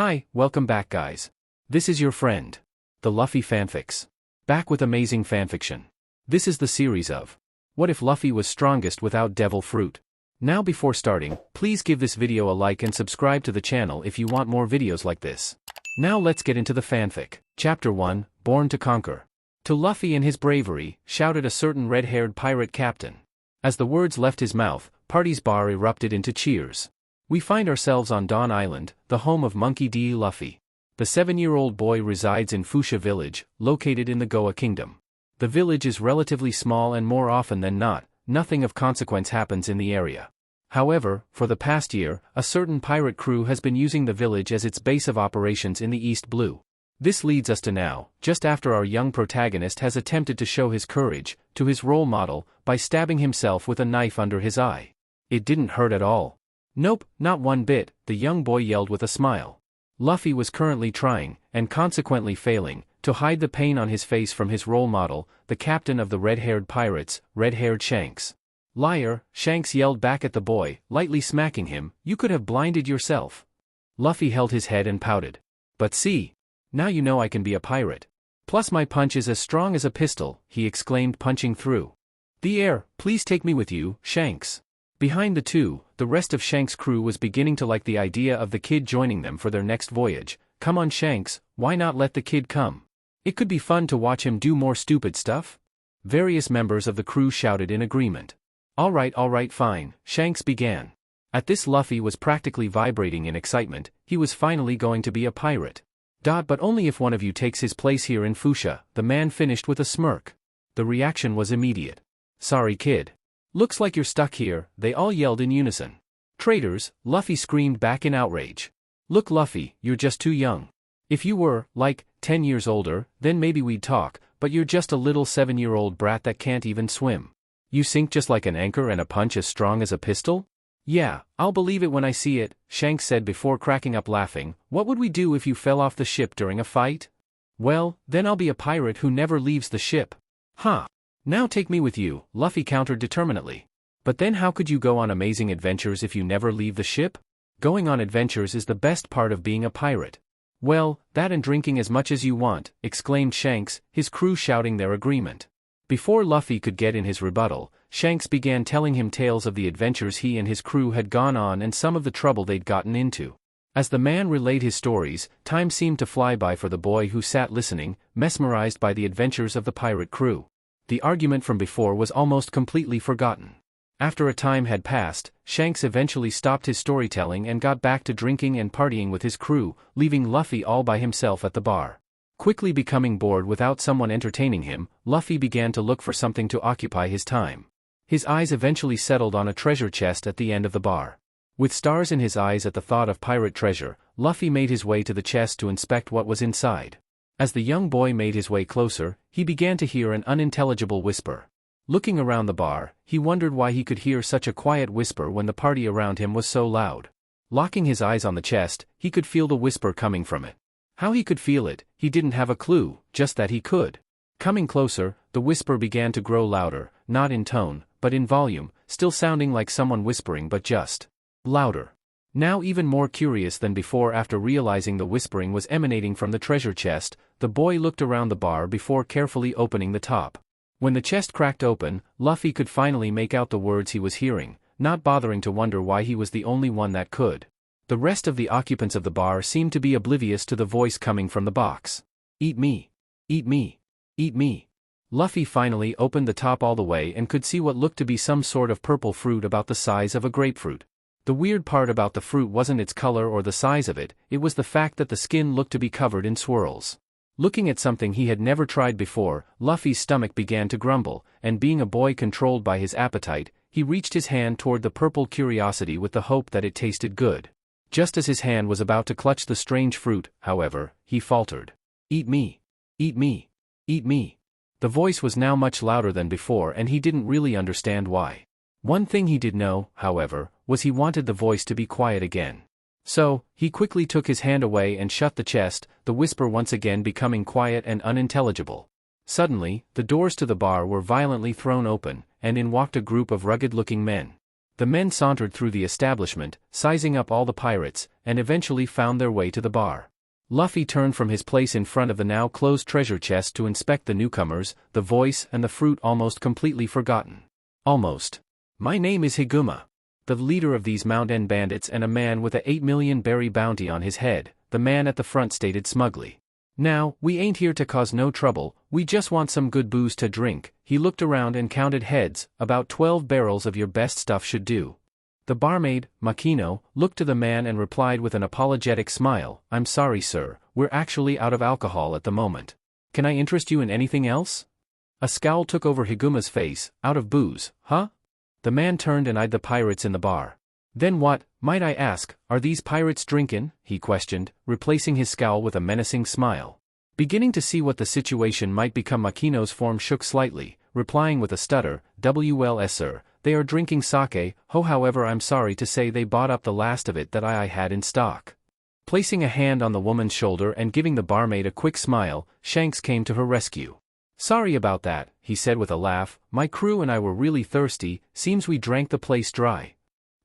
Hi, welcome back guys. This is your friend, the Luffy Fanfics. Back with amazing fanfiction. This is the series of What if Luffy was strongest without devil fruit? Now before starting, please give this video a like and subscribe to the channel if you want more videos like this. Now let's get into the fanfic. Chapter 1, Born to Conquer. To Luffy and his bravery, shouted a certain red-haired pirate captain. As the words left his mouth, party's bar erupted into cheers. We find ourselves on Dawn Island, the home of Monkey D. Luffy. The 7-year-old boy resides in Fuchsia Village, located in the Goa Kingdom. The village is relatively small and more often than not, nothing of consequence happens in the area. However, for the past year, a certain pirate crew has been using the village as its base of operations in the East Blue. This leads us to now, just after our young protagonist has attempted to show his courage, to his role model, by stabbing himself with a knife under his eye. It didn't hurt at all. Nope, not one bit, the young boy yelled with a smile. Luffy was currently trying, and consequently failing, to hide the pain on his face from his role model, the captain of the red-haired pirates, red-haired Shanks. Liar, Shanks yelled back at the boy, lightly smacking him, you could have blinded yourself. Luffy held his head and pouted. But see. Now you know I can be a pirate. Plus my punch is as strong as a pistol, he exclaimed, punching through the air. Please take me with you, Shanks. Behind the two, the rest of Shanks' crew was beginning to like the idea of the kid joining them for their next voyage. Come on Shanks, why not let the kid come? It could be fun to watch him do more stupid stuff. Various members of the crew shouted in agreement. Alright fine, Shanks began. At this Luffy was practically vibrating in excitement, he was finally going to be a pirate. But only if one of you takes his place here in Fuchsia, the man finished with a smirk. The reaction was immediate. Sorry kid. Looks like you're stuck here, they all yelled in unison. Traitors, Luffy screamed back in outrage. Look Luffy, you're just too young. If you were, like, 10 years older, then maybe we'd talk, but you're just a little 7-year-old brat that can't even swim. You sink just like an anchor and a punch as strong as a pistol? Yeah, I'll believe it when I see it, Shanks said before cracking up laughing. What would we do if you fell off the ship during a fight? Well, then I'll be a pirate who never leaves the ship. Huh. Now take me with you, Luffy countered determinedly. But then how could you go on amazing adventures if you never leave the ship? Going on adventures is the best part of being a pirate. Well, that and drinking as much as you want, exclaimed Shanks, his crew shouting their agreement. Before Luffy could get in his rebuttal, Shanks began telling him tales of the adventures he and his crew had gone on and some of the trouble they'd gotten into. As the man relayed his stories, time seemed to fly by for the boy who sat listening, mesmerized by the adventures of the pirate crew. The argument from before was almost completely forgotten. After a time had passed, Shanks eventually stopped his storytelling and got back to drinking and partying with his crew, leaving Luffy all by himself at the bar. Quickly becoming bored without someone entertaining him, Luffy began to look for something to occupy his time. His eyes eventually settled on a treasure chest at the end of the bar. With stars in his eyes at the thought of pirate treasure, Luffy made his way to the chest to inspect what was inside. As the young boy made his way closer, he began to hear an unintelligible whisper. Looking around the bar, he wondered why he could hear such a quiet whisper when the party around him was so loud. Locking his eyes on the chest, he could feel the whisper coming from it. How he could feel it, he didn't have a clue, just that he could. Coming closer, the whisper began to grow louder, not in tone, but in volume, still sounding like someone whispering but just louder. Now even more curious than before after realizing the whispering was emanating from the treasure chest, the boy looked around the bar before carefully opening the top. When the chest cracked open, Luffy could finally make out the words he was hearing, not bothering to wonder why he was the only one that could. The rest of the occupants of the bar seemed to be oblivious to the voice coming from the box. Eat me. Eat me. Eat me. Luffy finally opened the top all the way and could see what looked to be some sort of purple fruit about the size of a grapefruit. The weird part about the fruit wasn't its color or the size of it, it was the fact that the skin looked to be covered in swirls. Looking at something he had never tried before, Luffy's stomach began to grumble, and being a boy controlled by his appetite, he reached his hand toward the purple curiosity with the hope that it tasted good. Just as his hand was about to clutch the strange fruit, however, he faltered. Eat me. Eat me. Eat me. The voice was now much louder than before and he didn't really understand why. One thing he did know, however, was he wanted the voice to be quiet again. So, he quickly took his hand away and shut the chest, the whisper once again becoming quiet and unintelligible. Suddenly, the doors to the bar were violently thrown open, and in walked a group of rugged-looking men. The men sauntered through the establishment, sizing up all the pirates, and eventually found their way to the bar. Luffy turned from his place in front of the now closed treasure chest to inspect the newcomers, the voice and the fruit almost completely forgotten. Almost. My name is Higuma. The leader of these mountain bandits and a man with a 8 million berry bounty on his head, the man at the front stated smugly. Now, we ain't here to cause no trouble, we just want some good booze to drink. He looked around and counted heads, about 12 barrels of your best stuff should do. The barmaid, Makino, looked to the man and replied with an apologetic smile, I'm sorry sir, we're actually out of alcohol at the moment. Can I interest you in anything else? A scowl took over Higuma's face, out of booze, huh? The man turned and eyed the pirates in the bar. Then what, might I ask, are these pirates drinkin'? He questioned, replacing his scowl with a menacing smile. Beginning to see what the situation might become, Makino's form shook slightly, replying with a stutter, well sir, they are drinking sake, however I'm sorry to say they bought up the last of it that I had in stock. Placing a hand on the woman's shoulder and giving the barmaid a quick smile, Shanks came to her rescue. Sorry about that, he said with a laugh, my crew and I were really thirsty, seems we drank the place dry.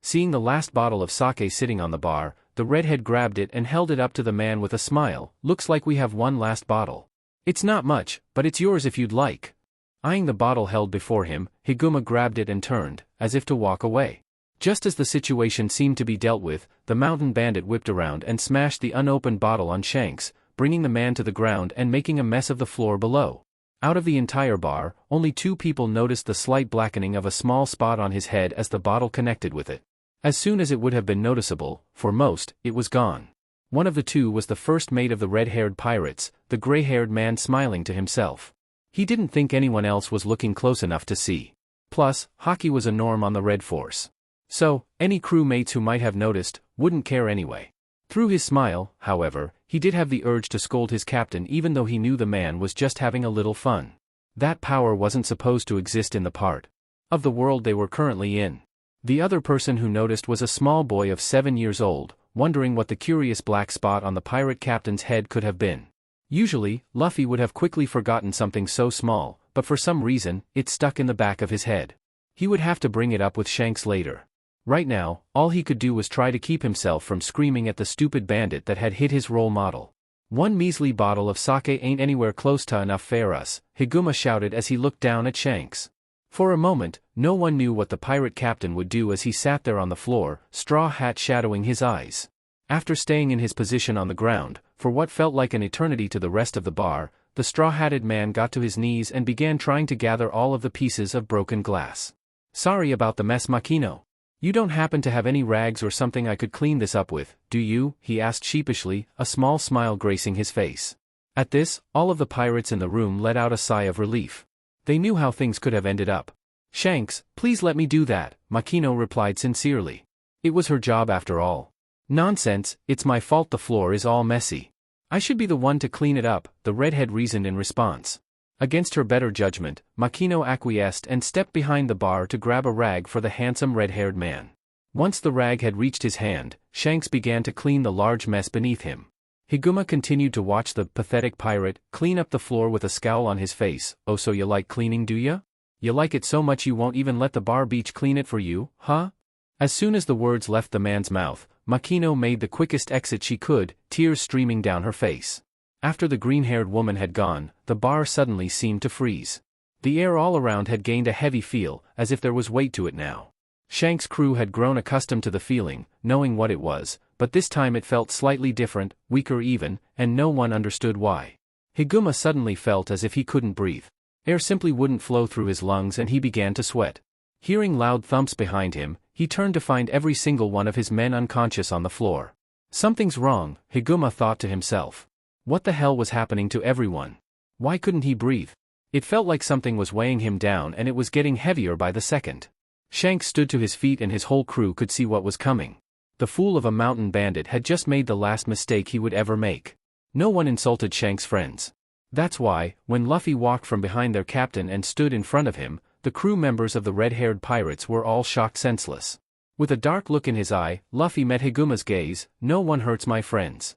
Seeing the last bottle of sake sitting on the bar, the redhead grabbed it and held it up to the man with a smile, looks like we have one last bottle. It's not much, but it's yours if you'd like. Eyeing the bottle held before him, Higuma grabbed it and turned, as if to walk away. Just as the situation seemed to be dealt with, the mountain bandit whipped around and smashed the unopened bottle on Shanks, bringing the man to the ground and making a mess of the floor below. Out of the entire bar, only 2 people noticed the slight blackening of a small spot on his head as the bottle connected with it. As soon as it would have been noticeable, for most, it was gone. One of the 2 was the first mate of the red-haired pirates, the gray-haired man smiling to himself. He didn't think anyone else was looking close enough to see. Plus, Haki was a norm on the Red Force. So, any crewmates who might have noticed, wouldn't care anyway. Through his smile, however, he did have the urge to scold his captain even though he knew the man was just having a little fun. That power wasn't supposed to exist in the part of the world they were currently in. The other person who noticed was a small boy of 7 years old, wondering what the curious black spot on the pirate captain's head could have been. Usually, Luffy would have quickly forgotten something so small, but for some reason, it stuck in the back of his head. He would have to bring it up with Shanks later. Right now, all he could do was try to keep himself from screaming at the stupid bandit that had hit his role model. One measly bottle of sake ain't anywhere close to enough for us, Higuma shouted as he looked down at Shanks. For a moment, no one knew what the pirate captain would do as he sat there on the floor, straw hat shadowing his eyes. After staying in his position on the ground, for what felt like an eternity to the rest of the bar, the straw-hatted man got to his knees and began trying to gather all of the pieces of broken glass. Sorry about the mess, Makino. You don't happen to have any rags or something I could clean this up with, do you? He asked sheepishly, a small smile gracing his face. At this, all of the pirates in the room let out a sigh of relief. They knew how things could have ended up. Shanks, please let me do that, Makino replied sincerely. It was her job after all. Nonsense, it's my fault the floor is all messy. I should be the one to clean it up, the redhead reasoned in response. Against her better judgment, Makino acquiesced and stepped behind the bar to grab a rag for the handsome red-haired man. Once the rag had reached his hand, Shanks began to clean the large mess beneath him. Higuma continued to watch the pathetic pirate clean up the floor with a scowl on his face. Oh, so you like cleaning, do ya? You like it so much you won't even let the bar beach clean it for you, huh? As soon as the words left the man's mouth, Makino made the quickest exit she could, tears streaming down her face. After the green-haired woman had gone, the bar suddenly seemed to freeze. The air all around had gained a heavy feel, as if there was weight to it now. Shanks' crew had grown accustomed to the feeling, knowing what it was, but this time it felt slightly different, weaker even, and no one understood why. Higuma suddenly felt as if he couldn't breathe. Air simply wouldn't flow through his lungs and he began to sweat. Hearing loud thumps behind him, he turned to find every single one of his men unconscious on the floor. Something's wrong, Higuma thought to himself. What the hell was happening to everyone? Why couldn't he breathe? It felt like something was weighing him down and it was getting heavier by the second. Shanks stood to his feet and his whole crew could see what was coming. The fool of a mountain bandit had just made the last mistake he would ever make. No one insulted Shanks' friends. That's why, when Luffy walked from behind their captain and stood in front of him, the crew members of the red-haired pirates were all shocked senseless. With a dark look in his eye, Luffy met Higuma's gaze. No one hurts my friends.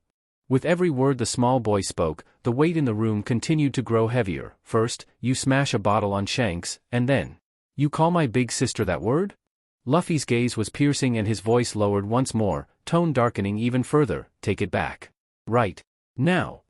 With every word the small boy spoke, the weight in the room continued to grow heavier. First, you smash a bottle on Shanks, and then, you call my big sister that word? Luffy's gaze was piercing and his voice lowered once more, tone darkening even further. Take it back. Right. Now.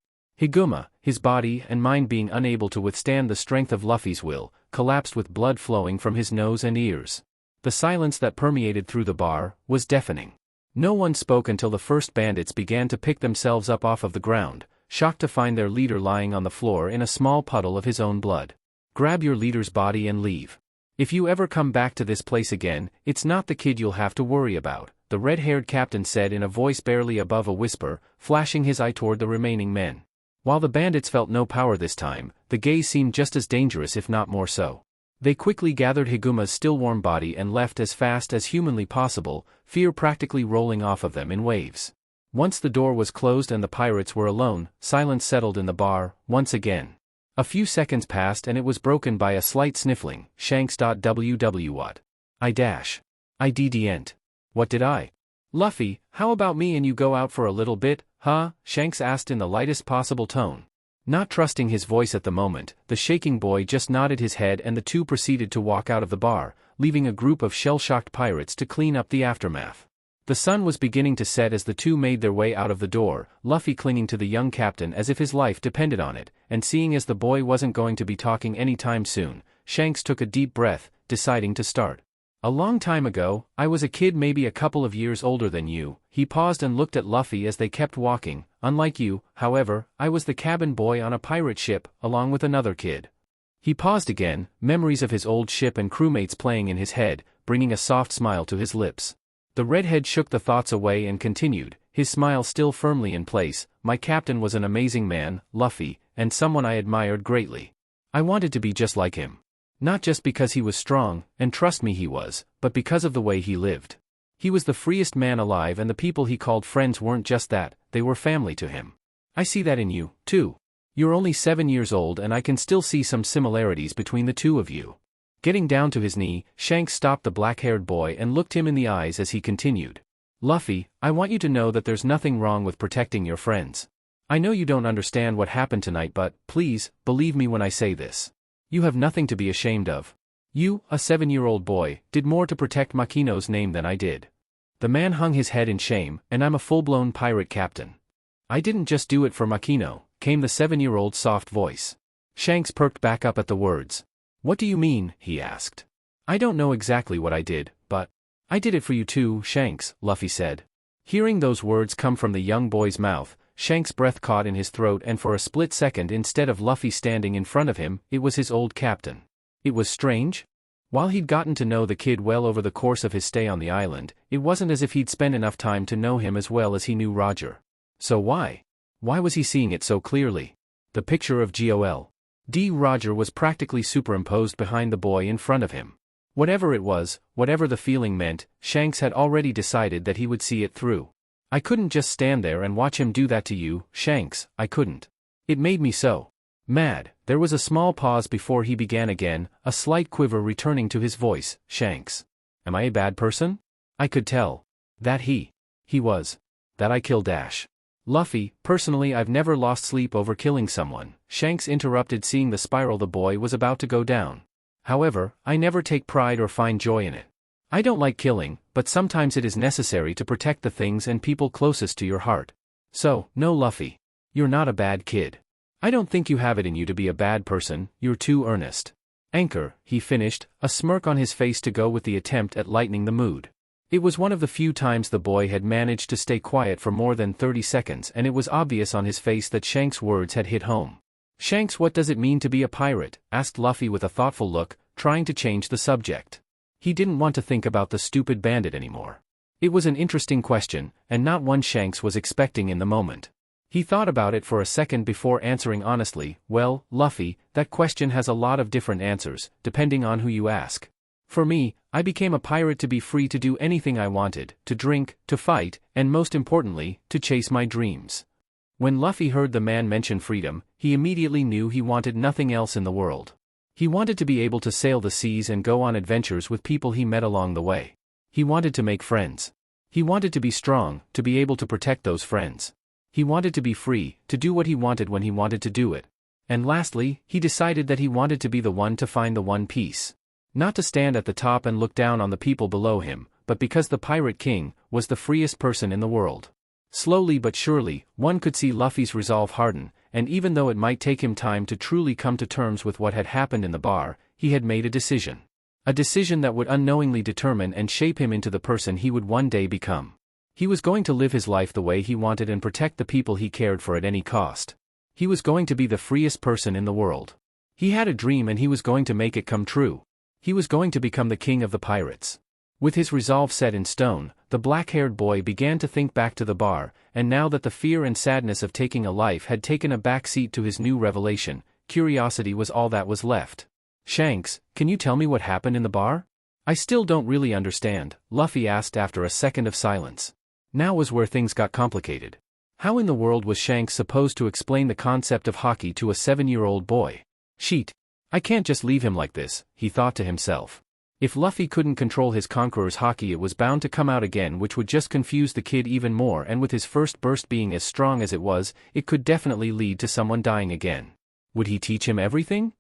Higuma, his body and mind being unable to withstand the strength of Luffy's will, collapsed with blood flowing from his nose and ears. The silence that permeated through the bar was deafening. No one spoke until the first bandits began to pick themselves up off of the ground, shocked to find their leader lying on the floor in a small puddle of his own blood. Grab your leader's body and leave. If you ever come back to this place again, it's not the kid you'll have to worry about, the red-haired captain said in a voice barely above a whisper, flashing his eye toward the remaining men. While the bandits felt no power this time, the gaze seemed just as dangerous if not more so. They quickly gathered Higuma's still warm body and left as fast as humanly possible, fear practically rolling off of them in waves. Once the door was closed and the pirates were alone, silence settled in the bar, once again. A few seconds passed and it was broken by a slight sniffling. Shanks. WW what? I didn't. What did I? Luffy, how about me and you go out for a little bit, huh? Shanks asked in the lightest possible tone. Not trusting his voice at the moment, the shaking boy just nodded his head and the two proceeded to walk out of the bar, leaving a group of shell-shocked pirates to clean up the aftermath. The sun was beginning to set as the two made their way out of the door, Luffy clinging to the young captain as if his life depended on it, and seeing as the boy wasn't going to be talking anytime soon, Shanks took a deep breath, deciding to start. A long time ago, I was a kid maybe a couple of years older than you. He paused and looked at Luffy as they kept walking. Unlike you, however, I was the cabin boy on a pirate ship, along with another kid. He paused again, memories of his old ship and crewmates playing in his head, bringing a soft smile to his lips. The redhead shook the thoughts away and continued, his smile still firmly in place. My captain was an amazing man, Luffy, and someone I admired greatly. I wanted to be just like him. Not just because he was strong, and trust me he was, but because of the way he lived. He was the freest man alive and the people he called friends weren't just that, they were family to him. I see that in you, too. You're only 7 years old and I can still see some similarities between the two of you. Getting down to his knee, Shanks stopped the black-haired boy and looked him in the eyes as he continued. Luffy, I want you to know that there's nothing wrong with protecting your friends. I know you don't understand what happened tonight but, please, believe me when I say this. You have nothing to be ashamed of. You, a 7-year-old boy, did more to protect Makino's name than I did. The man hung his head in shame, and I'm a full-blown pirate captain. I didn't just do it for Makino, came the 7-year-old's soft voice. Shanks perked back up at the words. What do you mean? He asked. I don't know exactly what I did, but I did it for you too, Shanks, Luffy said. Hearing those words come from the young boy's mouth, Shanks' breath caught in his throat and for a split second instead of Luffy standing in front of him, it was his old captain. It was strange. While he'd gotten to know the kid well over the course of his stay on the island, it wasn't as if he'd spent enough time to know him as well as he knew Roger. So why? Why was he seeing it so clearly? The picture of Gold. Roger was practically superimposed behind the boy in front of him. Whatever it was, whatever the feeling meant, Shanks had already decided that he would see it through. I couldn't just stand there and watch him do that to you, Shanks, I couldn't. It made me so mad. There was a small pause before he began again, a slight quiver returning to his voice. Shanks. Am I a bad person? I could tell. That he was. That I killed Dash. Luffy, personally I've never lost sleep over killing someone, Shanks interrupted seeing the spiral the boy was about to go down. However, I never take pride or find joy in it. I don't like killing, but sometimes it is necessary to protect the things and people closest to your heart. So, no Luffy. You're not a bad kid. I don't think you have it in you to be a bad person, you're too earnest. Anchor, he finished, a smirk on his face to go with the attempt at lightening the mood. It was one of the few times the boy had managed to stay quiet for more than 30 seconds and it was obvious on his face that Shanks' words had hit home. Shanks, what does it mean to be a pirate? Asked Luffy with a thoughtful look, trying to change the subject. He didn't want to think about the stupid bandit anymore. It was an interesting question, and not one Shanks was expecting in the moment. He thought about it for a second before answering honestly, well, Luffy, that question has a lot of different answers, depending on who you ask. For me, I became a pirate to be free to do anything I wanted, to drink, to fight, and most importantly, to chase my dreams. When Luffy heard the man mention freedom, he immediately knew he wanted nothing else in the world. He wanted to be able to sail the seas and go on adventures with people he met along the way. He wanted to make friends. He wanted to be strong, to be able to protect those friends. He wanted to be free, to do what he wanted when he wanted to do it. And lastly, he decided that he wanted to be the one to find the One Piece. Not to stand at the top and look down on the people below him, but because the Pirate King was the freest person in the world. Slowly but surely, one could see Luffy's resolve harden, and even though it might take him time to truly come to terms with what had happened in the bar, he had made a decision. A decision that would unknowingly determine and shape him into the person he would one day become. He was going to live his life the way he wanted and protect the people he cared for at any cost. He was going to be the freest person in the world. He had a dream and he was going to make it come true. He was going to become the king of the pirates. With his resolve set in stone, the black-haired boy began to think back to the bar, and now that the fear and sadness of taking a life had taken a back seat to his new revelation, curiosity was all that was left. "Shanks, can you tell me what happened in the bar?" "I still don't really understand," Luffy asked after a second of silence. Now was where things got complicated. How in the world was Shanks supposed to explain the concept of Haki to a 7-year-old boy? Sheet. I can't just leave him like this, he thought to himself. If Luffy couldn't control his conqueror's Haki, it was bound to come out again, which would just confuse the kid even more, and with his first burst being as strong as it was, it could definitely lead to someone dying again. Would he teach him everything?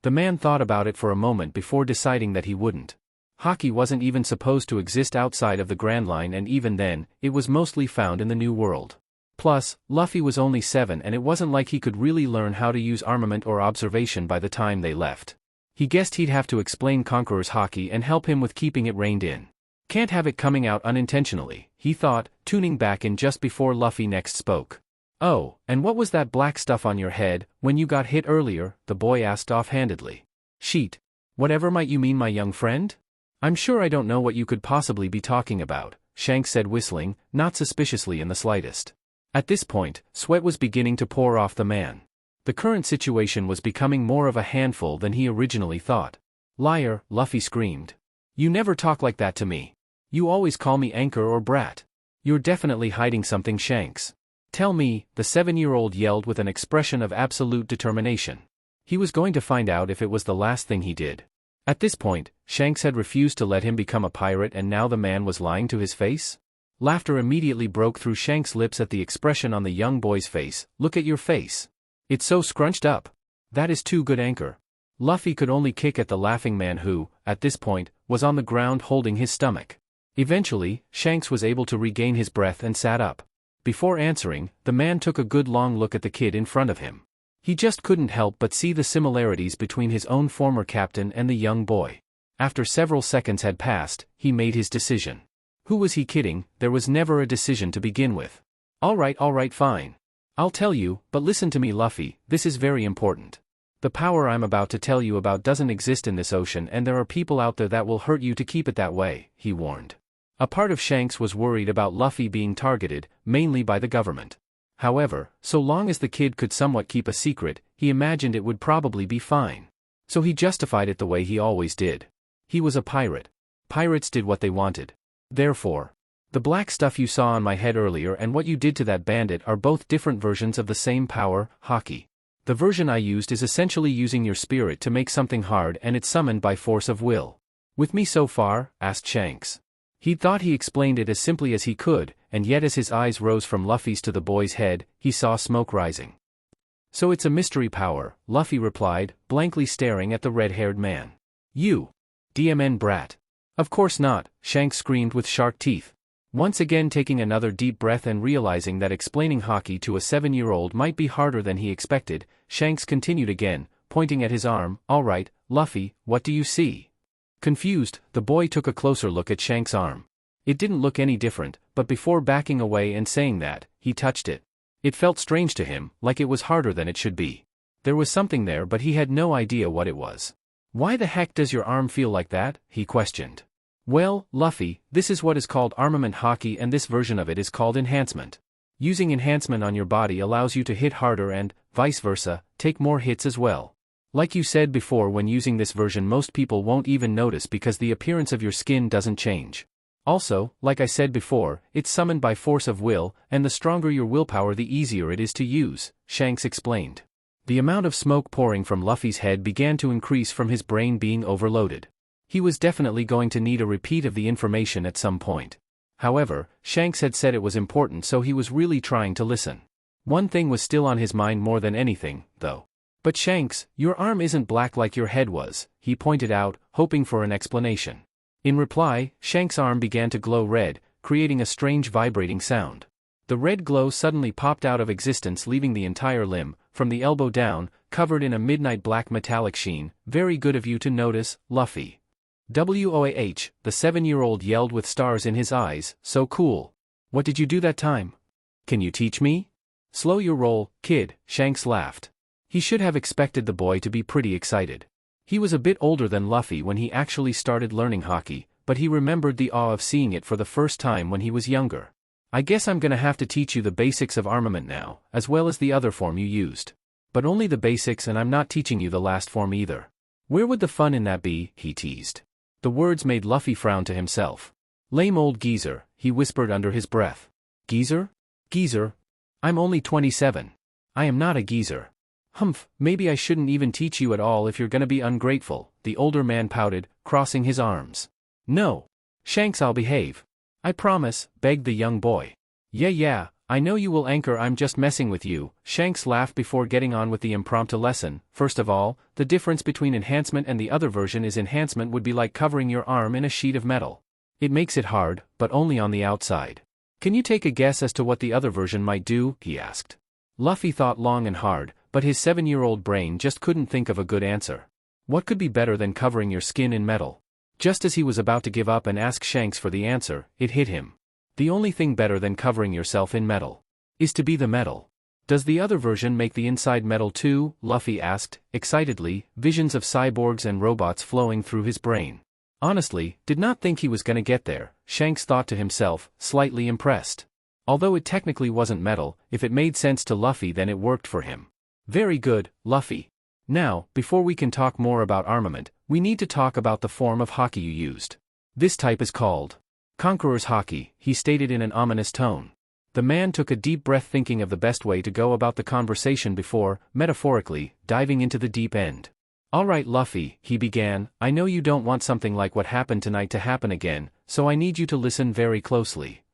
The man thought about it for a moment before deciding that he wouldn't. Haki wasn't even supposed to exist outside of the Grand Line, and even then, it was mostly found in the New World. Plus, Luffy was only 7 and it wasn't like he could really learn how to use armament or observation by the time they left. He guessed he'd have to explain Conqueror's Haki and help him with keeping it reined in. Can't have it coming out unintentionally, he thought, tuning back in just before Luffy next spoke. "Oh, and what was that black stuff on your head, when you got hit earlier?" the boy asked offhandedly. "Sheet. Whatever might you mean, my young friend?" "I'm sure I don't know what you could possibly be talking about," Shanks said, whistling, not suspiciously in the slightest. At this point, sweat was beginning to pour off the man. The current situation was becoming more of a handful than he originally thought. "Liar," Luffy screamed. "You never talk like that to me. You always call me anchor or brat. You're definitely hiding something, Shanks. Tell me," the 7-year-old yelled with an expression of absolute determination. He was going to find out if it was the last thing he did. At this point, Shanks had refused to let him become a pirate, and now the man was lying to his face? Laughter immediately broke through Shanks' lips at the expression on the young boy's face. "Look at your face. It's so scrunched up. That is too good, anchor." Luffy could only kick at the laughing man who, at this point, was on the ground holding his stomach. Eventually, Shanks was able to regain his breath and sat up. Before answering, the man took a good long look at the kid in front of him. He just couldn't help but see the similarities between his own former captain and the young boy. After several seconds had passed, he made his decision. Who was he kidding? There was never a decision to begin with. All right, fine. I'll tell you, but listen to me, Luffy, this is very important. The power I'm about to tell you about doesn't exist in this ocean, and there are people out there that will hurt you to keep it that way," he warned. A part of Shanks was worried about Luffy being targeted, mainly by the government. However, so long as the kid could somewhat keep a secret, he imagined it would probably be fine. So he justified it the way he always did. He was a pirate. Pirates did what they wanted. Therefore, the black stuff you saw on my head earlier and what you did to that bandit are both different versions of the same power, Haki. The version I used is essentially using your spirit to make something hard, and it's summoned by force of will. With me so far? Asked Shanks. He thought he explained it as simply as he could, and yet as his eyes rose from Luffy's to the boy's head, he saw smoke rising. "So it's a mystery power," Luffy replied, blankly staring at the red-haired man. "You DMN brat." "Of course not," Shanks screamed with shark teeth. Once again taking another deep breath and realizing that explaining Haki to a 7-year-old might be harder than he expected, Shanks continued again, pointing at his arm. "All right, Luffy, what do you see?" Confused, the boy took a closer look at Shanks' arm. It didn't look any different, but before backing away and saying that, he touched it. It felt strange to him, like it was harder than it should be. There was something there, but he had no idea what it was. "Why the heck does your arm feel like that?" he questioned. "Well, Luffy, this is what is called armament Haki, and this version of it is called enhancement. Using enhancement on your body allows you to hit harder and, vice versa, take more hits as well. Like you said before, when using this version most people won't even notice because the appearance of your skin doesn't change. Also, like I said before, it's summoned by force of will, and the stronger your willpower the easier it is to use," Shanks explained. The amount of smoke pouring from Luffy's head began to increase from his brain being overloaded. He was definitely going to need a repeat of the information at some point. However, Shanks had said it was important, so he was really trying to listen. One thing was still on his mind more than anything, though. But Shanks, your arm isn't black like your head was, he pointed out, hoping for an explanation. In reply, Shanks' arm began to glow red, creating a strange vibrating sound. The red glow suddenly popped out of existence, leaving the entire limb, from the elbow down, covered in a midnight black metallic sheen. Very good of you to notice, Luffy. WOAH, the 7-year-old yelled with stars in his eyes, so cool. What did you do that time? Can you teach me? Slow your roll, kid, Shanks laughed. He should have expected the boy to be pretty excited. He was a bit older than Luffy when he actually started learning Haki, but he remembered the awe of seeing it for the first time when he was younger. I guess I'm gonna have to teach you the basics of armament now, as well as the other form you used. But only the basics, and I'm not teaching you the last form either. Where would the fun in that be, he teased. The words made Luffy frown to himself. Lame old geezer, he whispered under his breath. Geezer? Geezer? I'm only 27. I am not a geezer. Humph, maybe I shouldn't even teach you at all if you're gonna be ungrateful, the older man pouted, crossing his arms. No. Shanks, I'll behave. I promise, begged the young boy. Yeah, I know you will, Anchor, I'm just messing with you, Shanks laughed before getting on with the impromptu lesson. First of all, the difference between enhancement and the other version is enhancement would be like covering your arm in a sheet of metal. It makes it hard, but only on the outside. Can you take a guess as to what the other version might do, he asked. Luffy thought long and hard, but his 7-year-old brain just couldn't think of a good answer. What could be better than covering your skin in metal? Just as he was about to give up and ask Shanks for the answer, it hit him. The only thing better than covering yourself in metal is to be the metal. Does the other version make the inside metal too? Luffy asked, excitedly, visions of cyborgs and robots flowing through his brain. Honestly, did not think he was gonna get there, Shanks thought to himself, slightly impressed. Although it technically wasn't metal, if it made sense to Luffy then it worked for him. Very good, Luffy. Now, before we can talk more about armament, we need to talk about the form of Haki you used. This type is called Conqueror's Haki, he stated in an ominous tone. The man took a deep breath, thinking of the best way to go about the conversation before, metaphorically, diving into the deep end. Alright Luffy, he began, I know you don't want something like what happened tonight to happen again, so I need you to listen very closely.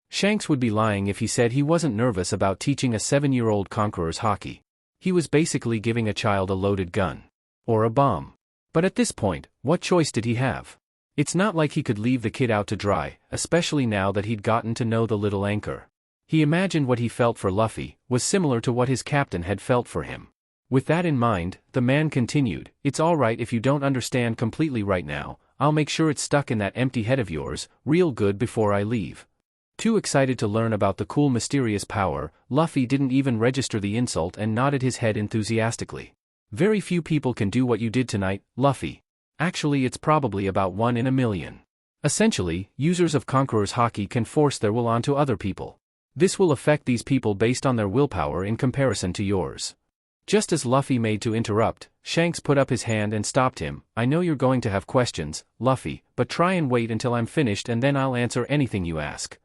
Shanks would be lying if he said he wasn't nervous about teaching a 7-year-old Conqueror's Haki. He was basically giving a child a loaded gun. Or a bomb. But at this point, what choice did he have? It's not like he could leave the kid out to dry, especially now that he'd gotten to know the little anchor. He imagined what he felt for Luffy was similar to what his captain had felt for him. With that in mind, the man continued, it's alright if you don't understand completely right now, I'll make sure it's stuck in that empty head of yours, real good before I leave. Too excited to learn about the cool mysterious power, Luffy didn't even register the insult and nodded his head enthusiastically. Very few people can do what you did tonight, Luffy. Actually, it's probably about 1 in a million. Essentially, users of Conqueror's Haki can force their will onto other people. This will affect these people based on their willpower in comparison to yours. Just as Luffy made to interrupt, Shanks put up his hand and stopped him. I know you're going to have questions, Luffy, but try and wait until I'm finished and then I'll answer anything you ask.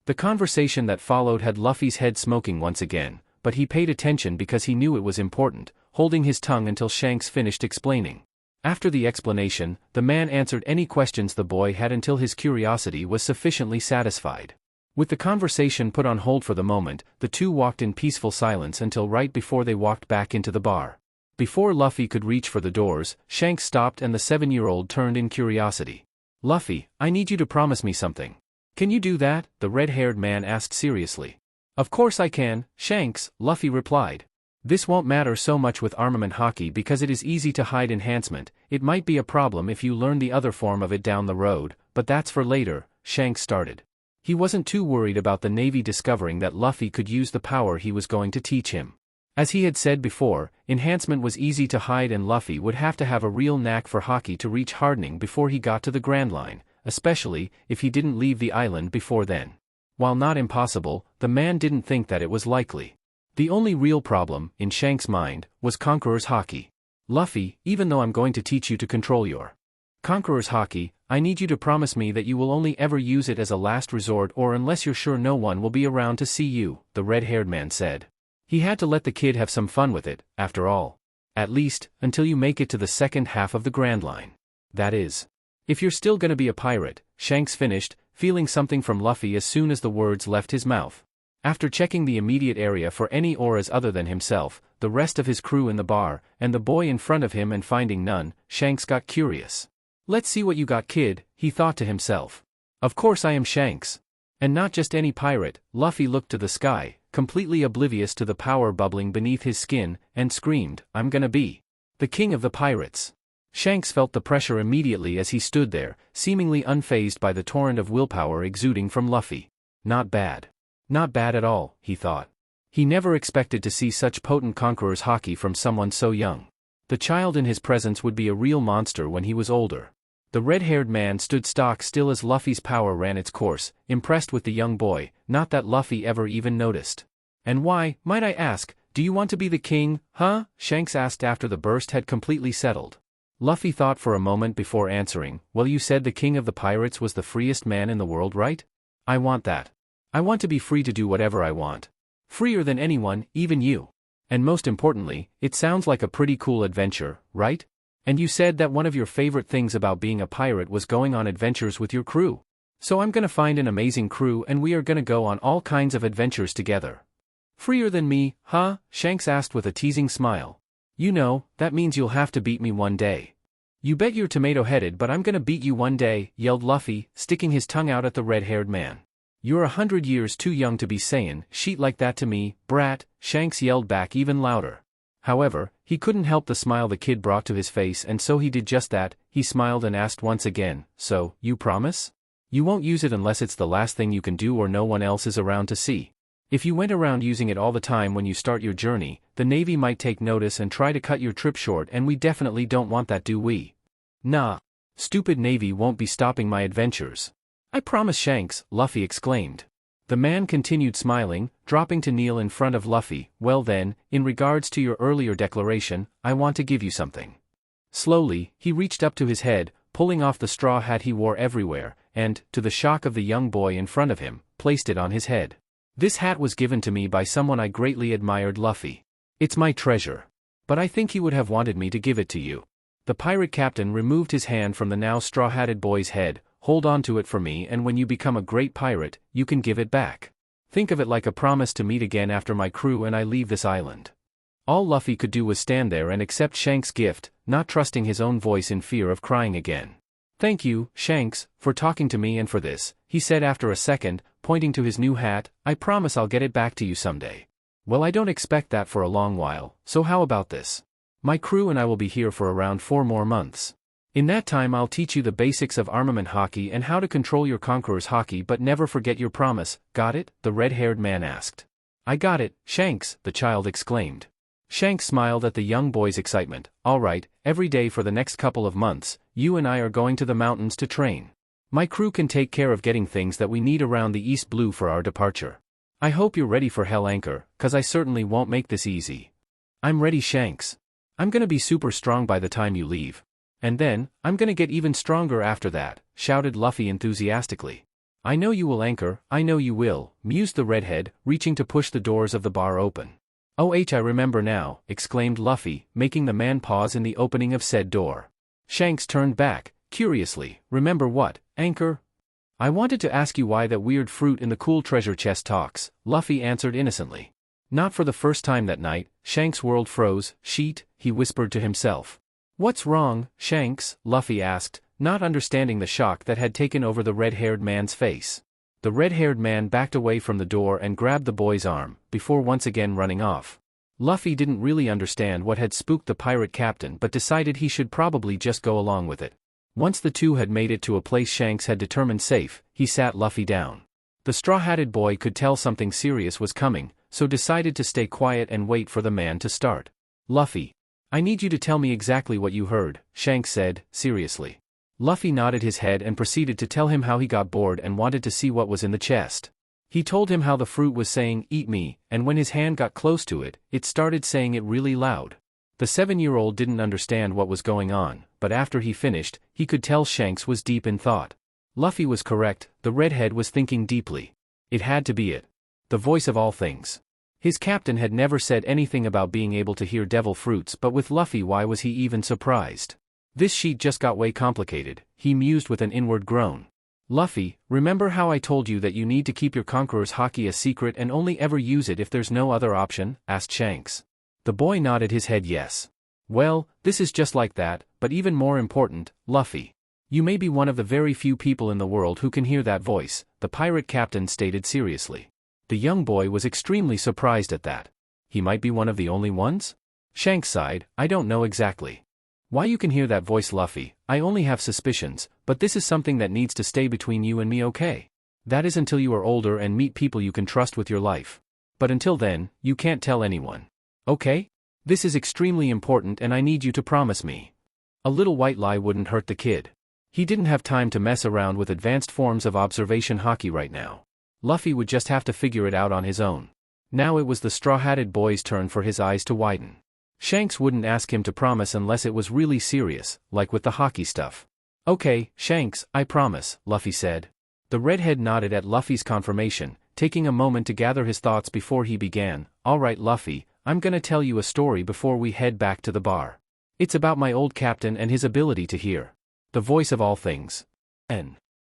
The conversation that followed had Luffy's head smoking once again, but he paid attention because he knew it was important, holding his tongue until Shanks finished explaining. After the explanation, the man answered any questions the boy had until his curiosity was sufficiently satisfied. With the conversation put on hold for the moment, the two walked in peaceful silence until right before they walked back into the bar. Before Luffy could reach for the doors, Shanks stopped and the 7-year-old turned in curiosity. Luffy, I need you to promise me something. Can you do that? The red-haired man asked seriously. Of course I can, Shanks, Luffy replied. This won't matter so much with armament Haki because it is easy to hide enhancement. It might be a problem if you learn the other form of it down the road, but that's for later, Shanks started. He wasn't too worried about the Navy discovering that Luffy could use the power he was going to teach him. As he had said before, enhancement was easy to hide and Luffy would have to have a real knack for Haki to reach Hardening before he got to the Grand Line, especially if he didn't leave the island before then. While not impossible, the man didn't think that it was likely. The only real problem, in Shanks' mind, was Conqueror's Haki. Luffy, even though I'm going to teach you to control your Conqueror's Haki, I need you to promise me that you will only ever use it as a last resort or unless you're sure no one will be around to see you, the red-haired man said. He had to let the kid have some fun with it, after all. At least, until you make it to the second half of the Grand Line. That is. If you're still gonna be a pirate, Shanks finished, feeling something from Luffy as soon as the words left his mouth. After checking the immediate area for any auras other than himself, the rest of his crew in the bar, and the boy in front of him and finding none, Shanks got curious. "Let's see what you got, kid," he thought to himself. "Of course I am Shanks. And not just any pirate." Luffy looked to the sky, completely oblivious to the power bubbling beneath his skin, and screamed, "I'm gonna be the king of the pirates." Shanks felt the pressure immediately as he stood there, seemingly unfazed by the torrent of willpower exuding from Luffy. Not bad. Not bad at all, he thought. He never expected to see such potent conqueror's haki from someone so young. The child in his presence would be a real monster when he was older. The red-haired man stood stock still as Luffy's power ran its course, impressed with the young boy, not that Luffy ever even noticed. "And why, might I ask, do you want to be the king, huh?" Shanks asked after the burst had completely settled. Luffy thought for a moment before answering, "Well, you said the king of the pirates was the freest man in the world, right? I want that. I want to be free to do whatever I want. Freer than anyone, even you. And most importantly, it sounds like a pretty cool adventure, right? And you said that one of your favorite things about being a pirate was going on adventures with your crew. So I'm gonna find an amazing crew and we are gonna go on all kinds of adventures together." "Freer than me, huh?" Shanks asked with a teasing smile. "You know, that means you'll have to beat me one day." "You bet you're tomato-headed, but I'm gonna beat you one day," yelled Luffy, sticking his tongue out at the red-haired man. "You're 100 years too young to be saying shit like that to me, brat," Shanks yelled back even louder. However, he couldn't help the smile the kid brought to his face, and so he did just that. He smiled and asked once again, "So, you promise? You won't use it unless it's the last thing you can do or no one else is around to see. If you went around using it all the time when you start your journey, the Navy might take notice and try to cut your trip short, and we definitely don't want that, do we?" "Nah. Stupid Navy won't be stopping my adventures. I promise, Shanks," Luffy exclaimed. The man continued smiling, dropping to kneel in front of Luffy. "Well then, in regards to your earlier declaration, I want to give you something." Slowly, he reached up to his head, pulling off the straw hat he wore everywhere, and, to the shock of the young boy in front of him, placed it on his head. "This hat was given to me by someone I greatly admired, Luffy. It's my treasure. But I think he would have wanted me to give it to you." The pirate captain removed his hand from the now straw-hatted boy's head. "Hold on to it for me, and when you become a great pirate, you can give it back. Think of it like a promise to meet again after my crew and I leave this island." All Luffy could do was stand there and accept Shanks' gift, not trusting his own voice in fear of crying again. "Thank you, Shanks, for talking to me and for this," he said after a second, pointing to his new hat. "I promise I'll get it back to you someday." "Well, I don't expect that for a long while, so how about this? My crew and I will be here for around 4 more months. In that time I'll teach you the basics of armament haki and how to control your conqueror's haki, but never forget your promise. Got it?" the red-haired man asked. "I got it, Shanks," the child exclaimed. Shanks smiled at the young boy's excitement. "All right, every day for the next couple of months, you and I are going to the mountains to train. My crew can take care of getting things that we need around the East Blue for our departure. I hope you're ready for Hell Anchor, 'cause I certainly won't make this easy." "I'm ready, Shanks. I'm gonna be super strong by the time you leave. And then, I'm gonna get even stronger after that," shouted Luffy enthusiastically. "I know you will, Anchor, I know you will," mused the redhead, reaching to push the doors of the bar open. "Oh, I remember now," exclaimed Luffy, making the man pause in the opening of said door. Shanks turned back, curiously. "Remember what, Anchor?" "I wanted to ask you why that weird fruit in the cool treasure chest talks," Luffy answered innocently. Not for the first time that night, Shanks' world froze. "Sheet," he whispered to himself. "What's wrong, Shanks?" Luffy asked, not understanding the shock that had taken over the red-haired man's face. The red-haired man backed away from the door and grabbed the boy's arm, before once again running off. Luffy didn't really understand what had spooked the pirate captain but decided he should probably just go along with it. Once the two had made it to a place Shanks had determined safe, he sat Luffy down. The straw-hatted boy could tell something serious was coming, so decided to stay quiet and wait for the man to start. "Luffy, I need you to tell me exactly what you heard," Shanks said, seriously. Luffy nodded his head and proceeded to tell him how he got bored and wanted to see what was in the chest. He told him how the fruit was saying, "Eat me," and when his hand got close to it, it started saying it really loud. The 7-year-old didn't understand what was going on, but after he finished, he could tell Shanks was deep in thought. Luffy was correct, the redhead was thinking deeply. It had to be it. The voice of all things. His captain had never said anything about being able to hear devil fruits, but with Luffy, why was he even surprised? This sheet just got way complicated, he mused with an inward groan. Luffy, remember how I told you that you need to keep your Conqueror's Haki a secret and only ever use it if there's no other option? Asked Shanks. The boy nodded his head yes. Well, this is just like that, but even more important, Luffy. You may be one of the very few people in the world who can hear that voice, the pirate captain stated seriously. The young boy was extremely surprised at that. He might be one of the only ones? Shanks sighed, I don't know exactly. Why you can hear that voice, Luffy, I only have suspicions, but this is something that needs to stay between you and me, okay? That is until you are older and meet people you can trust with your life. But until then, you can't tell anyone. Okay? This is extremely important and I need you to promise me. A little white lie wouldn't hurt the kid. He didn't have time to mess around with advanced forms of observation Haki right now. Luffy would just have to figure it out on his own. Now it was the straw-hatted boy's turn for his eyes to widen. Shanks wouldn't ask him to promise unless it was really serious, like with the Haki stuff. Okay, Shanks, I promise, Luffy said. The redhead nodded at Luffy's confirmation, taking a moment to gather his thoughts before he began. Alright Luffy, I'm gonna tell you a story before we head back to the bar. It's about my old captain and his ability to hear. The voice of all things.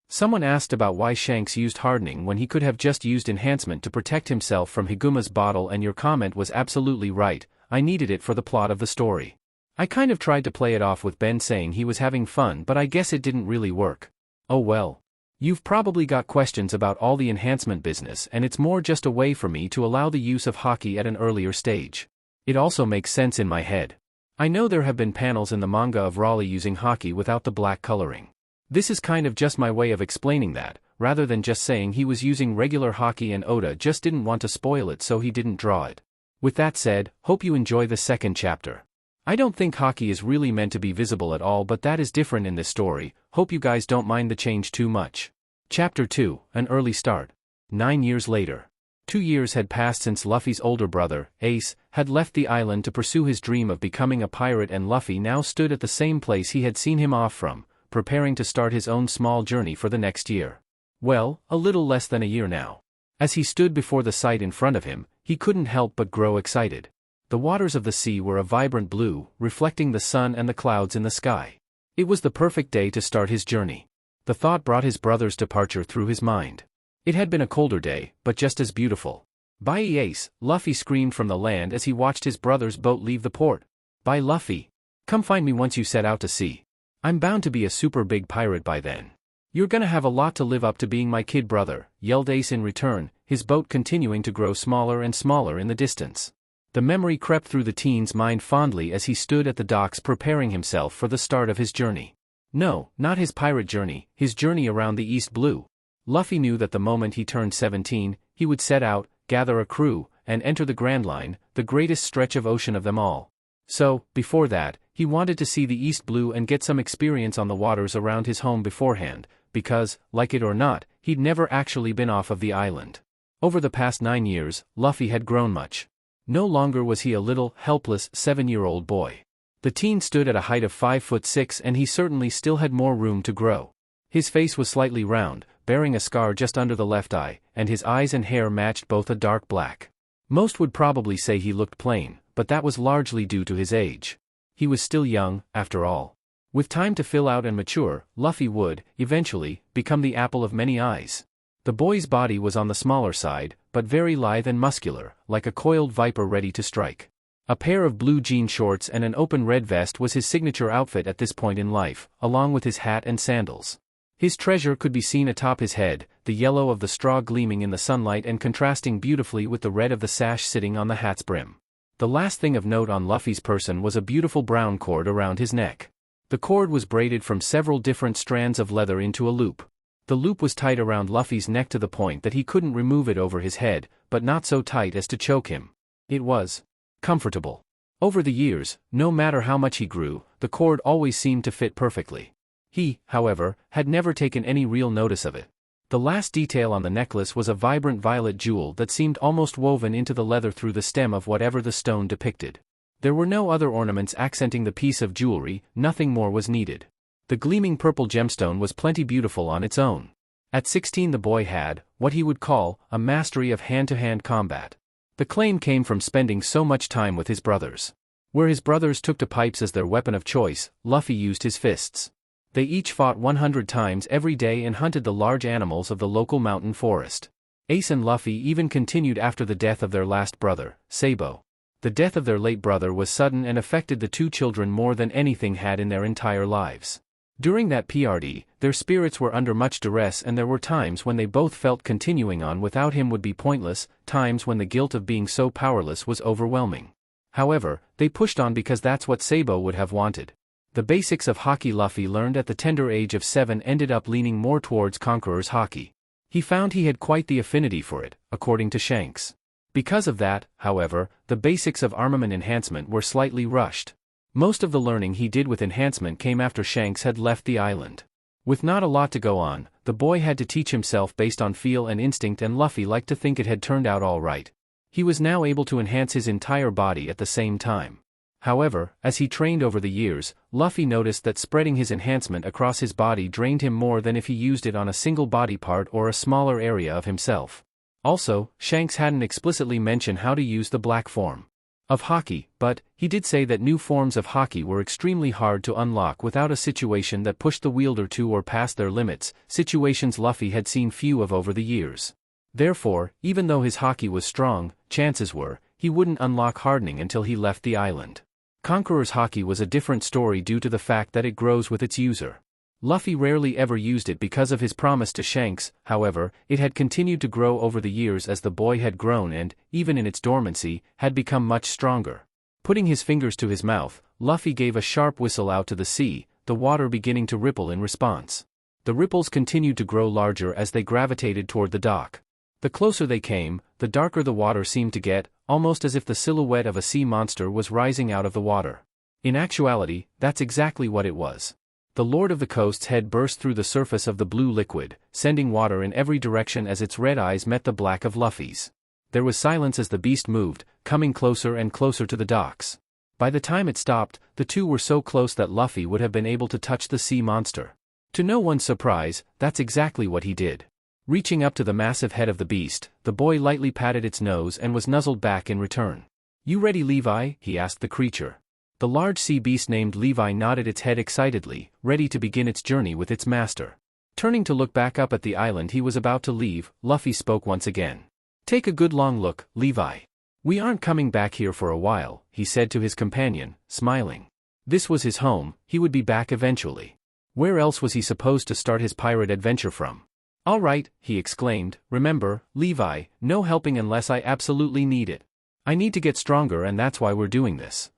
Someone asked about why Shanks used hardening when he could have just used enhancement to protect himself from Higuma's bottle, and your comment was absolutely right, I needed it for the plot of the story. I kind of tried to play it off with Ben saying he was having fun, but I guess it didn't really work. Oh well. You've probably got questions about all the enhancement business, and it's more just a way for me to allow the use of Haki at an earlier stage. It also makes sense in my head. I know there have been panels in the manga of Raleigh using Haki without the black coloring. This is kind of just my way of explaining that, rather than just saying he was using regular Haki and Oda just didn't want to spoil it so he didn't draw it. With that said, hope you enjoy the second chapter. I don't think Haki is really meant to be visible at all, but that is different in this story. Hope you guys don't mind the change too much. Chapter 2, An Early Start. 9 years later. 2 years had passed since Luffy's older brother, Ace, had left the island to pursue his dream of becoming a pirate, and Luffy now stood at the same place he had seen him off from, preparing to start his own small journey for the next year. Well, a little less than a year now. As he stood before the sight in front of him, he couldn't help but grow excited. The waters of the sea were a vibrant blue, reflecting the sun and the clouds in the sky. It was the perfect day to start his journey. The thought brought his brother's departure through his mind. It had been a colder day, but just as beautiful. Bye Ace, Luffy screamed from the land as he watched his brother's boat leave the port. Bye Luffy. Come find me once you set out to sea. I'm bound to be a super big pirate by then. You're gonna have a lot to live up to being my kid brother, yelled Ace in return, his boat continuing to grow smaller and smaller in the distance. The memory crept through the teen's mind fondly as he stood at the docks preparing himself for the start of his journey. No, not his pirate journey, his journey around the East Blue. Luffy knew that the moment he turned 17, he would set out, gather a crew, and enter the Grand Line, the greatest stretch of ocean of them all. So, before that, he wanted to see the East Blue and get some experience on the waters around his home beforehand, because, like it or not, he'd never actually been off of the island. Over the past 9 years, Luffy had grown much. No longer was he a little, helpless, 7-year-old boy. The teen stood at a height of 5'6", and he certainly still had more room to grow. His face was slightly round, bearing a scar just under the left eye, and his eyes and hair matched both a dark black. Most would probably say he looked plain, but that was largely due to his age. He was still young, after all. With time to fill out and mature, Luffy would, eventually, become the apple of many eyes. The boy's body was on the smaller side, but very lithe and muscular, like a coiled viper ready to strike. A pair of blue jean shorts and an open red vest was his signature outfit at this point in life, along with his hat and sandals. His treasure could be seen atop his head, the yellow of the straw gleaming in the sunlight and contrasting beautifully with the red of the sash sitting on the hat's brim. The last thing of note on Luffy's person was a beautiful brown cord around his neck. The cord was braided from several different strands of leather into a loop. The loop was tight around Luffy's neck to the point that he couldn't remove it over his head, but not so tight as to choke him. It was comfortable. Over the years, no matter how much he grew, the cord always seemed to fit perfectly. He, however, had never taken any real notice of it. The last detail on the necklace was a vibrant violet jewel that seemed almost woven into the leather through the stem of whatever the stone depicted. There were no other ornaments accenting the piece of jewelry, nothing more was needed. The gleaming purple gemstone was plenty beautiful on its own. At 16 the boy had, what he would call, a mastery of hand-to-hand combat. The claim came from spending so much time with his brothers. Where his brothers took to pipes as their weapon of choice, Luffy used his fists. They each fought 100 times every day and hunted the large animals of the local mountain forest. Ace and Luffy even continued after the death of their last brother, Sabo. The death of their late brother was sudden and affected the two children more than anything had in their entire lives. During that period, their spirits were under much duress, and there were times when they both felt continuing on without him would be pointless, times when the guilt of being so powerless was overwhelming. However, they pushed on because that's what Sabo would have wanted. The basics of Haki Luffy learned at the tender age of 7 ended up leaning more towards Conqueror's Haki. He found he had quite the affinity for it, according to Shanks. Because of that, however, the basics of armament enhancement were slightly rushed. Most of the learning he did with enhancement came after Shanks had left the island. With not a lot to go on, the boy had to teach himself based on feel and instinct, and Luffy liked to think it had turned out all right. He was now able to enhance his entire body at the same time. However, as he trained over the years, Luffy noticed that spreading his enhancement across his body drained him more than if he used it on a single body part or a smaller area of himself. Also, Shanks hadn't explicitly mentioned how to use the black form of Haki, but he did say that new forms of Haki were extremely hard to unlock without a situation that pushed the wielder to or past their limits, situations Luffy had seen few of over the years. Therefore, even though his Haki was strong, chances were, he wouldn't unlock Hardening until he left the island. Conqueror's Haki was a different story due to the fact that it grows with its user. Luffy rarely ever used it because of his promise to Shanks. However, it had continued to grow over the years as the boy had grown and, even in its dormancy, had become much stronger. Putting his fingers to his mouth, Luffy gave a sharp whistle out to the sea, the water beginning to ripple in response. The ripples continued to grow larger as they gravitated toward the dock. The closer they came, the darker the water seemed to get, almost as if the silhouette of a sea monster was rising out of the water. In actuality, that's exactly what it was. The Lord of the Coast's head burst through the surface of the blue liquid, sending water in every direction as its red eyes met the black of Luffy's. There was silence as the beast moved, coming closer and closer to the docks. By the time it stopped, the two were so close that Luffy would have been able to touch the sea monster. To no one's surprise, that's exactly what he did. Reaching up to the massive head of the beast, the boy lightly patted its nose and was nuzzled back in return. "You ready, Levi?" he asked the creature. The large sea beast named Levi nodded its head excitedly, ready to begin its journey with its master. Turning to look back up at the island he was about to leave, Luffy spoke once again. "Take a good long look, Levi. We aren't coming back here for a while," he said to his companion, smiling. This was his home, he would be back eventually. Where else was he supposed to start his pirate adventure from? "All right," he exclaimed, "remember, Levi, no helping unless I absolutely need it. I need to get stronger, and that's why we're doing this."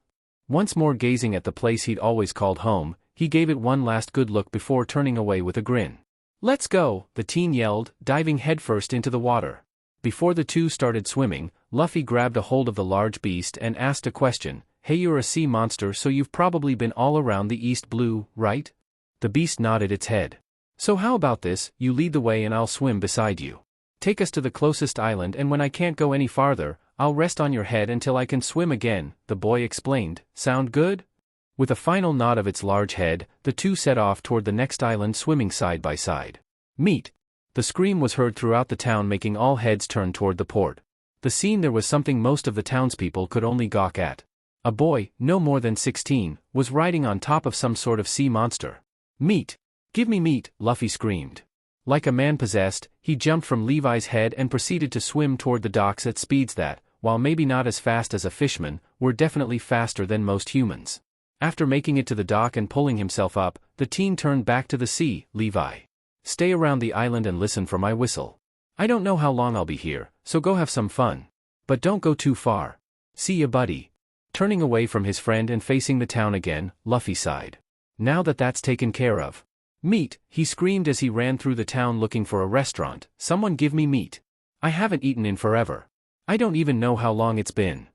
Once more gazing at the place he'd always called home, he gave it one last good look before turning away with a grin. "Let's go," the teen yelled, diving headfirst into the water. Before the two started swimming, Luffy grabbed a hold of the large beast and asked a question. "Hey, you're a sea monster, so you've probably been all around the East Blue, right?" The beast nodded its head. "So how about this, you lead the way and I'll swim beside you. Take us to the closest island, and when I can't go any farther, I'll rest on your head until I can swim again," the boy explained. "Sound good?" With a final nod of its large head, the two set off toward the next island, swimming side by side. "Meet!" The scream was heard throughout the town, making all heads turn toward the port. The scene there was something most of the townspeople could only gawk at. A boy, no more than 16, was riding on top of some sort of sea monster. "Meat! Give me meat!" Luffy screamed. Like a man possessed, he jumped from Levi's head and proceeded to swim toward the docks at speeds that, while maybe not as fast as a fishman, were definitely faster than most humans. After making it to the dock and pulling himself up, the teen turned back to the sea. "Levi, stay around the island and listen for my whistle. I don't know how long I'll be here, so go have some fun. But don't go too far. See ya, buddy." Turning away from his friend and facing the town again, Luffy sighed. Now that that's taken care of. "Meat!" he screamed as he ran through the town looking for a restaurant. "Someone give me meat. I haven't eaten in forever. I don't even know how long it's been."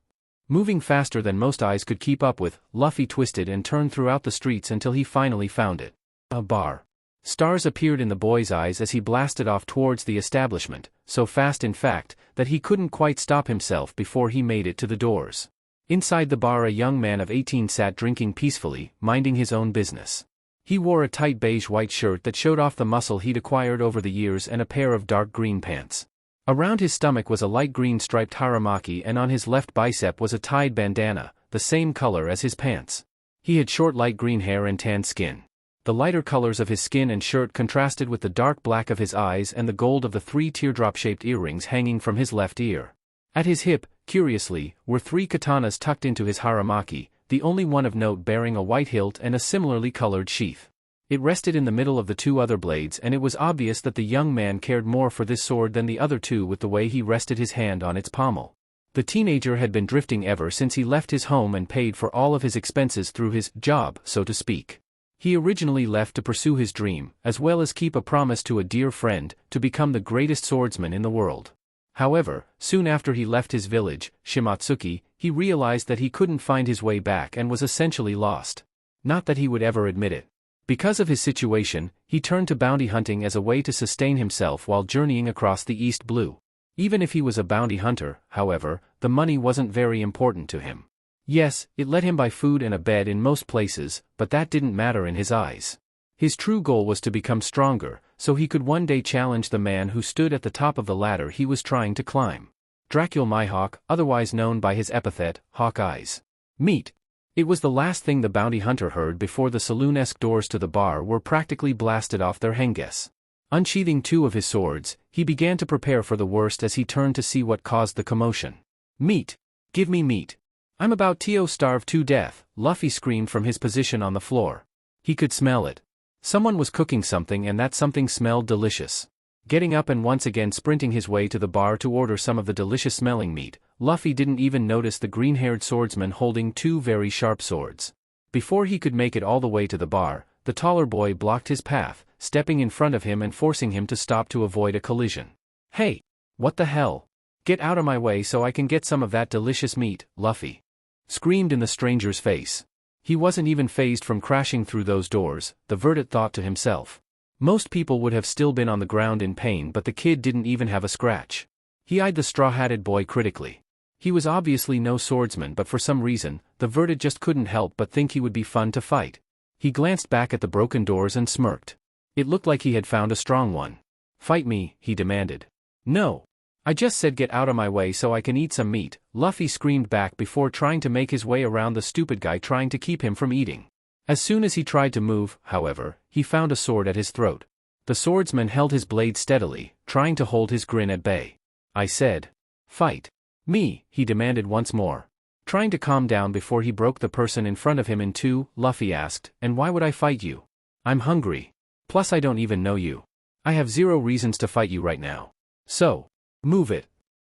Moving faster than most eyes could keep up with, Luffy twisted and turned throughout the streets until he finally found it. A bar. Stars appeared in the boy's eyes as he blasted off towards the establishment, so fast in fact, that he couldn't quite stop himself before he made it to the doors. Inside the bar a young man of 18 sat drinking peacefully, minding his own business. He wore a tight beige-white shirt that showed off the muscle he'd acquired over the years and a pair of dark green pants. Around his stomach was a light green striped haramaki, and on his left bicep was a tied bandana, the same color as his pants. He had short light green hair and tan skin. The lighter colors of his skin and shirt contrasted with the dark black of his eyes and the gold of the 3 teardrop-shaped earrings hanging from his left ear. At his hip, curiously, were 3 katanas tucked into his haramaki, the only one of note bearing a white hilt and a similarly colored sheath. It rested in the middle of the 2 other blades, and it was obvious that the young man cared more for this sword than the other 2 with the way he rested his hand on its pommel. The teenager had been drifting ever since he left his home and paid for all of his expenses through his job, so to speak. He originally left to pursue his dream, as well as keep a promise to a dear friend, to become the greatest swordsman in the world. However, soon after he left his village, Shimatsuki, he realized that he couldn't find his way back and was essentially lost. Not that he would ever admit it. Because of his situation, he turned to bounty hunting as a way to sustain himself while journeying across the East Blue. Even if he was a bounty hunter, however, the money wasn't very important to him. Yes, it let him buy food and a bed in most places, but that didn't matter in his eyes. His true goal was to become stronger, so he could one day challenge the man who stood at the top of the ladder he was trying to climb. Dracul Mihawk, otherwise known by his epithet, Hawk Eyes. Meet. It was the last thing the bounty hunter heard before the saloon-esque doors to the bar were practically blasted off their hinges. Unsheathing 2 of his swords, he began to prepare for the worst as he turned to see what caused the commotion. Meat! Give me meat! I'm about to starve to death, Luffy screamed from his position on the floor. He could smell it. Someone was cooking something, and that something smelled delicious. Getting up and once again sprinting his way to the bar to order some of the delicious-smelling meat, Luffy didn't even notice the green-haired swordsman holding 2 very sharp swords. Before he could make it all the way to the bar, the taller boy blocked his path, stepping in front of him and forcing him to stop to avoid a collision. Hey! What the hell? Get out of my way so I can get some of that delicious meat, Luffy screamed in the stranger's face. He wasn't even fazed from crashing through those doors, the Verdant thought to himself. Most people would have still been on the ground in pain, but the kid didn't even have a scratch. He eyed the straw-hatted boy critically. He was obviously no swordsman, but for some reason, the Verdant just couldn't help but think he would be fun to fight. He glanced back at the broken doors and smirked. It looked like he had found a strong one. Fight me, he demanded. No. I just said get out of my way so I can eat some meat, Luffy screamed back before trying to make his way around the stupid guy trying to keep him from eating. As soon as he tried to move, however, he found a sword at his throat. The swordsman held his blade steadily, trying to hold his grin at bay. I said. Fight. Me, he demanded once more. Trying to calm down before he broke the person in front of him in 2, Luffy asked, and why would I fight you? I'm hungry. Plus I don't even know you. I have 0 reasons to fight you right now. So. Move it.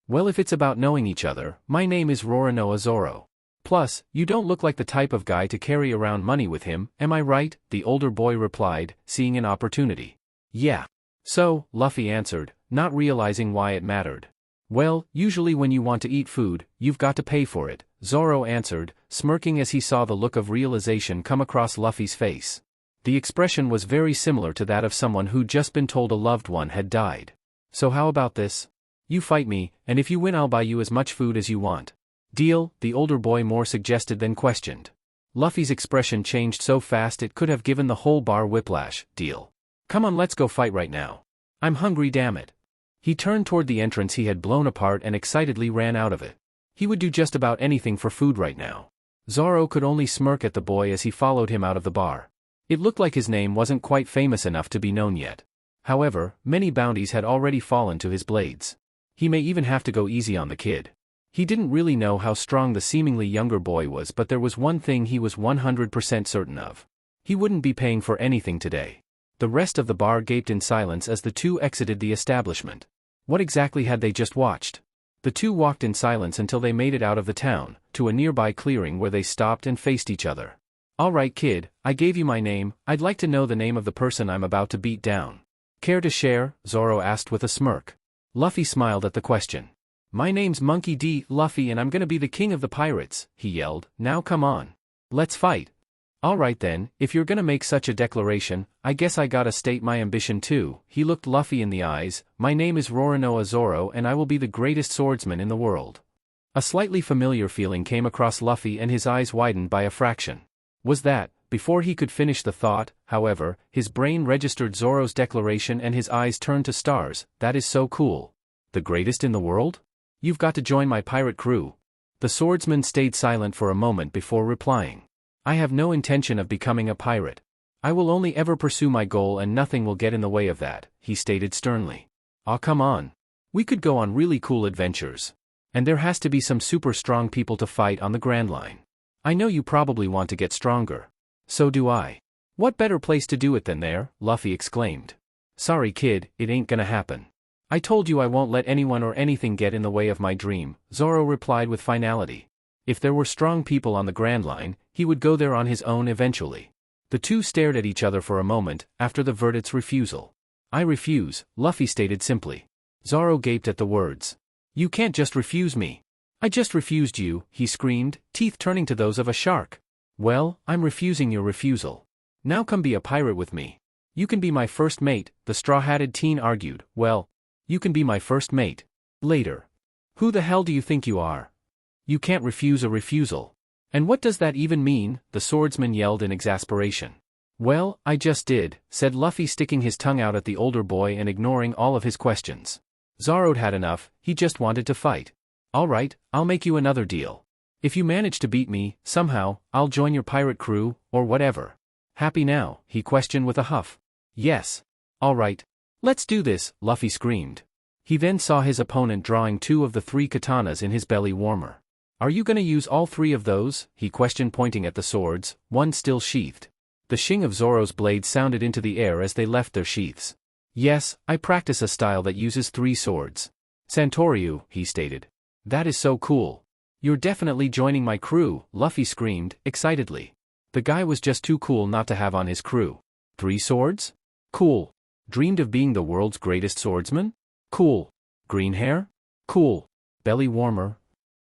Well, if it's about knowing each other, my name is Roronoa Zoro. Plus, you don't look like the type of guy to carry around money with him, am I right? The older boy replied, seeing an opportunity. Yeah. So, Luffy answered, not realizing why it mattered. Well, usually when you want to eat food, you've got to pay for it, Zoro answered, smirking as he saw the look of realization come across Luffy's face. The expression was very similar to that of someone who'd just been told a loved one had died. So how about this? You fight me, and if you win I'll buy you as much food as you want. Deal, the older boy more suggested than questioned. Luffy's expression changed so fast it could have given the whole bar whiplash. Deal. Come on, let's go fight right now. I'm hungry, damn it. He turned toward the entrance he had blown apart and excitedly ran out of it. He would do just about anything for food right now. Zoro could only smirk at the boy as he followed him out of the bar. It looked like his name wasn't quite famous enough to be known yet. However, many bounties had already fallen to his blades. He may even have to go easy on the kid. He didn't really know how strong the seemingly younger boy was, but there was one thing he was 100% certain of. He wouldn't be paying for anything today. The rest of the bar gaped in silence as the 2 exited the establishment. What exactly had they just watched? The 2 walked in silence until they made it out of the town, to a nearby clearing where they stopped and faced each other. All right, kid, I gave you my name, I'd like to know the name of the person I'm about to beat down. Care to share? Zoro asked with a smirk. Luffy smiled at the question. My name's Monkey D. Luffy and I'm gonna be the king of the pirates, he yelled. Now come on. Let's fight. Alright then, if you're gonna make such a declaration, I guess I gotta state my ambition too. He looked Luffy in the eyes. My name is Roronoa Zoro and I will be the greatest swordsman in the world. A slightly familiar feeling came across Luffy and his eyes widened by a fraction. Was that, before he could finish the thought, however, his brain registered Zoro's declaration and his eyes turned to stars. That is so cool. The greatest in the world? You've got to join my pirate crew. The swordsman stayed silent for a moment before replying. I have no intention of becoming a pirate. I will only ever pursue my goal and nothing will get in the way of that, he stated sternly. Aw, come on. We could go on really cool adventures. And there has to be some super strong people to fight on the Grand Line. I know you probably want to get stronger. So do I. What better place to do it than there, Luffy exclaimed. Sorry kid, it ain't gonna happen. I told you I won't let anyone or anything get in the way of my dream, Zoro replied with finality. If there were strong people on the Grand Line, he would go there on his own eventually. The two stared at each other for a moment, after the Verdict's refusal. I refuse, Luffy stated simply. Zoro gaped at the words. You can't just refuse me. I just refused you, he screamed, teeth turning to those of a shark. Well, I'm refusing your refusal. Now come be a pirate with me. You can be my first mate, the straw-hatted teen argued. Well, you can be my first mate. Later. Who the hell do you think you are? You can't refuse a refusal. And what does that even mean? The swordsman yelled in exasperation. Well, I just did, said Luffy sticking his tongue out at the older boy and ignoring all of his questions. Zoro'd had enough, he just wanted to fight. Alright, I'll make you another deal. If you manage to beat me, somehow, I'll join your pirate crew, or whatever. Happy now? He questioned with a huff. Yes. Alright. Let's do this, Luffy screamed. He then saw his opponent drawing 2 of the 3 katanas in his belly warmer. Are you gonna use all 3 of those? He questioned pointing at the swords, one still sheathed. The shing of Zoro's blades sounded into the air as they left their sheaths. Yes, I practice a style that uses 3 swords. Santoryu, he stated. That is so cool. You're definitely joining my crew, Luffy screamed, excitedly. The guy was just too cool not to have on his crew. 3 swords? Cool. Dreamed of being the world's greatest swordsman? Cool. Green hair? Cool. Belly warmer?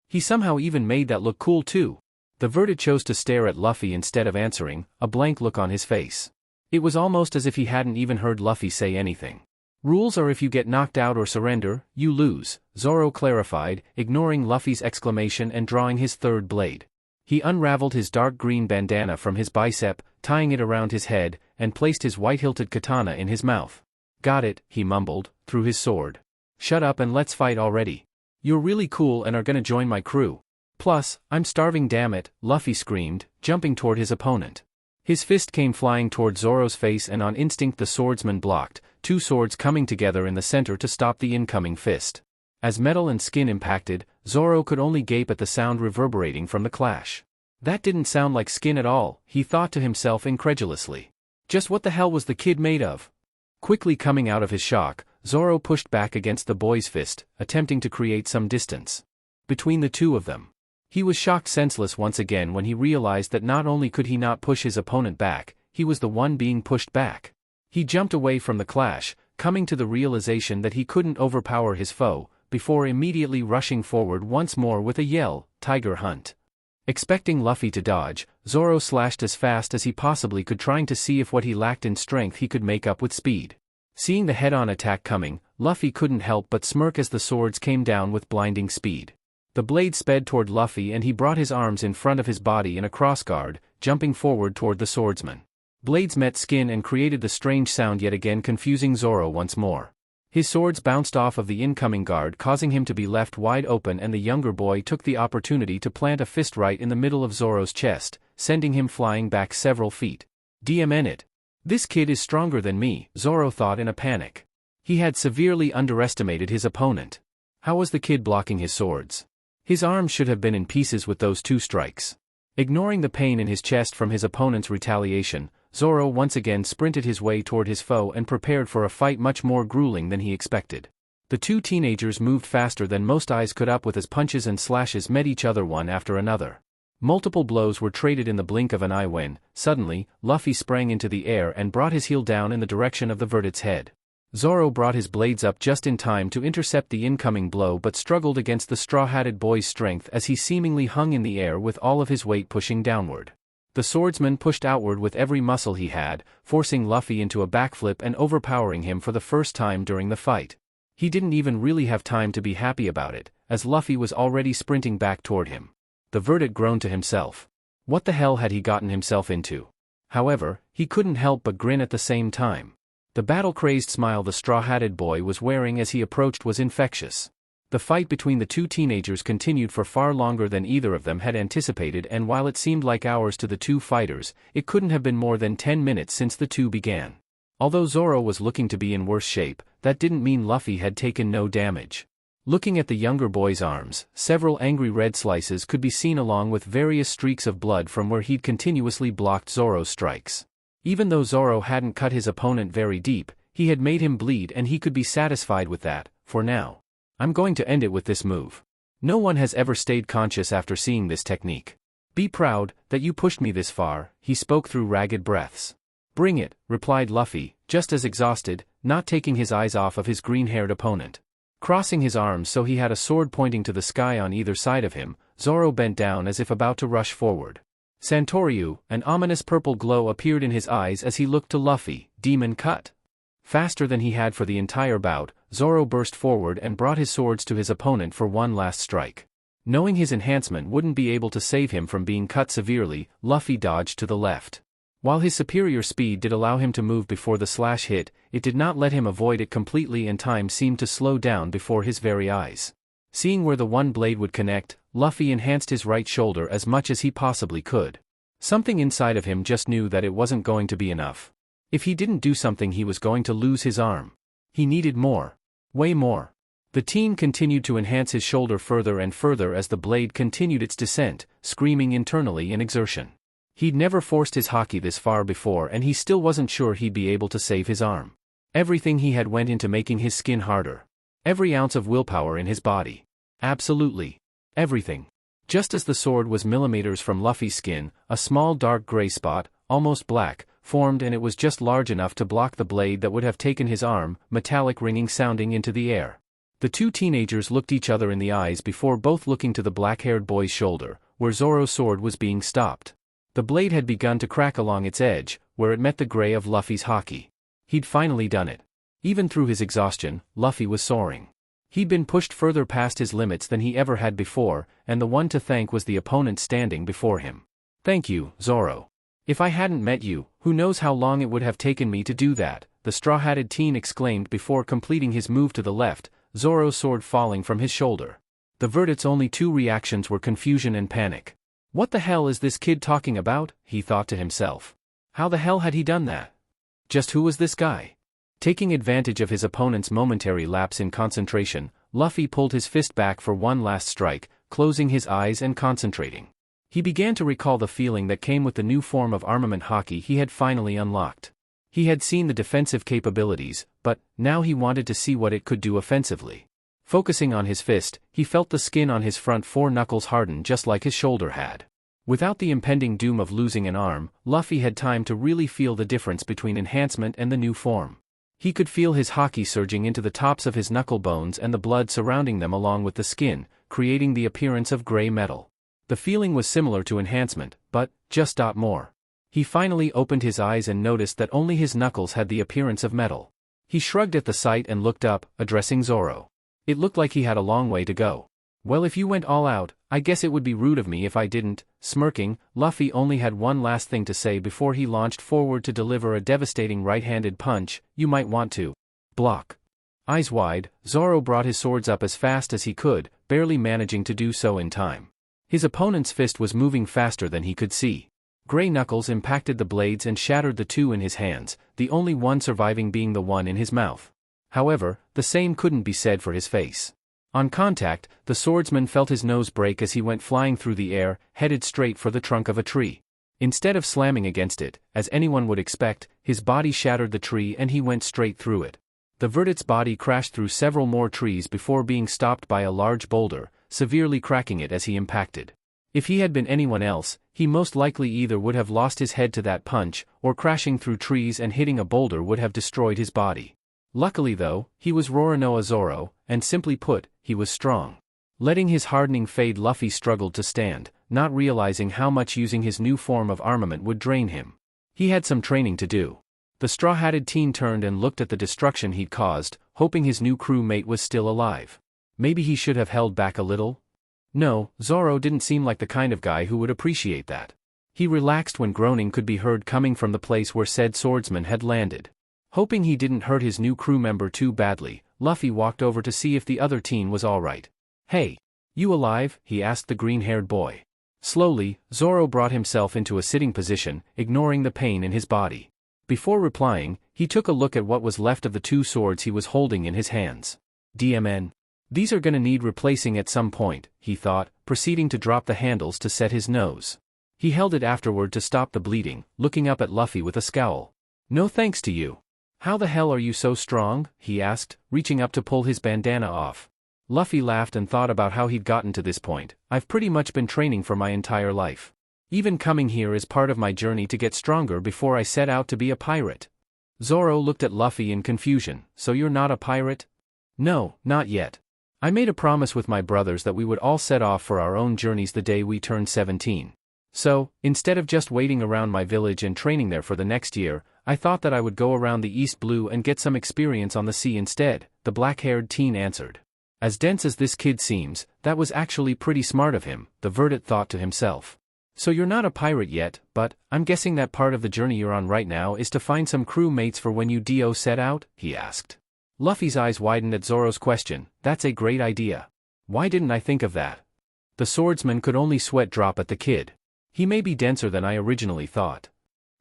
He somehow even made that look cool too. The Verdit chose to stare at Luffy instead of answering, a blank look on his face. It was almost as if he hadn't even heard Luffy say anything. Rules are if you get knocked out or surrender, you lose, Zoro clarified, ignoring Luffy's exclamation and drawing his 3rd blade. He unraveled his dark green bandana from his bicep, tying it around his head, and placed his white-hilted katana in his mouth. Got it, he mumbled, through his sword. Shut up and let's fight already. You're really cool and are gonna join my crew. Plus, I'm starving damn it, Luffy screamed, jumping toward his opponent. His fist came flying toward Zoro's face and on instinct the swordsman blocked, 2 swords coming together in the center to stop the incoming fist. As metal and skin impacted, Zoro could only gape at the sound reverberating from the clash. That didn't sound like skin at all, he thought to himself incredulously. Just what the hell was the kid made of? Quickly coming out of his shock, Zoro pushed back against the boy's fist, attempting to create some distance between the two of them. He was shocked senseless once again when he realized that not only could he not push his opponent back, he was the one being pushed back. He jumped away from the clash, coming to the realization that he couldn't overpower his foe, before immediately rushing forward once more with a yell, Tiger Hunt. Expecting Luffy to dodge, Zoro slashed as fast as he possibly could, trying to see if what he lacked in strength he could make up with speed. Seeing the head-on attack coming, Luffy couldn't help but smirk as the swords came down with blinding speed. The blade sped toward Luffy and he brought his arms in front of his body in a crossguard, jumping forward toward the swordsman. Blades met skin and created the strange sound yet again, confusing Zoro once more. His swords bounced off of the incoming guard, causing him to be left wide open, and the younger boy took the opportunity to plant a fist right in the middle of Zoro's chest, sending him flying back several feet. DMN it. This kid is stronger than me, Zoro thought in a panic. He had severely underestimated his opponent. How was the kid blocking his swords? His arms should have been in pieces with those 2 strikes. Ignoring the pain in his chest from his opponent's retaliation, Zoro once again sprinted his way toward his foe and prepared for a fight much more grueling than he expected. The 2 teenagers moved faster than most eyes could up with as punches and slashes met each other one after another. Multiple blows were traded in the blink of an eye when, suddenly, Luffy sprang into the air and brought his heel down in the direction of the Verdit's head. Zoro brought his blades up just in time to intercept the incoming blow, but struggled against the straw-hatted boy's strength as he seemingly hung in the air with all of his weight pushing downward. The swordsman pushed outward with every muscle he had, forcing Luffy into a backflip and overpowering him for the first time during the fight. He didn't even really have time to be happy about it, as Luffy was already sprinting back toward him. The Verdit groaned to himself. What the hell had he gotten himself into? However, he couldn't help but grin at the same time. The battle-crazed smile the straw-hatted boy was wearing as he approached was infectious. The fight between the two teenagers continued for far longer than either of them had anticipated, and while it seemed like hours to the two fighters, it couldn't have been more than 10 minutes since the two began. Although Zoro was looking to be in worse shape, that didn't mean Luffy had taken no damage. Looking at the younger boy's arms, several angry red slices could be seen along with various streaks of blood from where he'd continuously blocked Zoro's strikes. Even though Zoro hadn't cut his opponent very deep, he had made him bleed, and he could be satisfied with that, for now. I'm going to end it with this move. No one has ever stayed conscious after seeing this technique. Be proud that you pushed me this far, he spoke through ragged breaths. Bring it, replied Luffy, just as exhausted, not taking his eyes off of his green-haired opponent. Crossing his arms so he had a sword pointing to the sky on either side of him, Zoro bent down as if about to rush forward. Santoryu, an ominous purple glow appeared in his eyes as he looked to Luffy. Demon cut. Faster than he had for the entire bout, Zoro burst forward and brought his swords to his opponent for one last strike. Knowing his enhancement wouldn't be able to save him from being cut severely, Luffy dodged to the left. While his superior speed did allow him to move before the slash hit, it did not let him avoid it completely, and time seemed to slow down before his very eyes. Seeing where the one blade would connect, Luffy enhanced his right shoulder as much as he possibly could. Something inside of him just knew that it wasn't going to be enough. If he didn't do something, he was going to lose his arm. He needed more. Way more. The teen continued to enhance his shoulder further and further as the blade continued its descent, screaming internally in exertion. He'd never forced his Haki this far before, and he still wasn't sure he'd be able to save his arm. Everything he had went into making his skin harder. Every ounce of willpower in his body. Absolutely. Everything. Just as the sword was millimeters from Luffy's skin, a small dark gray spot, almost black, formed, and it was just large enough to block the blade that would have taken his arm, metallic ringing sounding into the air. The two teenagers looked each other in the eyes before both looking to the black-haired boy's shoulder, where Zoro's sword was being stopped. The blade had begun to crack along its edge, where it met the gray of Luffy's Haki. He'd finally done it. Even through his exhaustion, Luffy was soaring. He'd been pushed further past his limits than he ever had before, and the one to thank was the opponent standing before him. Thank you, Zoro. If I hadn't met you, who knows how long it would have taken me to do that, the straw-hatted teen exclaimed before completing his move to the left, Zoro's sword falling from his shoulder. The Verdict's only two reactions were confusion and panic. What the hell is this kid talking about, he thought to himself. How the hell had he done that? Just who was this guy? Taking advantage of his opponent's momentary lapse in concentration, Luffy pulled his fist back for one last strike, closing his eyes and concentrating. He began to recall the feeling that came with the new form of armament Haki he had finally unlocked. He had seen the defensive capabilities, but now he wanted to see what it could do offensively. Focusing on his fist, he felt the skin on his front four knuckles harden just like his shoulder had. Without the impending doom of losing an arm, Luffy had time to really feel the difference between enhancement and the new form. He could feel his Haki surging into the tops of his knuckle bones and the blood surrounding them along with the skin, creating the appearance of gray metal. The feeling was similar to enhancement, but just more. He finally opened his eyes and noticed that only his knuckles had the appearance of metal. He shrugged at the sight and looked up, addressing Zoro. It looked like he had a long way to go. Well, if you went all out, I guess it would be rude of me if I didn't. Smirking, Luffy only had one last thing to say before he launched forward to deliver a devastating right-handed punch. You might want to block. Eyes wide, Zoro brought his swords up as fast as he could, barely managing to do so in time. His opponent's fist was moving faster than he could see. Gray knuckles impacted the blades and shattered the two in his hands, the only one surviving being the one in his mouth. However, the same couldn't be said for his face. On contact, the swordsman felt his nose break as he went flying through the air, headed straight for the trunk of a tree. Instead of slamming against it, as anyone would expect, his body shattered the tree and he went straight through it. The Verdict's body crashed through several more trees before being stopped by a large boulder, severely cracking it as he impacted. If he had been anyone else, he most likely either would have lost his head to that punch, or crashing through trees and hitting a boulder would have destroyed his body. Luckily though, he was Roronoa Zoro, and simply put, he was strong. Letting his hardening fade, Luffy struggled to stand, not realizing how much using his new form of armament would drain him. He had some training to do. The straw-hatted teen turned and looked at the destruction he'd caused, hoping his new crewmate was still alive. Maybe he should have held back a little? No, Zoro didn't seem like the kind of guy who would appreciate that. He relaxed when groaning could be heard coming from the place where said swordsman had landed. Hoping he didn't hurt his new crew member too badly, Luffy walked over to see if the other teen was alright. "Hey, you alive?" he asked the green-haired boy. Slowly, Zoro brought himself into a sitting position, ignoring the pain in his body. Before replying, he took a look at what was left of the 2 swords he was holding in his hands. DMN. These are gonna need replacing at some point, he thought, proceeding to drop the handles to set his nose. He held it afterward to stop the bleeding, looking up at Luffy with a scowl. "No thanks to you. How the hell are you so strong?" he asked, reaching up to pull his bandana off. Luffy laughed and thought about how he'd gotten to this point. "I've pretty much been training for my entire life. Even coming here is part of my journey to get stronger before I set out to be a pirate." Zoro looked at Luffy in confusion. "So you're not a pirate?" "No, not yet. I made a promise with my brothers that we would all set off for our own journeys the day we turned 17. So, instead of just waiting around my village and training there for the next year, I thought that I would go around the East Blue and get some experience on the sea instead," the black-haired teen answered. As dense as this kid seems, that was actually pretty smart of him, the Verdant thought to himself. "So you're not a pirate yet, but I'm guessing that part of the journey you're on right now is to find some crew mates for when you set out?" he asked. Luffy's eyes widened at Zoro's question. "That's a great idea. Why didn't I think of that?" The swordsman could only sweat drop at the kid. "He may be denser than I originally thought."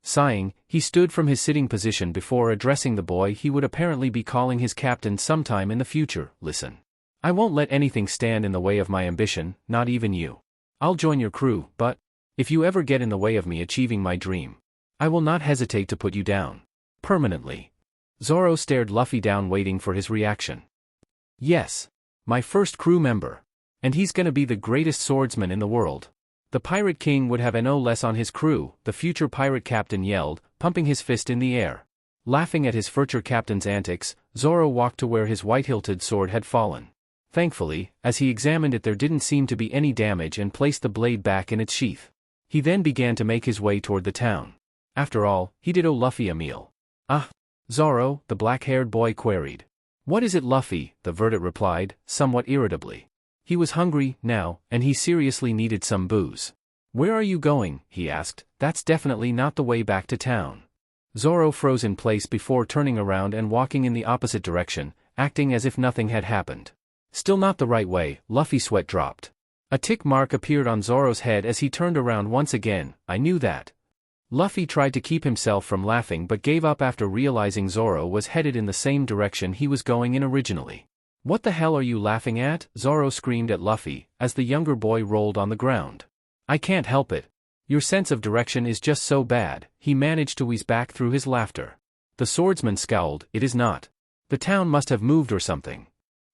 Sighing, he stood from his sitting position before addressing the boy he would apparently be calling his captain sometime in the future. "Listen. I won't let anything stand in the way of my ambition, not even you. I'll join your crew, but if you ever get in the way of me achieving my dream, I will not hesitate to put you down. Permanently." Zoro stared Luffy down waiting for his reaction. "Yes. My first crew member. And he's gonna be the greatest swordsman in the world. The Pirate King would have no less on his crew," the future pirate captain yelled, pumping his fist in the air. Laughing at his future captain's antics, Zoro walked to where his white-hilted sword had fallen. Thankfully, as he examined it there didn't seem to be any damage and placed the blade back in its sheath. He then began to make his way toward the town. After all, he did owe Luffy a meal. "Ah, Zoro," the black-haired boy queried. "What is it, Luffy?" the Verdant replied, somewhat irritably. He was hungry, now, and he seriously needed some booze. "Where are you going?" he asked. "That's definitely not the way back to town." Zoro froze in place before turning around and walking in the opposite direction, acting as if nothing had happened. "Still not the right way," Luffy's sweat dropped. A tick mark appeared on Zoro's head as he turned around once again. "I knew that." Luffy tried to keep himself from laughing but gave up after realizing Zoro was headed in the same direction he was going in originally. "What the hell are you laughing at?" Zoro screamed at Luffy, as the younger boy rolled on the ground. "I can't help it. Your sense of direction is just so bad," he managed to wheeze back through his laughter. The swordsman scowled. "It is not. The town must have moved or something."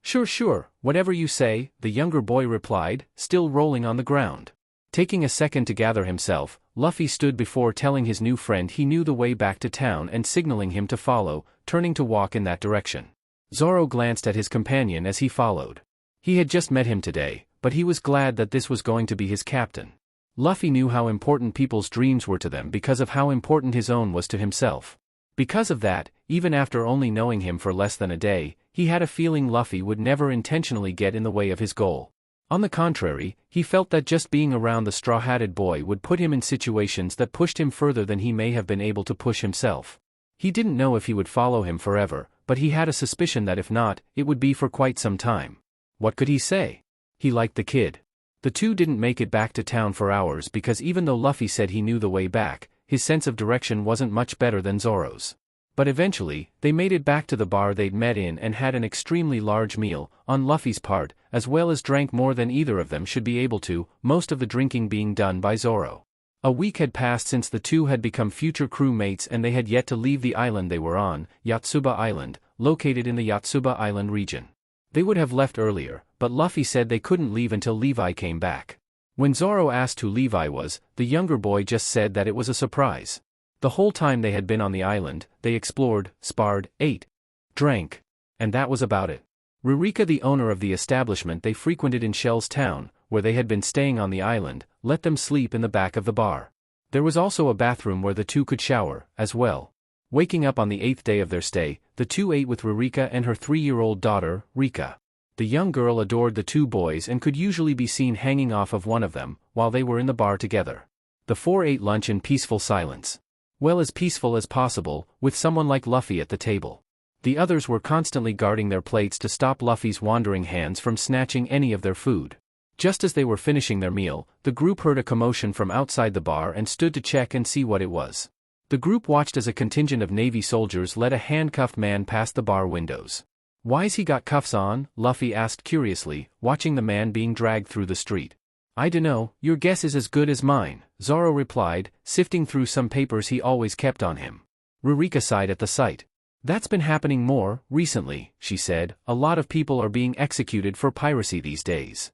Sure, whatever you say," the younger boy replied, still rolling on the ground. Taking a second to gather himself, Luffy stood before telling his new friend he knew the way back to town and signaling him to follow, turning to walk in that direction. Zoro glanced at his companion as he followed. He had just met him today, but he was glad that this was going to be his captain. Luffy knew how important people's dreams were to them because of how important his own was to himself. Because of that, even after only knowing him for less than a day, he had a feeling Luffy would never intentionally get in the way of his goal. On the contrary, he felt that just being around the straw-hatted boy would put him in situations that pushed him further than he may have been able to push himself. He didn't know if he would follow him forever, but he had a suspicion that if not, it would be for quite some time. What could he say? He liked the kid. The two didn't make it back to town for hours because even though Luffy said he knew the way back, his sense of direction wasn't much better than Zoro's. But eventually, they made it back to the bar they'd met in and had an extremely large meal, on Luffy's part, as well as drank more than either of them should be able to, most of the drinking being done by Zoro. A week had passed since the two had become future crew mates and they had yet to leave the island they were on, Yotsuba Island, located in the Yotsuba Island region. They would have left earlier, but Luffy said they couldn't leave until Levi came back. When Zoro asked who Levi was, the younger boy just said that it was a surprise. The whole time they had been on the island, they explored, sparred, ate, drank, and that was about it. Ririka, the owner of the establishment they frequented in Shell's town, where they had been staying on the island, let them sleep in the back of the bar. There was also a bathroom where the two could shower, as well. Waking up on the 8th day of their stay, the two ate with Ririka and her 3-year-old daughter, Rika. The young girl adored the two boys and could usually be seen hanging off of one of them, while they were in the bar together. The four ate lunch in peaceful silence. Well, as peaceful as possible, with someone like Luffy at the table. The others were constantly guarding their plates to stop Luffy's wandering hands from snatching any of their food. Just as they were finishing their meal, the group heard a commotion from outside the bar and stood to check and see what it was. The group watched as a contingent of Navy soldiers led a handcuffed man past the bar windows. "Why's he got cuffs on?" Luffy asked curiously, watching the man being dragged through the street. "I dunno, your guess is as good as mine," Zoro replied, sifting through some papers he always kept on him. Ririka sighed at the sight. "That's been happening more recently," she said. "A lot of people are being executed for piracy these days."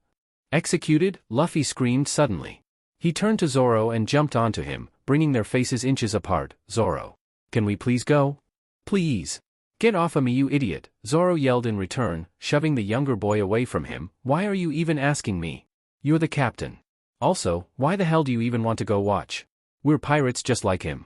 "Executed?" Luffy screamed suddenly. He turned to Zoro and jumped onto him, bringing their faces inches apart. "Zoro, can we please go? Please. Get off of me, you idiot," Zoro yelled in return, shoving the younger boy away from him. "Why are you even asking me? You're the captain. Also, why the hell do you even want to go watch? We're pirates just like him."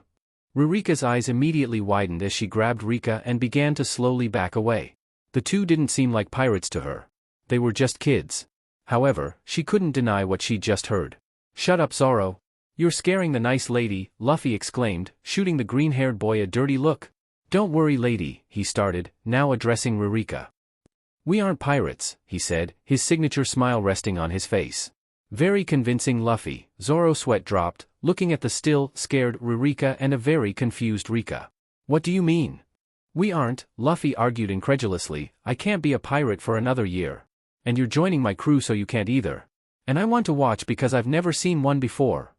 Ririka's eyes immediately widened as she grabbed Rika and began to slowly back away. The two didn't seem like pirates to her. They were just kids. However, she couldn't deny what she'd just heard. "Shut up, Zoro. You're scaring the nice lady," Luffy exclaimed, shooting the green-haired boy a dirty look. "Don't worry, lady," he started, now addressing Ririka. "We aren't pirates," he said, his signature smile resting on his face. Very convincing, Luffy. Zoro's sweat dropped, looking at the still, scared Ririka and a very confused Rika. "What do you mean?" "We aren't," Luffy argued incredulously. "I can't be a pirate for another year. And you're joining my crew, so you can't either. And I want to watch because I've never seen one before."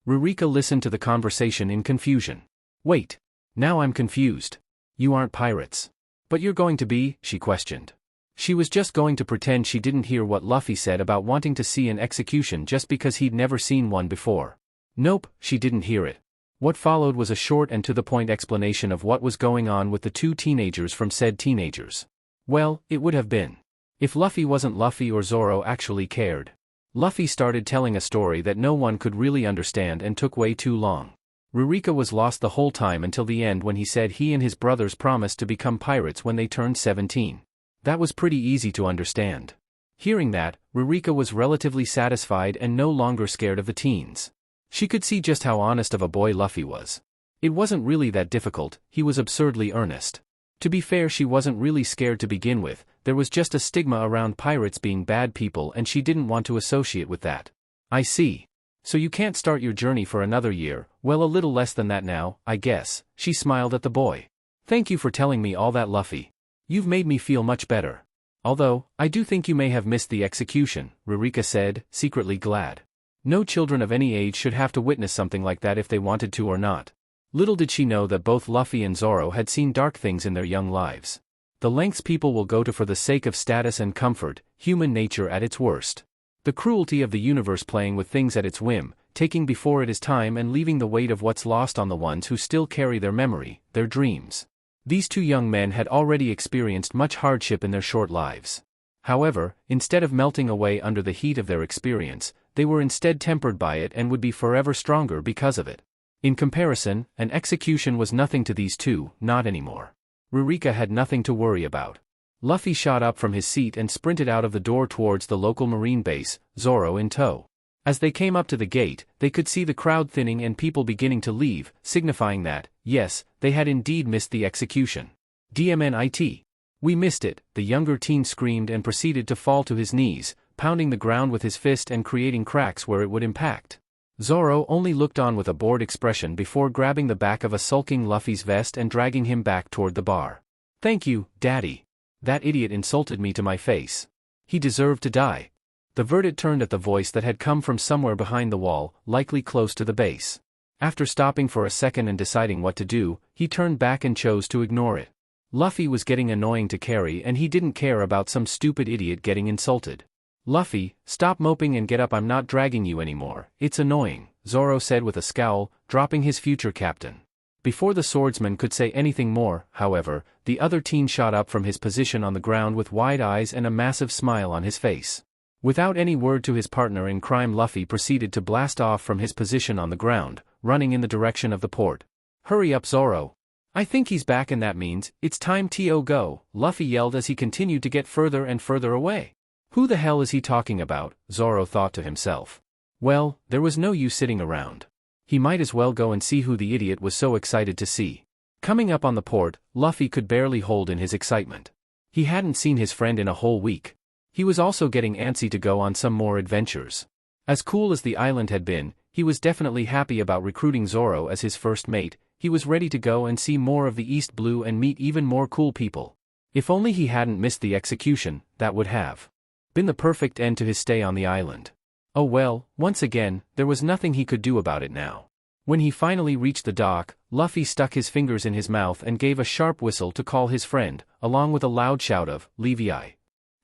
Ririka listened to the conversation in confusion. "Wait. Now I'm confused. You aren't pirates. But you're going to be?" she questioned. She was just going to pretend she didn't hear what Luffy said about wanting to see an execution just because he'd never seen one before. Nope, she didn't hear it. What followed was a short and to-the-point explanation of what was going on with the two teenagers from said teenagers. Well, it would have been. If Luffy wasn't Luffy or Zoro actually cared. Luffy started telling a story that no one could really understand and took way too long. Ririka was lost the whole time until the end when he said he and his brothers promised to become pirates when they turned 17. That was pretty easy to understand. Hearing that, Ririka was relatively satisfied and no longer scared of the teens. She could see just how honest of a boy Luffy was. It wasn't really that difficult, he was absurdly earnest. To be fair, she wasn't really scared to begin with, there was just a stigma around pirates being bad people and she didn't want to associate with that. "I see. So you can't start your journey for another year, well, a little less than that now, I guess," she smiled at the boy. "Thank you for telling me all that, Luffy. You've made me feel much better. Although, I do think you may have missed the execution," Ririka said, secretly glad. No children of any age should have to witness something like that if they wanted to or not. Little did she know that both Luffy and Zoro had seen dark things in their young lives. The lengths people will go to for the sake of status and comfort, human nature at its worst. The cruelty of the universe playing with things at its whim, taking before it is time and leaving the weight of what's lost on the ones who still carry their memory, their dreams. These two young men had already experienced much hardship in their short lives. However, instead of melting away under the heat of their experience, they were instead tempered by it and would be forever stronger because of it. In comparison, an execution was nothing to these two, not anymore. Ririka had nothing to worry about. Luffy shot up from his seat and sprinted out of the door towards the local marine base, Zoro in tow. As they came up to the gate, they could see the crowd thinning and people beginning to leave, signifying that, yes, they had indeed missed the execution. "DMNIT. We missed it," the younger teen screamed and proceeded to fall to his knees, pounding the ground with his fist and creating cracks where it would impact. Zoro only looked on with a bored expression before grabbing the back of a sulking Luffy's vest and dragging him back toward the bar. "Thank you, Daddy. That idiot insulted me to my face. He deserved to die." The verdict turned at the voice that had come from somewhere behind the wall, likely close to the base. After stopping for a second and deciding what to do, he turned back and chose to ignore it. Luffy was getting annoying to carry and he didn't care about some stupid idiot getting insulted. "Luffy, stop moping and get up, I'm not dragging you anymore, it's annoying," Zoro said with a scowl, dropping his future captain. Before the swordsman could say anything more, however, the other teen shot up from his position on the ground with wide eyes and a massive smile on his face. Without any word to his partner in crime, Luffy proceeded to blast off from his position on the ground, running in the direction of the port. "Hurry up, Zoro. I think he's back and that means, it's time to go," Luffy yelled as he continued to get further and further away. Who the hell is he talking about, Zoro thought to himself. Well, there was no use sitting around. He might as well go and see who the idiot was so excited to see. Coming up on the port, Luffy could barely hold in his excitement. He hadn't seen his friend in a whole week. He was also getting antsy to go on some more adventures. As cool as the island had been, he was definitely happy about recruiting Zoro as his first mate. He was ready to go and see more of the East Blue and meet even more cool people. If only he hadn't missed the execution, that would have been the perfect end to his stay on the island. Oh well, once again, there was nothing he could do about it now. When he finally reached the dock, Luffy stuck his fingers in his mouth and gave a sharp whistle to call his friend, along with a loud shout of, "Levi."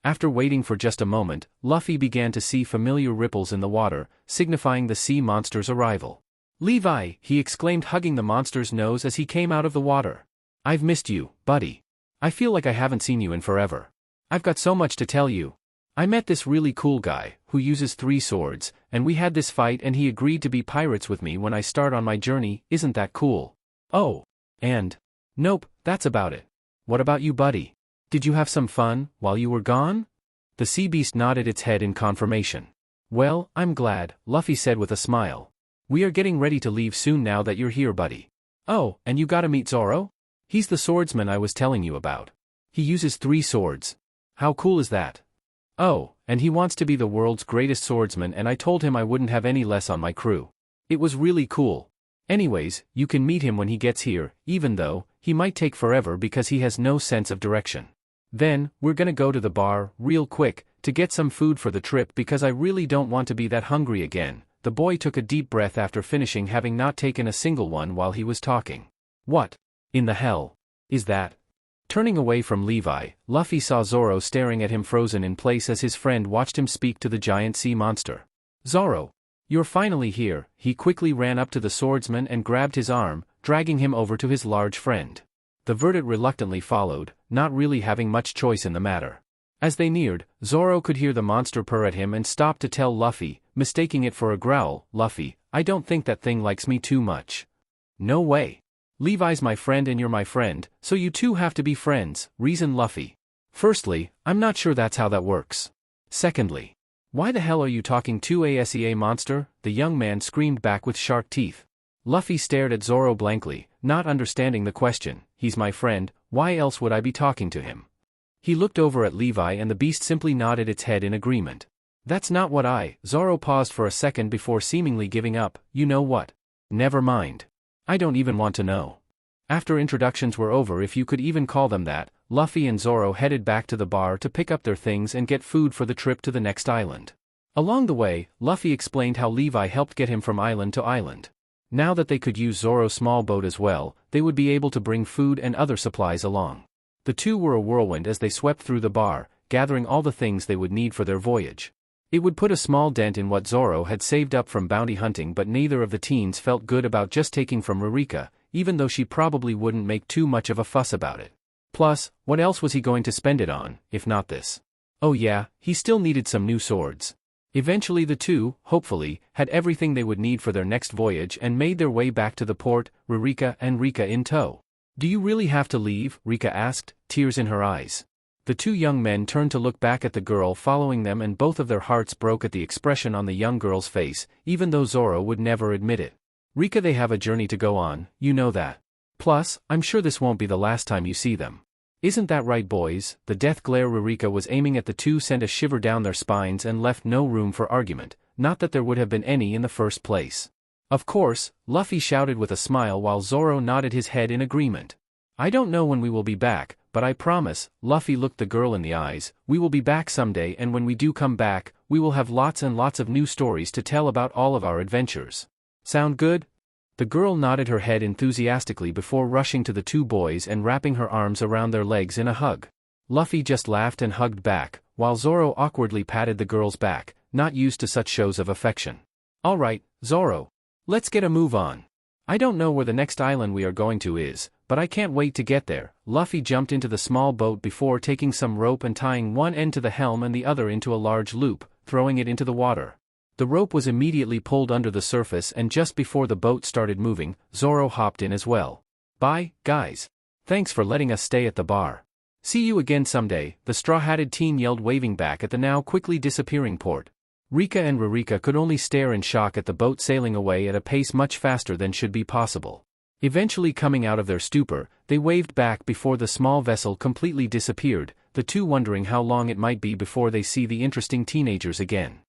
After waiting for just a moment, Luffy began to see familiar ripples in the water, signifying the sea monster's arrival. "Levi!" he exclaimed, hugging the monster's nose as he came out of the water. "I've missed you, buddy. I feel like I haven't seen you in forever. I've got so much to tell you. I met this really cool guy, who uses 3 swords, and we had this fight and he agreed to be pirates with me when I start on my journey. Isn't that cool? Oh. And? Nope, that's about it. What about you, buddy? Did you have some fun, while you were gone?" The sea beast nodded its head in confirmation. "Well, I'm glad," Luffy said with a smile. "We are getting ready to leave soon now that you're here, buddy." "Oh, and you gotta meet Zoro? He's the swordsman I was telling you about. He uses 3 swords. How cool is that? Oh, and he wants to be the world's greatest swordsman, and I told him I wouldn't have any less on my crew. It was really cool. Anyways, you can meet him when he gets here, even though he might take forever because he has no sense of direction. Then, we're gonna go to the bar, real quick, to get some food for the trip because I really don't want to be that hungry again." The boy took a deep breath after finishing, having not taken a single one while he was talking. "What in the hell is that?" Turning away from Levi, Luffy saw Zoro staring at him frozen in place as his friend watched him speak to the giant sea monster. "Zoro, you're finally here." He quickly ran up to the swordsman and grabbed his arm, dragging him over to his large friend. The Verdant reluctantly followed, not really having much choice in the matter. As they neared, Zoro could hear the monster purr at him and stopped to tell Luffy, mistaking it for a growl, "Luffy, I don't think that thing likes me too much." "No way. Levi's my friend and you're my friend, so you two have to be friends," reasoned Luffy. "Firstly, I'm not sure that's how that works. Secondly, why the hell are you talking to a SEA monster?" the young man screamed back with shark teeth. Luffy stared at Zoro blankly, not understanding the question. "He's my friend, why else would I be talking to him?" He looked over at Levi and the beast simply nodded its head in agreement. "That's not what Zoro paused for a second before seemingly giving up. "You know what? Never mind. I don't even want to know." After introductions were over, if you could even call them that, Luffy and Zoro headed back to the bar to pick up their things and get food for the trip to the next island. Along the way, Luffy explained how Levi helped get him from island to island. Now that they could use Zoro's small boat as well, they would be able to bring food and other supplies along. The two were a whirlwind as they swept through the bar, gathering all the things they would need for their voyage. It would put a small dent in what Zoro had saved up from bounty hunting, but neither of the teens felt good about just taking from Ririka, even though she probably wouldn't make too much of a fuss about it. Plus, what else was he going to spend it on, if not this? Oh yeah, he still needed some new swords. Eventually the two, hopefully, had everything they would need for their next voyage and made their way back to the port, Ririka and Rika in tow. "Do you really have to leave?" Rika asked, tears in her eyes. The two young men turned to look back at the girl following them, and both of their hearts broke at the expression on the young girl's face, even though Zoro would never admit it. "Rika, they have a journey to go on, you know that. Plus, I'm sure this won't be the last time you see them. Isn't that right, boys?" The death glare Ririka was aiming at the two sent a shiver down their spines and left no room for argument, not that there would have been any in the first place. "Of course," Luffy shouted with a smile while Zoro nodded his head in agreement. "I don't know when we will be back, but I promise," Luffy looked the girl in the eyes, "we will be back someday, and when we do come back, we will have lots and lots of new stories to tell about all of our adventures. Sound good?" The girl nodded her head enthusiastically before rushing to the two boys and wrapping her arms around their legs in a hug. Luffy just laughed and hugged back, while Zoro awkwardly patted the girl's back, not used to such shows of affection. "All right, Zoro. Let's get a move on. I don't know where the next island we are going to is, but I can't wait to get there." Luffy jumped into the small boat before taking some rope and tying one end to the helm and the other into a large loop, throwing it into the water. The rope was immediately pulled under the surface, and just before the boat started moving, Zoro hopped in as well. "Bye, guys. Thanks for letting us stay at the bar. See you again someday," the straw-hatted teen yelled, waving back at the now quickly disappearing port. Rika and Ririka could only stare in shock at the boat sailing away at a pace much faster than should be possible. Eventually coming out of their stupor, they waved back before the small vessel completely disappeared, the two wondering how long it might be before they see the interesting teenagers again.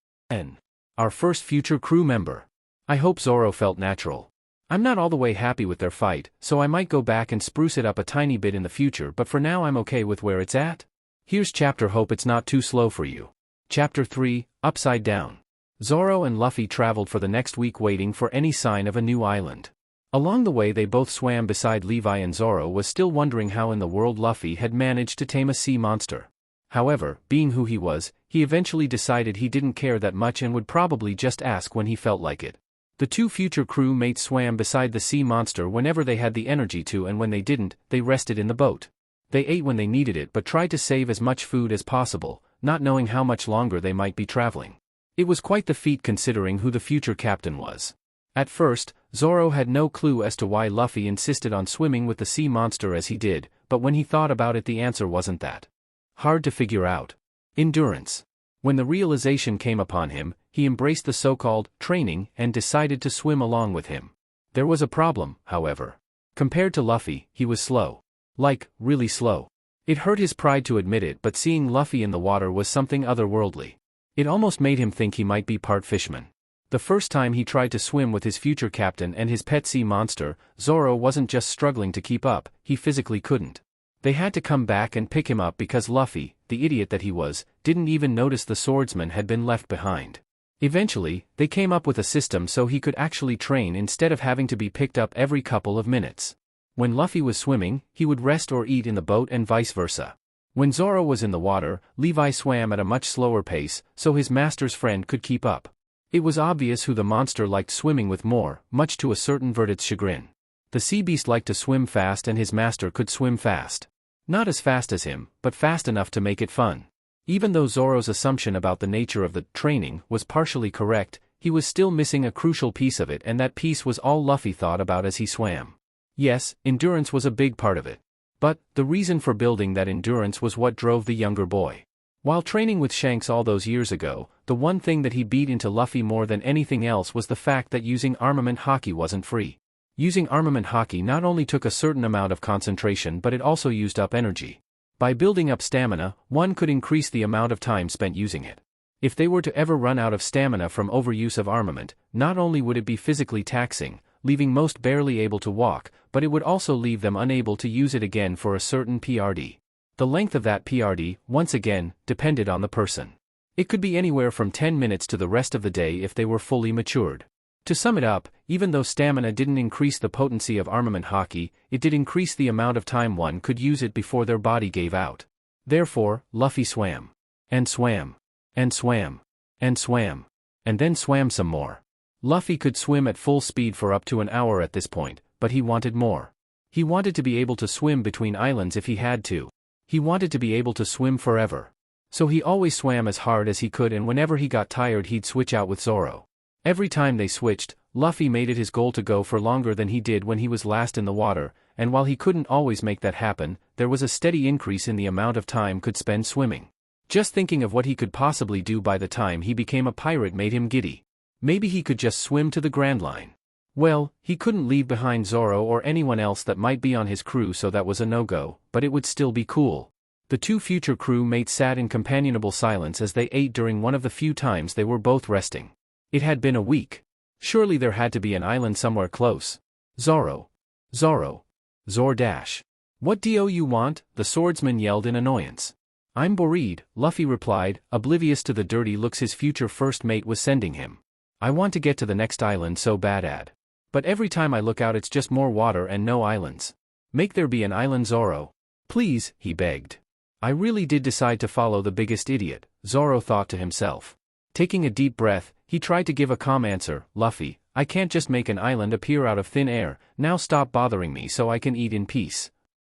Our first future crew member. I hope Zoro felt natural. I'm not all the way happy with their fight, so I might go back and spruce it up a tiny bit in the future, but for now I'm okay with where it's at. Here's chapter hope it's not too slow for you. Chapter 3, Upside Down. Zoro and Luffy traveled for the next week waiting for any sign of a new island. Along the way they both swam beside Levi, and Zoro was still wondering how in the world Luffy had managed to tame a sea monster. However, being who he was, he eventually decided he didn't care that much and would probably just ask when he felt like it. The two future crew mates swam beside the sea monster whenever they had the energy to, and when they didn't, they rested in the boat. They ate when they needed it but tried to save as much food as possible, not knowing how much longer they might be traveling. It was quite the feat considering who the future captain was. At first, Zoro had no clue as to why Luffy insisted on swimming with the sea monster as he did, but when he thought about it the answer wasn't that hard to figure out. Endurance. When the realization came upon him, he embraced the so-called training and decided to swim along with him. There was a problem, however. Compared to Luffy, he was slow. Like, really slow. It hurt his pride to admit it, but seeing Luffy in the water was something otherworldly. It almost made him think he might be part fishman. The first time he tried to swim with his future captain and his pet sea monster, Zoro wasn't just struggling to keep up, he physically couldn't. They had to come back and pick him up because Luffy, the idiot that he was, didn't even notice the swordsman had been left behind. Eventually, they came up with a system so he could actually train instead of having to be picked up every couple of minutes. When Luffy was swimming, he would rest or eat in the boat and vice versa. When Zoro was in the water, Levi swam at a much slower pace, so his master's friend could keep up. It was obvious who the monster liked swimming with more, much to a certain Verdit's chagrin. The sea beast liked to swim fast and his master could swim fast. Not as fast as him, but fast enough to make it fun. Even though Zoro's assumption about the nature of the training was partially correct, he was still missing a crucial piece of it, and that piece was all Luffy thought about as he swam. Yes, endurance was a big part of it. But, the reason for building that endurance was what drove the younger boy. While training with Shanks all those years ago, the one thing that he beat into Luffy more than anything else was the fact that using armament Haki wasn't free. Using armament Haki not only took a certain amount of concentration but it also used up energy. By building up stamina, one could increase the amount of time spent using it. If they were to ever run out of stamina from overuse of armament, not only would it be physically taxing, leaving most barely able to walk, but it would also leave them unable to use it again for a certain PRD. The length of that PRD, once again, depended on the person. It could be anywhere from 10 minutes to the rest of the day if they were fully matured. To sum it up, even though stamina didn't increase the potency of armament Haki, it did increase the amount of time one could use it before their body gave out. Therefore, Luffy swam. And swam. And swam. And swam. And then swam some more. Luffy could swim at full speed for up to an hour at this point, but he wanted more. He wanted to be able to swim between islands if he had to. He wanted to be able to swim forever. So he always swam as hard as he could, and whenever he got tired he'd switch out with Zoro. Every time they switched, Luffy made it his goal to go for longer than he did when he was last in the water, and while he couldn't always make that happen, there was a steady increase in the amount of time could spend swimming. Just thinking of what he could possibly do by the time he became a pirate made him giddy. Maybe he could just swim to the Grand Line. Well, he couldn't leave behind Zoro or anyone else that might be on his crew, so that was a no-go, but it would still be cool. The two future crew mates sat in companionable silence as they ate during one of the few times they were both resting. It had been a week. Surely there had to be an island somewhere close. Zoro. Zoro. Zordash. What do you want? The swordsman yelled in annoyance. I'm worried, Luffy replied, oblivious to the dirty looks his future first mate was sending him. I want to get to the next island so bad. But every time I look out it's just more water and no islands. Make there be an island, Zoro. Please, he begged. I really did decide to follow the biggest idiot, Zoro thought to himself. Taking a deep breath, he tried to give a calm answer. Luffy, I can't just make an island appear out of thin air, now stop bothering me so I can eat in peace.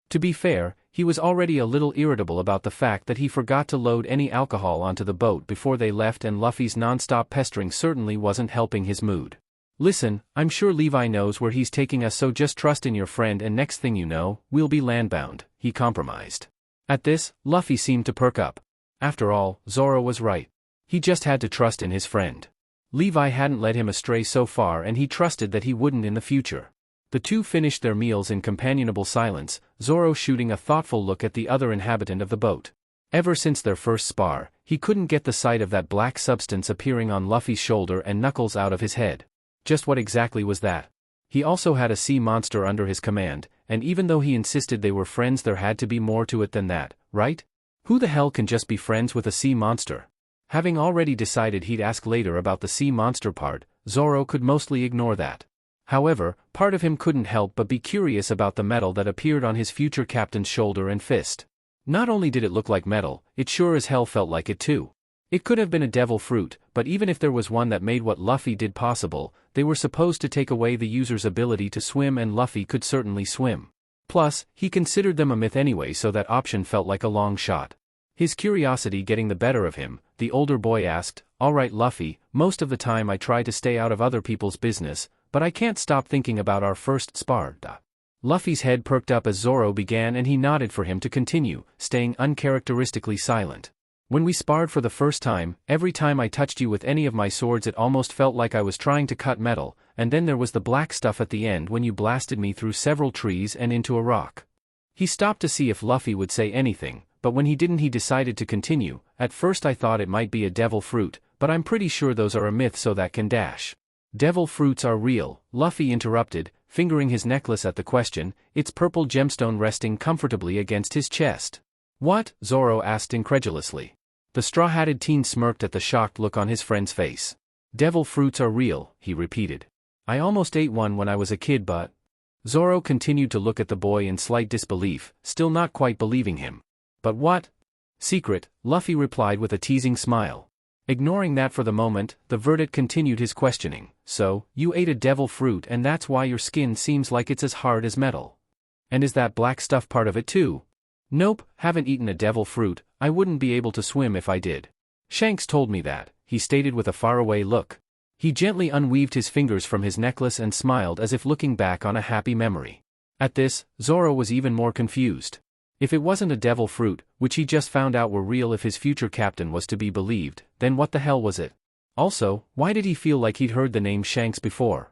To be fair, he was already a little irritable about the fact that he forgot to load any alcohol onto the boat before they left, and Luffy's non-stop pestering certainly wasn't helping his mood. Listen, I'm sure Levi knows where he's taking us, so just trust in your friend and next thing you know, we'll be landbound, he compromised. At this, Luffy seemed to perk up. After all, Zoro was right. He just had to trust in his friend. Levi hadn't led him astray so far and he trusted that he wouldn't in the future. The two finished their meals in companionable silence, Zoro shooting a thoughtful look at the other inhabitant of the boat. Ever since their first spar, he couldn't get the sight of that black substance appearing on Luffy's shoulder and knuckles out of his head. Just what exactly was that? He also had a sea monster under his command, and even though he insisted they were friends there had to be more to it than that, right? Who the hell can just be friends with a sea monster? Having already decided he'd ask later about the sea monster part, Zoro could mostly ignore that. However, part of him couldn't help but be curious about the metal that appeared on his future captain's shoulder and fist. Not only did it look like metal, it sure as hell felt like it too. It could have been a devil fruit, but even if there was one that made what Luffy did possible, they were supposed to take away the user's ability to swim and Luffy could certainly swim. Plus, he considered them a myth anyway so that option felt like a long shot. His curiosity getting the better of him, the older boy asked, "Alright Luffy, most of the time I try to stay out of other people's business, but I can't stop thinking about our first spar." Luffy's head perked up as Zoro began and he nodded for him to continue, staying uncharacteristically silent. "When we sparred for the first time, every time I touched you with any of my swords it almost felt like I was trying to cut metal, and then there was the black stuff at the end when you blasted me through several trees and into a rock." He stopped to see if Luffy would say anything, but when he didn't he decided to continue. "At first I thought it might be a devil fruit, but I'm pretty sure those are a myth so that can dash." "Devil fruits are real," Luffy interrupted, fingering his necklace at the question, its purple gemstone resting comfortably against his chest. "What?" Zoro asked incredulously. The straw-hatted teen smirked at the shocked look on his friend's face. "Devil fruits are real," he repeated. "I almost ate one when I was a kid but—" Zoro continued to look at the boy in slight disbelief, still not quite believing him. "But what?" "Secret," Luffy replied with a teasing smile. Ignoring that for the moment, the Verdant continued his questioning. "So, you ate a devil fruit and that's why your skin seems like it's as hard as metal. And is that black stuff part of it too?" "Nope, haven't eaten a devil fruit, I wouldn't be able to swim if I did. Shanks told me that," he stated with a faraway look. He gently unweaved his fingers from his necklace and smiled as if looking back on a happy memory. At this, Zoro was even more confused. If it wasn't a devil fruit, which he just found out were real if his future captain was to be believed, then what the hell was it? Also, why did he feel like he'd heard the name Shanks before?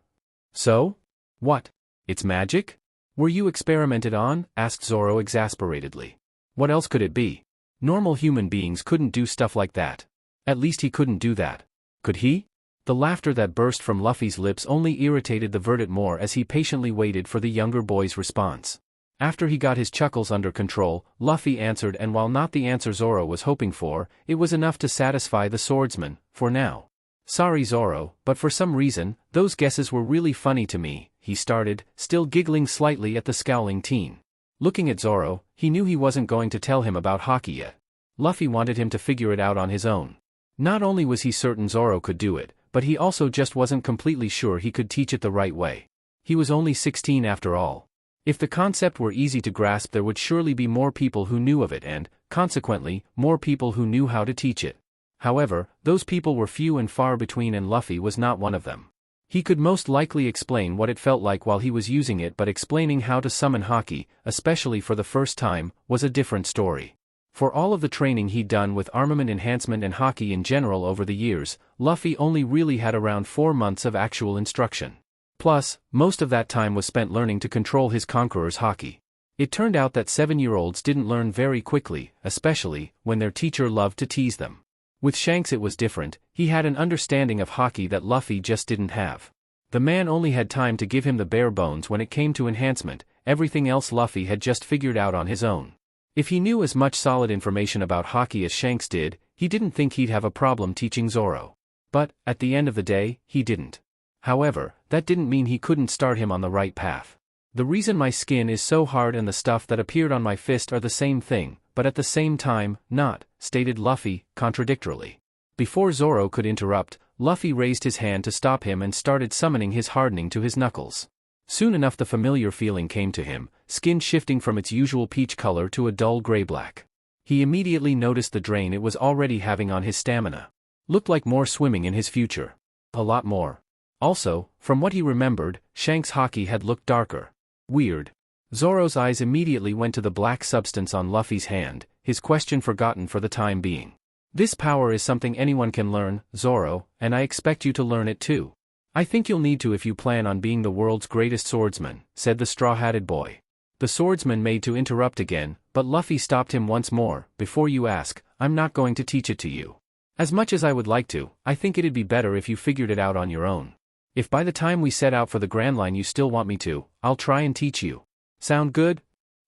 "So? What? It's magic? Were you experimented on?" asked Zoro exasperatedly. What else could it be? Normal human beings couldn't do stuff like that. At least he couldn't do that. Could he? The laughter that burst from Luffy's lips only irritated the Verdant more as he patiently waited for the younger boy's response. After he got his chuckles under control, Luffy answered, and while not the answer Zoro was hoping for, it was enough to satisfy the swordsman, for now. "Sorry Zoro, but for some reason, those guesses were really funny to me," he started, still giggling slightly at the scowling teen. Looking at Zoro, he knew he wasn't going to tell him about Haki yet. Luffy wanted him to figure it out on his own. Not only was he certain Zoro could do it, but he also just wasn't completely sure he could teach it the right way. He was only 16 after all. If the concept were easy to grasp there would surely be more people who knew of it and, consequently, more people who knew how to teach it. However, those people were few and far between and Luffy was not one of them. He could most likely explain what it felt like while he was using it, but explaining how to summon Haki, especially for the first time, was a different story. For all of the training he'd done with armament enhancement and Haki in general over the years, Luffy only really had around 4 months of actual instruction. Plus, most of that time was spent learning to control his conqueror's Haki. It turned out that 7-year-olds didn't learn very quickly, especially when their teacher loved to tease them. With Shanks it was different, he had an understanding of Haki that Luffy just didn't have. The man only had time to give him the bare bones when it came to enhancement, everything else Luffy had just figured out on his own. If he knew as much solid information about Haki as Shanks did, he didn't think he'd have a problem teaching Zoro. But, at the end of the day, he didn't. However, that didn't mean he couldn't start him on the right path. "The reason my skin is so hard and the stuff that appeared on my fist are the same thing, but at the same time, not," stated Luffy, contradictorily. Before Zoro could interrupt, Luffy raised his hand to stop him and started summoning his hardening to his knuckles. Soon enough the familiar feeling came to him, skin shifting from its usual peach color to a dull gray-black. He immediately noticed the drain it was already having on his stamina. Looked like more swimming in his future. A lot more. Also, from what he remembered, Shanks' Haki had looked darker. Weird. Zoro's eyes immediately went to the black substance on Luffy's hand, his question forgotten for the time being. This power is something anyone can learn, Zoro, and I expect you to learn it too. I think you'll need to if you plan on being the world's greatest swordsman, said the straw-hatted boy. The swordsman made to interrupt again, but Luffy stopped him once more. Before you ask, I'm not going to teach it to you. As much as I would like to, I think it'd be better if you figured it out on your own. If by the time we set out for the Grand Line you still want me to, I'll try and teach you. Sound good?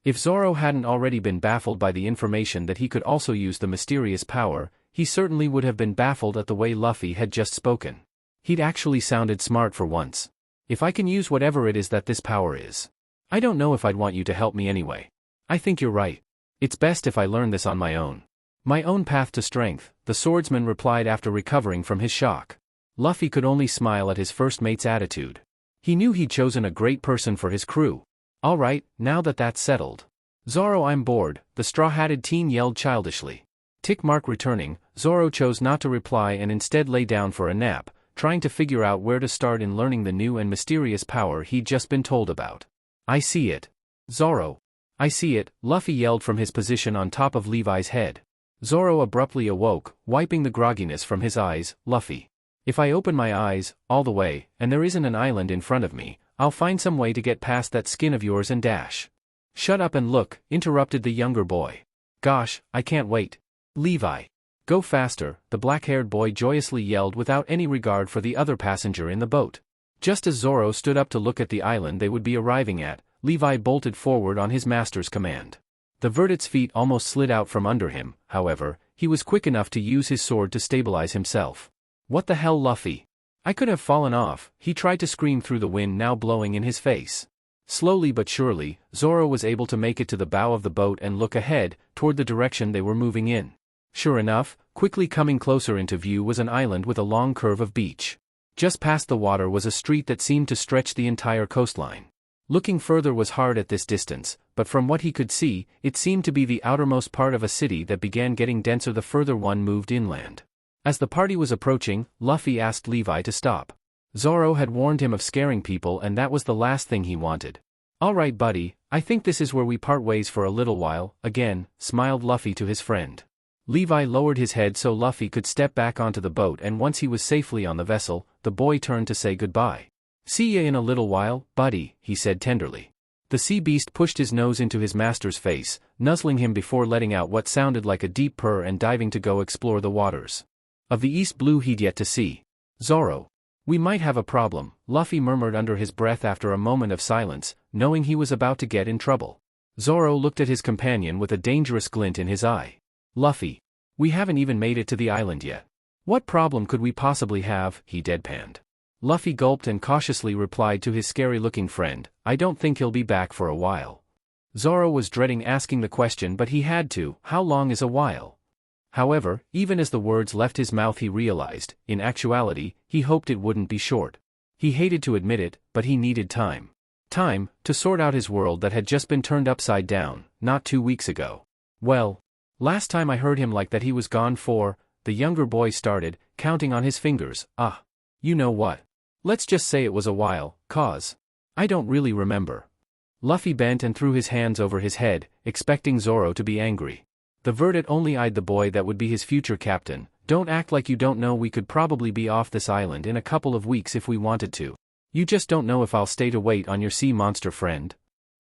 If Zoro hadn't already been baffled by the information that he could also use the mysterious power, he certainly would have been baffled at the way Luffy had just spoken. He'd actually sounded smart for once. If I can use whatever it is that this power is. I don't know if I'd want you to help me anyway. I think you're right. It's best if I learn this on my own. My own path to strength, the swordsman replied after recovering from his shock. Luffy could only smile at his first mate's attitude. He knew he'd chosen a great person for his crew. Alright, now that that's settled. Zoro, I'm bored, the straw-hatted teen yelled childishly. Tick mark returning, Zoro chose not to reply and instead lay down for a nap, trying to figure out where to start in learning the new and mysterious power he'd just been told about. I see it. Zoro. I see it, Luffy yelled from his position on top of Levi's head. Zoro abruptly awoke, wiping the grogginess from his eyes. Luffy. If I open my eyes, all the way, and there isn't an island in front of me, I'll find some way to get past that skin of yours and dash. Shut up and look, interrupted the younger boy. Gosh, I can't wait. Levi. Go faster, the black-haired boy joyously yelled without any regard for the other passenger in the boat. Just as Zoro stood up to look at the island they would be arriving at, Levi bolted forward on his master's command. The verdet's feet almost slid out from under him, however, he was quick enough to use his sword to stabilize himself. What the hell, Luffy? I could have fallen off, he tried to scream through the wind now blowing in his face. Slowly but surely, Zoro was able to make it to the bow of the boat and look ahead, toward the direction they were moving in. Sure enough, quickly coming closer into view was an island with a long curve of beach. Just past the water was a street that seemed to stretch the entire coastline. Looking further was hard at this distance, but from what he could see, it seemed to be the outermost part of a city that began getting denser the further one moved inland. As the party was approaching, Luffy asked Levi to stop. Zoro had warned him of scaring people and that was the last thing he wanted. Alright buddy, I think this is where we part ways for a little while, again, smiled Luffy to his friend. Levi lowered his head so Luffy could step back onto the boat and once he was safely on the vessel, the boy turned to say goodbye. See ya in a little while, buddy, he said tenderly. The sea beast pushed his nose into his master's face, nuzzling him before letting out what sounded like a deep purr and diving to go explore the waters of the East Blue he'd yet to see. Zoro. We might have a problem, Luffy murmured under his breath after a moment of silence, knowing he was about to get in trouble. Zoro looked at his companion with a dangerous glint in his eye. Luffy. We haven't even made it to the island yet. What problem could we possibly have, he deadpanned. Luffy gulped and cautiously replied to his scary-looking friend, I don't think he'll be back for a while. Zoro was dreading asking the question but he had to, how long is a while? However, even as the words left his mouth he realized, in actuality, he hoped it wouldn't be short. He hated to admit it, but he needed time. Time, to sort out his world that had just been turned upside down, not 2 weeks ago. Well, last time I heard him like that he was gone for, the younger boy started, counting on his fingers, you know what? Let's just say it was a while, cause I don't really remember. Luffy bent and threw his hands over his head, expecting Zoro to be angry. The verdet only eyed the boy that would be his future captain. Don't act like you don't know we could probably be off this island in a couple of weeks if we wanted to. You just don't know if I'll stay to wait on your sea monster friend.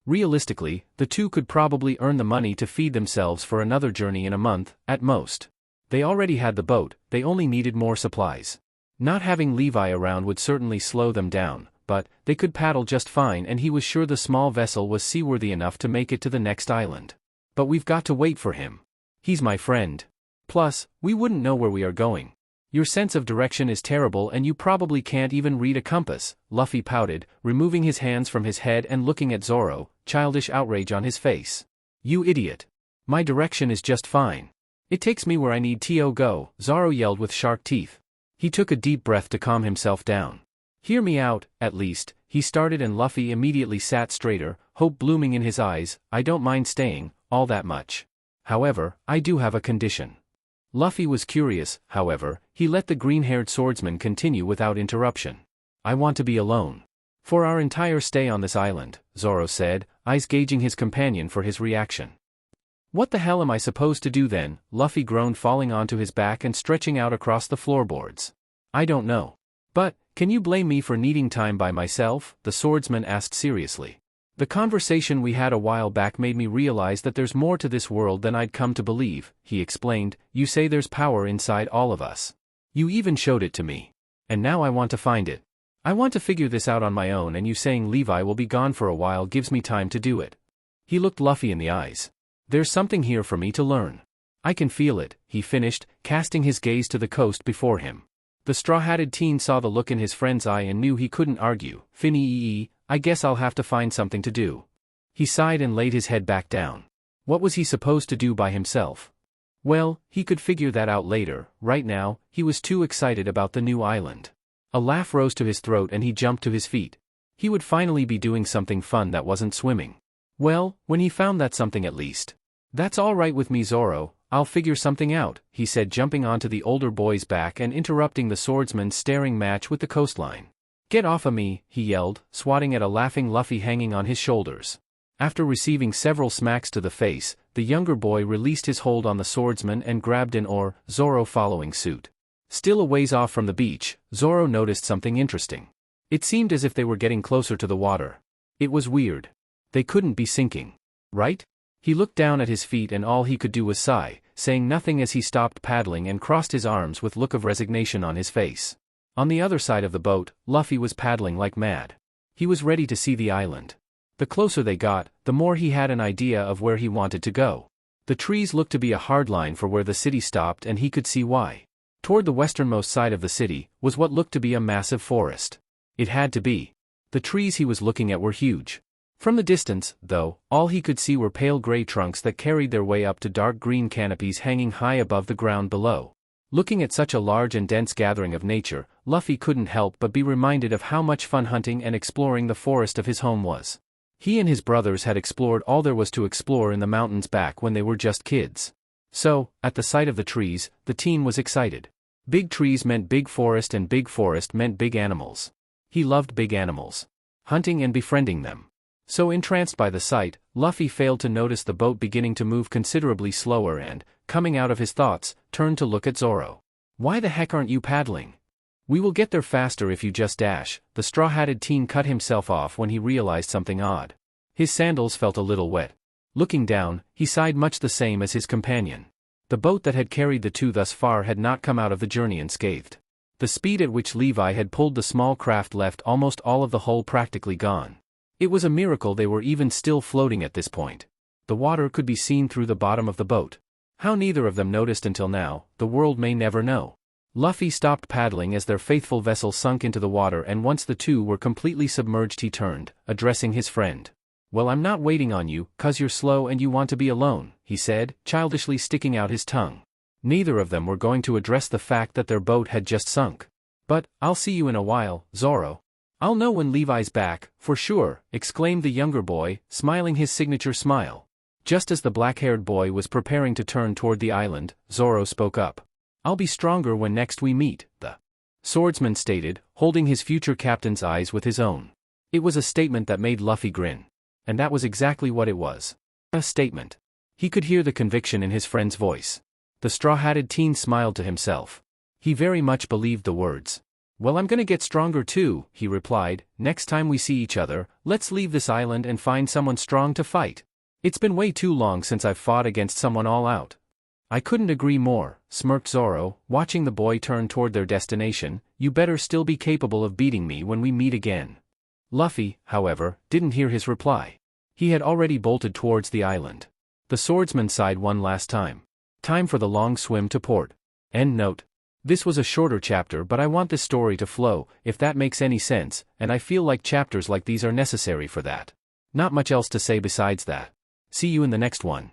Realistically, the two could probably earn the money to feed themselves for another journey in a month, at most. They already had the boat, they only needed more supplies. Not having Levi around would certainly slow them down, but they could paddle just fine and he was sure the small vessel was seaworthy enough to make it to the next island. But we've got to wait for him. He's my friend. Plus, we wouldn't know where we are going. Your sense of direction is terrible and you probably can't even read a compass, Luffy pouted, removing his hands from his head and looking at Zoro, childish outrage on his face. You idiot. My direction is just fine. It takes me where I need to go, Zoro yelled with sharp teeth. He took a deep breath to calm himself down. Hear me out, at least, he started and Luffy immediately sat straighter, hope blooming in his eyes. I don't mind staying, all that much. However, I do have a condition. Luffy was curious, however, he let the green-haired swordsman continue without interruption. I want to be alone. For our entire stay on this island, Zoro said, eyes gauging his companion for his reaction. What the hell am I supposed to do then? Luffy groaned, falling onto his back and stretching out across the floorboards. I don't know. But, can you blame me for needing time by myself? The swordsman asked seriously. The conversation we had a while back made me realize that there's more to this world than I'd come to believe, he explained. You say there's power inside all of us. You even showed it to me. And now I want to find it. I want to figure this out on my own, and you saying Levi will be gone for a while gives me time to do it. He looked Luffy in the eyes. There's something here for me to learn. I can feel it, he finished, casting his gaze to the coast before him. The straw-hatted teen saw the look in his friend's eye and knew he couldn't argue. Finny, I guess I'll have to find something to do. He sighed and laid his head back down. What was he supposed to do by himself? Well, he could figure that out later. Right now, he was too excited about the new island. A laugh rose to his throat and he jumped to his feet. He would finally be doing something fun that wasn't swimming. Well, when he found that something at least. That's all right with me, Zoro. I'll figure something out, he said, jumping onto the older boy's back and interrupting the swordsman's staring match with the coastline. Get off of me, he yelled, swatting at a laughing Luffy hanging on his shoulders. After receiving several smacks to the face, the younger boy released his hold on the swordsman and grabbed an oar, Zoro following suit. Still a ways off from the beach, Zoro noticed something interesting. It seemed as if they were getting closer to the water. It was weird. They couldn't be sinking. Right? He looked down at his feet and all he could do was sigh, saying nothing as he stopped paddling and crossed his arms with a look of resignation on his face. On the other side of the boat, Luffy was paddling like mad. He was ready to see the island. The closer they got, the more he had an idea of where he wanted to go. The trees looked to be a hard line for where the city stopped, and he could see why. Toward the westernmost side of the city was what looked to be a massive forest. It had to be. The trees he was looking at were huge. From the distance, though, all he could see were pale gray trunks that carried their way up to dark green canopies hanging high above the ground below. Looking at such a large and dense gathering of nature, Luffy couldn't help but be reminded of how much fun hunting and exploring the forest of his home was. He and his brothers had explored all there was to explore in the mountains back when they were just kids. So, at the sight of the trees, the teen was excited. Big trees meant big forest, and big forest meant big animals. He loved big animals. Hunting and befriending them. So entranced by the sight, Luffy failed to notice the boat beginning to move considerably slower and, coming out of his thoughts, turned to look at Zoro. Why the heck aren't you paddling? We will get there faster if you just dash. The straw-hatted teen cut himself off when he realized something odd. His sandals felt a little wet. Looking down, he sighed much the same as his companion. The boat that had carried the two thus far had not come out of the journey unscathed. The speed at which Levi had pulled the small craft left almost all of the hull practically gone. It was a miracle they were even still floating at this point. The water could be seen through the bottom of the boat. How neither of them noticed until now, the world may never know. Luffy stopped paddling as their faithful vessel sunk into the water, and once the two were completely submerged he turned, addressing his friend. Well, I'm not waiting on you, 'cause you're slow and you want to be alone, he said, childishly sticking out his tongue. Neither of them were going to address the fact that their boat had just sunk. But, I'll see you in a while, Zoro. I'll know when Levi's back, for sure, exclaimed the younger boy, smiling his signature smile. Just as the black-haired boy was preparing to turn toward the island, Zoro spoke up. I'll be stronger when next we meet, the swordsman stated, holding his future captain's eyes with his own. It was a statement that made Luffy grin. And that was exactly what it was. A statement. He could hear the conviction in his friend's voice. The straw-hatted teen smiled to himself. He very much believed the words. Well, I'm gonna get stronger too, he replied. Next time we see each other, let's leave this island and find someone strong to fight. It's been way too long since I've fought against someone all out. I couldn't agree more, smirked Zoro, watching the boy turn toward their destination. You better still be capable of beating me when we meet again. Luffy, however, didn't hear his reply. He had already bolted towards the island. The swordsman sighed one last time. Time for the long swim to port. End note. This was a shorter chapter, but I want this story to flow, if that makes any sense, and I feel like chapters like these are necessary for that. Not much else to say besides that. See you in the next one.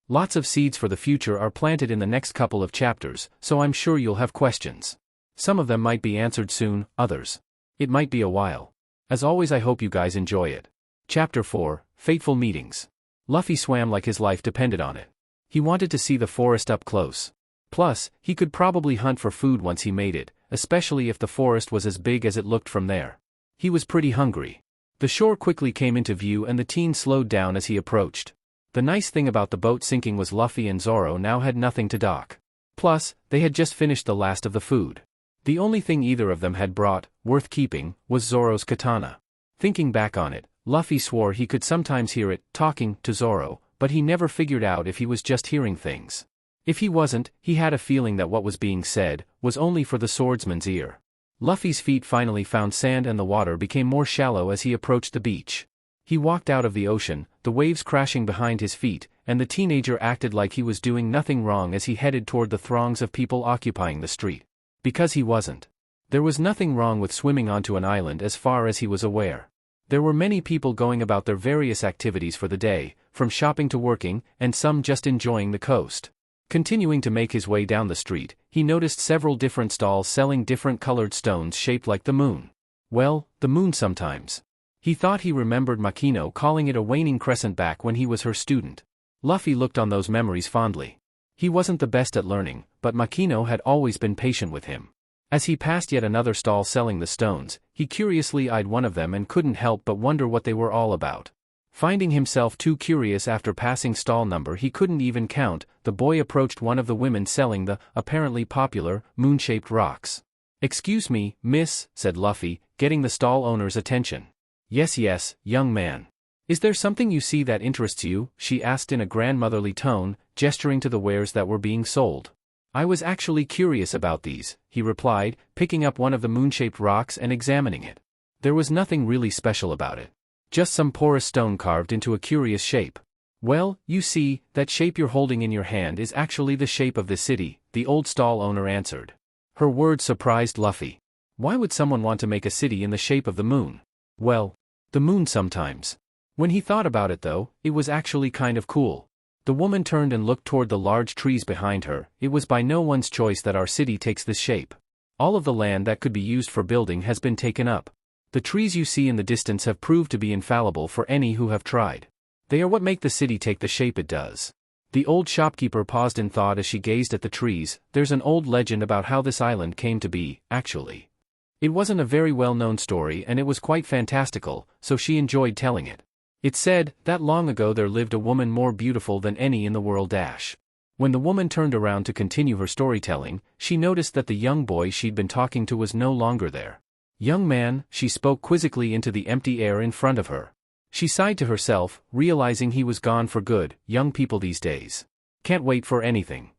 Lots of seeds for the future are planted in the next couple of chapters, so I'm sure you'll have questions. Some of them might be answered soon, others. It might be a while. As always, I hope you guys enjoy it. Chapter 4, Fateful Meetings. Luffy swam like his life depended on it. He wanted to see the forest up close. Plus, he could probably hunt for food once he made it, especially if the forest was as big as it looked from there. He was pretty hungry. The shore quickly came into view and the teen slowed down as he approached. The nice thing about the boat sinking was Luffy and Zoro now had nothing to dock. Plus, they had just finished the last of the food. The only thing either of them had brought, worth keeping, was Zoro's katana. Thinking back on it, Luffy swore he could sometimes hear it, talking to Zoro, but he never figured out if he was just hearing things. If he wasn't, he had a feeling that what was being said was only for the swordsman's ear. Luffy's feet finally found sand and the water became more shallow as he approached the beach. He walked out of the ocean, the waves crashing behind his feet, and the teenager acted like he was doing nothing wrong as he headed toward the throngs of people occupying the street. Because he wasn't. There was nothing wrong with swimming onto an island as far as he was aware. There were many people going about their various activities for the day, from shopping to working, and some just enjoying the coast. Continuing to make his way down the street, he noticed several different stalls selling different colored stones shaped like the moon. Well, the moon sometimes. He thought he remembered Makino calling it a waning crescent back when he was her student. Luffy looked on those memories fondly. He wasn't the best at learning, but Makino had always been patient with him. As he passed yet another stall selling the stones, he curiously eyed one of them and couldn't help but wonder what they were all about. Finding himself too curious after passing stall number he couldn't even count, the boy approached one of the women selling the, apparently popular, moon-shaped rocks. "Excuse me, miss," said Luffy, getting the stall owner's attention. Yes, young man. "Is there something you see that interests you?" she asked in a grandmotherly tone, gesturing to the wares that were being sold. "I was actually curious about these," he replied, picking up one of the moon-shaped rocks and examining it. There was nothing really special about it. Just some porous stone carved into a curious shape. "Well, you see, that shape you're holding in your hand is actually the shape of the city," the old stall owner answered. Her words surprised Luffy. Why would someone want to make a city in the shape of the moon? Well, the moon sometimes. When he thought about it though, it was actually kind of cool. The woman turned and looked toward the large trees behind her. "It was by no one's choice that our city takes this shape. All of the land that could be used for building has been taken up. The trees you see in the distance have proved to be infallible for any who have tried. They are what make the city take the shape it does." The old shopkeeper paused in thought as she gazed at the trees. There's an old legend about how this island came to be, actually. It wasn't a very well-known story and it was quite fantastical, so she enjoyed telling it. It said, that long ago there lived a woman more beautiful than any in the world. When the woman turned around to continue her storytelling, she noticed that the young boy she'd been talking to was no longer there. "Young man," she spoke quizzically into the empty air in front of her. She sighed to herself, realizing he was gone for good. Young people these days can't wait for anything.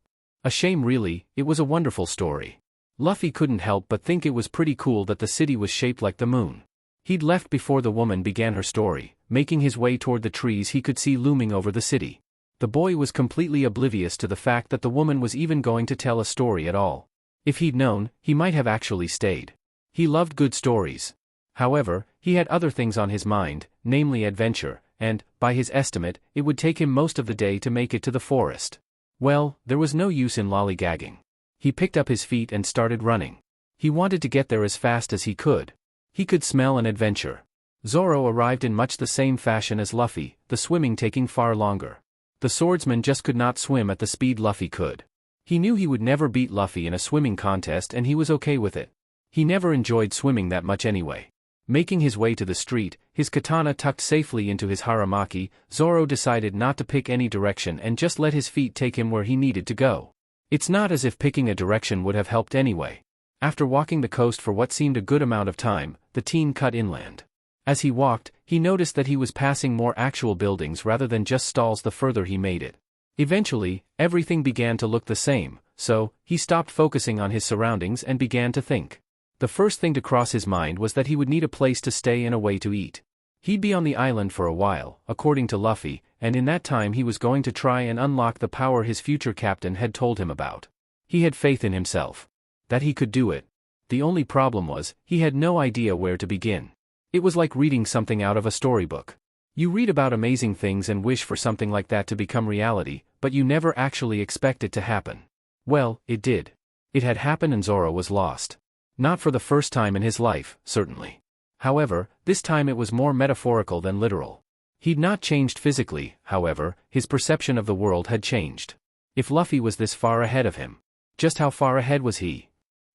A shame really, it was a wonderful story. Luffy couldn't help but think it was pretty cool that the city was shaped like the moon. He'd left before the woman began her story, making his way toward the trees he could see looming over the city. The boy was completely oblivious to the fact that the woman was even going to tell a story at all. If he'd known, he might have actually stayed. He loved good stories. However, he had other things on his mind, namely adventure, and, by his estimate, it would take him most of the day to make it to the forest. Well, there was no use in lollygagging. He picked up his feet and started running. He wanted to get there as fast as he could. He could smell an adventure. Zoro arrived in much the same fashion as Luffy, the swimming taking far longer. The swordsman just could not swim at the speed Luffy could. He knew he would never beat Luffy in a swimming contest and he was okay with it. He never enjoyed swimming that much anyway. Making his way to the street, his katana tucked safely into his haramaki, Zoro decided not to pick any direction and just let his feet take him where he needed to go. It's not as if picking a direction would have helped anyway. After walking the coast for what seemed a good amount of time, the teen cut inland. As he walked, he noticed that he was passing more actual buildings rather than just stalls the further he made it. Eventually, everything began to look the same, so he stopped focusing on his surroundings and began to think. The first thing to cross his mind was that he would need a place to stay and a way to eat. He'd be on the island for a while, according to Luffy, and in that time he was going to try and unlock the power his future captain had told him about. He had faith in himself. That he could do it. The only problem was, he had no idea where to begin. It was like reading something out of a storybook. You read about amazing things and wish for something like that to become reality, but you never actually expect it to happen. Well, it did. It had happened and Zoro was lost. Not for the first time in his life, certainly. However, this time it was more metaphorical than literal. He'd not changed physically, however, his perception of the world had changed. If Luffy was this far ahead of him, just how far ahead was he?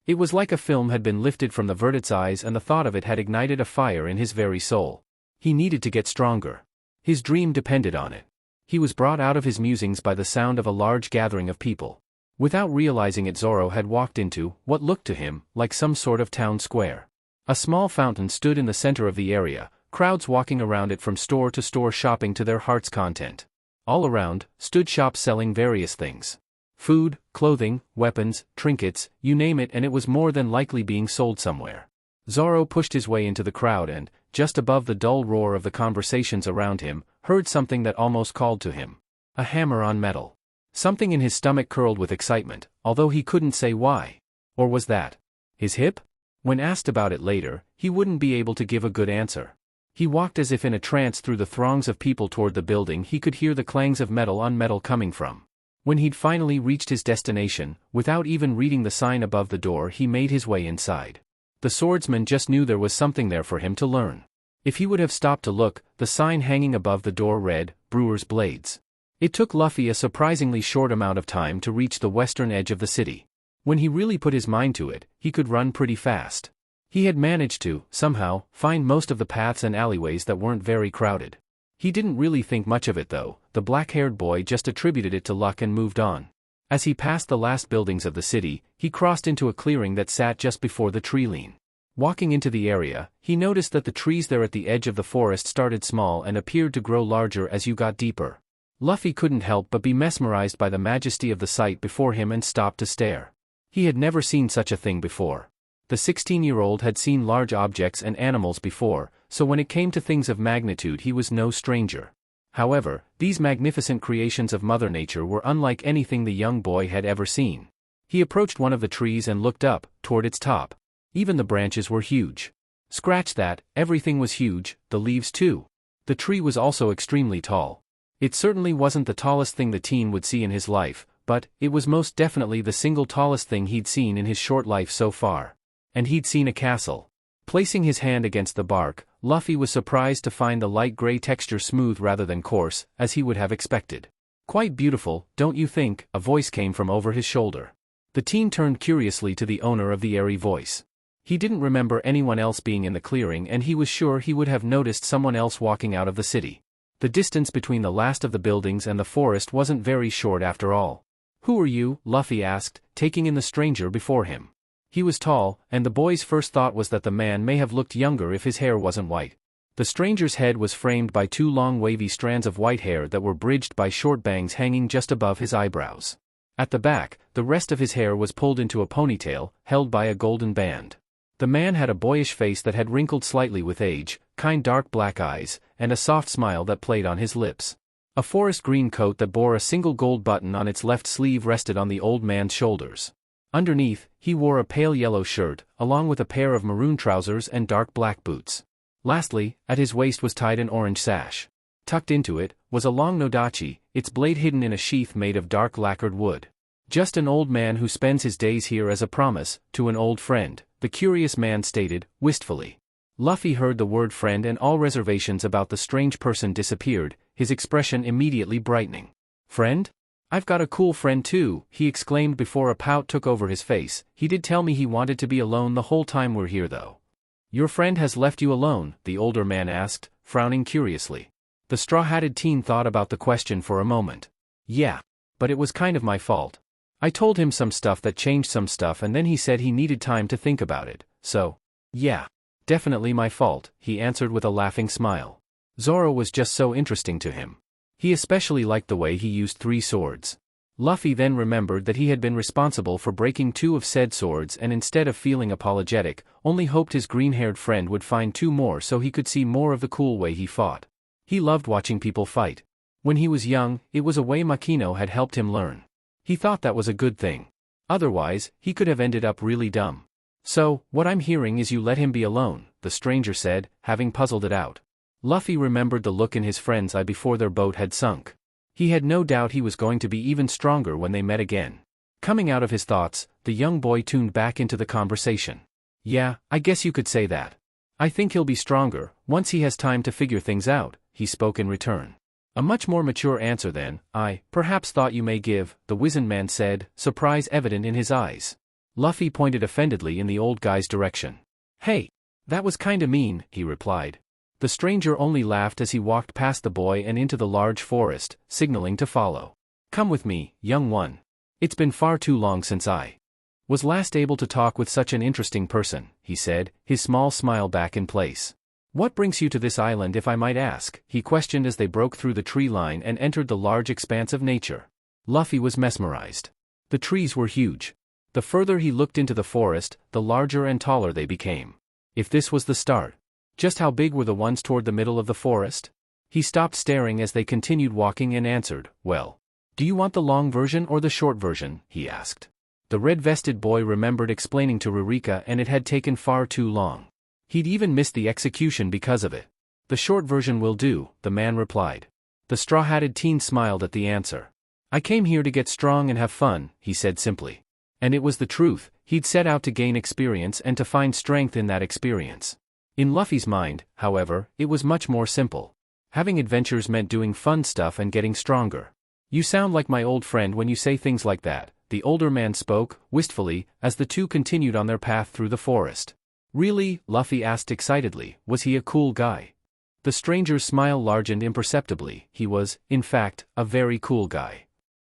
It was like a film had been lifted from the Vertit's eyes and the thought of it had ignited a fire in his very soul. He needed to get stronger. His dream depended on it. He was brought out of his musings by the sound of a large gathering of people. Without realizing it, Zoro had walked into what looked to him like some sort of town square. A small fountain stood in the center of the area, crowds walking around it from store to store shopping to their heart's content. All around stood shops selling various things. Food, clothing, weapons, trinkets, you name it, and it was more than likely being sold somewhere. Zoro pushed his way into the crowd and, just above the dull roar of the conversations around him, heard something that almost called to him. A hammer on metal. Something in his stomach curled with excitement, although he couldn't say why. Or was that his hip? When asked about it later, he wouldn't be able to give a good answer. He walked as if in a trance through the throngs of people toward the building. He could hear the clangs of metal on metal coming from. When he'd finally reached his destination, without even reading the sign above the door, he made his way inside. The swordsman just knew there was something there for him to learn. If he would have stopped to look, the sign hanging above the door read, Brewer's Blades. It took Luffy a surprisingly short amount of time to reach the western edge of the city. When he really put his mind to it, he could run pretty fast. He had managed to, somehow, find most of the paths and alleyways that weren't very crowded. He didn't really think much of it though, the black-haired boy just attributed it to luck and moved on. As he passed the last buildings of the city, he crossed into a clearing that sat just before the tree line. Walking into the area, he noticed that the trees there at the edge of the forest started small and appeared to grow larger as you got deeper. Luffy couldn't help but be mesmerized by the majesty of the sight before him and stopped to stare. He had never seen such a thing before. The 16-year-old had seen large objects and animals before, so when it came to things of magnitude he was no stranger. However, these magnificent creations of Mother Nature were unlike anything the young boy had ever seen. He approached one of the trees and looked up, toward its top. Even the branches were huge. Scratch that, everything was huge, the leaves too. The tree was also extremely tall. It certainly wasn't the tallest thing the teen would see in his life, but it was most definitely the single tallest thing he'd seen in his short life so far. And he'd seen a castle. Placing his hand against the bark, Luffy was surprised to find the light gray texture smooth rather than coarse, as he would have expected. Quite beautiful, don't you think? A voice came from over his shoulder. The teen turned curiously to the owner of the airy voice. He didn't remember anyone else being in the clearing, and he was sure he would have noticed someone else walking out of the city. The distance between the last of the buildings and the forest wasn't very short after all. Who are you? Luffy asked, taking in the stranger before him. He was tall, and the boy's first thought was that the man may have looked younger if his hair wasn't white. The stranger's head was framed by two long wavy strands of white hair that were bridged by short bangs hanging just above his eyebrows. At the back, the rest of his hair was pulled into a ponytail, held by a golden band. The man had a boyish face that had wrinkled slightly with age, kind dark black eyes, and a soft smile that played on his lips. A forest green coat that bore a single gold button on its left sleeve rested on the old man's shoulders. Underneath, he wore a pale yellow shirt, along with a pair of maroon trousers and dark black boots. Lastly, at his waist was tied an orange sash. Tucked into it was a long nodachi, its blade hidden in a sheath made of dark lacquered wood. Just an old man who spends his days here as a promise to an old friend, the curious man stated, wistfully. Luffy heard the word friend and all reservations about the strange person disappeared, his expression immediately brightening. Friend? I've got a cool friend too, he exclaimed before a pout took over his face. He did tell me he wanted to be alone the whole time we're here though. Your friend has left you alone? The older man asked, frowning curiously. The straw-hatted teen thought about the question for a moment. Yeah. But it was kind of my fault. I told him some stuff that changed some stuff and then he said he needed time to think about it, so. Yeah. Definitely my fault, he answered with a laughing smile. Zoro was just so interesting to him. He especially liked the way he used 3 swords. Luffy then remembered that he had been responsible for breaking 2 of said swords and instead of feeling apologetic, only hoped his green-haired friend would find 2 more so he could see more of the cool way he fought. He loved watching people fight. When he was young, it was a way Makino had helped him learn. He thought that was a good thing. Otherwise, he could have ended up really dumb. So, what I'm hearing is you let him be alone, the stranger said, having puzzled it out. Luffy remembered the look in his friend's eye before their boat had sunk. He had no doubt he was going to be even stronger when they met again. Coming out of his thoughts, the young boy tuned back into the conversation. Yeah, I guess you could say that. I think he'll be stronger, once he has time to figure things out, he spoke in return. A much more mature answer than I perhaps thought you may give, the wizened man said, surprise evident in his eyes. Luffy pointed offendedly in the old guy's direction. Hey! That was kinda mean, he replied. The stranger only laughed as he walked past the boy and into the large forest, signaling to follow. Come with me, young one. It's been far too long since I was last able to talk with such an interesting person, he said, his small smile back in place. What brings you to this island if I might ask? He questioned as they broke through the tree line and entered the large expanse of nature. Luffy was mesmerized. The trees were huge. The further he looked into the forest, the larger and taller they became. If this was the start, just how big were the ones toward the middle of the forest? He stopped staring as they continued walking and answered, well, do you want the long version or the short version? He asked. The red-vested boy remembered explaining to Ririka and it had taken far too long. He'd even missed the execution because of it. The short version will do, the man replied. The straw-hatted teen smiled at the answer. I came here to get strong and have fun, he said simply. And it was the truth, he'd set out to gain experience and to find strength in that experience. In Luffy's mind, however, it was much more simple. Having adventures meant doing fun stuff and getting stronger. You sound like my old friend when you say things like that, the older man spoke, wistfully, as the two continued on their path through the forest. Really? Luffy asked excitedly, was he a cool guy? The stranger's smile largened imperceptibly. He was, in fact, a very cool guy.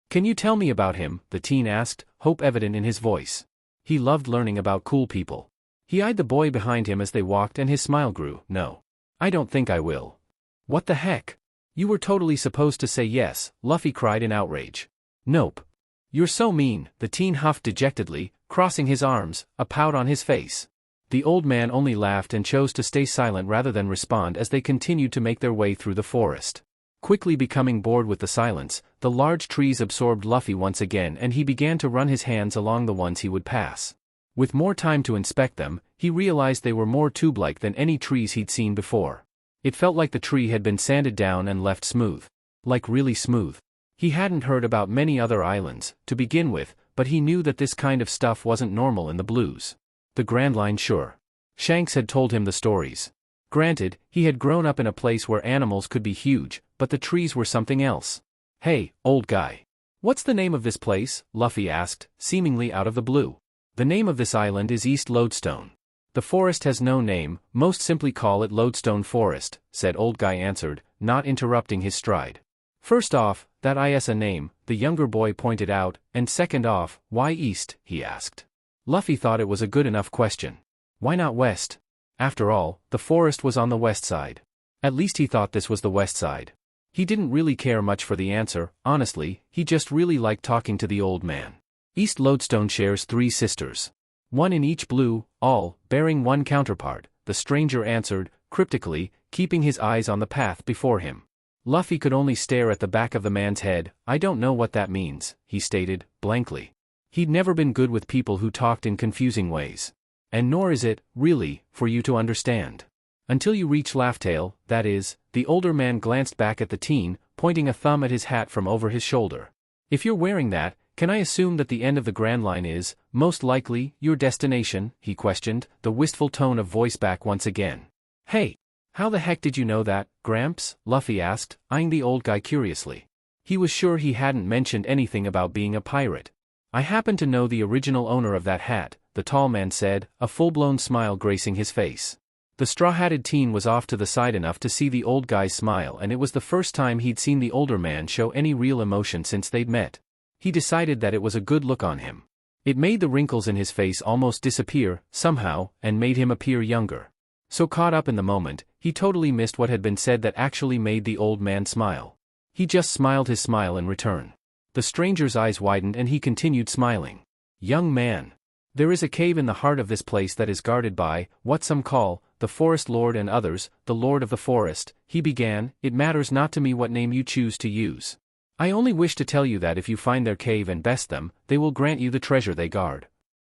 Can you tell me about him? The teen asked, hope evident in his voice. He loved learning about cool people. He eyed the boy behind him as they walked and his smile grew. No. I don't think I will. What the heck? You were totally supposed to say yes, Luffy cried in outrage. Nope. You're so mean, the teen huffed dejectedly, crossing his arms, a pout on his face. The old man only laughed and chose to stay silent rather than respond as they continued to make their way through the forest. Quickly becoming bored with the silence, the large trees absorbed Luffy once again and he began to run his hands along the ones he would pass. With more time to inspect them, he realized they were more tube-like than any trees he'd seen before. It felt like the tree had been sanded down and left smooth. Like really smooth. He hadn't heard about many other islands, to begin with, but he knew that this kind of stuff wasn't normal in the blues. The Grand Line sure. Shanks had told him the stories. Granted, he had grown up in a place where animals could be huge, but the trees were something else. Hey, old guy. What's the name of this place? Luffy asked, seemingly out of the blue. The name of this island is East Lodestone. The forest has no name, most simply call it Lodestone Forest, said old guy answered, not interrupting his stride. First off, that is a name, the younger boy pointed out, and second off, why east, he asked. Luffy thought it was a good enough question. Why not west? After all, the forest was on the west side. At least he thought this was the west side. He didn't really care much for the answer, honestly, he just really liked talking to the old man. East Lodestone shares 3 sisters. One in each blue, all, bearing one counterpart, the stranger answered, cryptically, keeping his eyes on the path before him. Luffy could only stare at the back of the man's head. I don't know what that means, he stated, blankly. He'd never been good with people who talked in confusing ways. And nor is it, really, for you to understand. Until you reach Laughtail, that is, the older man glanced back at the teen, pointing a thumb at his hat from over his shoulder. If you're wearing that, can I assume that the end of the Grand Line is, most likely, your destination? He questioned, the wistful tone of voice back once again. Hey! How the heck did you know that, Gramps? Luffy asked, eyeing the old guy curiously. He was sure he hadn't mentioned anything about being a pirate. I happen to know the original owner of that hat, the tall man said, a full-blown smile gracing his face. The straw-hatted teen was off to the side enough to see the old guy's smile and it was the first time he'd seen the older man show any real emotion since they'd met. He decided that it was a good look on him. It made the wrinkles in his face almost disappear, somehow, and made him appear younger. So caught up in the moment, he totally missed what had been said that actually made the old man smile. He just smiled his smile in return. The stranger's eyes widened and he continued smiling. Young man. There is a cave in the heart of this place that is guarded by, what some call, the Forest Lord and others, the Lord of the Forest, he began, it matters not to me what name you choose to use. I only wish to tell you that if you find their cave and best them, they will grant you the treasure they guard.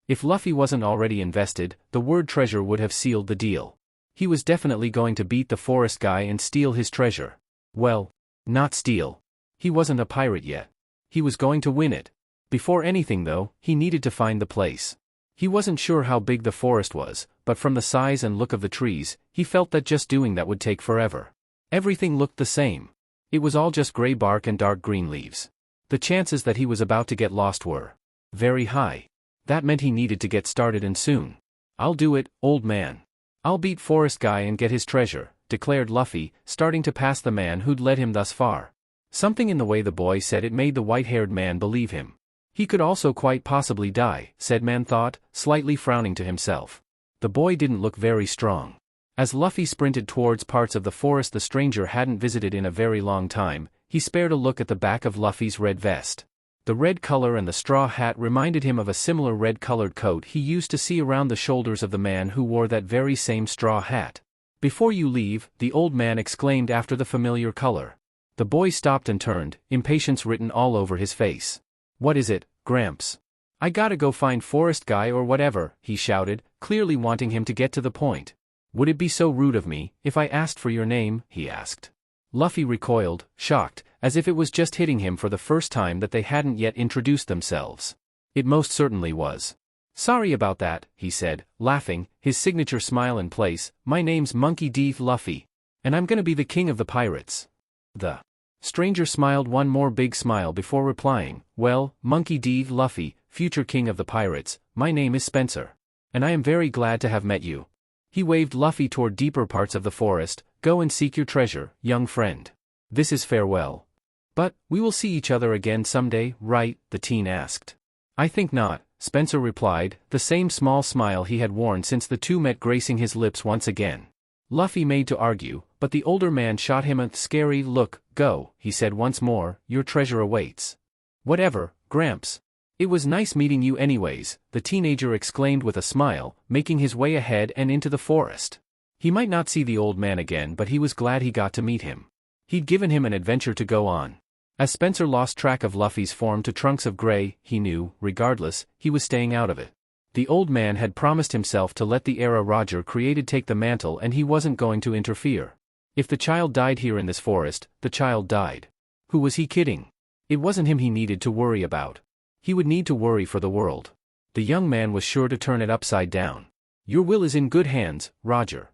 If Luffy wasn't already invested, the word treasure would have sealed the deal. He was definitely going to beat the forest guy and steal his treasure. Well, not steal. He wasn't a pirate yet. He was going to win it. Before anything though, he needed to find the place. He wasn't sure how big the forest was, but from the size and look of the trees, he felt that just doing that would take forever. Everything looked the same. It was all just gray bark and dark green leaves. The chances that he was about to get lost were very high. That meant he needed to get started and soon. I'll do it, old man. I'll beat Forest Guy and get his treasure, declared Luffy, starting to pass the man who'd led him thus far. Something in the way the boy said it made the white-haired man believe him. He could also quite possibly die, said man thought, slightly frowning to himself. The boy didn't look very strong. As Luffy sprinted towards parts of the forest the stranger hadn't visited in a very long time, he spared a look at the back of Luffy's red vest. The red color and the straw hat reminded him of a similar red-colored coat he used to see around the shoulders of the man who wore that very same straw hat. "Before you leave," the old man exclaimed after the familiar color. The boy stopped and turned, impatience written all over his face. "What is it, Gramps?" "I gotta go find Forest Guy or whatever," he shouted, clearly wanting him to get to the point. "Would it be so rude of me if I asked for your name?" he asked. Luffy recoiled, shocked, as if it was just hitting him for the first time that they hadn't yet introduced themselves. It most certainly was. "Sorry about that," he said, laughing, his signature smile in place. "My name's Monkey D. Luffy. And I'm gonna be the king of the pirates." The stranger smiled one more big smile before replying, "Well, Monkey D. Luffy, future king of the pirates, my name is Spencer. And I am very glad to have met you." He waved Luffy toward deeper parts of the forest. "Go and seek your treasure, young friend. This is farewell." "But, we will see each other again someday, right?" the teen asked. "I think not," Spencer replied, the same small smile he had worn since the two met gracing his lips once again. Luffy made to argue, but the older man shot him a scary look. "Go," he said once more, "your treasure awaits." "Whatever, Gramps. It was nice meeting you anyways," the teenager exclaimed with a smile, making his way ahead and into the forest. He might not see the old man again, but he was glad he got to meet him. He'd given him an adventure to go on. As Spencer lost track of Luffy's form to Trunks of Gray, he knew, regardless, he was staying out of it. The old man had promised himself to let the era Roger created take the mantle and he wasn't going to interfere. If the child died here in this forest, the child died. Who was he kidding? It wasn't him he needed to worry about. He would need to worry for the world. The young man was sure to turn it upside down. "Your will is in good hands, Roger."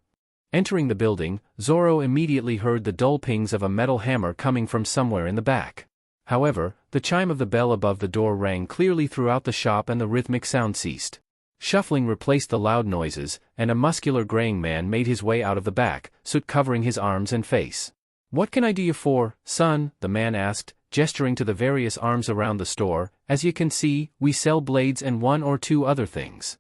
Entering the building, Zoro immediately heard the dull pings of a metal hammer coming from somewhere in the back. However, the chime of the bell above the door rang clearly throughout the shop and the rhythmic sound ceased. Shuffling replaced the loud noises, and a muscular graying man made his way out of the back, soot covering his arms and face. "What can I do you for, son?" the man asked, gesturing to the various arms around the store. "As you can see, we sell blades and one or two other things."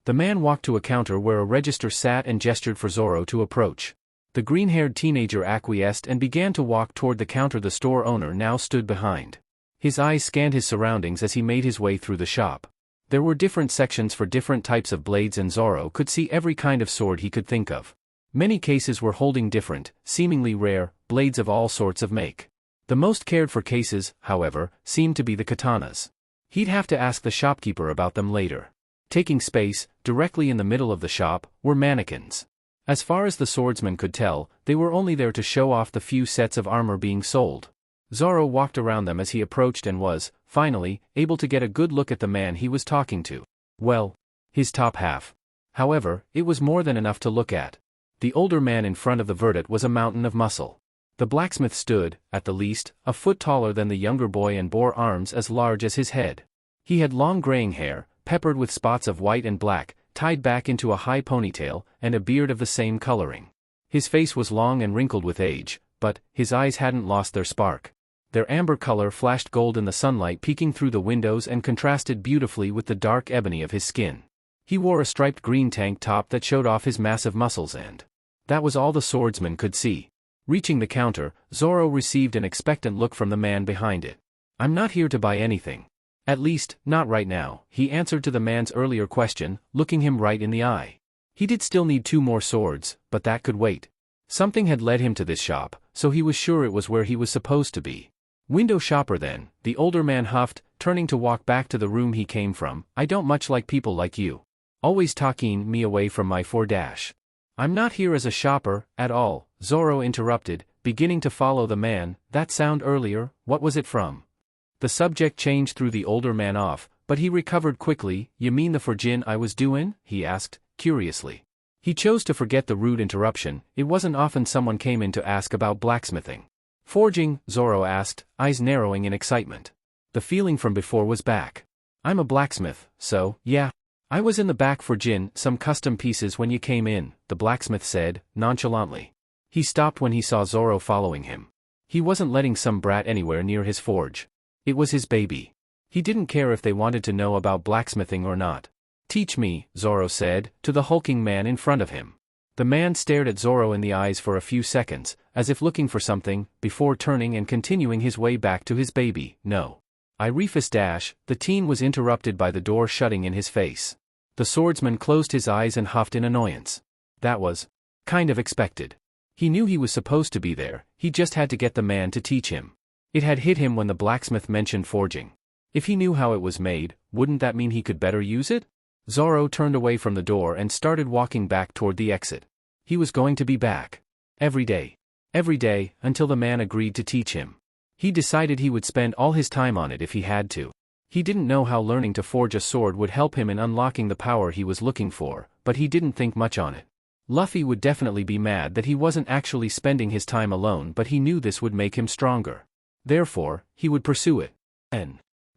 The man walked to a counter where a register sat and gestured for Zoro to approach. The green-haired teenager acquiesced and began to walk toward the counter the store owner now stood behind. His eyes scanned his surroundings as he made his way through the shop. There were different sections for different types of blades and Zoro could see every kind of sword he could think of. Many cases were holding different, seemingly rare, blades of all sorts of make. The most cared for cases, however, seemed to be the katanas. He'd have to ask the shopkeeper about them later. Taking space, directly in the middle of the shop, were mannequins. As far as the swordsman could tell, they were only there to show off the few sets of armor being sold. Zoro walked around them as he approached and was, finally, able to get a good look at the man he was talking to. Well, his top half. However, it was more than enough to look at. The older man in front of the verdant was a mountain of muscle. The blacksmith stood, at the least, a foot taller than the younger boy and bore arms as large as his head. He had long graying hair, peppered with spots of white and black, tied back into a high ponytail, and a beard of the same coloring. His face was long and wrinkled with age, but his eyes hadn't lost their spark. Their amber color flashed gold in the sunlight peeking through the windows and contrasted beautifully with the dark ebony of his skin. He wore a striped green tank top that showed off his massive muscles and that was all the swordsman could see. Reaching the counter, Zoro received an expectant look from the man behind it. "I'm not here to buy anything. At least, not right now," he answered to the man's earlier question, looking him right in the eye. He did still need 2 more swords, but that could wait. Something had led him to this shop, so he was sure it was where he was supposed to be. "Window shopper then," the older man huffed, turning to walk back to the room he came from. "I don't much like people like you. Always talking me away from my 4-. "I'm not here as a shopper, at all," Zoro interrupted, beginning to follow the man. "That sound earlier, what was it from?" The subject changed threw the older man off, but he recovered quickly. "You mean the forgin I was doin'?" he asked, curiously. He chose to forget the rude interruption. It wasn't often someone came in to ask about blacksmithing. "Forging?" Zoro asked, eyes narrowing in excitement. The feeling from before was back. "I'm a blacksmith, so, yeah. I was in the back forgin' some custom pieces when you came in," the blacksmith said, nonchalantly. He stopped when he saw Zoro following him. He wasn't letting some brat anywhere near his forge. It was his baby. He didn't care if they wanted to know about blacksmithing or not. "Teach me," Zoro said, to the hulking man in front of him. The man stared at Zoro in the eyes for a few seconds, as if looking for something, before turning and continuing his way back to his baby. "No. The teen was interrupted by the door shutting in his face. The swordsman closed his eyes and huffed in annoyance. That was kind of expected. He knew he was supposed to be there, he just had to get the man to teach him. It had hit him when the blacksmith mentioned forging. If he knew how it was made, wouldn't that mean he could better use it? Zoro turned away from the door and started walking back toward the exit. He was going to be back. Every day, until the man agreed to teach him. He decided he would spend all his time on it if he had to. He didn't know how learning to forge a sword would help him in unlocking the power he was looking for, but he didn't think much on it. Luffy would definitely be mad that he wasn't actually spending his time alone, but he knew this would make him stronger. Therefore, he would pursue it.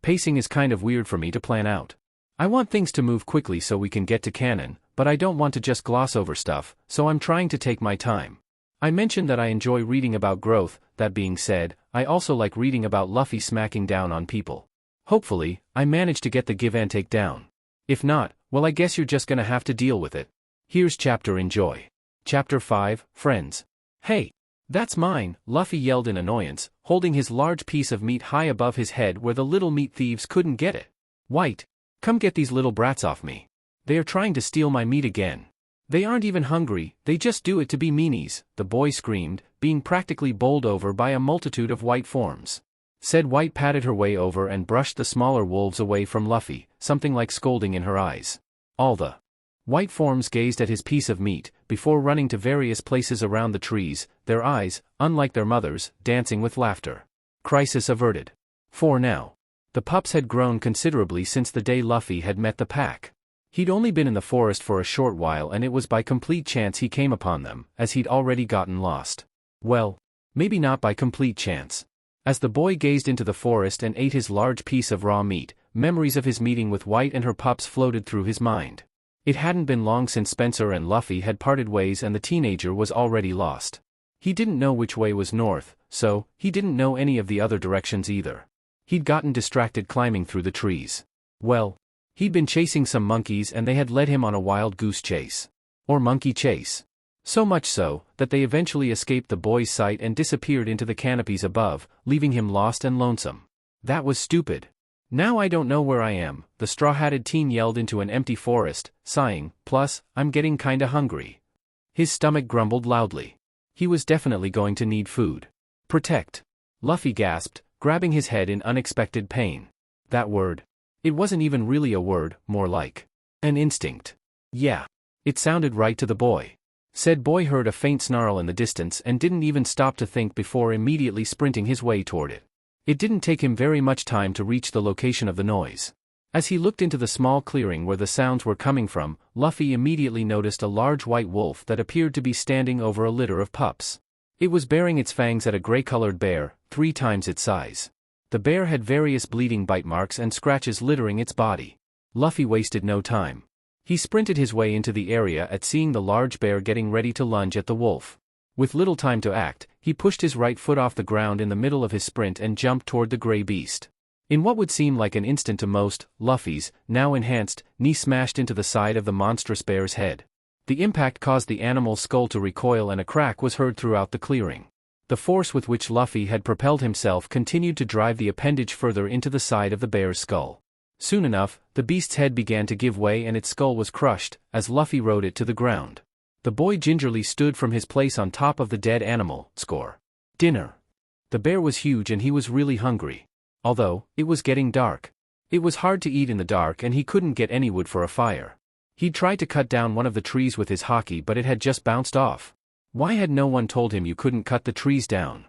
Pacing is kind of weird for me to plan out. I want things to move quickly so we can get to canon, but I don't want to just gloss over stuff, so I'm trying to take my time. I mentioned that I enjoy reading about growth. That being said, I also like reading about Luffy smacking down on people. Hopefully, I manage to get the give and take down. If not, well, I guess you're just gonna have to deal with it. Here's chapter enjoy. Chapter 5, Friends. "Hey! That's mine," Luffy yelled in annoyance, holding his large piece of meat high above his head where the little meat thieves couldn't get it. "White! Come get these little brats off me. They are trying to steal my meat again. They aren't even hungry, they just do it to be meanies," the boy screamed, being practically bowled over by a multitude of white forms. Said White patted her way over and brushed the smaller wolves away from Luffy, something like scolding in her eyes. All the white forms gazed at his piece of meat, before running to various places around the trees, their eyes, unlike their mothers, dancing with laughter. Crisis averted. For now. The pups had grown considerably since the day Luffy had met the pack. He'd only been in the forest for a short while and it was by complete chance he came upon them, as he'd already gotten lost. Well, maybe not by complete chance. As the boy gazed into the forest and ate his large piece of raw meat, memories of his meeting with White and her pups floated through his mind. It hadn't been long since Spencer and Luffy had parted ways and the teenager was already lost. He didn't know which way was north, so he didn't know any of the other directions either. He'd gotten distracted climbing through the trees. Well, he'd been chasing some monkeys and they had led him on a wild goose chase. Or monkey chase. So much so, that they eventually escaped the boy's sight and disappeared into the canopies above, leaving him lost and lonesome. That was stupid. "Now I don't know where I am," the straw-hatted teen yelled into an empty forest, sighing, "plus, I'm getting kinda hungry." His stomach grumbled loudly. He was definitely going to need food. "Protect." Luffy gasped, grabbing his head in unexpected pain. That word. It wasn't even really a word, more like an instinct. Yeah. It sounded right to the boy. Said boy heard a faint snarl in the distance and didn't even stop to think before immediately sprinting his way toward it. It didn't take him very much time to reach the location of the noise. As he looked into the small clearing where the sounds were coming from, Luffy immediately noticed a large white wolf that appeared to be standing over a litter of pups. It was baring its fangs at a gray-colored bear, 3 times its size. The bear had various bleeding bite marks and scratches littering its body. Luffy wasted no time. He sprinted his way into the area at seeing the large bear getting ready to lunge at the wolf. With little time to act, he pushed his right foot off the ground in the middle of his sprint and jumped toward the gray beast. In what would seem like an instant to most, Luffy's, now enhanced, knee smashed into the side of the monstrous bear's head. The impact caused the animal's skull to recoil and a crack was heard throughout the clearing. The force with which Luffy had propelled himself continued to drive the appendage further into the side of the bear's skull. Soon enough, the beast's head began to give way and its skull was crushed, as Luffy rode it to the ground. The boy gingerly stood from his place on top of the dead animal. Dinner. The bear was huge and he was really hungry. Although, it was getting dark. It was hard to eat in the dark and he couldn't get any wood for a fire. He'd tried to cut down one of the trees with his haki but it had just bounced off. Why had no one told him you couldn't cut the trees down?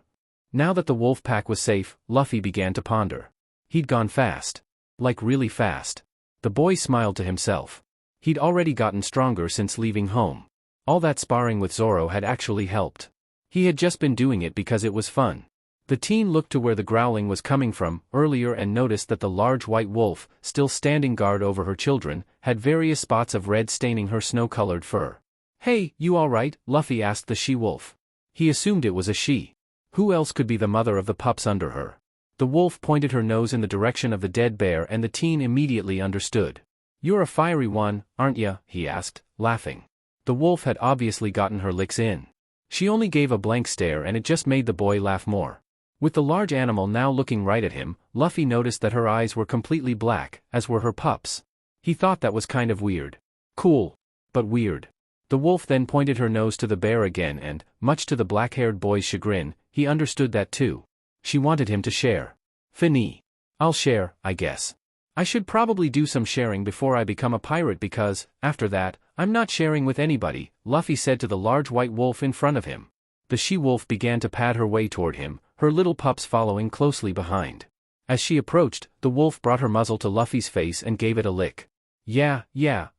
Now that the wolf pack was safe, Luffy began to ponder. He'd gone fast. Like really fast. The boy smiled to himself. He'd already gotten stronger since leaving home. All that sparring with Zoro had actually helped. He had just been doing it because it was fun. The teen looked to where the growling was coming from earlier and noticed that the large white wolf, still standing guard over her children, had various spots of red staining her snow-colored fur. "Hey, you alright?" Luffy asked the she-wolf. He assumed it was a she. Who else could be the mother of the pups under her? The wolf pointed her nose in the direction of the dead bear and the teen immediately understood. "You're a fiery one, aren't ya?" he asked, laughing. The wolf had obviously gotten her licks in. She only gave a blank stare and it just made the boy laugh more. With the large animal now looking right at him, Luffy noticed that her eyes were completely black, as were her pups. He thought that was kind of weird. Cool. But weird. The wolf then pointed her nose to the bear again and, much to the black-haired boy's chagrin, he understood that too. She wanted him to share. "Fini. I'll share, I guess. I should probably do some sharing before I become a pirate because, after that, I'm not sharing with anybody," Luffy said to the large white wolf in front of him. The she-wolf began to pad her way toward him, her little pups following closely behind. As she approached, the wolf brought her muzzle to Luffy's face and gave it a lick. Yeah,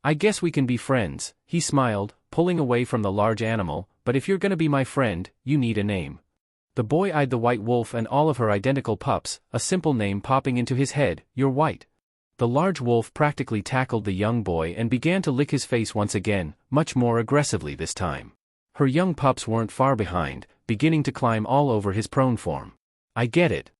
I guess we can be friends," he smiled, pulling away from the large animal, "but if you're gonna be my friend, you need a name." The boy eyed the white wolf and all of her identical pups, a simple name popping into his head: "You're white." The large wolf practically tackled the young boy and began to lick his face once again, much more aggressively this time. Her young pups weren't far behind, beginning to climb all over his prone form. I get it.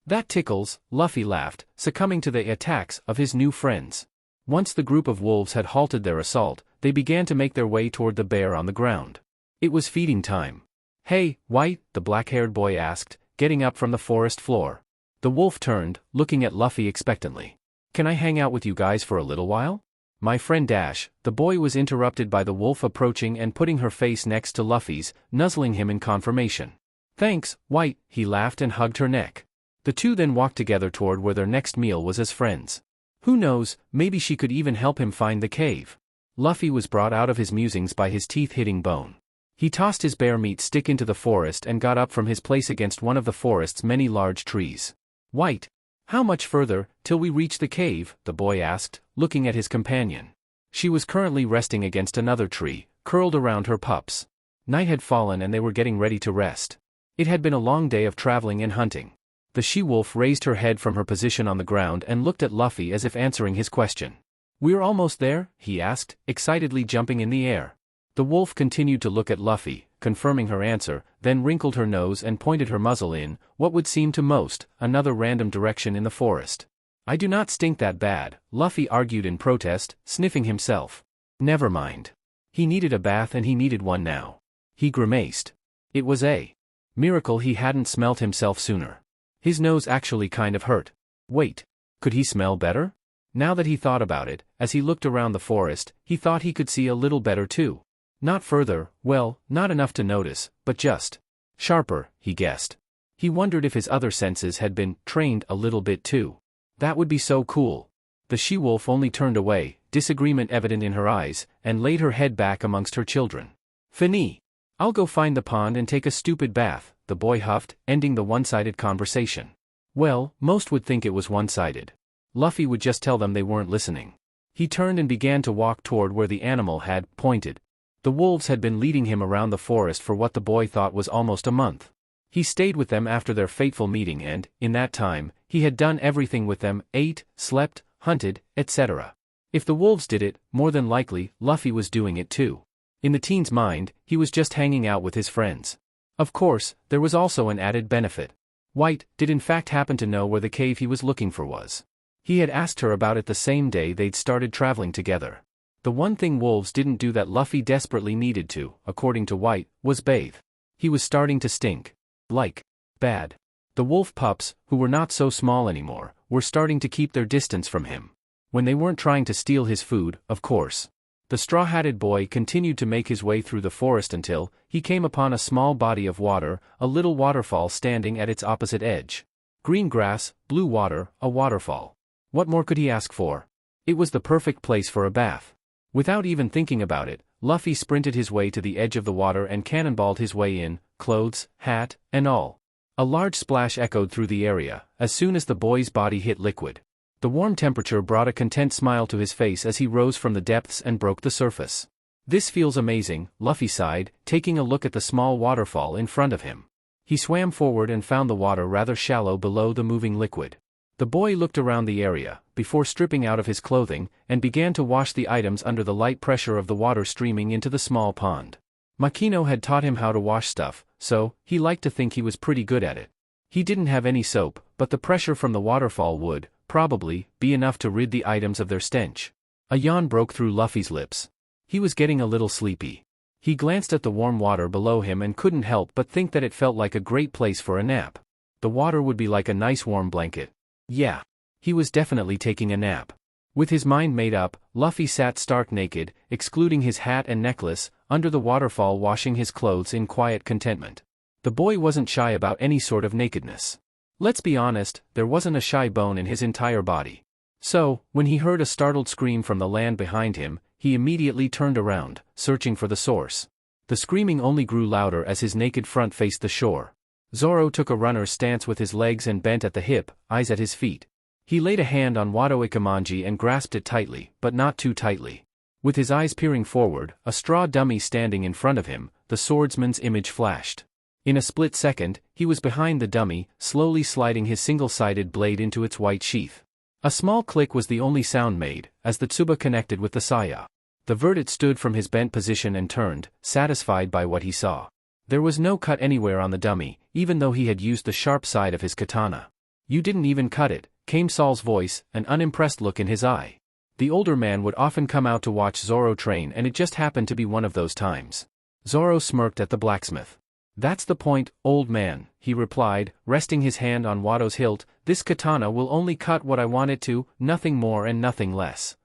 That tickles," Luffy laughed, succumbing to the attacks of his new friends. Once the group of wolves had halted their assault, they began to make their way toward the bear on the ground. It was feeding time. "Hey, White?" the black-haired boy asked, getting up from the forest floor. The wolf turned, looking at Luffy expectantly. "Can I hang out with you guys for a little while?" "My friend Dash," the boy was interrupted by the wolf approaching and putting her face next to Luffy's, nuzzling him in confirmation. "Thanks, White," he laughed and hugged her neck. The two then walked together toward where their next meal was as friends. Who knows, maybe she could even help him find the cave. Luffy was brought out of his musings by his teeth hitting bone. He tossed his bear meat stick into the forest and got up from his place against one of the forest's many large trees. "White, how much further, till we reach the cave?" the boy asked, looking at his companion. She was currently resting against another tree, curled around her pups. Night had fallen and they were getting ready to rest. It had been a long day of traveling and hunting. The she-wolf raised her head from her position on the ground and looked at Luffy as if answering his question. "We're almost there?" he asked, excitedly jumping in the air. The wolf continued to look at Luffy, confirming her answer, then wrinkled her nose and pointed her muzzle in, what would seem to most, another random direction in the forest. "I do not stink that bad," Luffy argued in protest, sniffing himself. Never mind. He needed a bath and he needed one now. He grimaced. It was a miracle he hadn't smelt himself sooner. His nose actually kind of hurt. Wait. Could he smell better? Now that he thought about it, as he looked around the forest, he thought he could see a little better too. Not further, well, not enough to notice, but just sharper, he guessed. He wondered if his other senses had been trained a little bit too. That would be so cool. The she-wolf only turned away, disagreement evident in her eyes, and laid her head back amongst her children. "Fini. I'll go find the pond and take a stupid bath," the boy huffed, ending the one-sided conversation. Well, most would think it was one-sided. Luffy would just tell them they weren't listening. He turned and began to walk toward where the animal had pointed. The wolves had been leading him around the forest for what the boy thought was almost a month. He stayed with them after their fateful meeting and, in that time, he had done everything with them, ate, slept, hunted, etc. If the wolves did it, more than likely, Luffy was doing it too. In the teen's mind, he was just hanging out with his friends. Of course, there was also an added benefit. White did in fact happen to know where the cave he was looking for was. He had asked her about it the same day they'd started traveling together. The one thing wolves didn't do that Luffy desperately needed to, according to White, was bathe. He was starting to stink. Like bad. The wolf pups, who were not so small anymore, were starting to keep their distance from him. When they weren't trying to steal his food, of course. The straw-hatted boy continued to make his way through the forest until he came upon a small body of water, a little waterfall standing at its opposite edge. Green grass, blue water, a waterfall. What more could he ask for? It was the perfect place for a bath. Without even thinking about it, Luffy sprinted his way to the edge of the water and cannonballed his way in, clothes, hat, and all. A large splash echoed through the area, as soon as the boy's body hit liquid. The warm temperature brought a content smile to his face as he rose from the depths and broke the surface. "This feels amazing," Luffy sighed, taking a look at the small waterfall in front of him. He swam forward and found the water rather shallow below the moving liquid. The boy looked around the area, before stripping out of his clothing, and began to wash the items under the light pressure of the water streaming into the small pond. Makino had taught him how to wash stuff, so he liked to think he was pretty good at it. He didn't have any soap, but the pressure from the waterfall would, probably, be enough to rid the items of their stench. A yawn broke through Luffy's lips. He was getting a little sleepy. He glanced at the warm water below him and couldn't help but think that it felt like a great place for a nap. The water would be like a nice warm blanket. Yeah. He was definitely taking a nap. With his mind made up, Luffy sat stark naked, excluding his hat and necklace, under the waterfall washing his clothes in quiet contentment. The boy wasn't shy about any sort of nakedness. Let's be honest, there wasn't a shy bone in his entire body. So, when he heard a startled scream from the land behind him, he immediately turned around, searching for the source. The screaming only grew louder as his naked front faced the shore. Zoro took a runner's stance with his legs and bent at the hip, eyes at his feet. He laid a hand on Wado Ikemanji and grasped it tightly, but not too tightly. With his eyes peering forward, a straw dummy standing in front of him, the swordsman's image flashed. In a split second, he was behind the dummy, slowly sliding his single-sided blade into its white sheath. A small click was the only sound made, as the tsuba connected with the saya. The verdict stood from his bent position and turned, satisfied by what he saw. There was no cut anywhere on the dummy, even though he had used the sharp side of his katana. "You didn't even cut it," came Saul's voice, an unimpressed look in his eye. The older man would often come out to watch Zoro train and it just happened to be one of those times. Zoro smirked at the blacksmith. "That's the point, old man," he replied, resting his hand on Wado's hilt. "This katana will only cut what I want it to, nothing more and nothing less."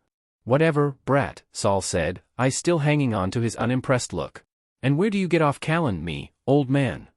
"Whatever, brat," Saul said, eyes still hanging on to his unimpressed look. "And where do you get off calling me, old man?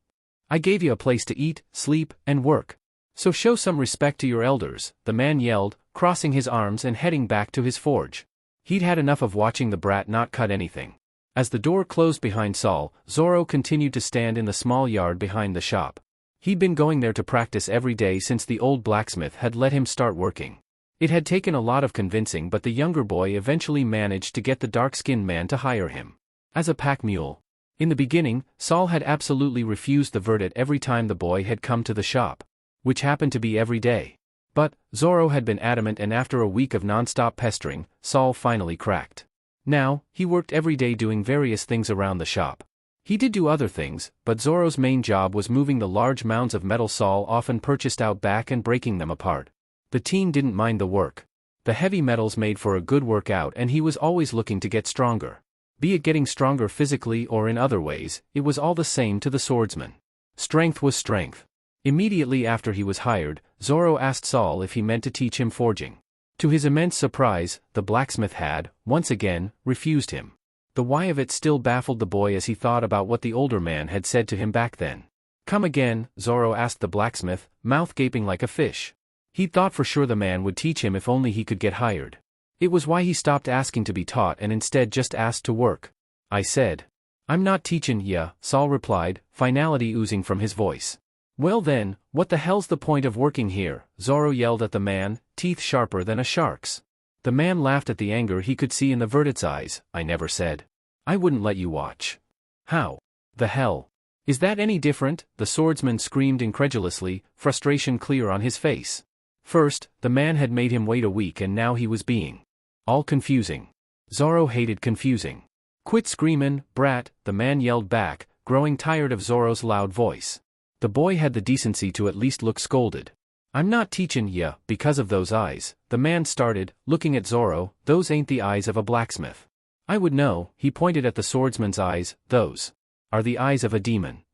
I gave you a place to eat, sleep, and work. So show some respect to your elders," the man yelled, crossing his arms and heading back to his forge. He'd had enough of watching the brat not cut anything. As the door closed behind Saul, Zoro continued to stand in the small yard behind the shop. He'd been going there to practice every day since the old blacksmith had let him start working. It had taken a lot of convincing, but the younger boy eventually managed to get the dark-skinned man to hire him as a pack mule. In the beginning, Saul had absolutely refused the verdict every time the boy had come to the shop, which happened to be every day. But Zoro had been adamant, and after a week of non-stop pestering, Saul finally cracked. Now, he worked every day doing various things around the shop. He did do other things, but Zoro's main job was moving the large mounds of metal Saul often purchased out back and breaking them apart. The team didn't mind the work. The heavy metals made for a good workout, and he was always looking to get stronger. Be it getting stronger physically or in other ways, it was all the same to the swordsman. Strength was strength. Immediately after he was hired, Zoro asked Saul if he meant to teach him forging. To his immense surprise, the blacksmith had, once again, refused him. The why of it still baffled the boy as he thought about what the older man had said to him back then. "Come again?" Zoro asked the blacksmith, mouth gaping like a fish. He'd thought for sure the man would teach him if only he could get hired. It was why he stopped asking to be taught and instead just asked to work. "I said, I'm not teaching ya," Saul replied, finality oozing from his voice. "Well then, what the hell's the point of working here?" Zoro yelled at the man, teeth sharper than a shark's. The man laughed at the anger he could see in the verdict's eyes. "I never said I wouldn't let you watch." "How the hell is that any different?" the swordsman screamed incredulously, frustration clear on his face. First, the man had made him wait a week, and now he was being all confusing. Zoro hated confusing. "Quit screamin', brat," the man yelled back, growing tired of Zoro's loud voice. The boy had the decency to at least look scolded. "I'm not teachin' ya because of those eyes," the man started, looking at Zoro. "Those ain't the eyes of a blacksmith." "I would know," he pointed at the swordsman's eyes. "Those are the eyes of a demon."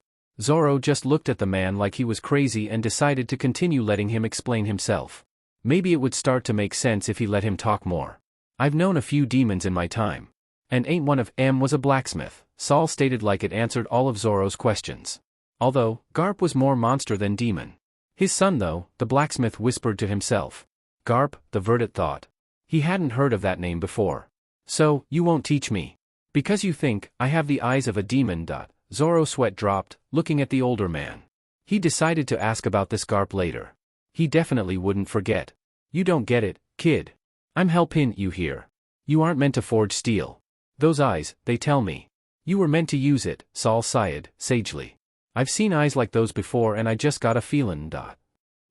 Zoro just looked at the man like he was crazy and decided to continue letting him explain himself. Maybe it would start to make sense if he let him talk more. "I've known a few demons in my time. And ain't one of 'em was a blacksmith," Saul stated like it answered all of Zoro's questions. Although, Garp was more monster than demon. His son though, the blacksmith whispered to himself. Garp, the verdict thought. He hadn't heard of that name before. "So, you won't teach me? Because you think I have the eyes of a demon." Zoro's sweat dropped, looking at the older man. He decided to ask about this Garp later. He definitely wouldn't forget. "You don't get it, kid. I'm helping you here. You aren't meant to forge steel. Those eyes, they tell me. You were meant to use it," Saul sighed, sagely. "I've seen eyes like those before and I just got a feelin'."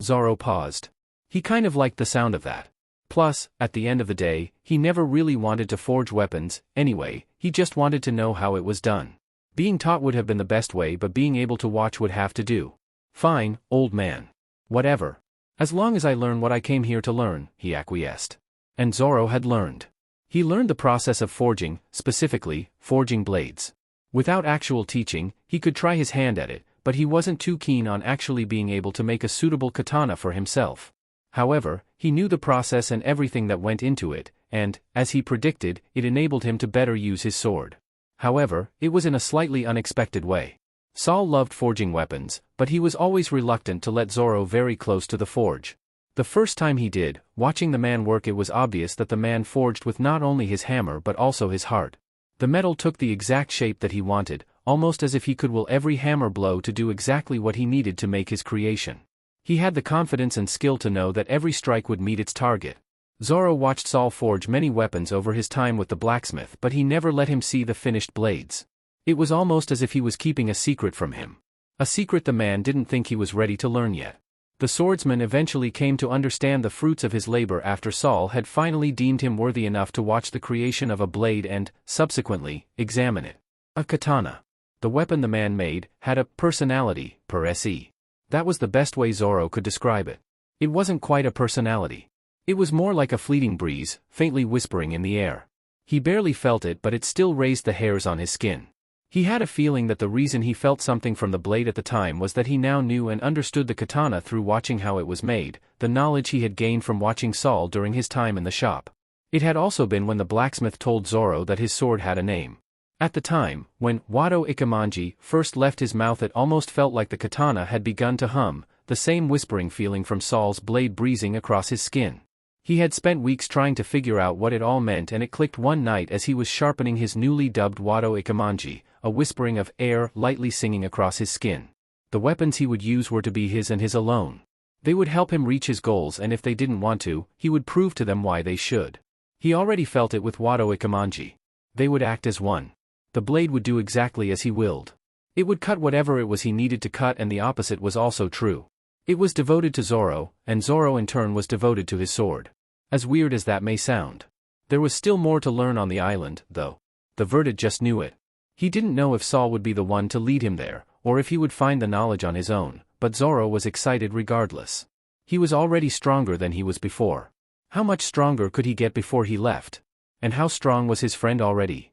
Zoro paused. He kind of liked the sound of that. Plus, at the end of the day, he never really wanted to forge weapons, anyway, he just wanted to know how it was done. Being taught would have been the best way, but being able to watch would have to do. Fine, old man. Whatever. As long as I learn what I came here to learn, he acquiesced. And Zoro had learned. He learned the process of forging, specifically, forging blades. Without actual teaching, he could try his hand at it, but he wasn't too keen on actually being able to make a suitable katana for himself. However, he knew the process and everything that went into it, and, as he predicted, it enabled him to better use his sword. However, it was in a slightly unexpected way. Saul loved forging weapons, but he was always reluctant to let Zoro very close to the forge. The first time he did, watching the man work, it was obvious that the man forged with not only his hammer but also his heart. The metal took the exact shape that he wanted, almost as if he could will every hammer blow to do exactly what he needed to make his creation. He had the confidence and skill to know that every strike would meet its target. Zoro watched Saul forge many weapons over his time with the blacksmith, but he never let him see the finished blades. It was almost as if he was keeping a secret from him. A secret the man didn't think he was ready to learn yet. The swordsman eventually came to understand the fruits of his labor after Saul had finally deemed him worthy enough to watch the creation of a blade and, subsequently, examine it. A katana. The weapon the man made had a personality, per se. That was the best way Zoro could describe it. It wasn't quite a personality. It was more like a fleeting breeze, faintly whispering in the air. He barely felt it, but it still raised the hairs on his skin. He had a feeling that the reason he felt something from the blade at the time was that he now knew and understood the katana through watching how it was made, the knowledge he had gained from watching Saul during his time in the shop. It had also been when the blacksmith told Zoro that his sword had a name. At the time, when Wado Ikemanji first left his mouth, it almost felt like the katana had begun to hum, the same whispering feeling from Saul's blade breezing across his skin. He had spent weeks trying to figure out what it all meant, and it clicked one night as he was sharpening his newly dubbed Wado Ikemanji, a whispering of air lightly singing across his skin. The weapons he would use were to be his and his alone. They would help him reach his goals, and if they didn't want to, he would prove to them why they should. He already felt it with Wado Ikemanji. They would act as one. The blade would do exactly as he willed. It would cut whatever it was he needed to cut, and the opposite was also true. It was devoted to Zoro, and Zoro in turn was devoted to his sword. As weird as that may sound. There was still more to learn on the island, though. The Verdant just knew it. He didn't know if Saul would be the one to lead him there, or if he would find the knowledge on his own, but Zoro was excited regardless. He was already stronger than he was before. How much stronger could he get before he left? And how strong was his friend already?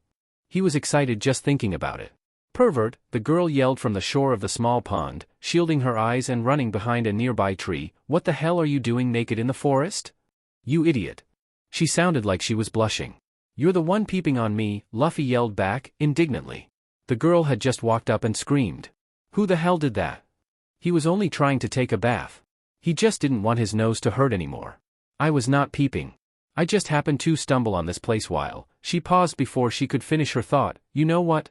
He was excited just thinking about it. Pervert, the girl yelled from the shore of the small pond, shielding her eyes and running behind a nearby tree. What the hell are you doing naked in the forest? You idiot. She sounded like she was blushing. You're the one peeping on me, Luffy yelled back, indignantly. The girl had just walked up and screamed. Who the hell did that? He was only trying to take a bath. He just didn't want his nose to hurt anymore. I was not peeping. I just happened to stumble on this place while. She paused before she could finish her thought. You know what?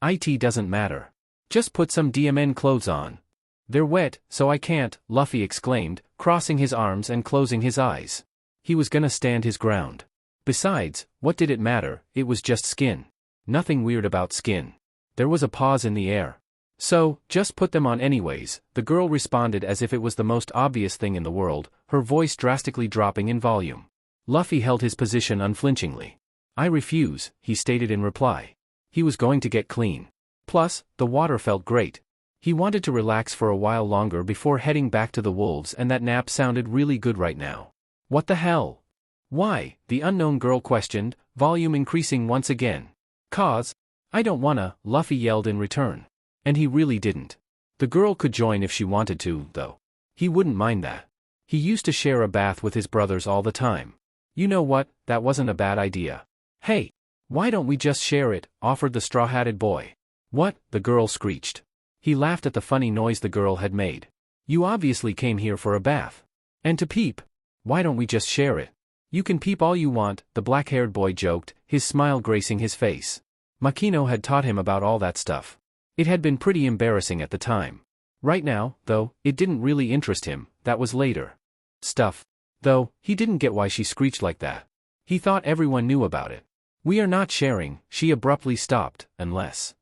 It doesn't matter. Just put some DMN clothes on. They're wet, so I can't, Luffy exclaimed, crossing his arms and closing his eyes. He was gonna stand his ground. Besides, what did it matter? It was just skin. Nothing weird about skin. There was a pause in the air. So, just put them on anyways, the girl responded as if it was the most obvious thing in the world, her voice drastically dropping in volume. Luffy held his position unflinchingly. I refuse, he stated in reply. He was going to get clean. Plus, the water felt great. He wanted to relax for a while longer before heading back to the wolves, and that nap sounded really good right now. What the hell? Why? The unknown girl questioned, volume increasing once again. Cause? I don't wanna, Luffy yelled in return. And he really didn't. The girl could join if she wanted to, though. He wouldn't mind that. He used to share a bath with his brothers all the time. You know what, that wasn't a bad idea. Hey, why don't we just share it, offered the straw-hatted boy. What? The girl screeched. He laughed at the funny noise the girl had made. You obviously came here for a bath. And to peep. Why don't we just share it? You can peep all you want, the black-haired boy joked, his smile gracing his face. Makino had taught him about all that stuff. It had been pretty embarrassing at the time. Right now, though, it didn't really interest him, that was later. Stuff. Though, he didn't get why she screeched like that. He thought everyone knew about it. We are not sharing, she abruptly stopped, unless.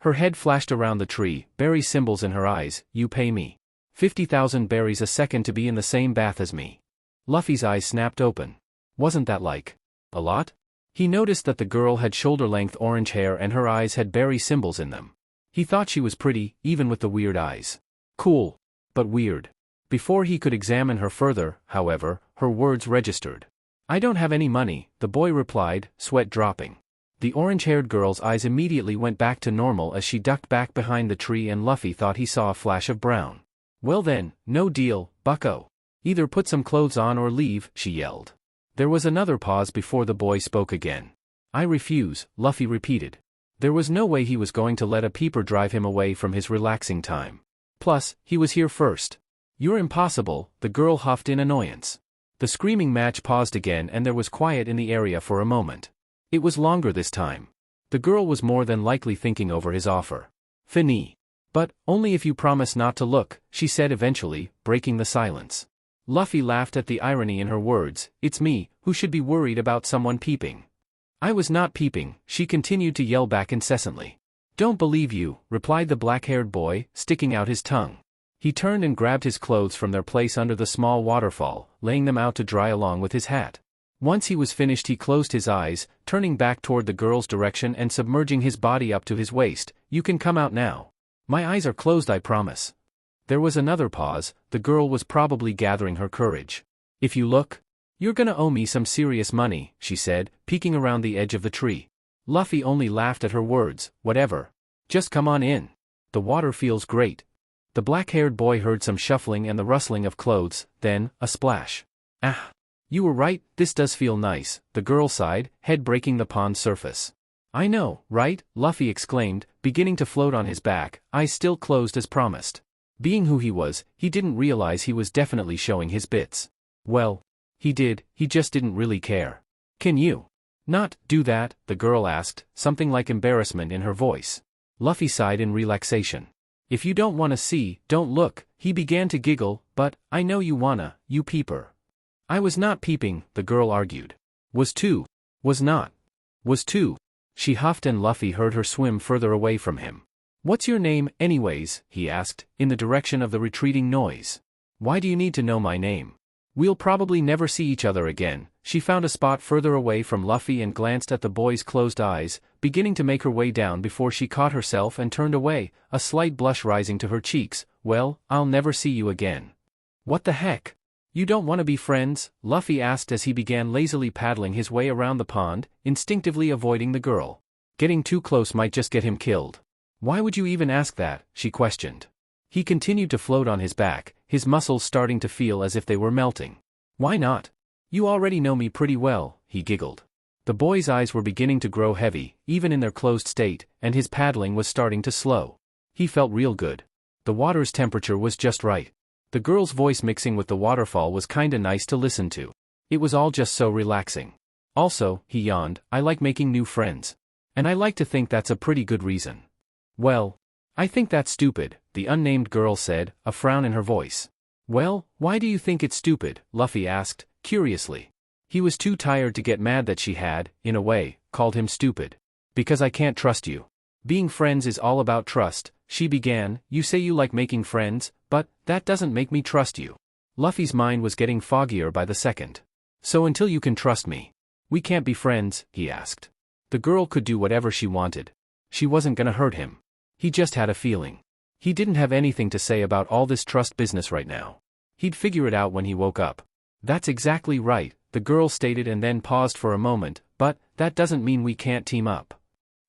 Her head flashed around the tree, berry symbols in her eyes. You pay me 50,000 berries a second to be in the same bath as me. Luffy's eyes snapped open. Wasn't that like a lot? He noticed that the girl had shoulder-length orange hair and her eyes had berry symbols in them. He thought she was pretty, even with the weird eyes. Cool. But weird. Before he could examine her further, however, her words registered. I don't have any money, the boy replied, sweat dropping. The orange-haired girl's eyes immediately went back to normal as she ducked back behind the tree and Luffy thought he saw a flash of brown. Well then, no deal, bucko. Either put some clothes on or leave, she yelled. There was another pause before the boy spoke again. I refuse, Luffy repeated. There was no way he was going to let a peeper drive him away from his relaxing time. Plus, he was here first. You're impossible, the girl huffed in annoyance. The screaming match paused again and there was quiet in the area for a moment. It was longer this time. The girl was more than likely thinking over his offer. Fini. But, only if you promise not to look, she said eventually, breaking the silence. Luffy laughed at the irony in her words. It's me, who should be worried about someone peeping. I was not peeping, she continued to yell back incessantly. Don't believe you, replied the black-haired boy, sticking out his tongue. He turned and grabbed his clothes from their place under the small waterfall, laying them out to dry along with his hat. Once he was finished he closed his eyes, turning back toward the girl's direction and submerging his body up to his waist. You can come out now. My eyes are closed, I promise. There was another pause. The girl was probably gathering her courage. If you look, you're gonna owe me some serious money, she said, peeking around the edge of the tree. Luffy only laughed at her words. Whatever. Just come on in. The water feels great. The black-haired boy heard some shuffling and the rustling of clothes, then, a splash. Ah! You were right, this does feel nice, the girl sighed, head breaking the pond surface. I know, right? Luffy exclaimed, beginning to float on his back, eyes still closed as promised. Being who he was, he didn't realize he was definitely showing his bits. Well, he did, he just didn't really care. Can you not do that? The girl asked, something like embarrassment in her voice. Luffy sighed in relaxation. If you don't want to see, don't look, he began to giggle, but, I know you wanna, you peeper. I was not peeping, the girl argued. Was too. Was not. Was too. She huffed and Luffy heard her swim further away from him. What's your name, anyways? He asked, in the direction of the retreating noise. Why do you need to know my name? We'll probably never see each other again. She found a spot further away from Luffy and glanced at the boy's closed eyes, beginning to make her way down before she caught herself and turned away, a slight blush rising to her cheeks. Well, I'll never see you again. What the heck? You don't want to be friends? Luffy asked as he began lazily paddling his way around the pond, instinctively avoiding the girl. Getting too close might just get him killed. Why would you even ask that? She questioned. He continued to float on his back, his muscles starting to feel as if they were melting. Why not? You already know me pretty well, he giggled. The boy's eyes were beginning to grow heavy, even in their closed state, and his paddling was starting to slow. He felt real good. The water's temperature was just right. The girl's voice mixing with the waterfall was kinda nice to listen to. It was all just so relaxing. Also, he yawned, I like making new friends. And I like to think that's a pretty good reason. Well, I think that's stupid, the unnamed girl said, a frown in her voice. Well, why do you think it's stupid? Luffy asked, curiously. He was too tired to get mad that she had, in a way, called him stupid. Because I can't trust you. Being friends is all about trust, she began. You say you like making friends, but that doesn't make me trust you. Luffy's mind was getting foggier by the second. So until you can trust me, we can't be friends, he asked. The girl could do whatever she wanted. She wasn't gonna hurt him. He just had a feeling. He didn't have anything to say about all this trust business right now. He'd figure it out when he woke up. That's exactly right, the girl stated and then paused for a moment, but that doesn't mean we can't team up.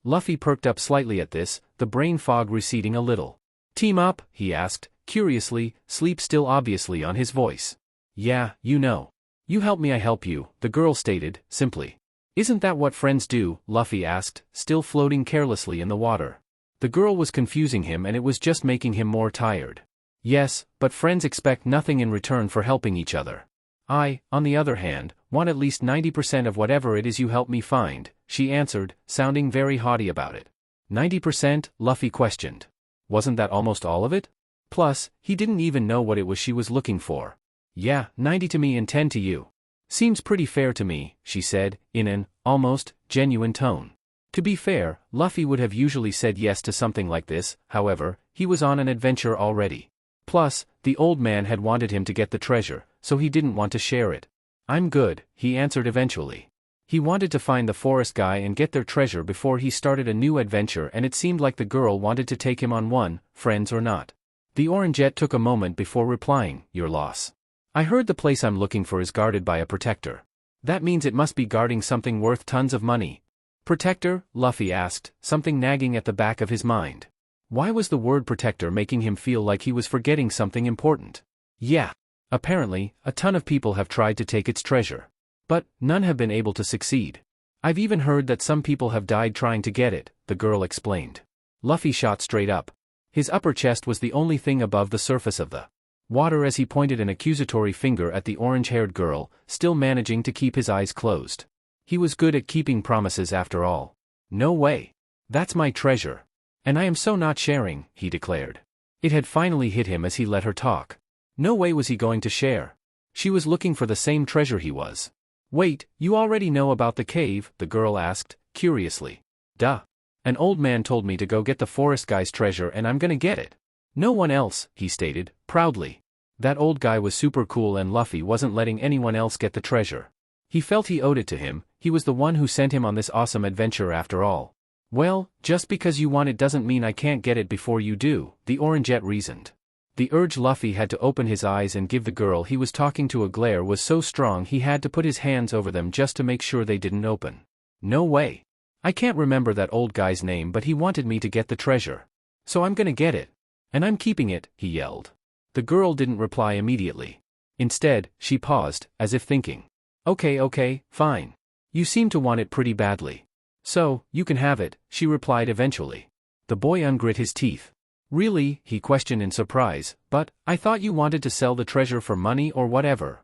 Luffy perked up slightly at this, the brain fog receding a little. Team up? He asked, curiously, sleep still obviously on his voice. Yeah, you know. You help me I help you, the girl stated, simply. Isn't that what friends do? Luffy asked, still floating carelessly in the water. The girl was confusing him and it was just making him more tired. Yes, but friends expect nothing in return for helping each other. I, on the other hand, want at least 90% of whatever it is you help me find, she answered, sounding very haughty about it. 90%? Luffy questioned. Wasn't that almost all of it? Plus, he didn't even know what it was she was looking for. Yeah, 90 to me and 10 to you. Seems pretty fair to me, she said, in an, almost, genuine tone. To be fair, Luffy would have usually said yes to something like this, however, he was on an adventure already. Plus, the old man had wanted him to get the treasure, so he didn't want to share it. I'm good, he answered eventually. He wanted to find the forest guy and get their treasure before he started a new adventure, and it seemed like the girl wanted to take him on one, friends or not. The Orangeette took a moment before replying, "Your loss. I heard the place I'm looking for is guarded by a protector. That means it must be guarding something worth tons of money." "Protector?" Luffy asked, something nagging at the back of his mind. Why was the word protector making him feel like he was forgetting something important? Yeah. Apparently, a ton of people have tried to take its treasure. But none have been able to succeed. "I've even heard that some people have died trying to get it," the girl explained. Luffy shot straight up. His upper chest was the only thing above the surface of the water as he pointed an accusatory finger at the orange-haired girl, still managing to keep his eyes closed. He was good at keeping promises after all. "No way. That's my treasure. And I am so not sharing," he declared. It had finally hit him as he let her talk. No way was he going to share. She was looking for the same treasure he was. "Wait, you already know about the cave?" the girl asked, curiously. "Duh. An old man told me to go get the forest guy's treasure and I'm gonna get it." "No one else," he stated, proudly. That old guy was super cool and Luffy wasn't letting anyone else get the treasure. He felt he owed it to him, he was the one who sent him on this awesome adventure after all. "Well, just because you want it doesn't mean I can't get it before you do," the Orangeette reasoned. The urge Luffy had to open his eyes and give the girl he was talking to a glare was so strong he had to put his hands over them just to make sure they didn't open. "No way. I can't remember that old guy's name, but he wanted me to get the treasure. So I'm gonna get it. And I'm keeping it," he yelled. The girl didn't reply immediately. Instead, she paused, as if thinking. Okay, fine. You seem to want it pretty badly. "So, you can have it," she replied eventually. The boy ungrit his teeth. "Really?" he questioned in surprise, "but I thought you wanted to sell the treasure for money or whatever."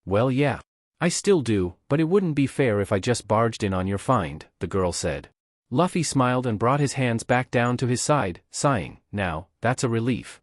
"Well, yeah. I still do, but it wouldn't be fair if I just barged in on your find," the girl said. Luffy smiled and brought his hands back down to his side, sighing. Now, that's a relief.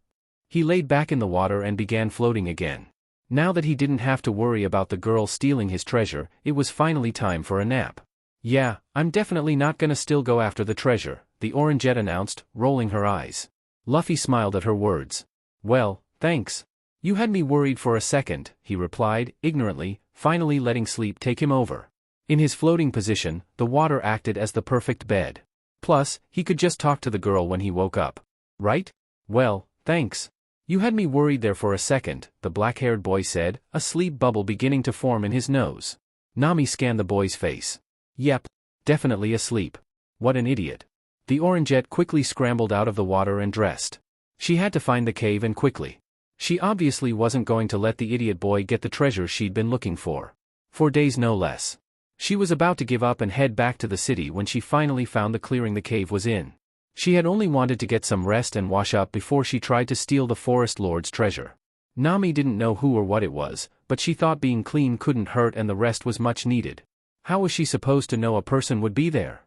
He laid back in the water and began floating again. Now that he didn't have to worry about the girl stealing his treasure, it was finally time for a nap. "Yeah, I'm definitely not gonna still go after the treasure," the Orangeette announced, rolling her eyes. Luffy smiled at her words. "Well, thanks. You had me worried for a second," he replied, ignorantly, finally letting sleep take him over. In his floating position, the water acted as the perfect bed. Plus, he could just talk to the girl when he woke up. "Right? Well, thanks. You had me worried there for a second," the black-haired boy said, a sleep bubble beginning to form in his nose. Nami scanned the boy's face. "Yep. Definitely asleep. What an idiot." The Orangeette quickly scrambled out of the water and dressed. She had to find the cave and quickly. She obviously wasn't going to let the idiot boy get the treasure she'd been looking for. 4 days no less. She was about to give up and head back to the city when she finally found the clearing the cave was in. She had only wanted to get some rest and wash up before she tried to steal the forest lord's treasure. Nami didn't know who or what it was, but she thought being clean couldn't hurt and the rest was much needed. How was she supposed to know a person would be there?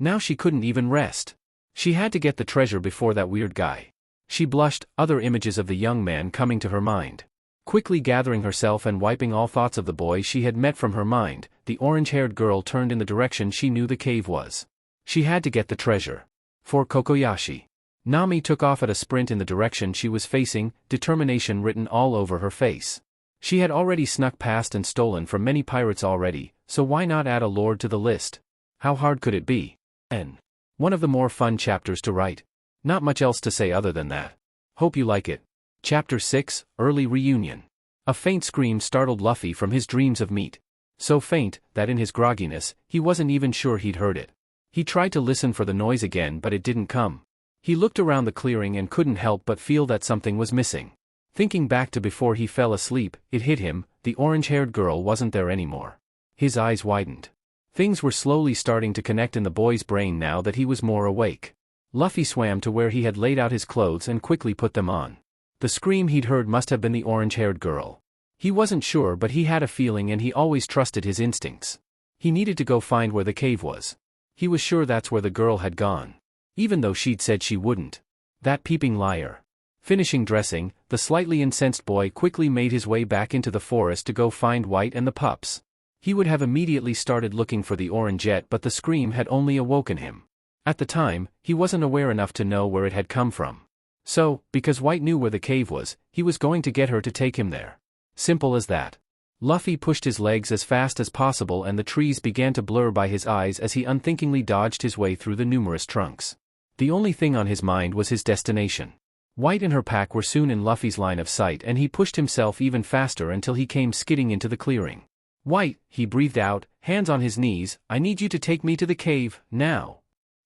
Now she couldn't even rest. She had to get the treasure before that weird guy. She blushed, other images of the young man coming to her mind. Quickly gathering herself and wiping all thoughts of the boy she had met from her mind, the orange-haired girl turned in the direction she knew the cave was. She had to get the treasure. For Kokoyashi. Nami took off at a sprint in the direction she was facing, determination written all over her face. She had already snuck past and stolen from many pirates already, so why not add a lord to the list? How hard could it be? And one of the more fun chapters to write. Not much else to say other than that. Hope you like it. Chapter 6, Early Reunion. A faint scream startled Luffy from his dreams of meat. So faint, that in his grogginess, he wasn't even sure he'd heard it. He tried to listen for the noise again but it didn't come. He looked around the clearing and couldn't help but feel that something was missing. Thinking back to before he fell asleep, it hit him, the orange-haired girl wasn't there anymore. His eyes widened. Things were slowly starting to connect in the boy's brain now that he was more awake. Luffy swam to where he had laid out his clothes and quickly put them on. The scream he'd heard must have been the orange-haired girl. He wasn't sure but he had a feeling and he always trusted his instincts. He needed to go find where the cave was. He was sure that's where the girl had gone. Even though she'd said she wouldn't. That peeping liar. Finishing dressing, the slightly incensed boy quickly made his way back into the forest to go find White and the pups. He would have immediately started looking for the Orangeette but the scream had only awoken him. At the time, he wasn't aware enough to know where it had come from. So, because White knew where the cave was, he was going to get her to take him there. Simple as that. Luffy pushed his legs as fast as possible and the trees began to blur by his eyes as he unthinkingly dodged his way through the numerous trunks. The only thing on his mind was his destination. White and her pack were soon in Luffy's line of sight and he pushed himself even faster until he came skidding into the clearing. "White," he breathed out, hands on his knees, "I need you to take me to the cave, now."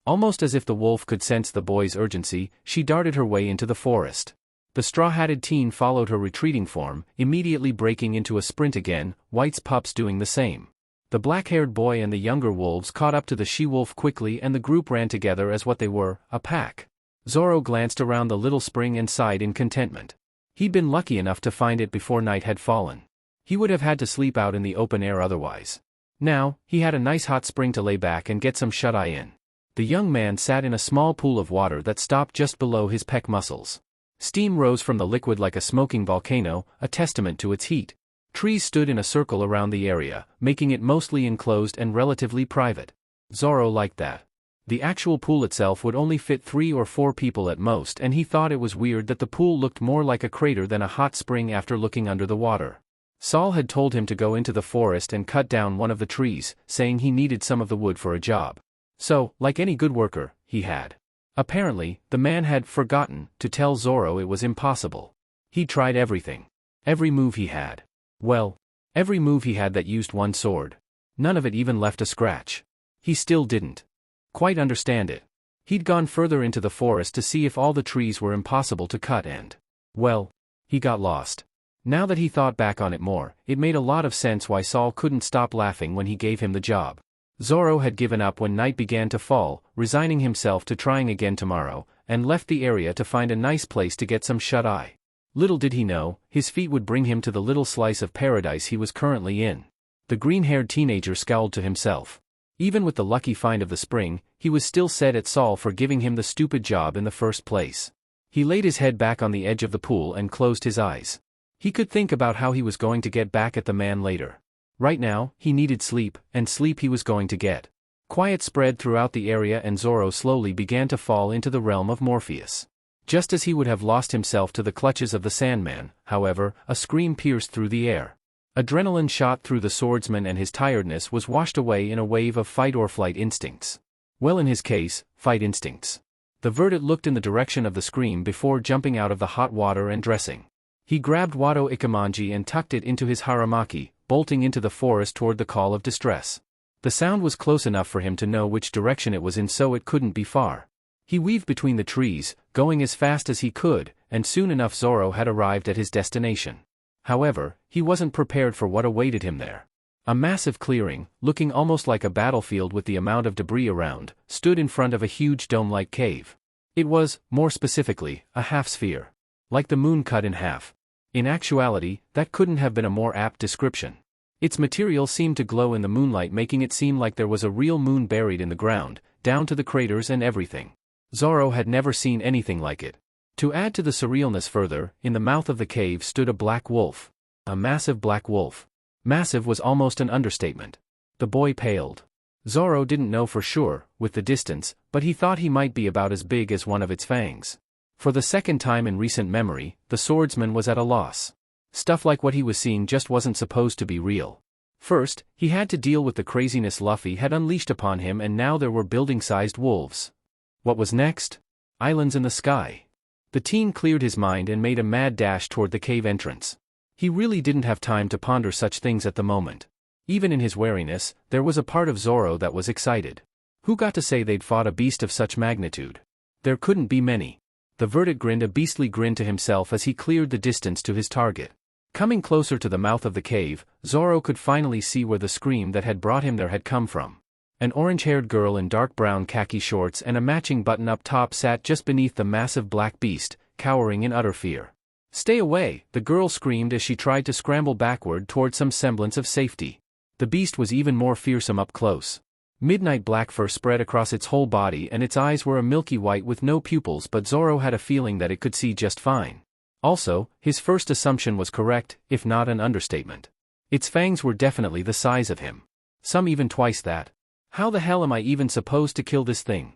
Almost as if the wolf could sense the boy's urgency, she darted her way into the forest. The straw-hatted teen followed her retreating form, immediately breaking into a sprint again, White's pups doing the same. The black-haired boy and the younger wolves caught up to the she-wolf quickly and the group ran together as what they were, a pack. Zoro glanced around the little spring and sighed in contentment. He'd been lucky enough to find it before night had fallen. He would have had to sleep out in the open air otherwise. Now, he had a nice hot spring to lay back and get some shut-eye in. The young man sat in a small pool of water that stopped just below his pec muscles. Steam rose from the liquid like a smoking volcano, a testament to its heat. Trees stood in a circle around the area, making it mostly enclosed and relatively private. Zoro liked that. The actual pool itself would only fit 3 or 4 people at most and he thought it was weird that the pool looked more like a crater than a hot spring after looking under the water. Saul had told him to go into the forest and cut down one of the trees, saying he needed some of the wood for a job. So, like any good worker, he had. Apparently, the man had forgotten to tell Zoro it was impossible. He tried everything. Every move he had. Well, every move he had that used one sword. None of it even left a scratch. He still didn't quite understand it. He'd gone further into the forest to see if all the trees were impossible to cut and, well, he got lost. Now that he thought back on it more, it made a lot of sense why Saul couldn't stop laughing when he gave him the job. Zoro had given up when night began to fall, resigning himself to trying again tomorrow, and left the area to find a nice place to get some shut-eye. Little did he know, his feet would bring him to the little slice of paradise he was currently in. The green-haired teenager scowled to himself. Even with the lucky find of the spring, he was still sad at Saul for giving him the stupid job in the first place. He laid his head back on the edge of the pool and closed his eyes. He could think about how he was going to get back at the man later. Right now, he needed sleep, and sleep he was going to get. Quiet spread throughout the area and Zoro slowly began to fall into the realm of Morpheus. Just as he would have lost himself to the clutches of the Sandman, however, a scream pierced through the air. Adrenaline shot through the swordsman and his tiredness was washed away in a wave of fight-or-flight instincts. Well, in his case, fight instincts. The Verdant looked in the direction of the scream before jumping out of the hot water and dressing. He grabbed Wado Ikemanji and tucked it into his haramaki, bolting into the forest toward the call of distress. The sound was close enough for him to know which direction it was in, so it couldn't be far. He weaved between the trees, going as fast as he could, and soon enough Zoro had arrived at his destination. However, he wasn't prepared for what awaited him there. A massive clearing, looking almost like a battlefield with the amount of debris around, stood in front of a huge dome-like cave. It was, more specifically, a half-sphere. Like the moon cut in half. In actuality, that couldn't have been a more apt description. Its material seemed to glow in the moonlight, making it seem like there was a real moon buried in the ground, down to the craters and everything. Zoro had never seen anything like it. To add to the surrealness further, in the mouth of the cave stood a black wolf. A massive black wolf. Massive was almost an understatement. The boy paled. Zoro didn't know for sure, with the distance, but he thought he might be about as big as one of its fangs. For the second time in recent memory, the swordsman was at a loss. Stuff like what he was seeing just wasn't supposed to be real. First, he had to deal with the craziness Luffy had unleashed upon him, and now there were building-sized wolves. What was next? Islands in the sky. The teen cleared his mind and made a mad dash toward the cave entrance. He really didn't have time to ponder such things at the moment. Even in his wariness, there was a part of Zoro that was excited. Who got to say they'd fought a beast of such magnitude? There couldn't be many. The Verdant grinned a beastly grin to himself as he cleared the distance to his target. Coming closer to the mouth of the cave, Zoro could finally see where the scream that had brought him there had come from. An orange-haired girl in dark brown khaki shorts and a matching button-up top sat just beneath the massive black beast, cowering in utter fear. "Stay away," the girl screamed as she tried to scramble backward toward some semblance of safety. The beast was even more fearsome up close. Midnight black fur spread across its whole body and its eyes were a milky white with no pupils, but Zoro had a feeling that it could see just fine. Also, his first assumption was correct, if not an understatement. Its fangs were definitely the size of him. Some even twice that. How the hell am I even supposed to kill this thing?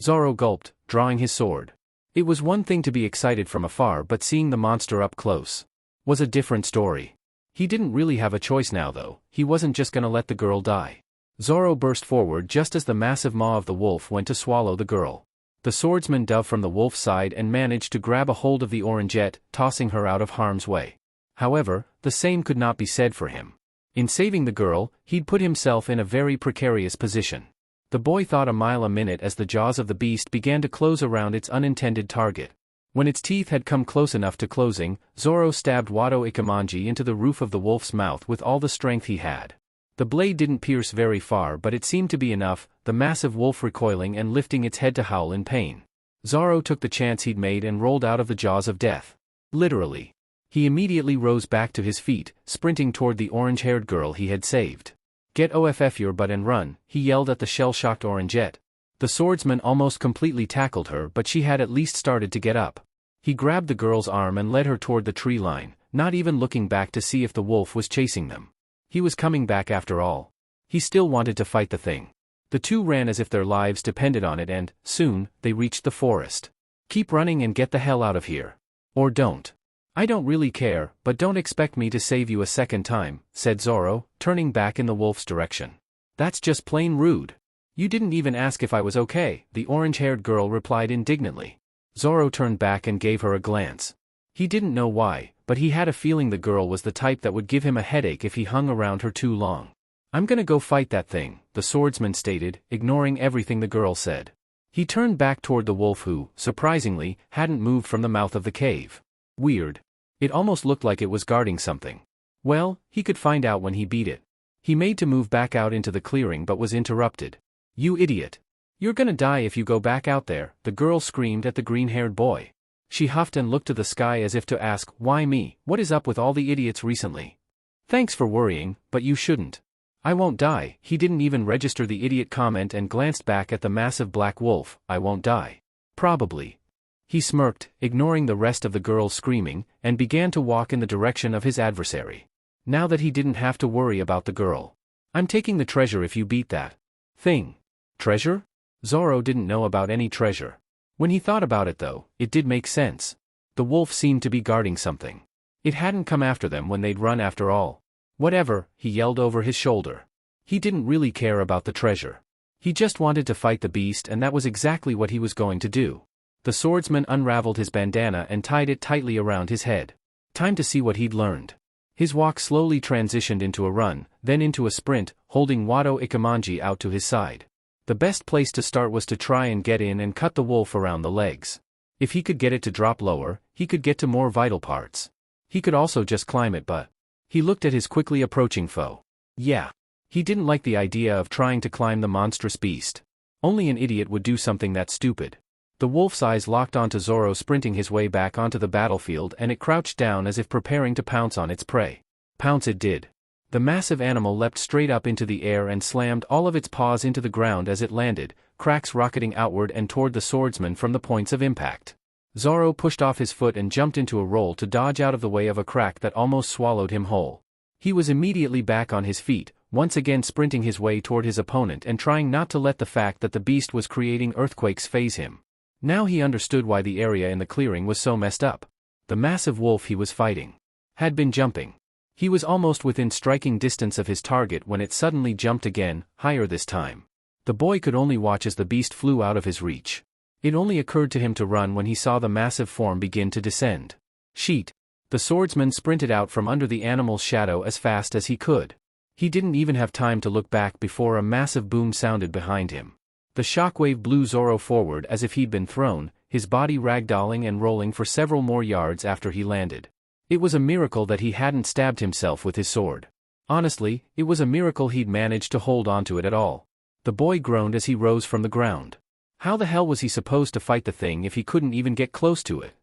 Zoro gulped, drawing his sword. It was one thing to be excited from afar, but seeing the monster up close was a different story. He didn't really have a choice now though, he wasn't just gonna let the girl die. Zoro burst forward just as the massive maw of the wolf went to swallow the girl. The swordsman dove from the wolf's side and managed to grab a hold of the orangette, tossing her out of harm's way. However, the same could not be said for him. In saving the girl, he'd put himself in a very precarious position. The boy thought a mile a minute as the jaws of the beast began to close around its unintended target. When its teeth had come close enough to closing, Zoro stabbed Wado Ikemanji into the roof of the wolf's mouth with all the strength he had. The blade didn't pierce very far but it seemed to be enough, the massive wolf recoiling and lifting its head to howl in pain. Zoro took the chance he'd made and rolled out of the jaws of death. Literally. He immediately rose back to his feet, sprinting toward the orange-haired girl he had saved. "Get off your butt and run," he yelled at the shell-shocked orangette. The swordsman almost completely tackled her but she had at least started to get up. He grabbed the girl's arm and led her toward the tree line, not even looking back to see if the wolf was chasing them. He was coming back after all. He still wanted to fight the thing. The two ran as if their lives depended on it and, soon, they reached the forest. "Keep running and get the hell out of here. Or don't. I don't really care, but don't expect me to save you a second time," said Zoro, turning back in the wolf's direction. "That's just plain rude. You didn't even ask if I was okay," the orange-haired girl replied indignantly. Zoro turned back and gave her a glance. He didn't know why, but he had a feeling the girl was the type that would give him a headache if he hung around her too long. "I'm gonna go fight that thing," the swordsman stated, ignoring everything the girl said. He turned back toward the wolf who, surprisingly, hadn't moved from the mouth of the cave. Weird. It almost looked like it was guarding something. Well, he could find out when he beat it. He made to move back out into the clearing but was interrupted. "You idiot. You're gonna die if you go back out there," the girl screamed at the green-haired boy. She huffed and looked to the sky as if to ask, "Why me? What is up with all the idiots recently?" "Thanks for worrying, but you shouldn't. I won't die." He didn't even register the idiot comment and glanced back at the massive black wolf. "I won't die. Probably." He smirked, ignoring the rest of the girls screaming, and began to walk in the direction of his adversary. Now that he didn't have to worry about the girl. "I'm taking the treasure if you beat that thing." Treasure? Zoro didn't know about any treasure. When he thought about it though, it did make sense. The wolf seemed to be guarding something. It hadn't come after them when they'd run after all. "Whatever," he yelled over his shoulder. He didn't really care about the treasure. He just wanted to fight the beast and that was exactly what he was going to do. The swordsman unraveled his bandana and tied it tightly around his head. Time to see what he'd learned. His walk slowly transitioned into a run, then into a sprint, holding Wado Ikemanji out to his side. The best place to start was to try and get in and cut the wolf around the legs. If he could get it to drop lower, he could get to more vital parts. He could also just climb it but... He looked at his quickly approaching foe. Yeah. He didn't like the idea of trying to climb the monstrous beast. Only an idiot would do something that stupid. The wolf's eyes locked onto Zoro sprinting his way back onto the battlefield and it crouched down as if preparing to pounce on its prey. Pounce it did. The massive animal leapt straight up into the air and slammed all of its paws into the ground as it landed, cracks rocketing outward and toward the swordsman from the points of impact. Zoro pushed off his foot and jumped into a roll to dodge out of the way of a crack that almost swallowed him whole. He was immediately back on his feet, once again sprinting his way toward his opponent and trying not to let the fact that the beast was creating earthquakes faze him. Now he understood why the area in the clearing was so messed up. The massive wolf he was fighting had been jumping. He was almost within striking distance of his target when it suddenly jumped again, higher this time. The boy could only watch as the beast flew out of his reach. It only occurred to him to run when he saw the massive form begin to descend. Sheet. The swordsman sprinted out from under the animal's shadow as fast as he could. He didn't even have time to look back before a massive boom sounded behind him. The shockwave blew Zoro forward as if he'd been thrown, his body ragdolling and rolling for several more yards after he landed. It was a miracle that he hadn't stabbed himself with his sword. Honestly, it was a miracle he'd managed to hold onto it at all. The boy groaned as he rose from the ground. How the hell was he supposed to fight the thing if he couldn't even get close to it?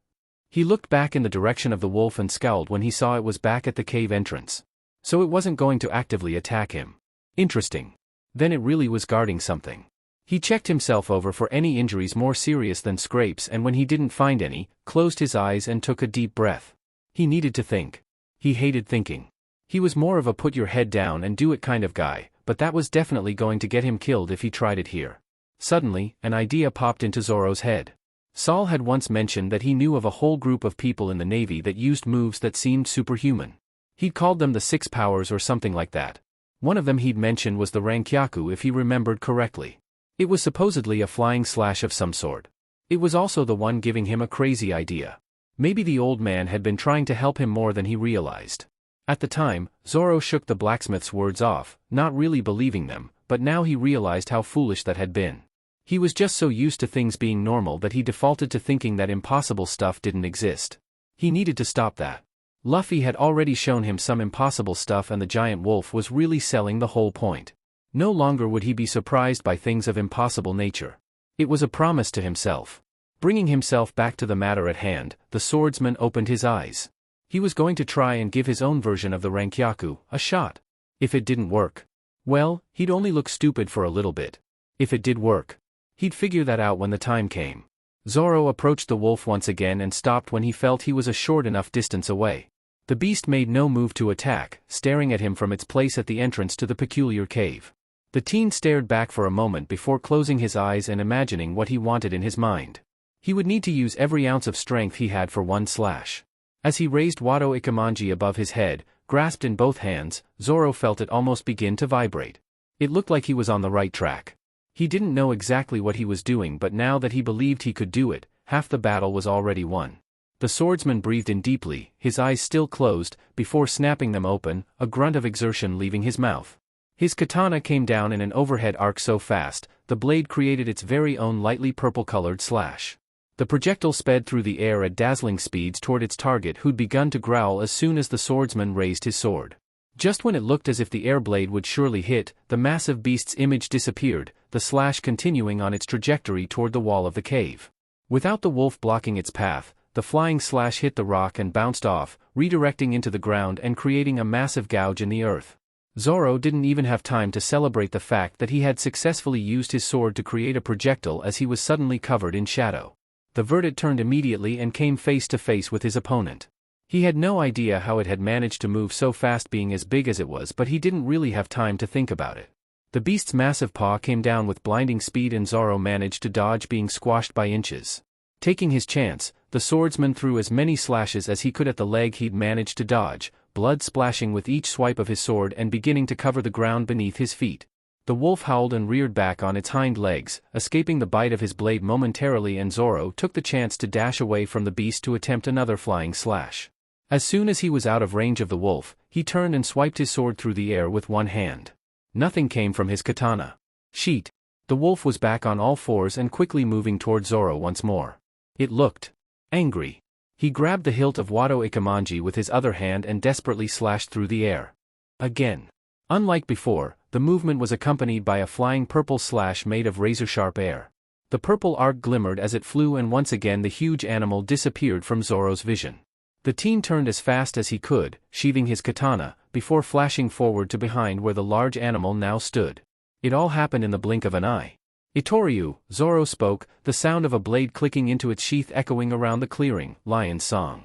He looked back in the direction of the wolf and scowled when he saw it was back at the cave entrance. So it wasn't going to actively attack him. Interesting. Then it really was guarding something. He checked himself over for any injuries more serious than scrapes and when he didn't find any, closed his eyes and took a deep breath. He needed to think. He hated thinking. He was more of a put your head down and do it kind of guy, but that was definitely going to get him killed if he tried it here. Suddenly, an idea popped into Zoro's head. Saul had once mentioned that he knew of a whole group of people in the Navy that used moves that seemed superhuman. He'd called them the 6 powers or something like that. One of them he'd mentioned was the Rankyaku if he remembered correctly. It was supposedly a flying slash of some sort. It was also the one giving him a crazy idea. Maybe the old man had been trying to help him more than he realized. At the time, Zoro shook the blacksmith's words off, not really believing them, but now he realized how foolish that had been. He was just so used to things being normal that he defaulted to thinking that impossible stuff didn't exist. He needed to stop that. Luffy had already shown him some impossible stuff and the giant wolf was really selling the whole point. No longer would he be surprised by things of impossible nature. It was a promise to himself. Bringing himself back to the matter at hand, the swordsman opened his eyes. He was going to try and give his own version of the Rankyaku a shot. If it didn't work, well, he'd only look stupid for a little bit. If it did work, he'd figure that out when the time came. Zoro approached the wolf once again and stopped when he felt he was a short enough distance away. The beast made no move to attack, staring at him from its place at the entrance to the peculiar cave. The teen stared back for a moment before closing his eyes and imagining what he wanted in his mind. He would need to use every ounce of strength he had for one slash. As he raised Wado Ikemanji above his head, grasped in both hands, Zoro felt it almost begin to vibrate. It looked like he was on the right track. He didn't know exactly what he was doing, but now that he believed he could do it, half the battle was already won. The swordsman breathed in deeply, his eyes still closed, before snapping them open, a grunt of exertion leaving his mouth. His katana came down in an overhead arc so fast, the blade created its very own lightly purple-colored slash. The projectile sped through the air at dazzling speeds toward its target, who'd begun to growl as soon as the swordsman raised his sword. Just when it looked as if the air blade would surely hit, the massive beast's image disappeared, the slash continuing on its trajectory toward the wall of the cave. Without the wolf blocking its path, the flying slash hit the rock and bounced off, redirecting into the ground and creating a massive gouge in the earth. Zoro didn't even have time to celebrate the fact that he had successfully used his sword to create a projectile as he was suddenly covered in shadow. The Verdant turned immediately and came face to face with his opponent. He had no idea how it had managed to move so fast being as big as it was, but he didn't really have time to think about it. The beast's massive paw came down with blinding speed and Zoro managed to dodge, being squashed by inches. Taking his chance, the swordsman threw as many slashes as he could at the leg he'd managed to dodge, blood splashing with each swipe of his sword and beginning to cover the ground beneath his feet. The wolf howled and reared back on its hind legs, escaping the bite of his blade momentarily, and Zoro took the chance to dash away from the beast to attempt another flying slash. As soon as he was out of range of the wolf, he turned and swiped his sword through the air with one hand. Nothing came from his katana. Sheet. The wolf was back on all fours and quickly moving toward Zoro once more. It looked angry. He grabbed the hilt of Wado Ikemanji with his other hand and desperately slashed through the air. Again. Unlike before, the movement was accompanied by a flying purple slash made of razor-sharp air. The purple arc glimmered as it flew and once again the huge animal disappeared from Zoro's vision. The teen turned as fast as he could, sheathing his katana, before flashing forward to behind where the large animal now stood. It all happened in the blink of an eye. "Itoryu," Zoro spoke, the sound of a blade clicking into its sheath echoing around the clearing, lion's song.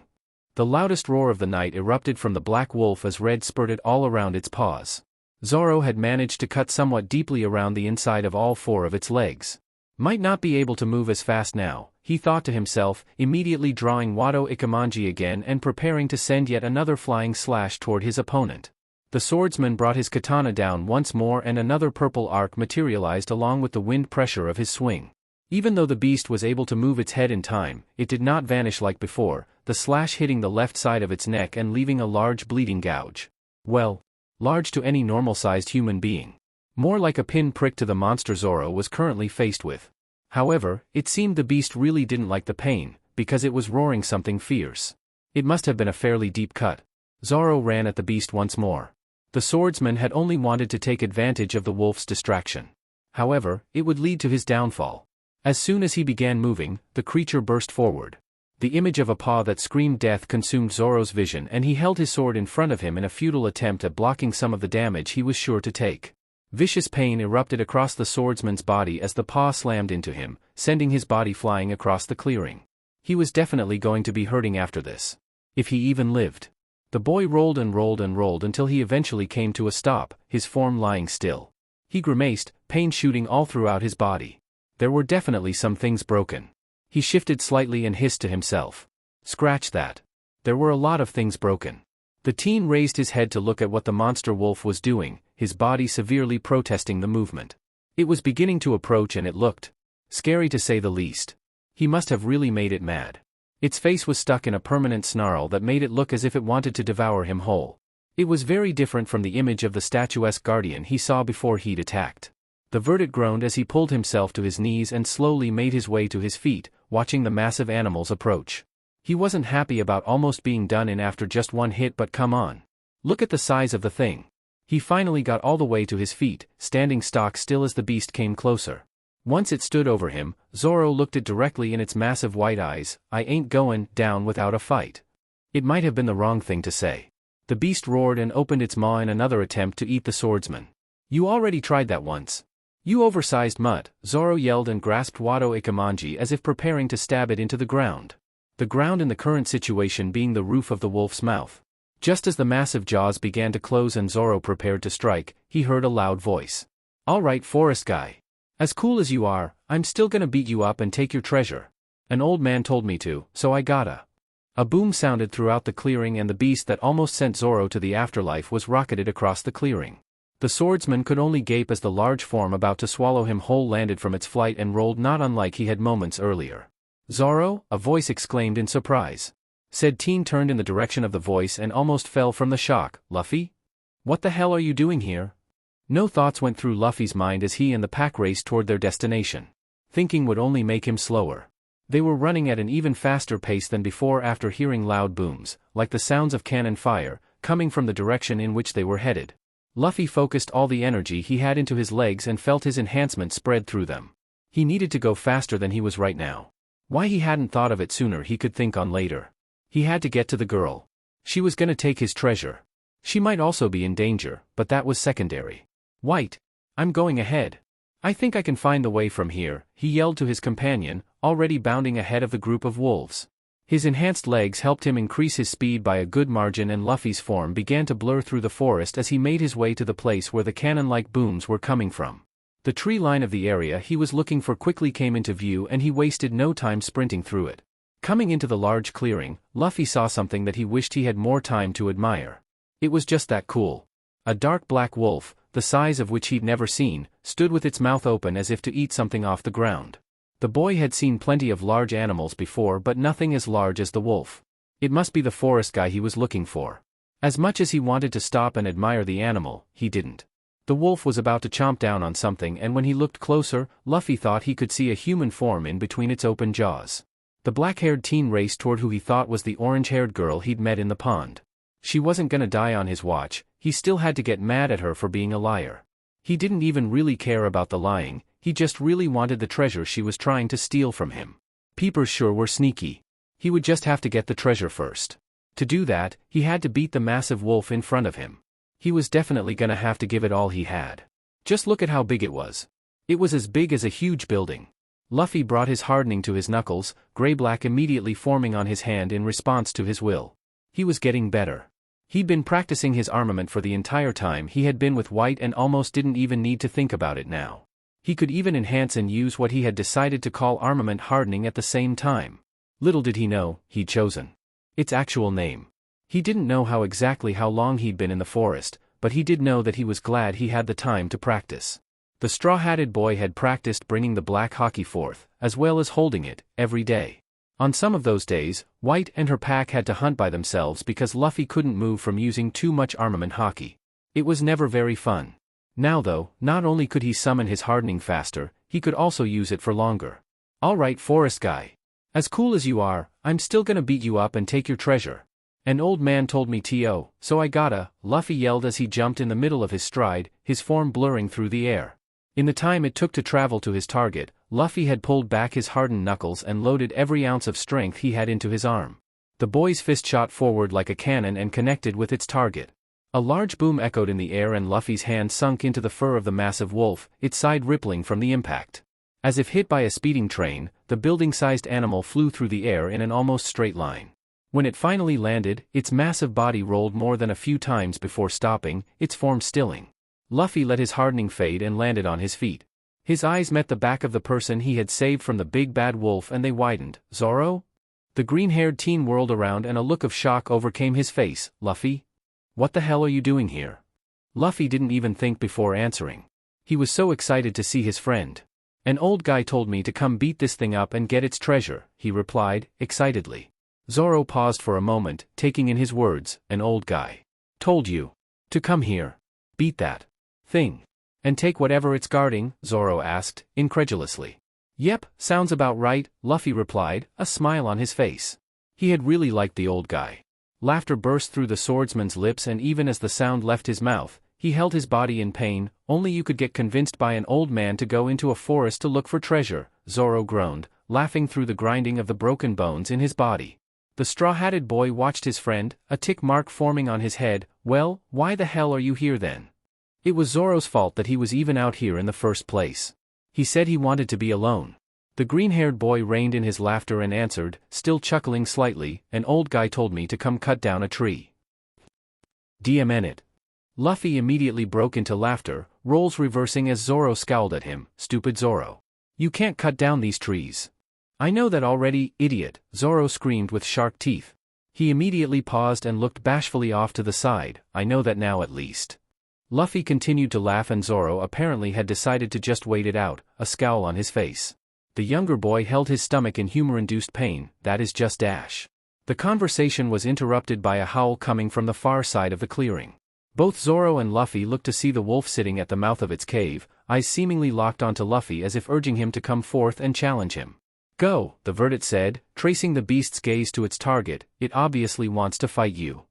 The loudest roar of the night erupted from the black wolf as red spurted all around its paws. Zoro had managed to cut somewhat deeply around the inside of all four of its legs. Might not be able to move as fast now, he thought to himself, immediately drawing Wado Ikemanji again and preparing to send yet another flying slash toward his opponent. The swordsman brought his katana down once more and another purple arc materialized along with the wind pressure of his swing. Even though the beast was able to move its head in time, it did not vanish like before, the slash hitting the left side of its neck and leaving a large bleeding gouge. Well, large to any normal-sized human being. More like a pin prick to the monster Zoro was currently faced with. However, it seemed the beast really didn't like the pain, because it was roaring something fierce. It must have been a fairly deep cut. Zoro ran at the beast once more. The swordsman had only wanted to take advantage of the wolf's distraction. However, it would lead to his downfall. As soon as he began moving, the creature burst forward. The image of a paw that screamed death consumed Zoro's vision and he held his sword in front of him in a futile attempt at blocking some of the damage he was sure to take. Vicious pain erupted across the swordsman's body as the paw slammed into him, sending his body flying across the clearing. He was definitely going to be hurting after this. If he even lived. The boy rolled and rolled and rolled until he eventually came to a stop, his form lying still. He grimaced, pain shooting all throughout his body. There were definitely some things broken. He shifted slightly and hissed to himself. Scratch that. There were a lot of things broken. The teen raised his head to look at what the monster wolf was doing, his body severely protesting the movement. It was beginning to approach and it looked scary to say the least. He must have really made it mad. Its face was stuck in a permanent snarl that made it look as if it wanted to devour him whole. It was very different from the image of the statuesque guardian he saw before he'd attacked. The Verdant groaned as he pulled himself to his knees and slowly made his way to his feet, watching the massive animals approach. He wasn't happy about almost being done in after just one hit, but come on. Look at the size of the thing. He finally got all the way to his feet, standing stock still as the beast came closer. Once it stood over him, Zoro looked it directly in its massive white eyes. "I ain't going down without a fight." It might have been the wrong thing to say. The beast roared and opened its maw in another attempt to eat the swordsman. "You already tried that once. You oversized mutt," Zoro yelled and grasped Wado Ikamanji as if preparing to stab it into the ground. The ground in the current situation being the roof of the wolf's mouth. Just as the massive jaws began to close and Zoro prepared to strike, he heard a loud voice. "All right, forest guy. As cool as you are, I'm still gonna beat you up and take your treasure. An old man told me to, so I gotta." A boom sounded throughout the clearing and the beast that almost sent Zoro to the afterlife was rocketed across the clearing. The swordsman could only gape as the large form about to swallow him whole landed from its flight and rolled not unlike he had moments earlier. "Zoro?" a voice exclaimed in surprise. Said teen turned in the direction of the voice and almost fell from the shock. "Luffy? What the hell are you doing here?" No thoughts went through Luffy's mind as he and the pack raced toward their destination. Thinking would only make him slower. They were running at an even faster pace than before after hearing loud booms, like the sounds of cannon fire, coming from the direction in which they were headed. Luffy focused all the energy he had into his legs and felt his enhancement spread through them. He needed to go faster than he was right now. Why he hadn't thought of it sooner he could think on later. He had to get to the girl. She was gonna take his treasure. She might also be in danger, but that was secondary. "White. I'm going ahead. I think I can find the way from here," he yelled to his companion, already bounding ahead of the group of wolves. His enhanced legs helped him increase his speed by a good margin and Luffy's form began to blur through the forest as he made his way to the place where the cannon-like booms were coming from. The tree line of the area he was looking for quickly came into view and he wasted no time sprinting through it. Coming into the large clearing, Luffy saw something that he wished he had more time to admire. It was just that cool. A dark black wolf, the size of which he'd never seen, stood with its mouth open as if to eat something off the ground. The boy had seen plenty of large animals before but nothing as large as the wolf. It must be the forest guy he was looking for. As much as he wanted to stop and admire the animal, he didn't. The wolf was about to chomp down on something and when he looked closer, Luffy thought he could see a human form in between its open jaws. The black-haired teen raced toward who he thought was the orange-haired girl he'd met in the pond. She wasn't gonna die on his watch, he still had to get mad at her for being a liar. He didn't even really care about the lying, he just really wanted the treasure she was trying to steal from him. Peepers sure were sneaky. He would just have to get the treasure first. To do that, he had to beat the massive wolf in front of him. He was definitely gonna have to give it all he had. Just look at how big it was. It was as big as a huge building. Luffy brought his hardening to his knuckles, gray-black immediately forming on his hand in response to his will. He was getting better. He'd been practicing his armament for the entire time he had been with White and almost didn't even need to think about it now. He could even enhance and use what he had decided to call armament hardening at the same time. Little did he know, he'd chosen its actual name. He didn't know how long he'd been in the forest, but he did know that he was glad he had the time to practice. The straw-hatted boy had practiced bringing the black Haki forth, as well as holding it, every day. On some of those days, White and her pack had to hunt by themselves because Luffy couldn't move from using too much armament Haki. It was never very fun. Now though, not only could he summon his hardening faster, he could also use it for longer. "All right, forest guy. As cool as you are, I'm still gonna beat you up and take your treasure. An old man told me to, so I gotta," Luffy yelled as he jumped in the middle of his stride, his form blurring through the air. In the time it took to travel to his target, Luffy had pulled back his hardened knuckles and loaded every ounce of strength he had into his arm. The boy's fist shot forward like a cannon and connected with its target. A large boom echoed in the air and Luffy's hand sunk into the fur of the massive wolf, its side rippling from the impact. As if hit by a speeding train, the building-sized animal flew through the air in an almost straight line. When it finally landed, its massive body rolled more than a few times before stopping, its form stilling. Luffy let his hardening fade and landed on his feet. His eyes met the back of the person he had saved from the big bad wolf and they widened. "Zoro?" The green-haired teen whirled around and a look of shock overcame his face. "Luffy? What the hell are you doing here? Luffy didn't even think before answering. He was so excited to see his friend. An old guy told me to come beat this thing up and get its treasure, he replied, excitedly. Zoro paused for a moment, taking in his words. An old guy told you to come here, beat that thing, and take whatever it's guarding? Zoro asked, incredulously. Yep, sounds about right, Luffy replied, a smile on his face. He had really liked the old guy. Laughter burst through the swordsman's lips, and even as the sound left his mouth, he held his body in pain. Only you could get convinced by an old man to go into a forest to look for treasure, Zoro groaned, laughing through the grinding of the broken bones in his body. The straw-hatted boy watched his friend, a tick mark forming on his head. Well, why the hell are you here then? It was Zoro's fault that he was even out here in the first place. He said he wanted to be alone. The green-haired boy reined in his laughter and answered, still chuckling slightly, an old guy told me to come cut down a tree. DMN it. Luffy immediately broke into laughter, roles reversing as Zoro scowled at him. Stupid Zoro. You can't cut down these trees. I know that already, idiot, Zoro screamed with sharp teeth. He immediately paused and looked bashfully off to the side. I know that now at least. Luffy continued to laugh, and Zoro apparently had decided to just wait it out, a scowl on his face. The younger boy held his stomach in humor-induced pain. That is just dash. The conversation was interrupted by a howl coming from the far side of the clearing. Both Zoro and Luffy looked to see the wolf sitting at the mouth of its cave, eyes seemingly locked onto Luffy as if urging him to come forth and challenge him. Go, the Verdant said, tracing the beast's gaze to its target. It obviously wants to fight you.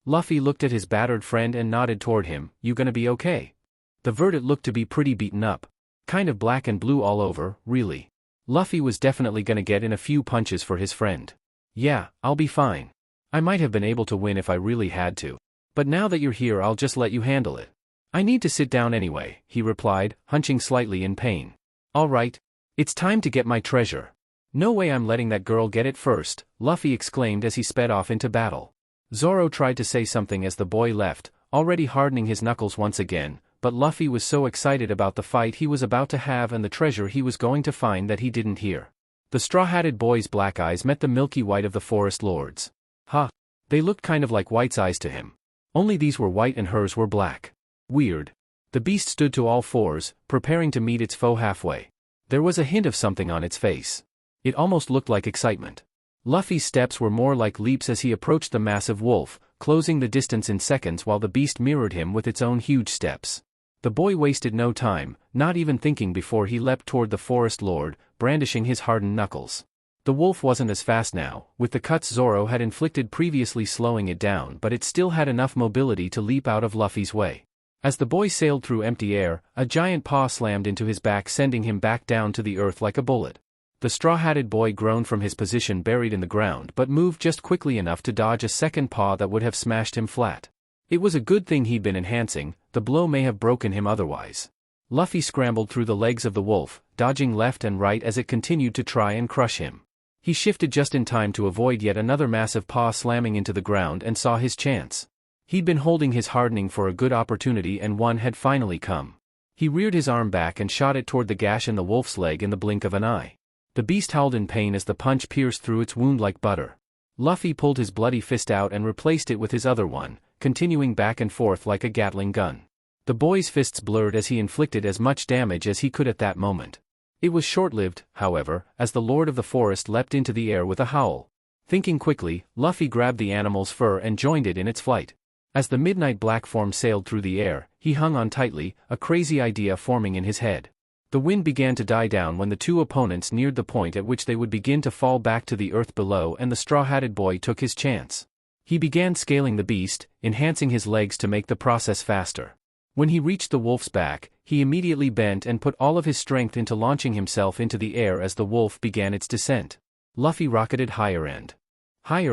Luffy looked at his battered friend and nodded toward him. You gonna be okay? The Verdant looked to be pretty beaten up. Kind of black and blue all over, really. Luffy was definitely gonna get in a few punches for his friend. Yeah, I'll be fine. I might have been able to win if I really had to. But now that you're here, I'll just let you handle it. I need to sit down anyway, he replied, hunching slightly in pain. All right. It's time to get my treasure. No way I'm letting that girl get it first, Luffy exclaimed as he sped off into battle. Zoro tried to say something as the boy left, already hardening his knuckles once again, but Luffy was so excited about the fight he was about to have and the treasure he was going to find that he didn't hear. The straw-hatted boy's black eyes met the milky white of the forest lord's. Huh. They looked kind of like White's eyes to him. Only these were white and hers were black. Weird. The beast stood to all fours, preparing to meet its foe halfway. There was a hint of something on its face. It almost looked like excitement. Luffy's steps were more like leaps as he approached the massive wolf, closing the distance in seconds while the beast mirrored him with its own huge steps. The boy wasted no time, not even thinking before he leapt toward the forest lord, brandishing his hardened knuckles. The wolf wasn't as fast now, with the cuts Zoro had inflicted previously slowing it down, but it still had enough mobility to leap out of Luffy's way. As the boy sailed through empty air, a giant paw slammed into his back, sending him back down to the earth like a bullet. The straw-hatted boy groaned from his position buried in the ground but moved just quickly enough to dodge a second paw that would have smashed him flat. It was a good thing he'd been enhancing, the blow may have broken him otherwise. Luffy scrambled through the legs of the wolf, dodging left and right as it continued to try and crush him. He shifted just in time to avoid yet another massive paw slamming into the ground and saw his chance. He'd been holding his hardening for a good opportunity and one had finally come. He reared his arm back and shot it toward the gash in the wolf's leg in the blink of an eye. The beast howled in pain as the punch pierced through its wound like butter. Luffy pulled his bloody fist out and replaced it with his other one, continuing back and forth like a Gatling gun. The boy's fists blurred as he inflicted as much damage as he could at that moment. It was short-lived, however, as the Lord of the Forest leapt into the air with a howl. Thinking quickly, Luffy grabbed the animal's fur and joined it in its flight. As the midnight black form sailed through the air, he hung on tightly, a crazy idea forming in his head. The wind began to die down when the two opponents neared the point at which they would begin to fall back to the earth below, and the straw-hatted boy took his chance. He began scaling the beast, enhancing his legs to make the process faster. When he reached the wolf's back, he immediately bent and put all of his strength into launching himself into the air as the wolf began its descent. Luffy rocketed higher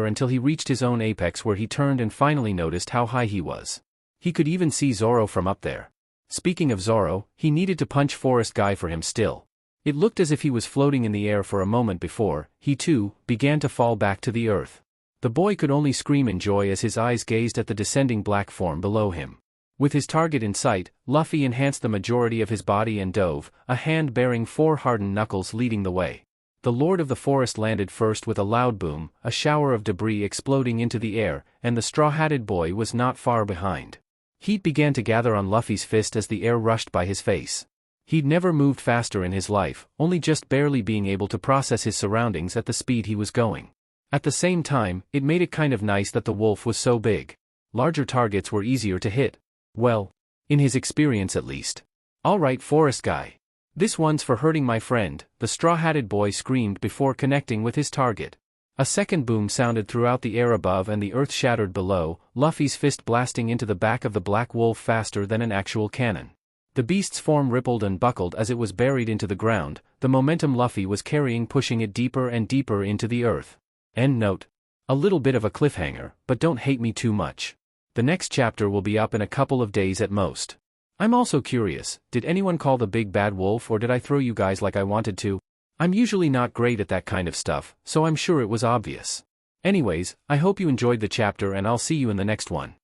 until he reached his own apex, where he turned and finally noticed how high he was. He could even see Zoro from up there. Speaking of Zoro, he needed to punch Forest Guy for him still. It looked as if he was floating in the air for a moment before, he too, began to fall back to the earth. The boy could only scream in joy as his eyes gazed at the descending black form below him. With his target in sight, Luffy enhanced the majority of his body and dove, a hand bearing 4 hardened knuckles leading the way. The Lord of the Forest landed first with a loud boom, a shower of debris exploding into the air, and the straw-hatted boy was not far behind. Heat began to gather on Luffy's fist as the air rushed by his face. He'd never moved faster in his life, only just barely being able to process his surroundings at the speed he was going. At the same time, it made it kind of nice that the wolf was so big. Larger targets were easier to hit. Well, in his experience at least. "Alright, forest guy. This one's for hurting my friend," the straw-hatted boy screamed before connecting with his target. A second boom sounded throughout the air above and the earth shattered below, Luffy's fist blasting into the back of the black wolf faster than an actual cannon. The beast's form rippled and buckled as it was buried into the ground, the momentum Luffy was carrying pushing it deeper and deeper into the earth. End note. A little bit of a cliffhanger, but don't hate me too much. The next chapter will be up in a couple of days at most. I'm also curious, did anyone call the big bad wolf or did I throw you guys like I wanted to? I'm usually not great at that kind of stuff, so I'm sure it was obvious. Anyways, I hope you enjoyed the chapter and I'll see you in the next one.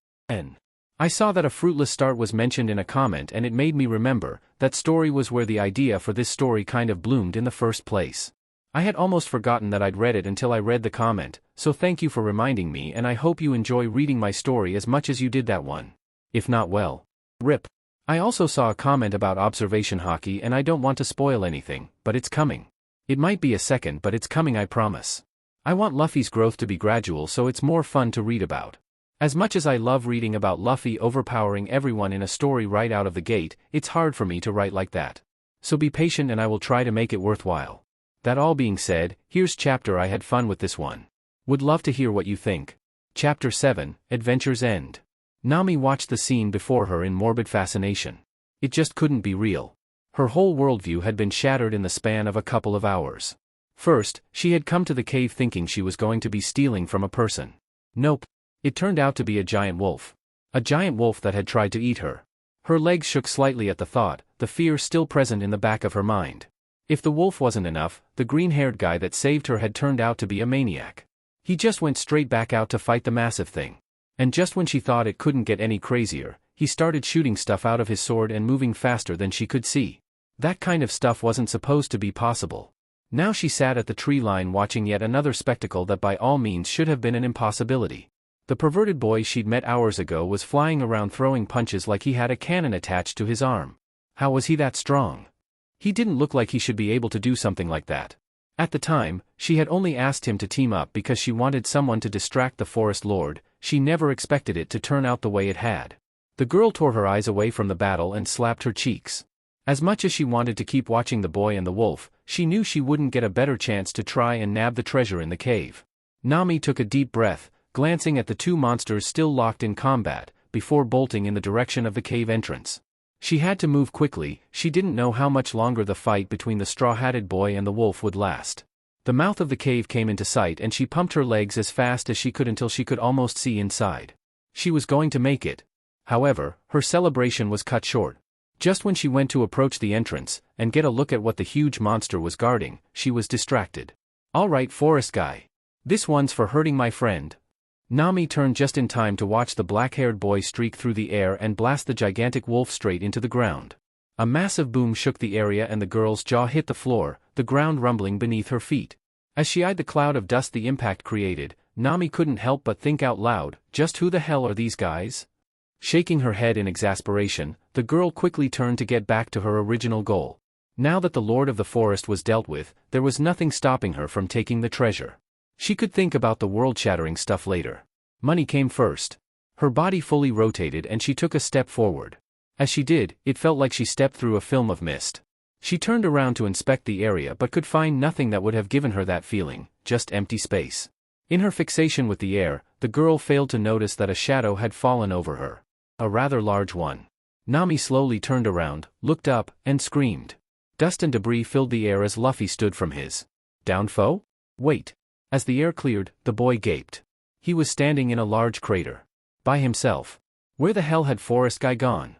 I saw that a fruitless start was mentioned in a comment and it made me remember, that story was where the idea for this story kind of bloomed in the first place. I had almost forgotten that I'd read it until I read the comment, so thank you for reminding me and I hope you enjoy reading my story as much as you did that one. If not, well, rip. I also saw a comment about observation Haki and I don't want to spoil anything, but it's coming. It might be a second but it's coming, I promise. I want Luffy's growth to be gradual so it's more fun to read about. As much as I love reading about Luffy overpowering everyone in a story right out of the gate, it's hard for me to write like that. So be patient and I will try to make it worthwhile. That all being said, here's chapter. I had fun with this one. Would love to hear what you think. Chapter 7, Adventures End. Nami watched the scene before her in morbid fascination. It just couldn't be real. Her whole worldview had been shattered in the span of a couple of hours. First, she had come to the cave thinking she was going to be stealing from a person. Nope. It turned out to be a giant wolf. A giant wolf that had tried to eat her. Her legs shook slightly at the thought, the fear still present in the back of her mind. If the wolf wasn't enough, the green-haired guy that saved her had turned out to be a maniac. He just went straight back out to fight the massive thing. And just when she thought it couldn't get any crazier, he started shooting stuff out of his sword and moving faster than she could see. That kind of stuff wasn't supposed to be possible. Now she sat at the tree line watching yet another spectacle that by all means should have been an impossibility. The perverted boy she'd met hours ago was flying around throwing punches like he had a cannon attached to his arm. How was he that strong? He didn't look like he should be able to do something like that. At the time, she had only asked him to team up because she wanted someone to distract the Forest Lord. She never expected it to turn out the way it had. The girl tore her eyes away from the battle and slapped her cheeks. As much as she wanted to keep watching the boy and the wolf, she knew she wouldn't get a better chance to try and nab the treasure in the cave. Nami took a deep breath, glancing at the two monsters still locked in combat, before bolting in the direction of the cave entrance. She had to move quickly. She didn't know how much longer the fight between the straw-hatted boy and the wolf would last. The mouth of the cave came into sight and she pumped her legs as fast as she could until she could almost see inside. She was going to make it. However, her celebration was cut short. Just when she went to approach the entrance, and get a look at what the huge monster was guarding, she was distracted. "Alright, forest guy. This one's for hurting my friend." Nami turned just in time to watch the black-haired boy streak through the air and blast the gigantic wolf straight into the ground. A massive boom shook the area and the girl's jaw hit the floor, the ground rumbling beneath her feet. As she eyed the cloud of dust the impact created, Nami couldn't help but think out loud, just who the hell are these guys? Shaking her head in exasperation, the girl quickly turned to get back to her original goal. Now that the Lord of the Forest was dealt with, there was nothing stopping her from taking the treasure. She could think about the world-shattering stuff later. Money came first. Her body fully rotated and she took a step forward. As she did, it felt like she stepped through a film of mist. She turned around to inspect the area but could find nothing that would have given her that feeling, just empty space. In her fixation with the air, the girl failed to notice that a shadow had fallen over her. A rather large one. Nami slowly turned around, looked up, and screamed. Dust and debris filled the air as Luffy stood from his downed foe? Wait. As the air cleared, the boy gaped. He was standing in a large crater. By himself. Where the hell had Forest Guy gone?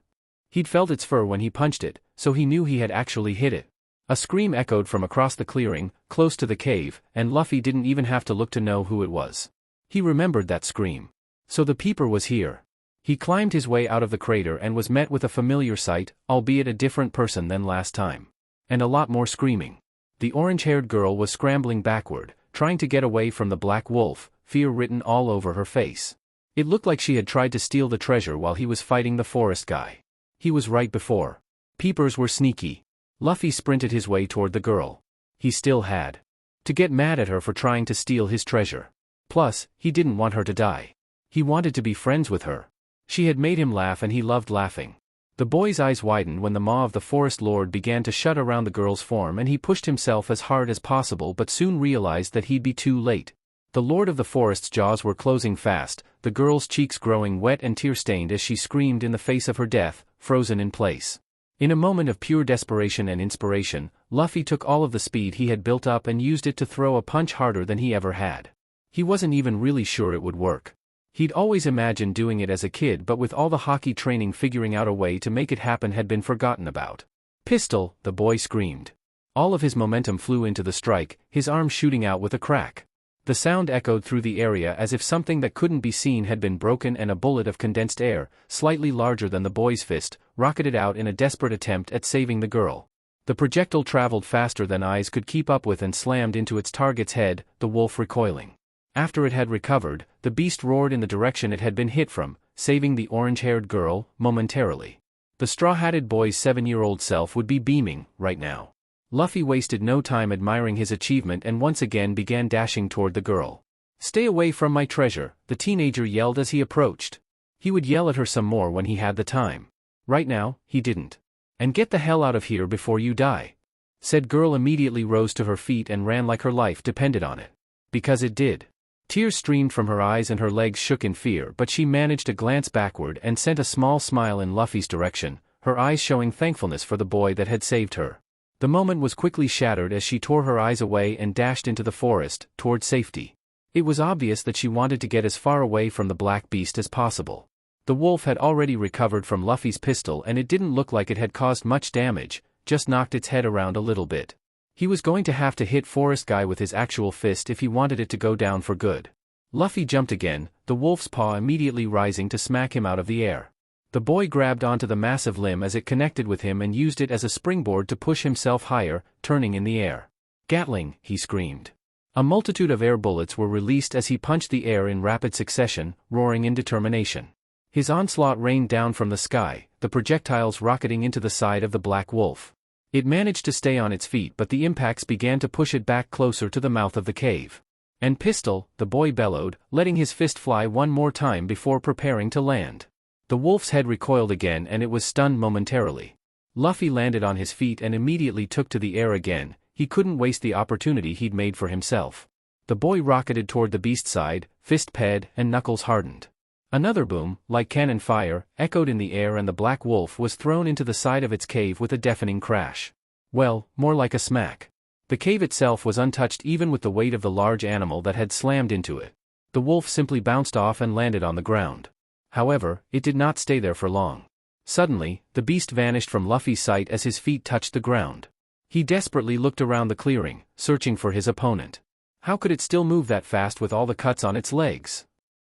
He'd felt its fur when he punched it, so he knew he had actually hit it. A scream echoed from across the clearing, close to the cave, and Luffy didn't even have to look to know who it was. He remembered that scream. So the peeper was here. He climbed his way out of the crater and was met with a familiar sight, albeit a different person than last time. And a lot more screaming. The orange-haired girl was scrambling backward, trying to get away from the black wolf, fear written all over her face. It looked like she had tried to steal the treasure while he was fighting the forest guy. He was right before. Peepers were sneaky. Luffy sprinted his way toward the girl. He still had to get mad at her for trying to steal his treasure. Plus, he didn't want her to die. He wanted to be friends with her. She had made him laugh and he loved laughing. The boy's eyes widened when the maw of the forest lord began to shut around the girl's form and he pushed himself as hard as possible but soon realized that he'd be too late. The lord of the forest's jaws were closing fast, the girl's cheeks growing wet and tear-stained as she screamed in the face of her death, frozen in place. In a moment of pure desperation and inspiration, Luffy took all of the speed he had built up and used it to throw a punch harder than he ever had. He wasn't even really sure it would work. He'd always imagined doing it as a kid, but with all the Haki training, figuring out a way to make it happen had been forgotten about. Pistol, the boy screamed. All of his momentum flew into the strike, his arm shooting out with a crack. The sound echoed through the area as if something that couldn't be seen had been broken and a bullet of condensed air, slightly larger than the boy's fist, rocketed out in a desperate attempt at saving the girl. The projectile traveled faster than eyes could keep up with and slammed into its target's head, the wolf recoiling. After it had recovered, the beast roared in the direction it had been hit from, saving the orange-haired girl, momentarily. The straw-hatted boy's 7-year-old self would be beaming, right now. Luffy wasted no time admiring his achievement and once again began dashing toward the girl. "Stay away from my treasure," the teenager yelled as he approached. He would yell at her some more when he had the time. Right now, he didn't. "And get the hell out of here before you die." Said girl immediately rose to her feet and ran like her life depended on it. Because it did. Tears streamed from her eyes and her legs shook in fear, but she managed to glance backward and sent a small smile in Luffy's direction, her eyes showing thankfulness for the boy that had saved her. The moment was quickly shattered as she tore her eyes away and dashed into the forest, toward safety. It was obvious that she wanted to get as far away from the black beast as possible. The wolf had already recovered from Luffy's pistol and it didn't look like it had caused much damage, just knocked its head around a little bit. He was going to have to hit Forest Guy with his actual fist if he wanted it to go down for good. Luffy jumped again, the wolf's paw immediately rising to smack him out of the air. The boy grabbed onto the massive limb as it connected with him and used it as a springboard to push himself higher, turning in the air. "Gatling," he screamed. A multitude of air bullets were released as he punched the air in rapid succession, roaring in determination. His onslaught rained down from the sky, the projectiles rocketing into the side of the black wolf. It managed to stay on its feet, but the impacts began to push it back closer to the mouth of the cave. "And pistol," the boy bellowed, letting his fist fly one more time before preparing to land. The wolf's head recoiled again and it was stunned momentarily. Luffy landed on his feet and immediately took to the air again, he couldn't waste the opportunity he'd made for himself. The boy rocketed toward the beast's side, fist ped and knuckles hardened. Another boom, like cannon fire, echoed in the air and the black wolf was thrown into the side of its cave with a deafening crash. Well, more like a smack. The cave itself was untouched even with the weight of the large animal that had slammed into it. The wolf simply bounced off and landed on the ground. However, it did not stay there for long. Suddenly, the beast vanished from Luffy's sight as his feet touched the ground. He desperately looked around the clearing, searching for his opponent. How could it still move that fast with all the cuts on its legs?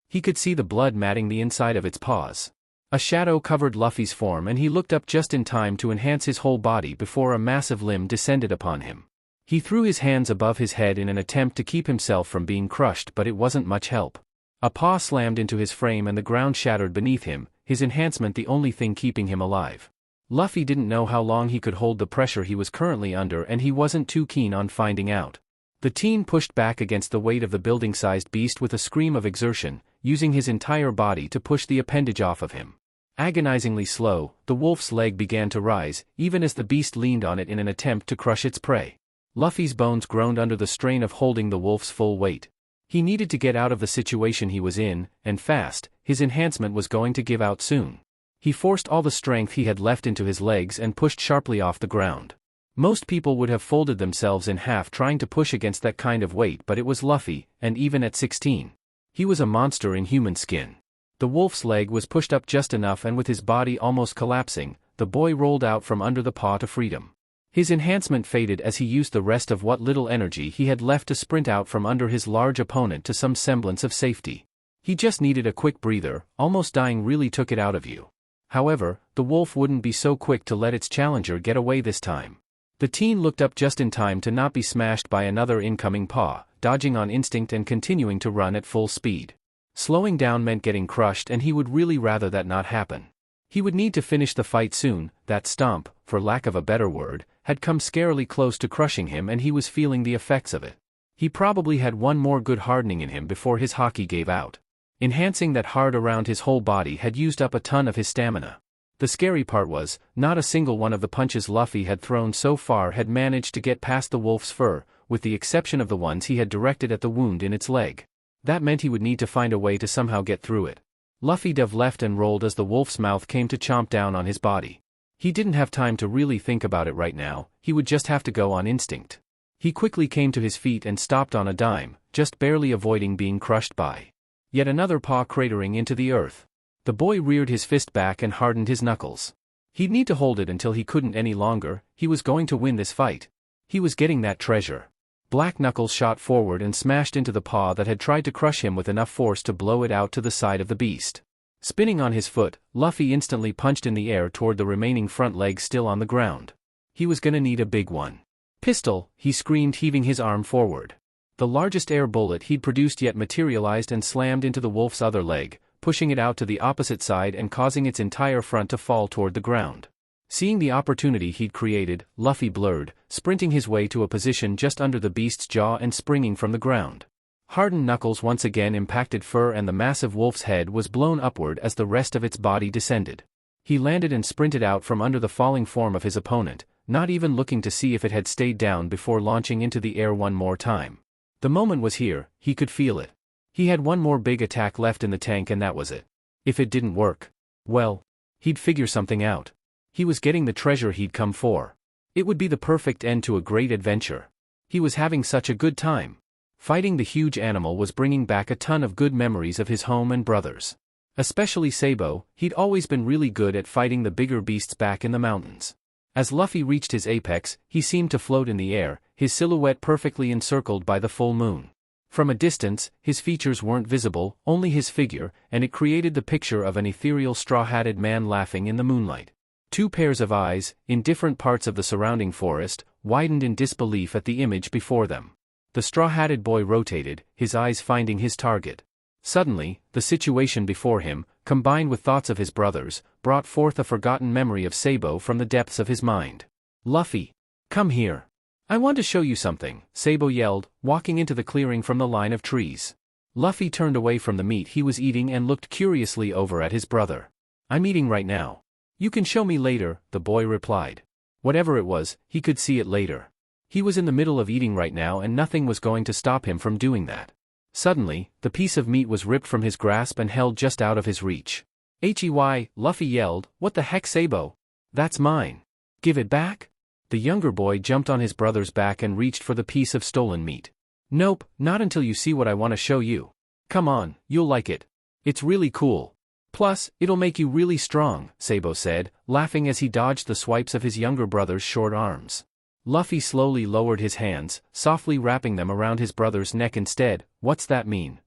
He could see the blood matting the inside of its paws. A shadow covered Luffy's form and he looked up just in time to enhance his whole body before a massive limb descended upon him. He threw his hands above his head in an attempt to keep himself from being crushed, but it wasn't much help. A paw slammed into his frame and the ground shattered beneath him, his enhancement the only thing keeping him alive. Luffy didn't know how long he could hold the pressure he was currently under and he wasn't too keen on finding out. The teen pushed back against the weight of the building-sized beast with a scream of exertion, using his entire body to push the appendage off of him. Agonizingly slow, the wolf's leg began to rise, even as the beast leaned on it in an attempt to crush its prey. Luffy's bones groaned under the strain of holding the wolf's full weight. He needed to get out of the situation he was in, and fast, his enhancement was going to give out soon. He forced all the strength he had left into his legs and pushed sharply off the ground. Most people would have folded themselves in half trying to push against that kind of weight, but it was Luffy, and even at 16. He was a monster in human skin. The wolf's leg was pushed up just enough and with his body almost collapsing, the boy rolled out from under the paw to freedom. His enhancement faded as he used the rest of what little energy he had left to sprint out from under his large opponent to some semblance of safety. He just needed a quick breather, almost dying really took it out of you. However, the wolf wouldn't be so quick to let its challenger get away this time. The teen looked up just in time to not be smashed by another incoming paw, dodging on instinct and continuing to run at full speed. Slowing down meant getting crushed, and he would really rather that not happen. He would need to finish the fight soon. That stomp, for lack of a better word, had come scarily close to crushing him, and he was feeling the effects of it. He probably had one more good hardening in him before his haki gave out. Enhancing that hard around his whole body had used up a ton of his stamina. The scary part was, not a single one of the punches Luffy had thrown so far had managed to get past the wolf's fur, with the exception of the ones he had directed at the wound in its leg. That meant he would need to find a way to somehow get through it. Luffy dove left and rolled as the wolf's mouth came to chomp down on his body. He didn't have time to really think about it right now, he would just have to go on instinct. He quickly came to his feet and stopped on a dime, just barely avoiding being crushed by yet another paw cratering into the earth. The boy reared his fist back and hardened his knuckles. He'd need to hold it until he couldn't any longer. He was going to win this fight. He was getting that treasure. Black Knuckles shot forward and smashed into the paw that had tried to crush him with enough force to blow it out to the side of the beast. Spinning on his foot, Luffy instantly punched in the air toward the remaining front leg still on the ground. He was gonna need a big one. Pistol, he screamed, heaving his arm forward. The largest air bullet he'd produced yet materialized and slammed into the wolf's other leg, pushing it out to the opposite side and causing its entire front to fall toward the ground. Seeing the opportunity he'd created, Luffy blurred, sprinting his way to a position just under the beast's jaw and springing from the ground. Hardened knuckles once again impacted fur, and the massive wolf's head was blown upward as the rest of its body descended. He landed and sprinted out from under the falling form of his opponent, not even looking to see if it had stayed down before launching into the air one more time. The moment was here, he could feel it. He had one more big attack left in the tank, and that was it. If it didn't work, well, he'd figure something out. He was getting the treasure he'd come for. It would be the perfect end to a great adventure. He was having such a good time. Fighting the huge animal was bringing back a ton of good memories of his home and brothers. Especially Sabo. He'd always been really good at fighting the bigger beasts back in the mountains. As Luffy reached his apex, he seemed to float in the air, his silhouette perfectly encircled by the full moon. From a distance, his features weren't visible, only his figure, and it created the picture of an ethereal straw-hatted man laughing in the moonlight. Two pairs of eyes, in different parts of the surrounding forest, widened in disbelief at the image before them. The straw-hatted boy rotated, his eyes finding his target. Suddenly, the situation before him, combined with thoughts of his brothers, brought forth a forgotten memory of Sabo from the depths of his mind. "Luffy! Come here! I want to show you something," Sabo yelled, walking into the clearing from the line of trees. Luffy turned away from the meat he was eating and looked curiously over at his brother. "I'm eating right now. You can show me later," the boy replied. Whatever it was, he could see it later. He was in the middle of eating right now, and nothing was going to stop him from doing that. Suddenly, the piece of meat was ripped from his grasp and held just out of his reach. "Hey," Luffy yelled, "what the heck, Sabo? That's mine. Give it back?" The younger boy jumped on his brother's back and reached for the piece of stolen meat. "Nope, not until you see what I want to show you. Come on, you'll like it. It's really cool. Plus, it'll make you really strong," Sabo said, laughing as he dodged the swipes of his younger brother's short arms. Luffy slowly lowered his hands, softly wrapping them around his brother's neck instead. "What's that mean?"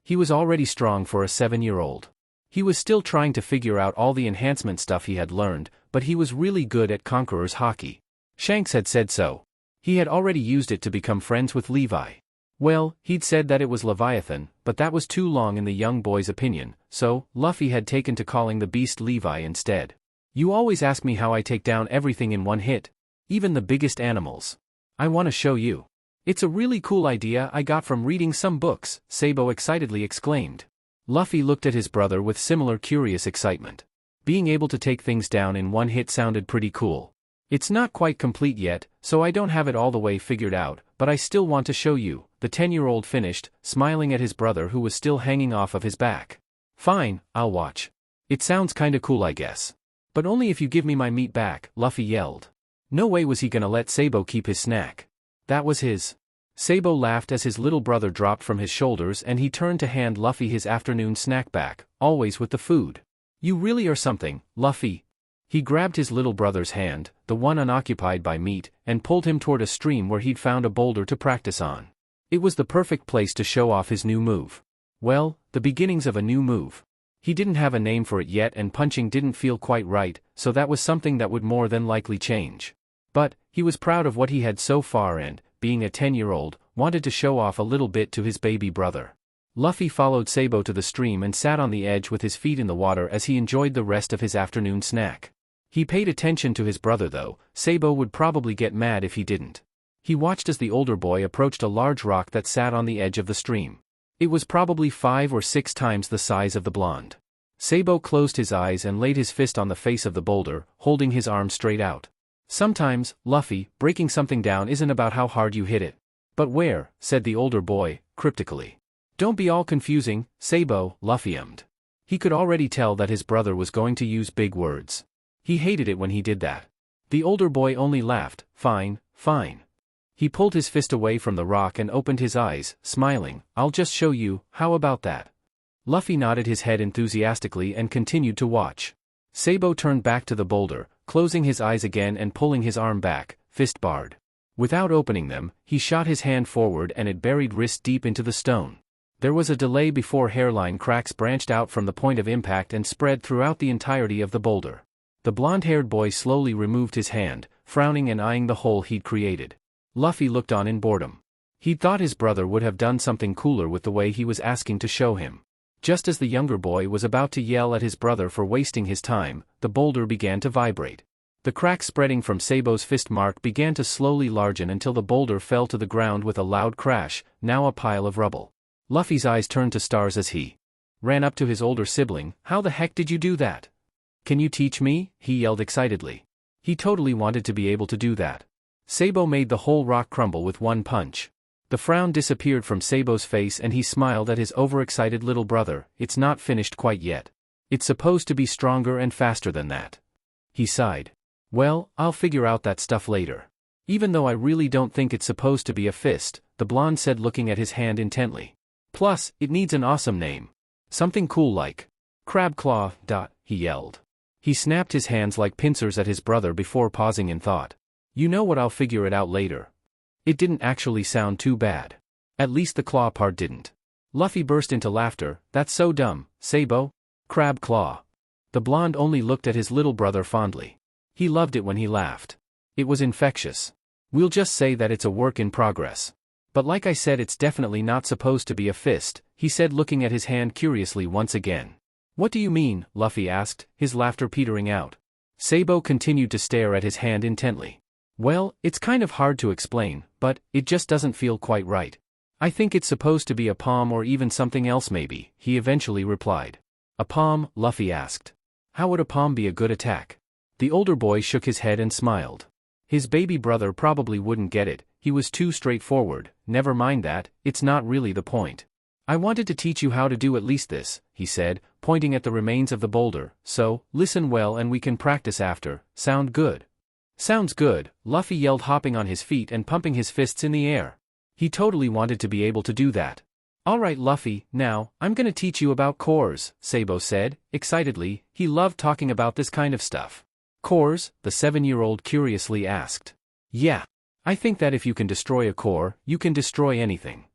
He was already strong for a 7-year-old. He was still trying to figure out all the enhancement stuff he had learned, but he was really good at Conqueror's Haki. Shanks had said so. He had already used it to become friends with Levi. Well, he'd said that it was Leviathan, but that was too long in the young boy's opinion, so Luffy had taken to calling the beast Levi instead. "You always ask me how I take down everything in one hit. Even the biggest animals. I want to show you. It's a really cool idea I got from reading some books," Sabo excitedly exclaimed. Luffy looked at his brother with similar curious excitement. Being able to take things down in one hit sounded pretty cool. "It's not quite complete yet, so I don't have it all the way figured out, but I still want to show you," the 10-year-old finished, smiling at his brother who was still hanging off of his back. "Fine, I'll watch. It sounds kinda cool, I guess. But only if you give me my meat back," Luffy yelled. No way was he gonna let Sabo keep his snack. That was his. Sabo laughed as his little brother dropped from his shoulders and he turned to hand Luffy his afternoon snack back, always with the food. "You really are something, Luffy." He grabbed his little brother's hand, the one unoccupied by meat, and pulled him toward a stream where he'd found a boulder to practice on. It was the perfect place to show off his new move. Well, the beginnings of a new move. He didn't have a name for it yet, and punching didn't feel quite right, so that was something that would more than likely change. But He was proud of what he had so far and, being a 10-year-old, wanted to show off a little bit to his baby brother. Luffy followed Sabo to the stream and sat on the edge with his feet in the water as he enjoyed the rest of his afternoon snack. He paid attention to his brother though. Sabo would probably get mad if he didn't. He watched as the older boy approached a large rock that sat on the edge of the stream. It was probably 5 or 6 times the size of the blonde. Sabo closed his eyes and laid his fist on the face of the boulder, holding his arm straight out. Sometimes, Luffy, breaking something down isn't about how hard you hit it. But where, said the older boy, cryptically. Don't be all confusing, Sabo, Luffy ummed. He could already tell that his brother was going to use big words. He hated it when he did that. The older boy only laughed, fine, fine. He pulled his fist away from the rock and opened his eyes, smiling, I'll just show you, how about that? Luffy nodded his head enthusiastically and continued to watch. Sabo turned back to the boulder, closing his eyes again and pulling his arm back, fist barred. Without opening them, he shot his hand forward and it buried wrist deep into the stone. There was a delay before hairline cracks branched out from the point of impact and spread throughout the entirety of the boulder. The blonde-haired boy slowly removed his hand, frowning and eyeing the hole he'd created. Luffy looked on in boredom. He'd thought his brother would have done something cooler with the way he was asking to show him. Just as the younger boy was about to yell at his brother for wasting his time, the boulder began to vibrate. The crack spreading from Sabo's fist mark began to slowly largen until the boulder fell to the ground with a loud crash, now a pile of rubble. Luffy's eyes turned to stars as he ran up to his older sibling. How the heck did you do that? Can you teach me? He yelled excitedly. He totally wanted to be able to do that. Sabo made the whole rock crumble with one punch. The frown disappeared from Sabo's face and he smiled at his overexcited little brother. It's not finished quite yet. It's supposed to be stronger and faster than that. He sighed. Well, I'll figure out that stuff later. Even though I really don't think it's supposed to be a fist, the blonde said looking at his hand intently. Plus, it needs an awesome name. Something cool like Crab Claw, he yelled. He snapped his hands like pincers at his brother before pausing in thought. You know what, I'll figure it out later. It didn't actually sound too bad. At least the claw part didn't. Luffy burst into laughter. That's so dumb, Sabo. Crab Claw. The blonde only looked at his little brother fondly. He loved it when he laughed. It was infectious. We'll just say that it's a work in progress. But like I said, it's definitely not supposed to be a fist, he said looking at his hand curiously once again. What do you mean? Luffy asked, his laughter petering out. Sabo continued to stare at his hand intently. Well, it's kind of hard to explain, but it just doesn't feel quite right. I think it's supposed to be a palm or even something else maybe, he eventually replied. A palm? Luffy asked. How would a palm be a good attack? The older boy shook his head and smiled. His baby brother probably wouldn't get it, he was too straightforward. Never mind that, it's not really the point. I wanted to teach you how to do at least this, he said, pointing at the remains of the boulder, so, listen well and we can practice after. Sound good? Sounds good, Luffy yelled, hopping on his feet and pumping his fists in the air. He totally wanted to be able to do that. Alright Luffy, now, I'm gonna teach you about cores, Sabo said, excitedly. He loved talking about this kind of stuff. Cores? The 7-year-old curiously asked. Yeah. I think that if you can destroy a core, you can destroy anything.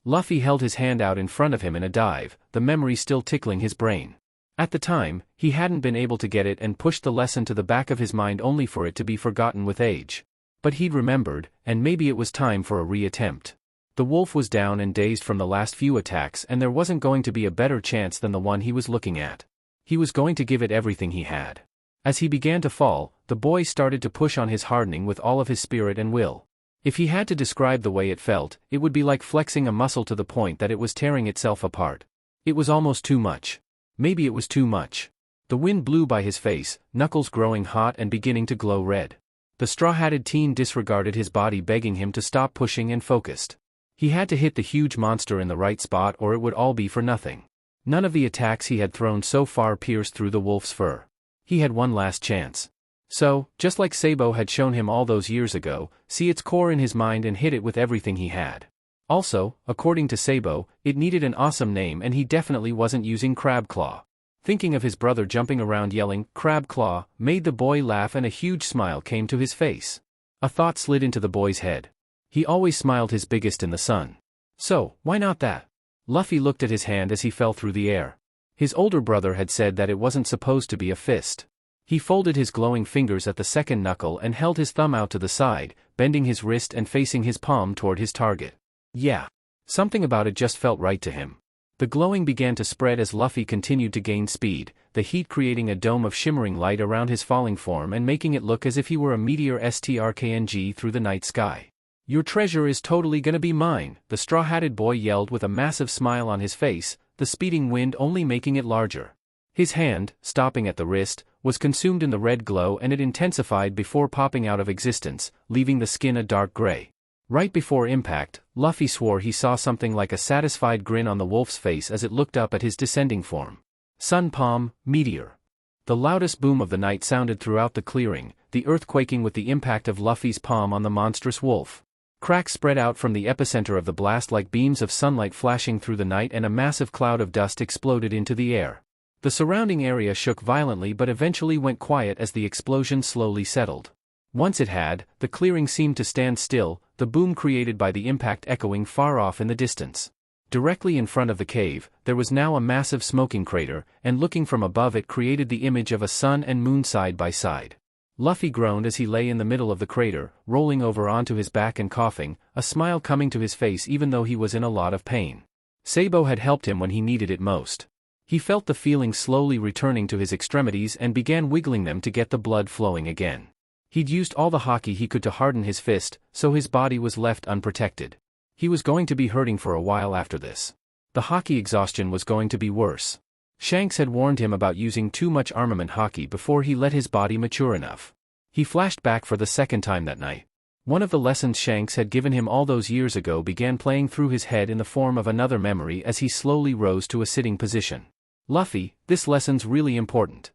Luffy held his hand out in front of him in a dive, the memory still tickling his brain. At the time, he hadn't been able to get it and pushed the lesson to the back of his mind only for it to be forgotten with age. But he'd remembered, and maybe it was time for a re-attempt. The wolf was down and dazed from the last few attacks and there wasn't going to be a better chance than the one he was looking at. He was going to give it everything he had. As he began to fall, the boy started to push on his hardening with all of his spirit and will. If he had to describe the way it felt, it would be like flexing a muscle to the point that it was tearing itself apart. It was almost too much. Maybe it was too much. The wind blew by his face, knuckles growing hot and beginning to glow red. The straw-hatted teen disregarded his body, begging him to stop pushing, and focused. He had to hit the huge monster in the right spot or it would all be for nothing. None of the attacks he had thrown so far pierced through the wolf's fur. He had one last chance. So, just like Sabo had shown him all those years ago, see its core in his mind and hit it with everything he had. Also, according to Sabo, it needed an awesome name and he definitely wasn't using Crab Claw. Thinking of his brother jumping around yelling, Crab Claw, made the boy laugh and a huge smile came to his face. A thought slid into the boy's head. He always smiled his biggest in the sun. So, why not that? Luffy looked at his hand as he fell through the air. His older brother had said that it wasn't supposed to be a fist. He folded his glowing fingers at the second knuckle and held his thumb out to the side, bending his wrist and facing his palm toward his target. Yeah. Something about it just felt right to him. The glowing began to spread as Luffy continued to gain speed, the heat creating a dome of shimmering light around his falling form and making it look as if he were a meteor strkng through the night sky. Your treasure is totally gonna be mine, the straw-hatted boy yelled with a massive smile on his face, the speeding wind only making it larger. His hand, stopping at the wrist, was consumed in the red glow and it intensified before popping out of existence, leaving the skin a dark gray. Right before impact, Luffy swore he saw something like a satisfied grin on the wolf's face as it looked up at his descending form. Sun palm, meteor. The loudest boom of the night sounded throughout the clearing, the earth quaking with the impact of Luffy's palm on the monstrous wolf. Cracks spread out from the epicenter of the blast like beams of sunlight flashing through the night and a massive cloud of dust exploded into the air. The surrounding area shook violently but eventually went quiet as the explosion slowly settled. Once it had, the clearing seemed to stand still, the boom created by the impact echoing far off in the distance. Directly in front of the cave, there was now a massive smoking crater, and looking from above it created the image of a sun and moon side by side. Luffy groaned as he lay in the middle of the crater, rolling over onto his back and coughing, a smile coming to his face even though he was in a lot of pain. Sabo had helped him when he needed it most. He felt the feeling slowly returning to his extremities and began wiggling them to get the blood flowing again. He'd used all the Haki he could to harden his fist, so his body was left unprotected. He was going to be hurting for a while after this. The Haki exhaustion was going to be worse. Shanks had warned him about using too much armament Haki before he let his body mature enough. He flashed back for the second time that night. One of the lessons Shanks had given him all those years ago began playing through his head in the form of another memory as he slowly rose to a sitting position. Luffy, this lesson's really important.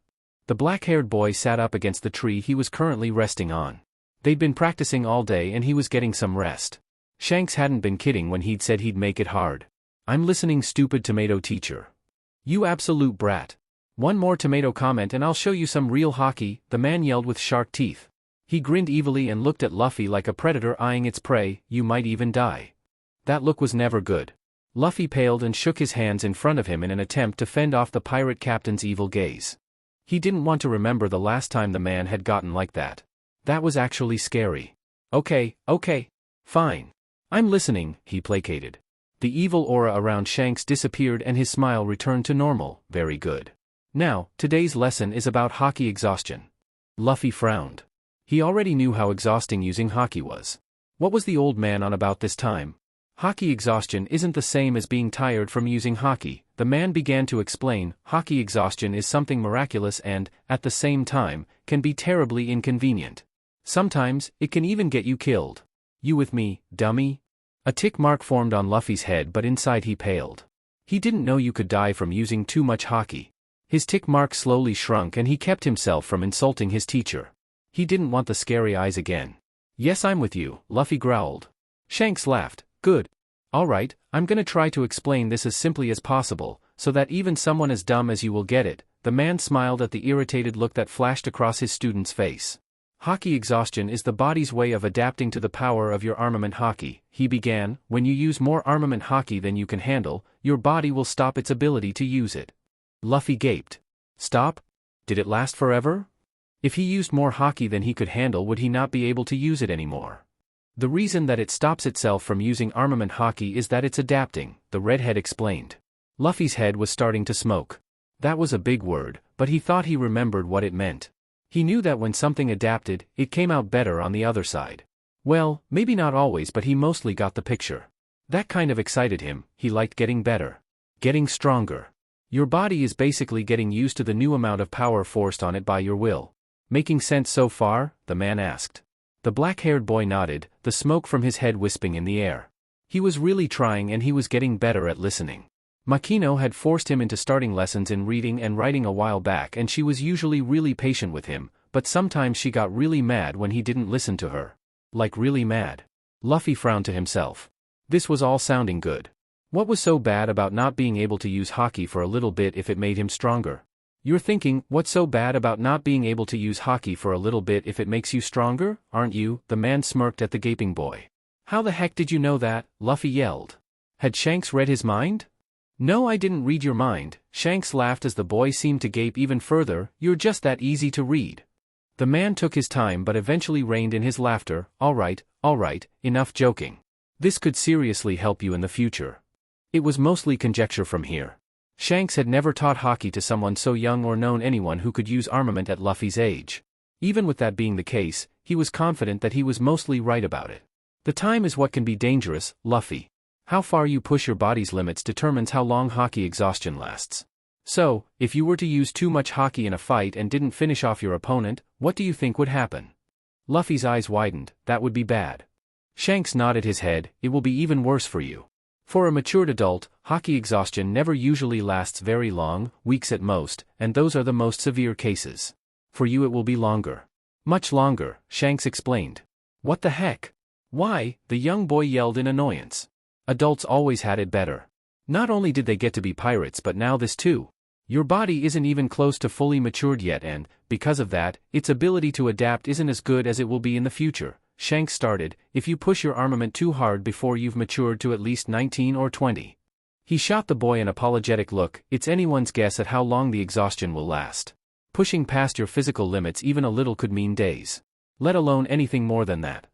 The black-haired boy sat up against the tree he was currently resting on. They'd been practicing all day and he was getting some rest. Shanks hadn't been kidding when he'd said he'd make it hard. I'm listening, stupid tomato teacher. You absolute brat. One more tomato comment and I'll show you some real Haki, the man yelled with shark teeth. He grinned evilly and looked at Luffy like a predator eyeing its prey, you might even die. That look was never good. Luffy paled and shook his hands in front of him in an attempt to fend off the pirate captain's evil gaze. He didn't want to remember the last time the man had gotten like that. That was actually scary. Okay, fine. I'm listening, he placated. The evil aura around Shanks disappeared and his smile returned to normal, very good. Now, today's lesson is about Haki exhaustion. Luffy frowned. He already knew how exhausting using Haki was. What was the old man on about this time? Haki exhaustion isn't the same as being tired from using Haki, the man began to explain. Haki exhaustion is something miraculous and, at the same time, can be terribly inconvenient. Sometimes, it can even get you killed. You with me, dummy? A tick mark formed on Luffy's head but inside he paled. He didn't know you could die from using too much Haki. His tick mark slowly shrunk and he kept himself from insulting his teacher. He didn't want the scary eyes again. Yes, I'm with you, Luffy growled. Shanks laughed. Good. Alright, I'm gonna try to explain this as simply as possible, so that even someone as dumb as you will get it. The man smiled at the irritated look that flashed across his student's face. Haki exhaustion is the body's way of adapting to the power of your armament Haki, he began. When you use more armament Haki than you can handle, your body will stop its ability to use it. Luffy gaped. Stop? Did it last forever? If he used more Haki than he could handle, would he not be able to use it anymore? The reason that it stops itself from using armament Haki is that it's adapting, the redhead explained. Luffy's head was starting to smoke. That was a big word, but he thought he remembered what it meant. He knew that when something adapted, it came out better on the other side. Well, maybe not always, but he mostly got the picture. That kind of excited him. He liked getting better. Getting stronger. Your body is basically getting used to the new amount of power forced on it by your will. Making sense so far? The man asked. The black-haired boy nodded, the smoke from his head wisping in the air. He was really trying and he was getting better at listening. Makino had forced him into starting lessons in reading and writing a while back and she was usually really patient with him, but sometimes she got really mad when he didn't listen to her. Like really mad. Luffy frowned to himself. This was all sounding good. What was so bad about not being able to use Haki for a little bit if it made him stronger? You're thinking, what's so bad about not being able to use Haki for a little bit if it makes you stronger, aren't you? The man smirked at the gaping boy. How the heck did you know that? Luffy yelled. Had Shanks read his mind? No, I didn't read your mind, Shanks laughed as the boy seemed to gape even further. You're just that easy to read. The man took his time but eventually reined in his laughter. All right, enough joking. This could seriously help you in the future. It was mostly conjecture from here. Shanks had never taught Haki to someone so young or known anyone who could use armament at Luffy's age. Even with that being the case, he was confident that he was mostly right about it. The time is what can be dangerous, Luffy. How far you push your body's limits determines how long Haki exhaustion lasts. So, if you were to use too much Haki in a fight and didn't finish off your opponent, what do you think would happen? Luffy's eyes widened. That would be bad. Shanks nodded his head. It will be even worse for you. For a matured adult, Haki exhaustion never usually lasts very long, weeks at most, and those are the most severe cases. For you it will be longer. Much longer, Shanks explained. What the heck? Why? The young boy yelled in annoyance. Adults always had it better. Not only did they get to be pirates but now this too. Your body isn't even close to fully matured yet and, because of that, its ability to adapt isn't as good as it will be in the future. Shanks started, if you push your armament too hard before you've matured to at least 19 or 20. He shot the boy an apologetic look. It's anyone's guess at how long the exhaustion will last. Pushing past your physical limits even a little could mean days. Let alone anything more than that.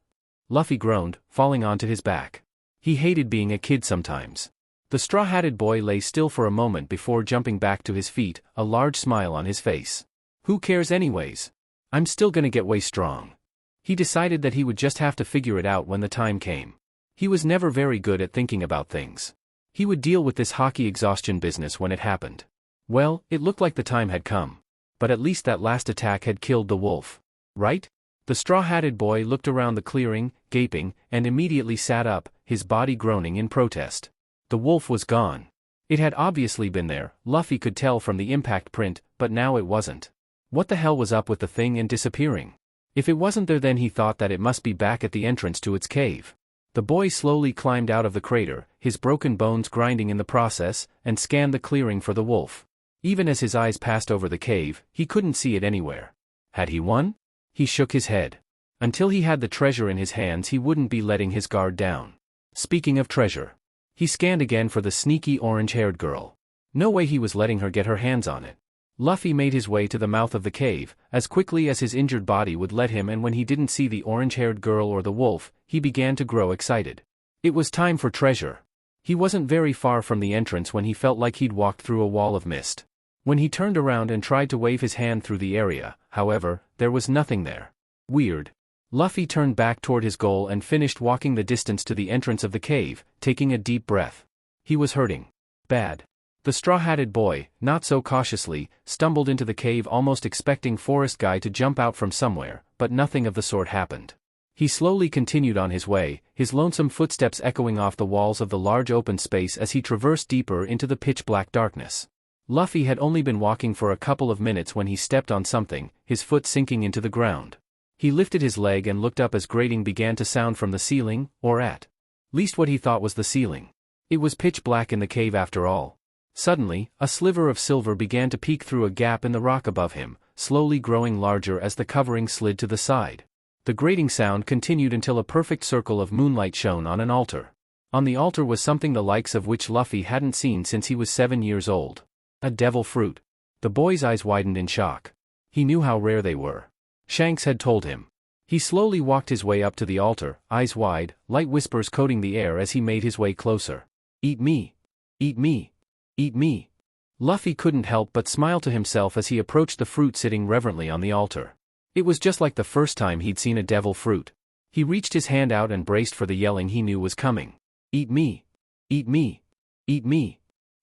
Luffy groaned, falling onto his back. He hated being a kid sometimes. The straw-hatted boy lay still for a moment before jumping back to his feet, a large smile on his face. Who cares anyways? I'm still gonna get way strong. He decided that he would just have to figure it out when the time came. He was never very good at thinking about things. He would deal with this Haki exhaustion business when it happened. Well, it looked like the time had come. But at least that last attack had killed the wolf. Right? The straw-hatted boy looked around the clearing, gaping, and immediately sat up, his body groaning in protest. The wolf was gone. It had obviously been there, Luffy could tell from the impact print, but now it wasn't. What the hell was up with the thing and disappearing? If it wasn't there then he thought that it must be back at the entrance to its cave. The boy slowly climbed out of the crater, his broken bones grinding in the process, and scanned the clearing for the wolf. Even as his eyes passed over the cave, he couldn't see it anywhere. Had he won? He shook his head. Until he had the treasure in his hands he wouldn't be letting his guard down. Speaking of treasure. He scanned again for the sneaky orange-haired girl. No way he was letting her get her hands on it. Luffy made his way to the mouth of the cave, as quickly as his injured body would let him, and when he didn't see the orange-haired girl or the wolf, he began to grow excited. It was time for treasure. He wasn't very far from the entrance when he felt like he'd walked through a wall of mist. When he turned around and tried to wave his hand through the area, however, there was nothing there. Weird. Luffy turned back toward his goal and finished walking the distance to the entrance of the cave, taking a deep breath. He was hurting. Bad. The straw-hatted boy, not so cautiously, stumbled into the cave almost expecting Forest Guy to jump out from somewhere, but nothing of the sort happened. He slowly continued on his way, his lonesome footsteps echoing off the walls of the large open space as he traversed deeper into the pitch-black darkness. Luffy had only been walking for a couple of minutes when he stepped on something, his foot sinking into the ground. He lifted his leg and looked up as grating began to sound from the ceiling, or at least what he thought was the ceiling. It was pitch black in the cave after all. Suddenly, a sliver of silver began to peek through a gap in the rock above him, slowly growing larger as the covering slid to the side. The grating sound continued until a perfect circle of moonlight shone on an altar. On the altar was something the likes of which Luffy hadn't seen since he was 7 years old. A devil fruit. The boy's eyes widened in shock. He knew how rare they were. Shanks had told him. He slowly walked his way up to the altar, eyes wide, light whispers coating the air as he made his way closer. Eat me. Eat me. Eat me. Luffy couldn't help but smile to himself as he approached the fruit sitting reverently on the altar. It was just like the first time he'd seen a devil fruit. He reached his hand out and braced for the yelling he knew was coming. Eat me. Eat me. Eat me.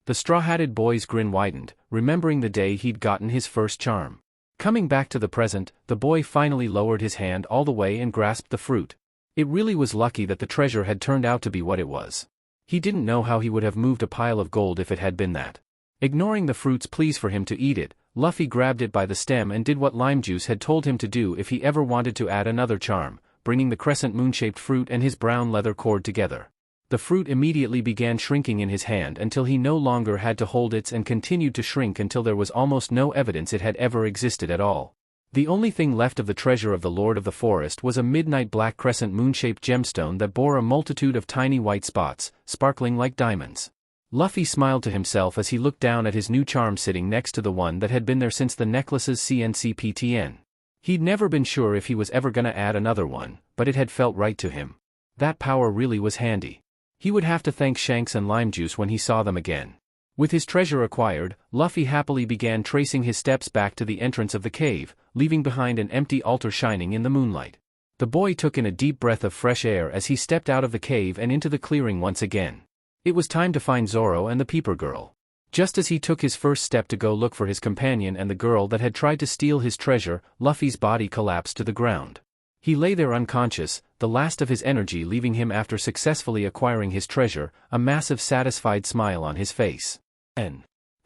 The straw-hatted boy's grin widened, remembering the day he'd gotten his first charm. Coming back to the present, the boy finally lowered his hand all the way and grasped the fruit. It really was lucky that the treasure had turned out to be what it was. He didn't know how he would have moved a pile of gold if it had been that. Ignoring the fruit's pleas for him to eat it, Luffy grabbed it by the stem and did what Lime Juice had told him to do if he ever wanted to add another charm, bringing the crescent moon-shaped fruit and his brown leather cord together. The fruit immediately began shrinking in his hand until he no longer had to hold it and continued to shrink until there was almost no evidence it had ever existed at all. The only thing left of the treasure of the Lord of the Forest was a midnight black crescent moon-shaped gemstone that bore a multitude of tiny white spots, sparkling like diamonds. Luffy smiled to himself as he looked down at his new charm sitting next to the one that had been there since the necklace's CNCPTN. He'd never been sure if he was ever gonna add another one, but it had felt right to him. That power really was handy. He would have to thank Shanks and Lime Juice when he saw them again. With his treasure acquired, Luffy happily began tracing his steps back to the entrance of the cave, leaving behind an empty altar shining in the moonlight. The boy took in a deep breath of fresh air as he stepped out of the cave and into the clearing once again. It was time to find Zoro and the Peeper Girl. Just as he took his first step to go look for his companion and the girl that had tried to steal his treasure, Luffy's body collapsed to the ground. He lay there unconscious, the last of his energy leaving him after successfully acquiring his treasure, a massive satisfied smile on his face.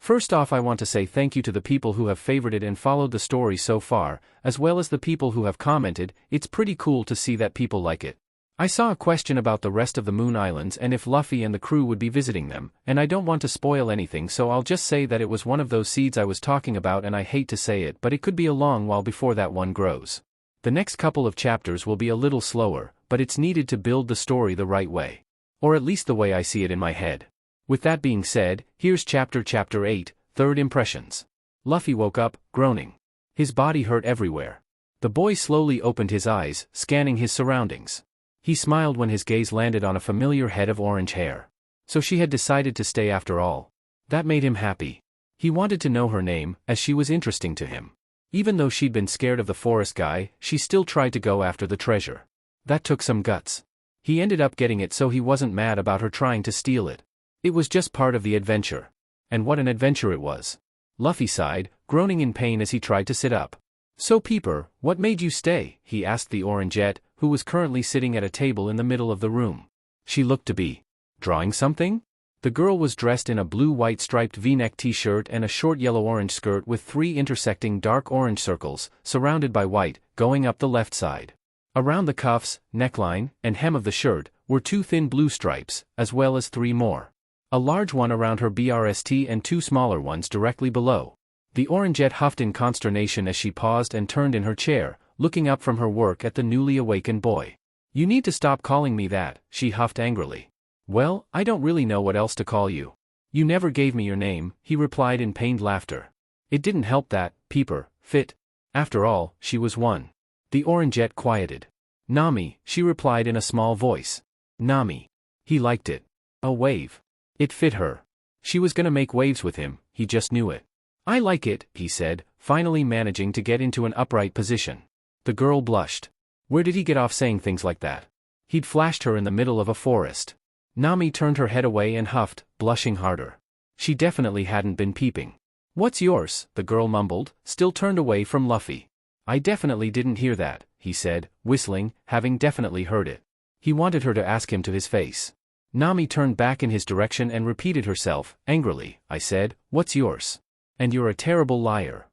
First off, I want to say thank you to the people who have favorited and followed the story so far, as well as the people who have commented. It's pretty cool to see that people like it. I saw a question about the rest of the Moon Islands and if Luffy and the crew would be visiting them, and I don't want to spoil anything, so I'll just say that it was one of those seeds I was talking about, and I hate to say it, but it could be a long while before that one grows. The next couple of chapters will be a little slower, but it's needed to build the story the right way. Or at least the way I see it in my head. With that being said, here's chapter 8, Third Impressions. Luffy woke up, groaning. His body hurt everywhere. The boy slowly opened his eyes, scanning his surroundings. He smiled when his gaze landed on a familiar head of orange hair. So she had decided to stay after all. That made him happy. He wanted to know her name, as she was interesting to him. Even though she'd been scared of the forest guy, she still tried to go after the treasure. That took some guts. He ended up getting it, so he wasn't mad about her trying to steal it. It was just part of the adventure. And what an adventure it was. Luffy sighed, groaning in pain as he tried to sit up. So Peeper, what made you stay? He asked the Orangette, who was currently sitting at a table in the middle of the room. She looked to be drawing something? The girl was dressed in a blue-white striped V-neck t-shirt and a short yellow-orange skirt with 3 intersecting dark orange circles, surrounded by white, going up the left side. Around the cuffs, neckline, and hem of the shirt, were 2 thin blue stripes, as well as 3 more. A large one around her BRST and 2 smaller ones directly below. The Orangette huffed in consternation as she paused and turned in her chair, looking up from her work at the newly awakened boy. You need to stop calling me that, she huffed angrily. Well, I don't really know what else to call you. You never gave me your name, he replied in pained laughter. It didn't help that, Peeper, fit. After all, she was one. The Orangette quieted. Nami, she replied in a small voice. Nami. He liked it. A wave. It fit her. She was gonna make waves with him, he just knew it. I like it, he said, finally managing to get into an upright position. The girl blushed. Where did he get off saying things like that? He'd flashed her in the middle of a forest. Nami turned her head away and huffed, blushing harder. She definitely hadn't been peeping. What's yours? The girl mumbled, still turned away from Luffy. I definitely didn't hear that, he said, whistling, having definitely heard it. He wanted her to ask him to his face. Nami turned back in his direction and repeated herself, angrily. I said, what's yours? And you're a terrible liar.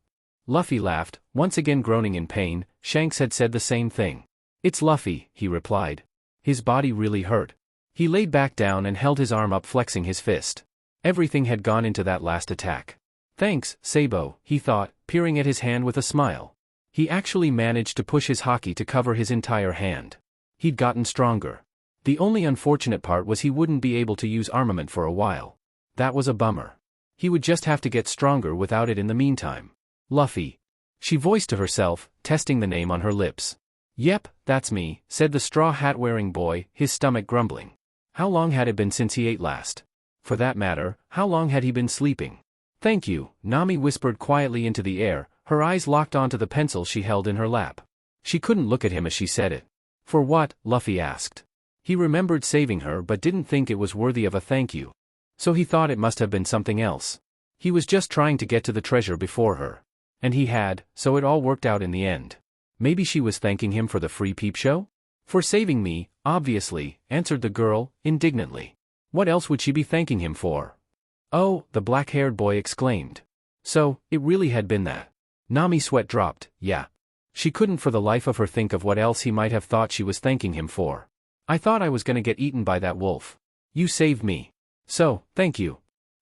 Luffy laughed, once again groaning in pain. Shanks had said the same thing. It's Luffy, he replied. His body really hurt. He laid back down and held his arm up, flexing his fist. Everything had gone into that last attack. Thanks, Sabo, he thought, peering at his hand with a smile. He actually managed to push his haki to cover his entire hand. He'd gotten stronger. The only unfortunate part was he wouldn't be able to use armament for a while. That was a bummer. He would just have to get stronger without it in the meantime. Luffy. She voiced to herself, testing the name on her lips. Yep, that's me, said the straw hat-wearing boy, his stomach grumbling. How long had it been since he ate last? For that matter, how long had he been sleeping? Thank you, Nami whispered quietly into the air, her eyes locked onto the pencil she held in her lap. She couldn't look at him as she said it. For what? Luffy asked. He remembered saving her but didn't think it was worthy of a thank you. So he thought it must have been something else. He was just trying to get to the treasure before her. And he had, so it all worked out in the end. Maybe she was thanking him for the free peep show? For saving me, obviously, answered the girl, indignantly. What else would she be thanking him for? Oh, the black-haired boy exclaimed. So, it really had been that. Nami's sweat dropped, yeah. She couldn't for the life of her think of what else he might have thought she was thanking him for. I thought I was gonna get eaten by that wolf. You saved me. So, thank you.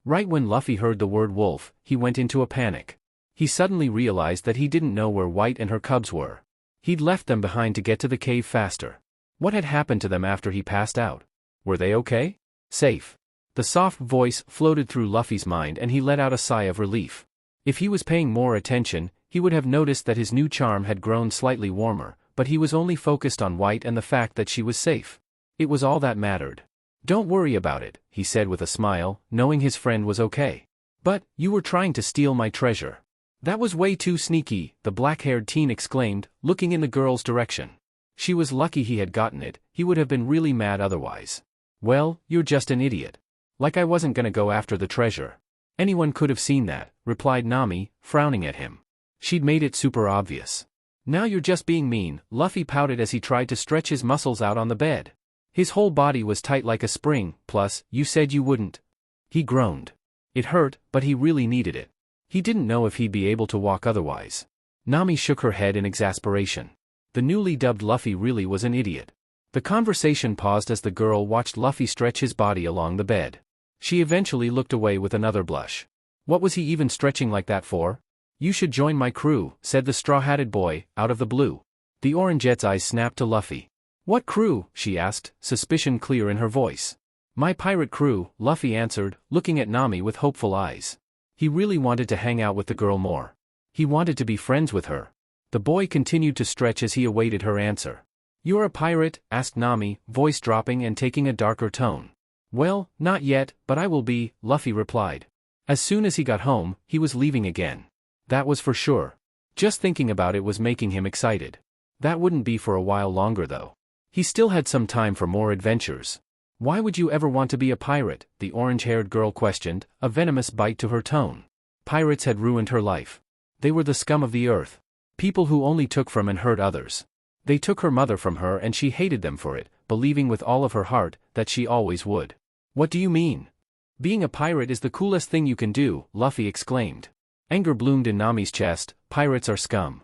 Right when Luffy heard the word wolf, he went into a panic. He suddenly realized that he didn't know where White and her cubs were. He'd left them behind to get to the cave faster. What had happened to them after he passed out? Were they okay? Safe. The soft voice floated through Luffy's mind and he let out a sigh of relief. If he was paying more attention, he would have noticed that his new charm had grown slightly warmer, but he was only focused on White and the fact that she was safe. It was all that mattered. "Don't worry about it," he said with a smile, knowing his friend was okay. "But, you were trying to steal my treasure." "That was way too sneaky," the black-haired teen exclaimed, looking in the girl's direction. She was lucky he had gotten it, he would have been really mad otherwise. "Well, you're just an idiot. Like I wasn't gonna go after the treasure." "Anyone could have seen that," replied Nami, frowning at him. "She'd made it super obvious." "Now you're just being mean," Luffy pouted as he tried to stretch his muscles out on the bed. His whole body was tight like a spring, plus, you said you wouldn't. He groaned. It hurt, but he really needed it. He didn't know if he'd be able to walk otherwise. Nami shook her head in exasperation. The newly dubbed Luffy really was an idiot. The conversation paused as the girl watched Luffy stretch his body along the bed. She eventually looked away with another blush. What was he even stretching like that for? "You should join my crew," said the straw-hatted boy, out of the blue. The Orangette's eyes snapped to Luffy. "What crew?" she asked, suspicion clear in her voice. "My pirate crew," Luffy answered, looking at Nami with hopeful eyes. He really wanted to hang out with the girl more. He wanted to be friends with her. The boy continued to stretch as he awaited her answer. "You're a pirate?" asked Nami, voice dropping and taking a darker tone. "Well, not yet, but I will be," Luffy replied. As soon as he got home, he was leaving again. That was for sure. Just thinking about it was making him excited. That wouldn't be for a while longer though. He still had some time for more adventures. "Why would you ever want to be a pirate?" the orange-haired girl questioned, a venomous bite to her tone. Pirates had ruined her life. They were the scum of the earth. People who only took from and hurt others. They took her mother from her and she hated them for it, believing with all of her heart that she always would. "What do you mean? Being a pirate is the coolest thing you can do," Luffy exclaimed. Anger bloomed in Nami's chest. Pirates are scum.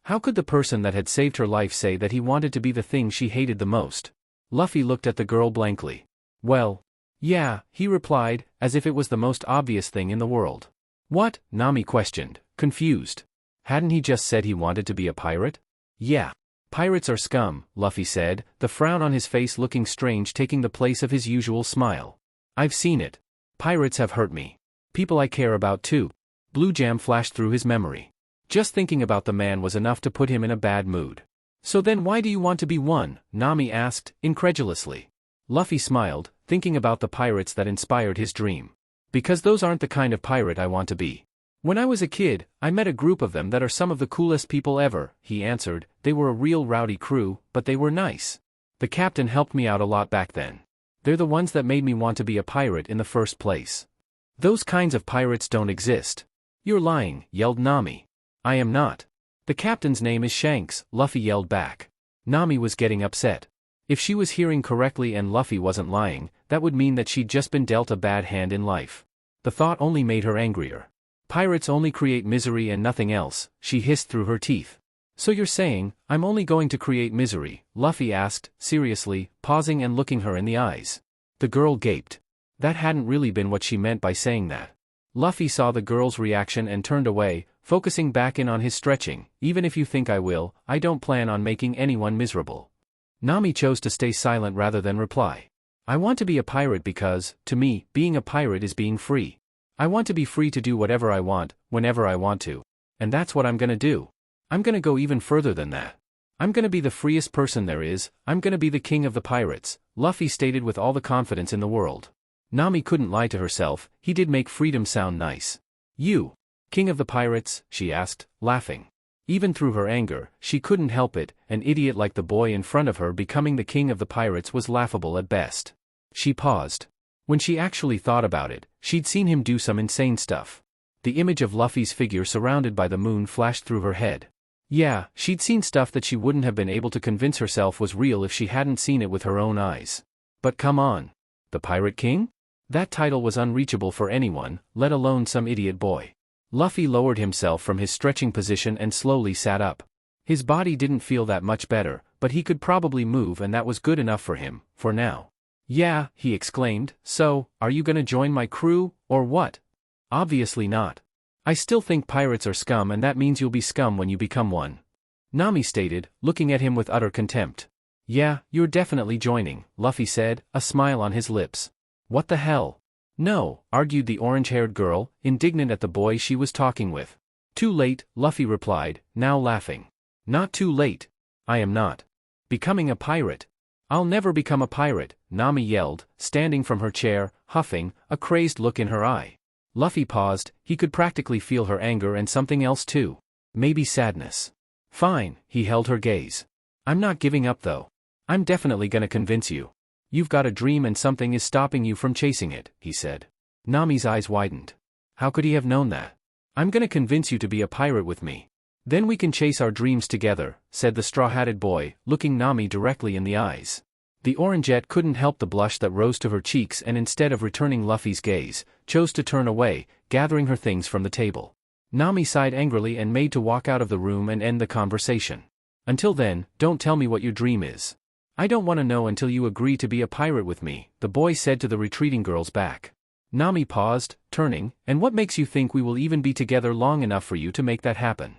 How could the person that had saved her life say that he wanted to be the thing she hated the most? Luffy looked at the girl blankly. "Well, yeah," he replied, as if it was the most obvious thing in the world. "What?" Nami questioned, confused. Hadn't he just said he wanted to be a pirate? "Yeah. Pirates are scum," Luffy said, the frown on his face looking strange, taking the place of his usual smile. "I've seen it. Pirates have hurt me. People I care about too." Blue Jam flashed through his memory. Just thinking about the man was enough to put him in a bad mood. "So then why do you want to be one?" Nami asked, incredulously. Luffy smiled, thinking about the pirates that inspired his dream. "Because those aren't the kind of pirate I want to be. When I was a kid, I met a group of them that are some of the coolest people ever," he answered. "They were a real rowdy crew, but they were nice. The captain helped me out a lot back then. They're the ones that made me want to be a pirate in the first place." "Those kinds of pirates don't exist." "You're lying," yelled Nami. "I am not. The captain's name is Shanks," Luffy yelled back. Nami was getting upset. If she was hearing correctly and Luffy wasn't lying, that would mean that she'd just been dealt a bad hand in life. The thought only made her angrier. "Pirates only create misery and nothing else," she hissed through her teeth. "So you're saying, I'm only going to create misery?" Luffy asked, seriously, pausing and looking her in the eyes. The girl gaped. That hadn't really been what she meant by saying that. Luffy saw the girl's reaction and turned away, focusing back in on his stretching. "Even if you think I will, I don't plan on making anyone miserable." Nami chose to stay silent rather than reply. "I want to be a pirate because, to me, being a pirate is being free. I want to be free to do whatever I want, whenever I want to. And that's what I'm gonna do. I'm gonna go even further than that. I'm gonna be the freest person there is, I'm gonna be the king of the pirates," Luffy stated with all the confidence in the world. Nami couldn't lie to herself, he did make freedom sound nice. "You, king of the pirates?" she asked, laughing. Even through her anger, she couldn't help it. An idiot like the boy in front of her becoming the king of the pirates was laughable at best. She paused. When she actually thought about it, she'd seen him do some insane stuff. The image of Luffy's figure surrounded by the moon flashed through her head. Yeah, she'd seen stuff that she wouldn't have been able to convince herself was real if she hadn't seen it with her own eyes. But come on. The Pirate King? That title was unreachable for anyone, let alone some idiot boy. Luffy lowered himself from his stretching position and slowly sat up. His body didn't feel that much better, but he could probably move and that was good enough for him, for now. "Yeah," he exclaimed, "so, are you gonna join my crew, or what?" "Obviously not. I still think pirates are scum and that means you'll be scum when you become one," Nami stated, looking at him with utter contempt. "Yeah, you're definitely joining," Luffy said, a smile on his lips. "What the hell? No, argued the orange-haired girl, indignant at the boy she was talking with. Too late, Luffy replied, now laughing. Not too late. I am not becoming a pirate. I'll never become a pirate, Nami yelled, standing from her chair, huffing, a crazed look in her eye. Luffy paused, he could practically feel her anger and something else too. Maybe sadness. Fine, he held her gaze. I'm not giving up though. I'm definitely gonna convince you. You've got a dream and something is stopping you from chasing it, he said. Nami's eyes widened. How could he have known that? I'm gonna convince you to be a pirate with me. Then we can chase our dreams together, said the straw-hatted boy, looking Nami directly in the eyes. The orangette couldn't help the blush that rose to her cheeks and instead of returning Luffy's gaze, chose to turn away, gathering her things from the table. Nami sighed angrily and made to walk out of the room and end the conversation. Until then, don't tell me what your dream is. I don't want to know until you agree to be a pirate with me, the boy said to the retreating girl's back. Nami paused, turning, and what makes you think we will even be together long enough for you to make that happen?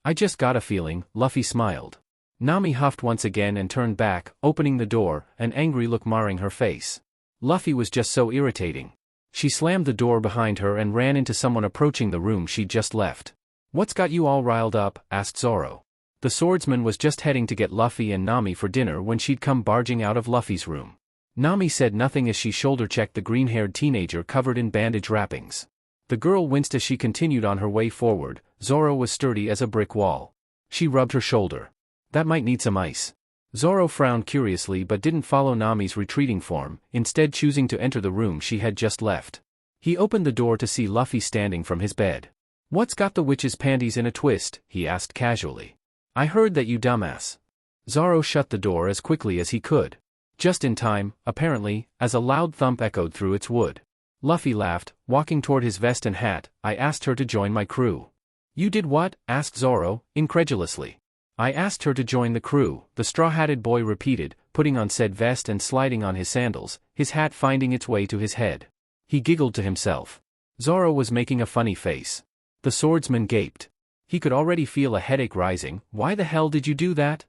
I just got a feeling, Luffy smiled. Nami huffed once again and turned back, opening the door, an angry look marring her face. Luffy was just so irritating. She slammed the door behind her and ran into someone approaching the room she'd just left. What's got you all riled up? Asked Zoro. The swordsman was just heading to get Luffy and Nami for dinner when she'd come barging out of Luffy's room. Nami said nothing as she shoulder-checked the green-haired teenager covered in bandage wrappings. The girl winced as she continued on her way forward. Zoro was sturdy as a brick wall. She rubbed her shoulder. That might need some ice. Zoro frowned curiously but didn't follow Nami's retreating form, instead choosing to enter the room she had just left. He opened the door to see Luffy standing from his bed. What's got the witch's panties in a twist? He asked casually. I heard that, you dumbass. Zoro shut the door as quickly as he could. Just in time, apparently, as a loud thump echoed through its wood. Luffy laughed, walking toward his vest and hat. I asked her to join my crew. You did what? Asked Zoro, incredulously. I asked her to join the crew, the straw-hatted boy repeated, putting on said vest and sliding on his sandals, his hat finding its way to his head. He giggled to himself. Zoro was making a funny face. The swordsman gaped. He could already feel a headache rising. Why the hell did you do that?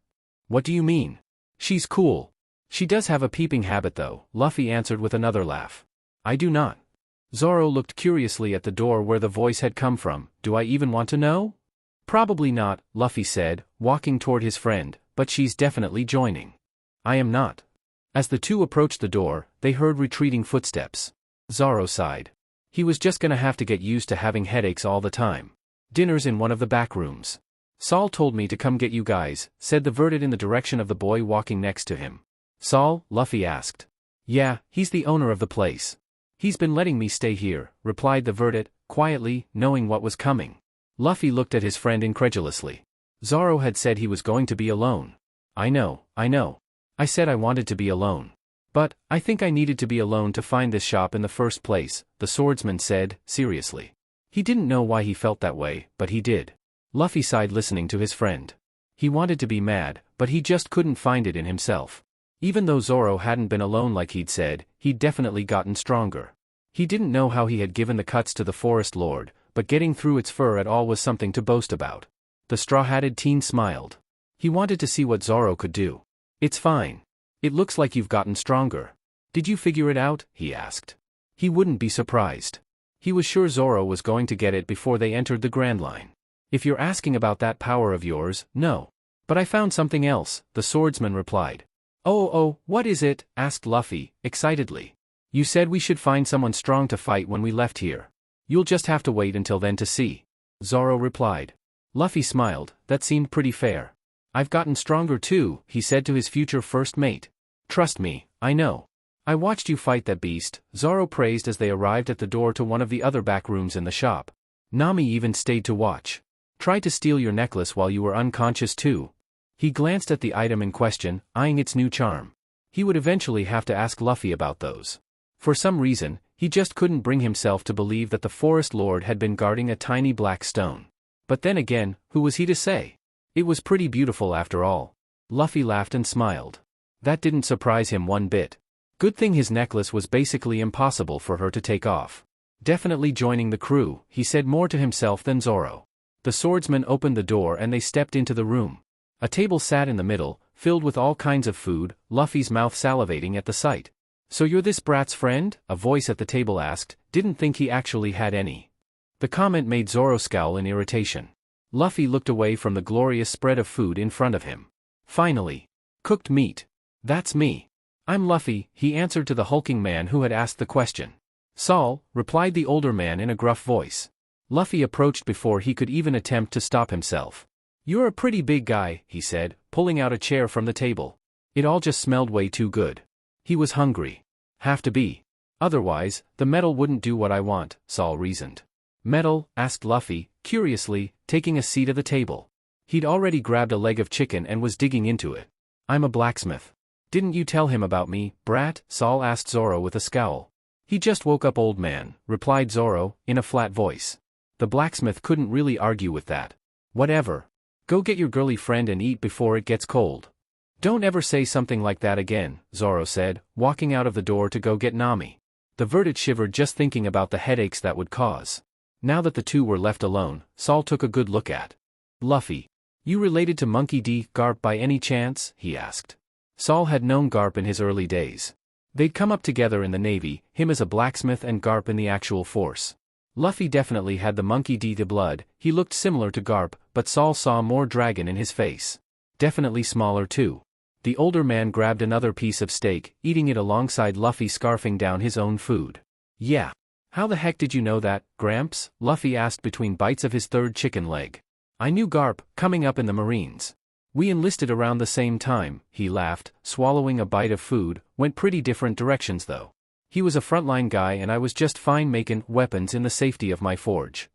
What do you mean? She's cool. She does have a peeping habit though, Luffy answered with another laugh. I do not. Zoro looked curiously at the door where the voice had come from. Do I even want to know? Probably not, Luffy said, walking toward his friend, but she's definitely joining. I am not. As the two approached the door, they heard retreating footsteps. Zoro sighed. He was just gonna have to get used to having headaches all the time. Dinner's in one of the back rooms. Saul told me to come get you guys, said the Verdant in the direction of the boy walking next to him. Saul? Luffy asked. Yeah, he's the owner of the place. He's been letting me stay here, replied the Verdant, quietly, knowing what was coming. Luffy looked at his friend incredulously. Zoro had said he was going to be alone. I know. I said I wanted to be alone. But, I think I needed to be alone to find this shop in the first place, the swordsman said, seriously. He didn't know why he felt that way, but he did. Luffy sighed listening to his friend. He wanted to be mad, but he just couldn't find it in himself. Even though Zoro hadn't been alone like he'd said, he'd definitely gotten stronger. He didn't know how he had given the cuts to the Forest Lord, but getting through its fur at all was something to boast about. The straw-hatted teen smiled. He wanted to see what Zoro could do. It's fine. It looks like you've gotten stronger. Did you figure it out? He asked. He wouldn't be surprised. He was sure Zoro was going to get it before they entered the Grand Line. If you're asking about that power of yours, no. But I found something else, the swordsman replied. Oh, what is it? Asked Luffy, excitedly. You said we should find someone strong to fight when we left here. You'll just have to wait until then to see. Zoro replied. Luffy smiled, that seemed pretty fair. I've gotten stronger too, he said to his future first mate. Trust me, I know. I watched you fight that beast, Zoro praised as they arrived at the door to one of the other back rooms in the shop. Nami even stayed to watch. Tried to steal your necklace while you were unconscious too. He glanced at the item in question, eyeing its new charm. He would eventually have to ask Luffy about those. For some reason, he just couldn't bring himself to believe that the Forest Lord had been guarding a tiny black stone. But then again, who was he to say? It was pretty beautiful after all. Luffy laughed and smiled. That didn't surprise him one bit. Good thing his necklace was basically impossible for her to take off. Definitely joining the crew, he said more to himself than Zoro. The swordsman opened the door and they stepped into the room. A table sat in the middle, filled with all kinds of food, Luffy's mouth salivating at the sight. "So you're this brat's friend?" a voice at the table asked, didn't think he actually had any. The comment made Zoro scowl in irritation. Luffy looked away from the glorious spread of food in front of him. Finally. "Cooked meat. That's me. I'm Luffy," he answered to the hulking man who had asked the question. "Sol," replied the older man in a gruff voice. Luffy approached before he could even attempt to stop himself. "You're a pretty big guy," he said, pulling out a chair from the table. It all just smelled way too good. He was hungry. "Have to be. Otherwise, the metal wouldn't do what I want," Sol reasoned. "Metal?" asked Luffy, curiously, taking a seat at the table. He'd already grabbed a leg of chicken and was digging into it. "I'm a blacksmith." "Didn't you tell him about me, brat?" Sol asked Zoro with a scowl. "He just woke up, old man," replied Zoro, in a flat voice. The blacksmith couldn't really argue with that. "Whatever. Go get your girly friend and eat before it gets cold." "Don't ever say something like that again," Zoro said, walking out of the door to go get Nami. The Verdant shivered just thinking about the headaches that would cause. Now that the two were left alone, Sol took a good look at Luffy. "You related to Monkey D. Garp by any chance?" he asked. Sol had known Garp in his early days. They'd come up together in the Navy, him as a blacksmith and Garp in the actual force. Luffy definitely had the Monkey D. blood. He looked similar to Garp, but Sol saw more dragon in his face. Definitely smaller too. The older man grabbed another piece of steak, eating it alongside Luffy scarfing down his own food. "Yeah. How the heck did you know that, Gramps?" Luffy asked between bites of his third chicken leg. "I knew Garp, coming up in the Marines. We enlisted around the same time," he laughed, swallowing a bite of food. "Went pretty different directions though. He was a frontline guy and I was just fine making weapons in the safety of my forge."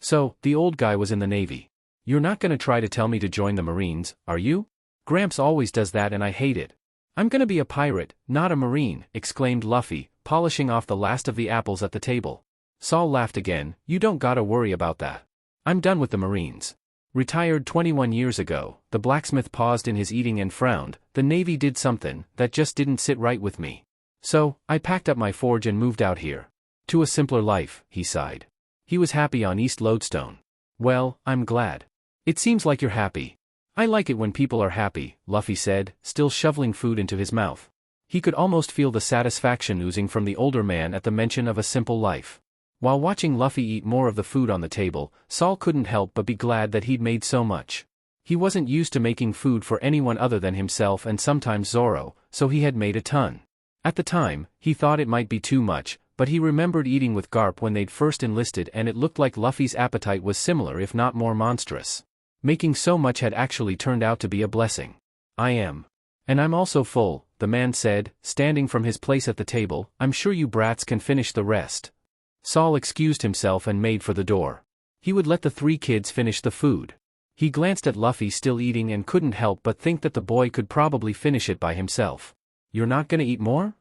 "So, the old guy was in the Navy. You're not gonna try to tell me to join the Marines, are you?" "Gramps always does that and I hate it." "I'm gonna be a pirate, not a Marine," exclaimed Luffy, polishing off the last of the apples at the table. Sol laughed again. "You don't gotta worry about that. I'm done with the Marines. Retired 21 years ago." The blacksmith paused in his eating and frowned. "The Navy did something that just didn't sit right with me. So, I packed up my forge and moved out here. To a simpler life," he sighed. He was happy on East Lodestone. "Well, I'm glad. It seems like you're happy." "I like it when people are happy," Luffy said, still shoveling food into his mouth. He could almost feel the satisfaction oozing from the older man at the mention of a simple life. While watching Luffy eat more of the food on the table, Sol couldn't help but be glad that he'd made so much. He wasn't used to making food for anyone other than himself and sometimes Zoro, so he had made a ton. At the time, he thought it might be too much, but he remembered eating with Garp when they'd first enlisted and it looked like Luffy's appetite was similar if not more monstrous. Making so much had actually turned out to be a blessing. "I am. And I'm also full," the man said, standing from his place at the table. "I'm sure you brats can finish the rest." Sol excused himself and made for the door. He would let the three kids finish the food. He glanced at Luffy still eating and couldn't help but think that the boy could probably finish it by himself. "You're not gonna eat more?"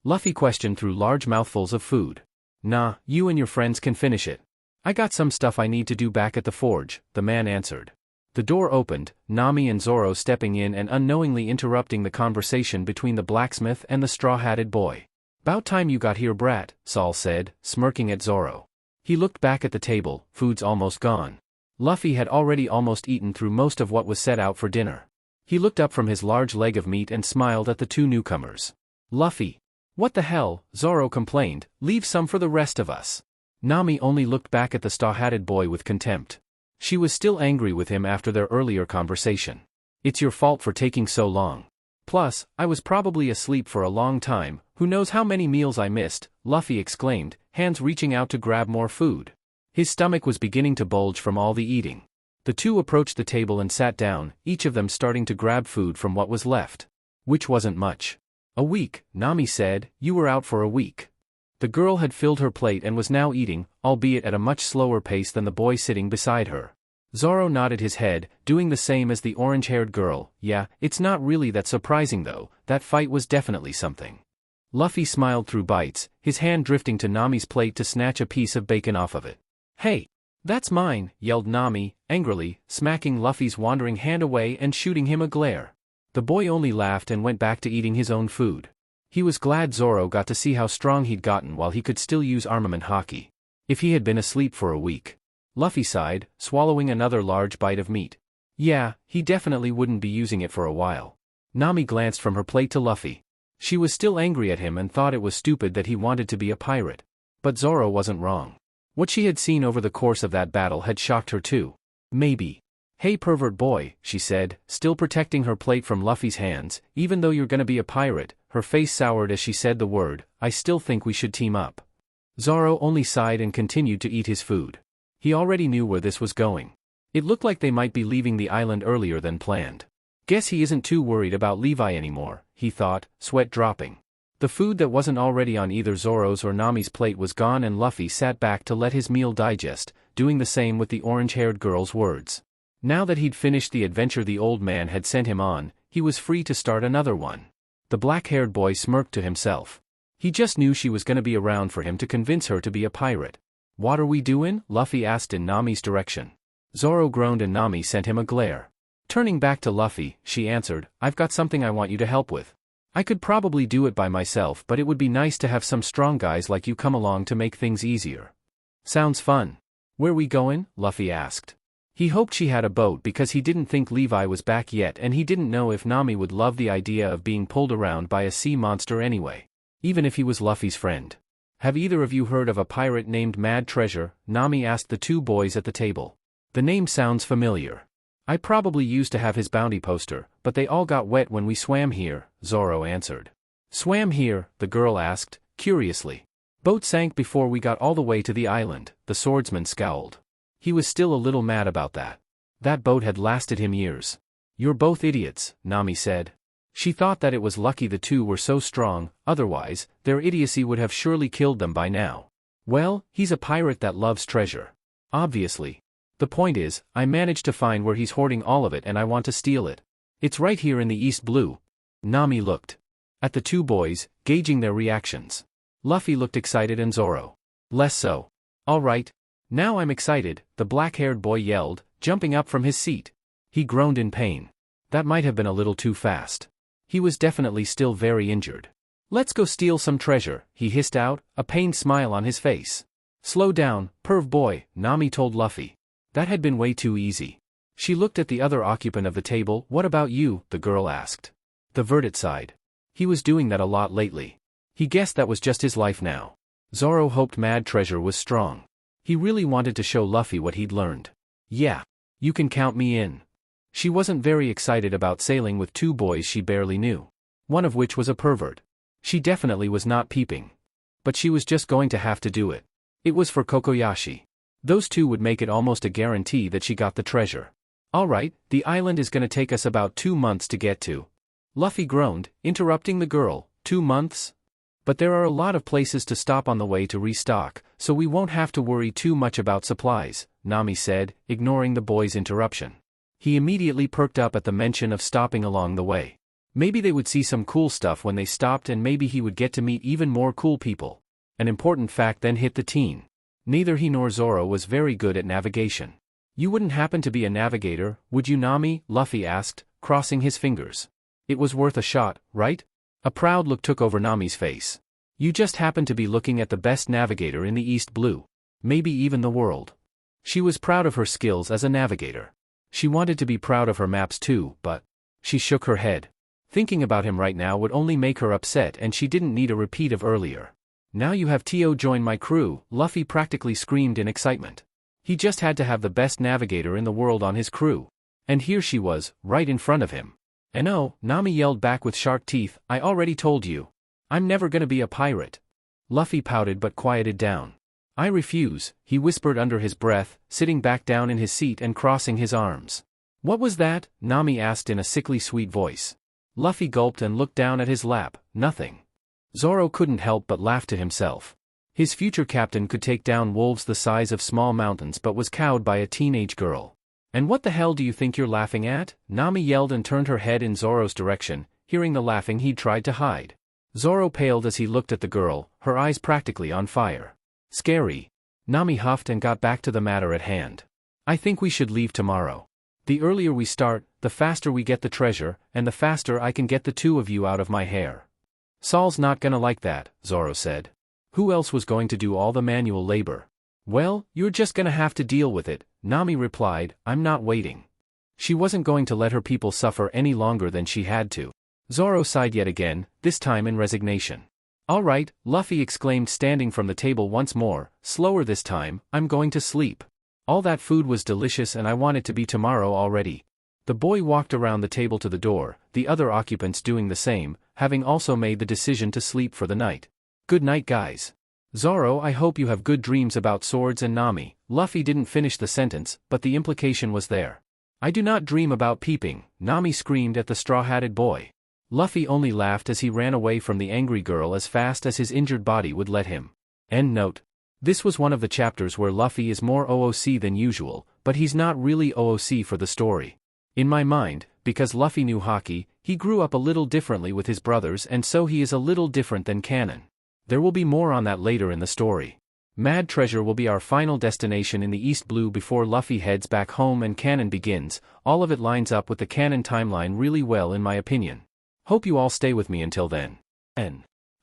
Luffy questioned through large mouthfuls of food. "Nah, you and your friends can finish it. I got some stuff I need to do back at the forge," the man answered. The door opened, Nami and Zoro stepping in and unknowingly interrupting the conversation between the blacksmith and the straw-hatted boy. "'Bout time you got here, brat," Sol said, smirking at Zoro. He looked back at the table. Food's almost gone. Luffy had already almost eaten through most of what was set out for dinner. He looked up from his large leg of meat and smiled at the two newcomers. "Luffy. What the hell," Zoro complained, "leave some for the rest of us." Nami only looked back at the straw-hatted boy with contempt. She was still angry with him after their earlier conversation. "It's your fault for taking so long. Plus, I was probably asleep for a long time, who knows how many meals I missed," Luffy exclaimed, hands reaching out to grab more food. His stomach was beginning to bulge from all the eating. The two approached the table and sat down, each of them starting to grab food from what was left. Which wasn't much. "A week," Nami said. "You were out for a week." The girl had filled her plate and was now eating, albeit at a much slower pace than the boy sitting beside her. Zoro nodded his head, doing the same as the orange-haired girl. "Yeah, it's not really that surprising though, that fight was definitely something." Luffy smiled through bites, his hand drifting to Nami's plate to snatch a piece of bacon off of it. "Hey! That's mine," yelled Nami, angrily, smacking Luffy's wandering hand away and shooting him a glare. The boy only laughed and went back to eating his own food. He was glad Zoro got to see how strong he'd gotten while he could still use armament Haki. If he had been asleep for a week. Luffy sighed, swallowing another large bite of meat. Yeah, he definitely wouldn't be using it for a while. Nami glanced from her plate to Luffy. She was still angry at him and thought it was stupid that he wanted to be a pirate. But Zoro wasn't wrong. What she had seen over the course of that battle had shocked her too. Maybe. Hey pervert boy, she said, still protecting her plate from Luffy's hands, even though you're gonna be a pirate. Her face soured as she said the word, I still think we should team up. Zoro only sighed and continued to eat his food. He already knew where this was going. It looked like they might be leaving the island earlier than planned. Guess he isn't too worried about Levi anymore, he thought, sweat dropping. The food that wasn't already on either Zoro's or Nami's plate was gone and Luffy sat back to let his meal digest, doing the same with the orange-haired girl's words. Now that he'd finished the adventure the old man had sent him on, he was free to start another one. The black-haired boy smirked to himself. He just knew she was gonna be around for him to convince her to be a pirate. What are we doing? Luffy asked in Nami's direction. Zoro groaned and Nami sent him a glare. Turning back to Luffy, she answered, I've got something I want you to help with. I could probably do it by myself, but it would be nice to have some strong guys like you come along to make things easier. Sounds fun. Where we going? Luffy asked. He hoped she had a boat because he didn't think Levi was back yet and he didn't know if Nami would love the idea of being pulled around by a sea monster anyway. Even if he was Luffy's friend. Have either of you heard of a pirate named Mad Treasure? Nami asked the two boys at the table. The name sounds familiar. I probably used to have his bounty poster, but they all got wet when we swam here, Zoro answered. Swam here? The girl asked, curiously. Boat sank before we got all the way to the island, the swordsman scowled. He was still a little mad about that. That boat had lasted him years. You're both idiots, Nami said. She thought that it was lucky the two were so strong, otherwise, their idiocy would have surely killed them by now. Well, he's a pirate that loves treasure. Obviously. The point is, I managed to find where he's hoarding all of it and I want to steal it. It's right here in the East Blue. Nami looked at the two boys, gauging their reactions. Luffy looked excited and Zoro less so. All right. Now I'm excited, the black-haired boy yelled, jumping up from his seat. He groaned in pain. That might have been a little too fast. He was definitely still very injured. Let's go steal some treasure, he hissed out, a pained smile on his face. Slow down, perv boy, Nami told Luffy. That had been way too easy. She looked at the other occupant of the table. What about you? The girl asked. The Verdant sighed. He was doing that a lot lately. He guessed that was just his life now. Zoro hoped Mad Treasure was strong. He really wanted to show Luffy what he'd learned. Yeah. You can count me in. She wasn't very excited about sailing with two boys she barely knew. One of which was a pervert. She definitely was not peeping. But she was just going to have to do it. It was for Kokoyashi. Those two would make it almost a guarantee that she got the treasure. Alright, the island is gonna take us about 2 months to get to. Luffy groaned, interrupting the girl. 2 months? But there are a lot of places to stop on the way to restock, so we won't have to worry too much about supplies, Nami said, ignoring the boy's interruption. He immediately perked up at the mention of stopping along the way. Maybe they would see some cool stuff when they stopped and maybe he would get to meet even more cool people. An important fact then hit the teen. Neither he nor Zoro was very good at navigation. You wouldn't happen to be a navigator, would you, Nami? Luffy asked, crossing his fingers. It was worth a shot, right? A proud look took over Nami's face. You just happen to be looking at the best navigator in the East Blue. Maybe even the world. She was proud of her skills as a navigator. She wanted to be proud of her maps too, but she shook her head. Thinking about him right now would only make her upset and she didn't need a repeat of earlier. Now you have Tio join my crew, Luffy practically screamed in excitement. He just had to have the best navigator in the world on his crew. And here she was, right in front of him. And oh, Nami yelled back with sharp teeth, I already told you. I'm never gonna be a pirate. Luffy pouted but quieted down. I refuse, he whispered under his breath, sitting back down in his seat and crossing his arms. What was that? Nami asked in a sickly sweet voice. Luffy gulped and looked down at his lap. Nothing. Zoro couldn't help but laugh to himself. His future captain could take down wolves the size of small mountains but was cowed by a teenage girl. And what the hell do you think you're laughing at? Nami yelled and turned her head in Zoro's direction, hearing the laughing he'd tried to hide. Zoro paled as he looked at the girl, her eyes practically on fire. Scary. Nami huffed and got back to the matter at hand. I think we should leave tomorrow. The earlier we start, the faster we get the treasure, and the faster I can get the two of you out of my hair. Sol's not gonna like that, Zoro said. Who else was going to do all the manual labor? Well, you're just gonna have to deal with it, Nami replied, I'm not waiting. She wasn't going to let her people suffer any longer than she had to. Zoro sighed yet again, this time in resignation. All right, Luffy exclaimed, standing from the table once more, slower this time, I'm going to sleep. All that food was delicious and I want it to be tomorrow already. The boy walked around the table to the door, the other occupants doing the same, having also made the decision to sleep for the night. Good night, guys. Zoro, I hope you have good dreams about swords and Nami. Luffy didn't finish the sentence, but the implication was there. I do not dream about peeping, Nami screamed at the straw-hatted boy. Luffy only laughed as he ran away from the angry girl as fast as his injured body would let him. End note. This was one of the chapters where Luffy is more OOC than usual, but he's not really OOC for the story. In my mind, because Luffy knew Haki, he grew up a little differently with his brothers and so he is a little different than canon. There will be more on that later in the story. Mad Treasure will be our final destination in the East Blue before Luffy heads back home and canon begins. All of it lines up with the canon timeline really well in my opinion. Hope you all stay with me until then.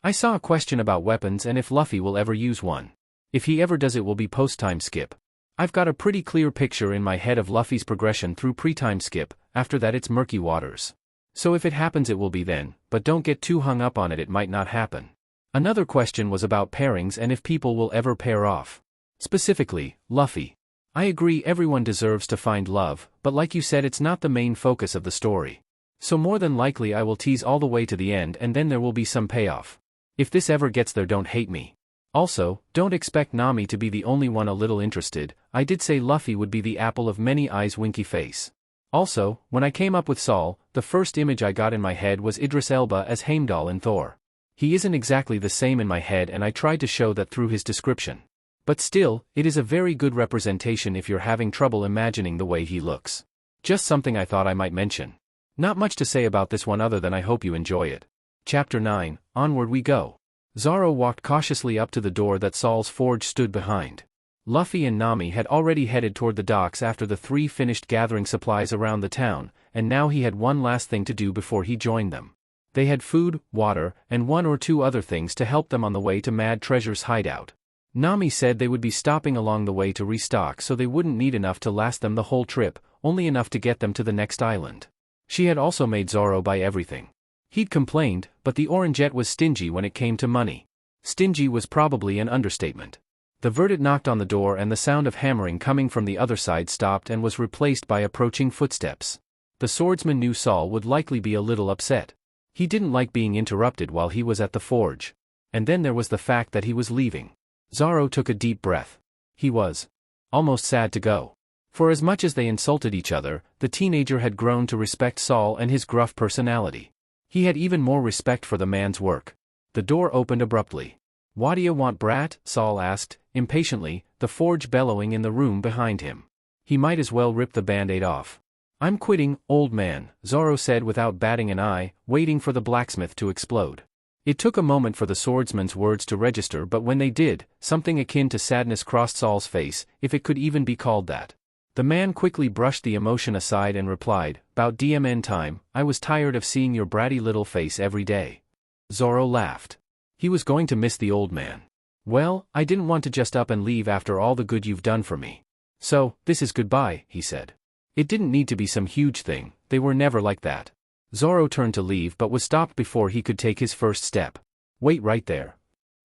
I saw a question about weapons and if Luffy will ever use one. If he ever does, it will be post-time skip. I've got a pretty clear picture in my head of Luffy's progression through pre-time skip, after that it's murky waters. So if it happens it will be then, but don't get too hung up on it, it might not happen. Another question was about pairings and if people will ever pair off. Specifically, Luffy. I agree everyone deserves to find love, but like you said it's not the main focus of the story. So more than likely I will tease all the way to the end and then there will be some payoff. If this ever gets there, don't hate me. Also, don't expect Nami to be the only one a little interested. I did say Luffy would be the apple of many eyes, winky face. Also, when I came up with Saul, the first image I got in my head was Idris Elba as Heimdall in Thor. He isn't exactly the same in my head and I tried to show that through his description. But still, it is a very good representation if you're having trouble imagining the way he looks. Just something I thought I might mention. Not much to say about this one other than I hope you enjoy it. Chapter 9, Onward We Go. Zoro walked cautiously up to the door that Saul's forge stood behind. Luffy and Nami had already headed toward the docks after the three finished gathering supplies around the town, and now he had one last thing to do before he joined them. They had food, water, and one or two other things to help them on the way to Mad Treasure's hideout. Nami said they would be stopping along the way to restock so they wouldn't need enough to last them the whole trip, only enough to get them to the next island. She had also made Zoro buy everything. He'd complained, but the Oranget was stingy when it came to money. Stingy was probably an understatement. The Verdant knocked on the door and the sound of hammering coming from the other side stopped and was replaced by approaching footsteps. The swordsman knew Saul would likely be a little upset. He didn't like being interrupted while he was at the forge. And then there was the fact that he was leaving. Zoro took a deep breath. He was almost sad to go. For as much as they insulted each other, the teenager had grown to respect Saul and his gruff personality. He had even more respect for the man's work. The door opened abruptly. "What do you want, brat?" Saul asked, impatiently, the forge bellowing in the room behind him. He might as well rip the band-aid off. "I'm quitting, old man," Zoro said without batting an eye, waiting for the blacksmith to explode. It took a moment for the swordsman's words to register, but when they did, something akin to sadness crossed Saul's face, if it could even be called that. The man quickly brushed the emotion aside and replied, "'Bout DMN time, I was tired of seeing your bratty little face every day." Zoro laughed. He was going to miss the old man. "Well, I didn't want to just up and leave after all the good you've done for me. So, this is goodbye," he said. It didn't need to be some huge thing, they were never like that. Zoro turned to leave but was stopped before he could take his first step. "Wait right there."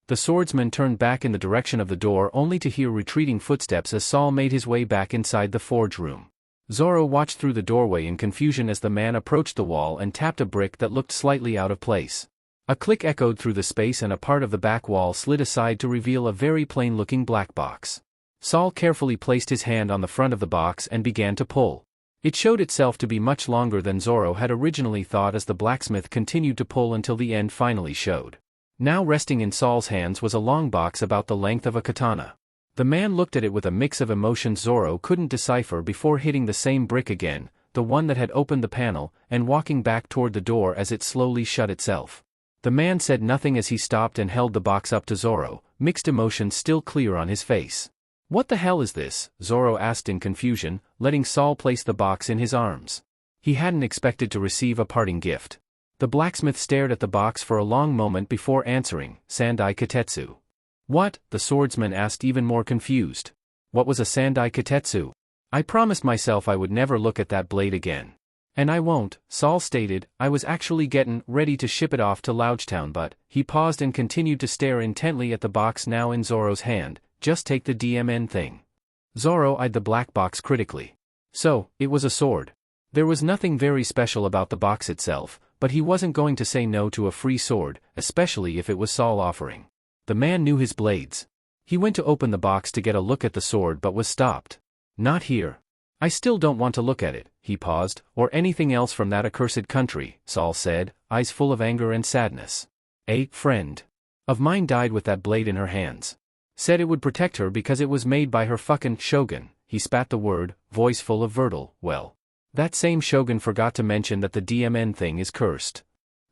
The swordsman turned back in the direction of the door only to hear retreating footsteps as Saul made his way back inside the forge room. Zoro watched through the doorway in confusion as the man approached the wall and tapped a brick that looked slightly out of place. A click echoed through the space and a part of the back wall slid aside to reveal a very plain-looking black box. Saul carefully placed his hand on the front of the box and began to pull. It showed itself to be much longer than Zoro had originally thought as the blacksmith continued to pull until the end finally showed. Now resting in Saul's hands was a long box about the length of a katana. The man looked at it with a mix of emotions Zoro couldn't decipher before hitting the same brick again, the one that had opened the panel, and walking back toward the door as it slowly shut itself. The man said nothing as he stopped and held the box up to Zoro, mixed emotions still clear on his face. "What the hell is this?" Zoro asked in confusion, letting Saul place the box in his arms. He hadn't expected to receive a parting gift. The blacksmith stared at the box for a long moment before answering, "Sandai Katetsu." "What?" the swordsman asked, even more confused. "What was a Sandai Katetsu? I promised myself I would never look at that blade again." And I won't, Sol stated. I was actually gettin' ready to ship it off to Louchtown, but he paused and continued to stare intently at the box now in Zoro's hand. Just take the DMN thing. Zoro eyed the black box critically. So, it was a sword. There was nothing very special about the box itself, but he wasn't going to say no to a free sword, especially if it was Sol offering. The man knew his blades. He went to open the box to get a look at the sword but was stopped. Not here. I still don't want to look at it, he paused, or anything else from that accursed country, Sol said, eyes full of anger and sadness. A friend of mine died with that blade in her hands. Said it would protect her because it was made by her fucking shogun. He spat the word, voice full of Vertil. Well, that same shogun forgot to mention that the DMN thing is cursed.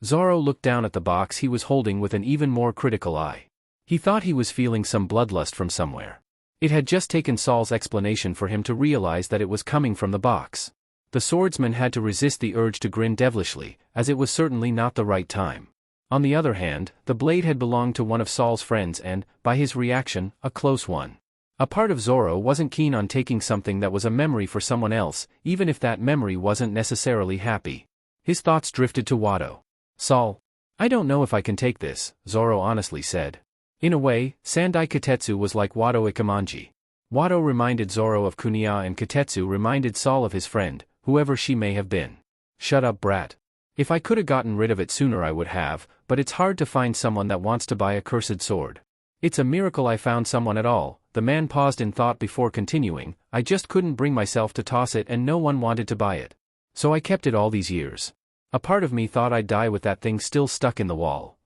Zoro looked down at the box he was holding with an even more critical eye. He thought he was feeling some bloodlust from somewhere. It had just taken Sol's explanation for him to realize that it was coming from the box. The swordsman had to resist the urge to grin devilishly, as it was certainly not the right time. On the other hand, the blade had belonged to one of Sol's friends and, by his reaction, a close one. A part of Zoro wasn't keen on taking something that was a memory for someone else, even if that memory wasn't necessarily happy. His thoughts drifted to Wado. Sol. I don't know if I can take this, Zoro honestly said. In a way, Sandai Katetsu was like Wado Ikamanji. Wado reminded Zoro of Kuniya and Katetsu reminded Sol of his friend, whoever she may have been. Shut up, brat. If I could have gotten rid of it sooner I would have, but it's hard to find someone that wants to buy a cursed sword. It's a miracle I found someone at all. The man paused in thought before continuing. I just couldn't bring myself to toss it and no one wanted to buy it. So I kept it all these years. A part of me thought I'd die with that thing still stuck in the wall.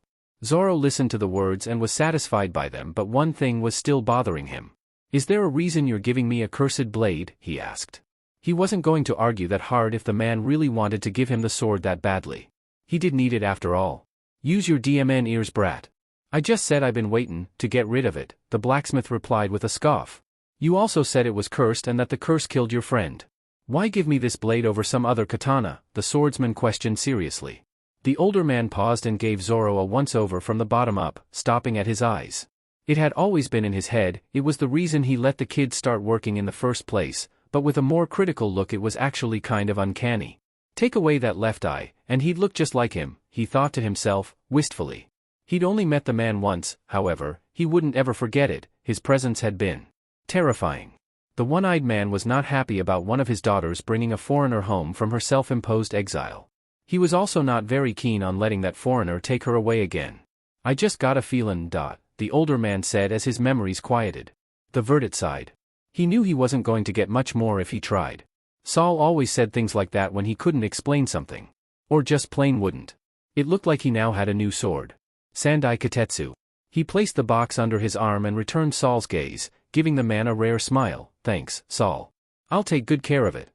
Zoro listened to the words and was satisfied by them, but one thing was still bothering him. Is there a reason you're giving me a cursed blade? He asked. He wasn't going to argue that hard if the man really wanted to give him the sword that badly. He did need it after all. Use your DMN ears, brat. I just said I've been waiting to get rid of it, the blacksmith replied with a scoff. You also said it was cursed and that the curse killed your friend. Why give me this blade over some other katana? The swordsman questioned seriously. The older man paused and gave Zoro a once-over from the bottom up, stopping at his eyes. It had always been in his head, it was the reason he let the kid start working in the first place, but with a more critical look it was actually kind of uncanny. Take away that left eye, and he'd look just like him, he thought to himself, wistfully. He'd only met the man once, however, he wouldn't ever forget it, his presence had been terrifying. The one-eyed man was not happy about one of his daughters bringing a foreigner home from her self-imposed exile. He was also not very keen on letting that foreigner take her away again. I just got a feelin', the older man said as his memories quieted. The Verdit sighed. He knew he wasn't going to get much more if he tried. Sol always said things like that when he couldn't explain something. Or just plain wouldn't. It looked like he now had a new sword. Sandai Katetsu. He placed the box under his arm and returned Sol's gaze, giving the man a rare smile. Thanks, Sol. I'll take good care of it.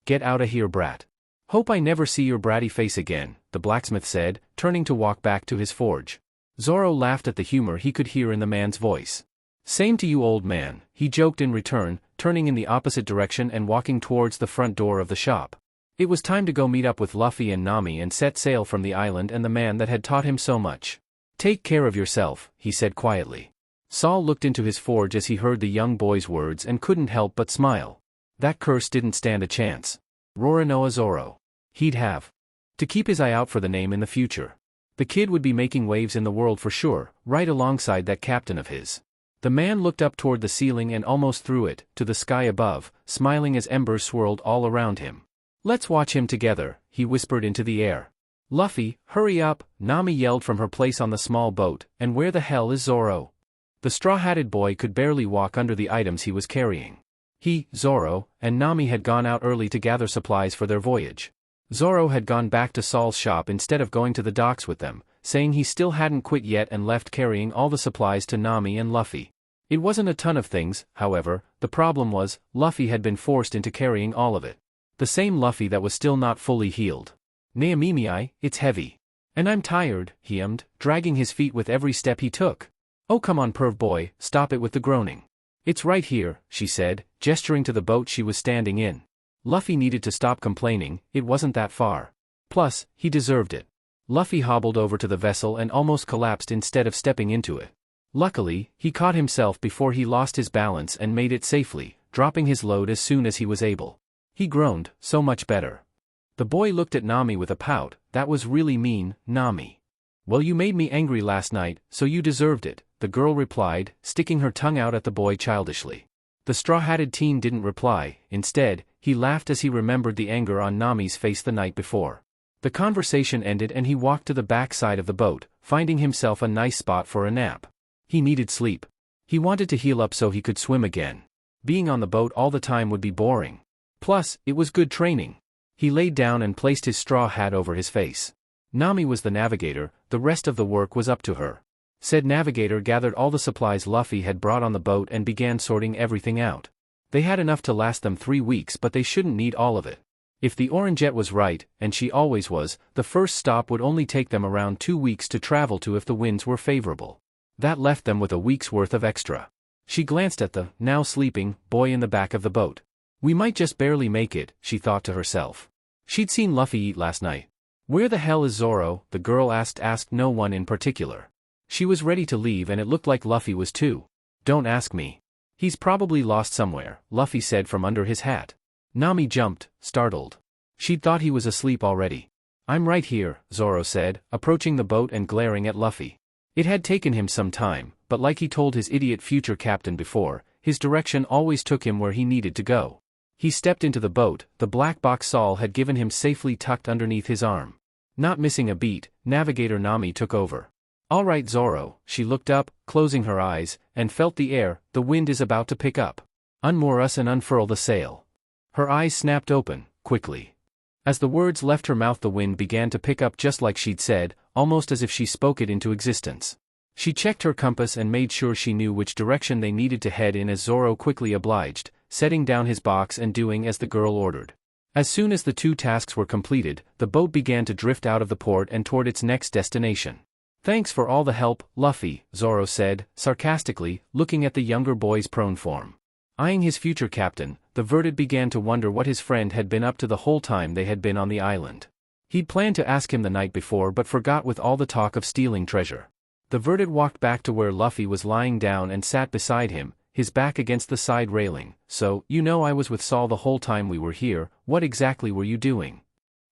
Get outta here, brat. Hope I never see your bratty face again, the blacksmith said, turning to walk back to his forge. Zoro laughed at the humor he could hear in the man's voice. Same to you, old man, he joked in return, turning in the opposite direction and walking towards the front door of the shop. It was time to go meet up with Luffy and Nami and set sail from the island and the man that had taught him so much. Take care of yourself, he said quietly. Sol looked into his forge as he heard the young boy's words and couldn't help but smile. That curse didn't stand a chance. Roronoa Zoro. He'd have to keep his eye out for the name in the future. The kid would be making waves in the world for sure, right alongside that captain of his. The man looked up toward the ceiling and almost through it, to the sky above, smiling as embers swirled all around him. Let's watch him together, he whispered into the air. Luffy, hurry up, Nami yelled from her place on the small boat, and where the hell is Zoro? The straw-hatted boy could barely walk under the items he was carrying. He, Zoro, and Nami had gone out early to gather supplies for their voyage. Zoro had gone back to Sol's shop instead of going to the docks with them, saying he still hadn't quit yet and left carrying all the supplies to Nami and Luffy. It wasn't a ton of things, however, the problem was, Luffy had been forced into carrying all of it. The same Luffy that was still not fully healed. Naomimi, it's heavy. And I'm tired, he hummed, dragging his feet with every step he took. Oh come on perv boy, stop it with the groaning. It's right here, she said, gesturing to the boat she was standing in. Luffy needed to stop complaining, it wasn't that far. Plus, he deserved it. Luffy hobbled over to the vessel and almost collapsed instead of stepping into it. Luckily, he caught himself before he lost his balance and made it safely, dropping his load as soon as he was able. He groaned, so much better. The boy looked at Nami with a pout. That was really mean, Nami. Well, you made me angry last night, so you deserved it, the girl replied, sticking her tongue out at the boy childishly. The straw-hatted teen didn't reply. Instead, he laughed as he remembered the anger on Nami's face the night before. The conversation ended and he walked to the back side of the boat, finding himself a nice spot for a nap. He needed sleep. He wanted to heal up so he could swim again. Being on the boat all the time would be boring. Plus, it was good training. He laid down and placed his straw hat over his face. Nami was the navigator, the rest of the work was up to her. Said navigator gathered all the supplies Luffy had brought on the boat and began sorting everything out. They had enough to last them 3 weeks, but they shouldn't need all of it. If the Oranget was right, and she always was, the first stop would only take them around 2 weeks to travel to if the winds were favorable. That left them with a week's worth of extra. She glanced at the, now sleeping, boy in the back of the boat. We might just barely make it, she thought to herself. She'd seen Luffy eat last night. Where the hell is Zoro? The girl asked no one in particular. She was ready to leave and it looked like Luffy was too. Don't ask me. He's probably lost somewhere, Luffy said from under his hat. Nami jumped, startled. She'd thought he was asleep already. I'm right here, Zoro said, approaching the boat and glaring at Luffy. It had taken him some time, but like he told his idiot future captain before, his direction always took him where he needed to go. He stepped into the boat, the black box Saul had given him safely tucked underneath his arm. Not missing a beat, navigator Nami took over. All right, Zoro, she looked up, closing her eyes, and felt the air. The wind is about to pick up. Unmoor us and unfurl the sail. Her eyes snapped open, quickly. As the words left her mouth the wind began to pick up just like she'd said, almost as if she spoke it into existence. She checked her compass and made sure she knew which direction they needed to head in as Zoro quickly obliged, setting down his box and doing as the girl ordered. As soon as the 2 tasks were completed, the boat began to drift out of the port and toward its next destination. Thanks for all the help, Luffy, Zoro said, sarcastically, looking at the younger boy's prone form. Eyeing his future captain, the Verdant began to wonder what his friend had been up to the whole time they had been on the island. He'd planned to ask him the night before but forgot with all the talk of stealing treasure. The Verdant walked back to where Luffy was lying down and sat beside him, his back against the side railing. So, you know I was with Saul the whole time we were here, what exactly were you doing?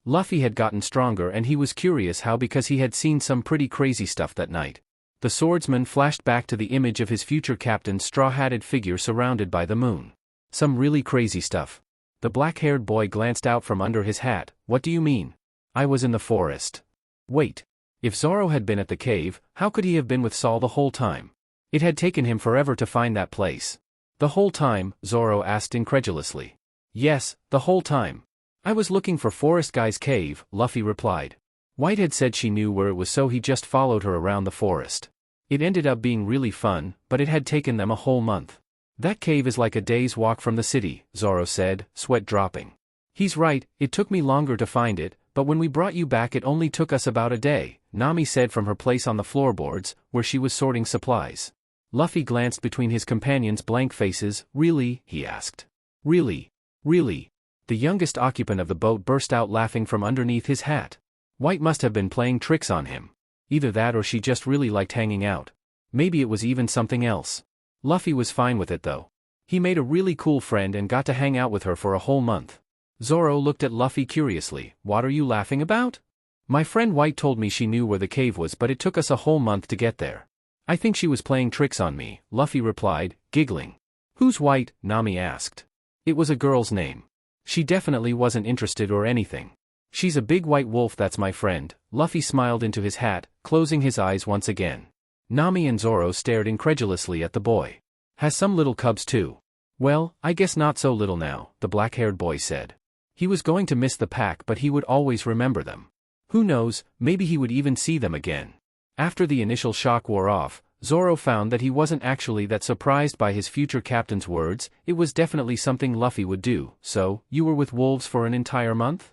Luffy had gotten stronger and he was curious how because he had seen some pretty crazy stuff that night. The swordsman flashed back to the image of his future captain's straw-hatted figure surrounded by the moon. Some really crazy stuff. The black-haired boy glanced out from under his hat. What do you mean? I was in the forest. Wait. If Zoro had been at the cave, how could he have been with Saul the whole time? It had taken him forever to find that place. The whole time? Zoro asked incredulously. Yes, the whole time. I was looking for Forest Guy's cave, Luffy replied. White had said she knew where it was so he just followed her around the forest. It ended up being really fun, but it had taken them a whole month. That cave is like a day's walk from the city, Zoro said, sweat dropping. He's right, it took me longer to find it, but when we brought you back it only took us about a day, Nami said from her place on the floorboards, where she was sorting supplies. Luffy glanced between his companions' blank faces. Really? He asked. Really? Really? The youngest occupant of the boat burst out laughing from underneath his hat. White must have been playing tricks on him. Either that or she just really liked hanging out. Maybe it was even something else. Luffy was fine with it though. He made a really cool friend and got to hang out with her for a whole month. Zoro looked at Luffy curiously. What are you laughing about? My friend White told me she knew where the cave was but it took us a whole month to get there. I think she was playing tricks on me, Luffy replied, giggling. Who's White? Nami asked. It was a girl's name. She definitely wasn't interested or anything. She's a big white wolf, that's my friend. Luffy smiled into his hat, closing his eyes once again. Nami and Zoro stared incredulously at the boy. Has some little cubs too? Well, I guess not so little now, the black-haired boy said. He was going to miss the pack but he would always remember them. Who knows, maybe he would even see them again. After the initial shock wore off, Zoro found that he wasn't actually that surprised by his future captain's words. It was definitely something Luffy would do. So, you were with wolves for an entire month?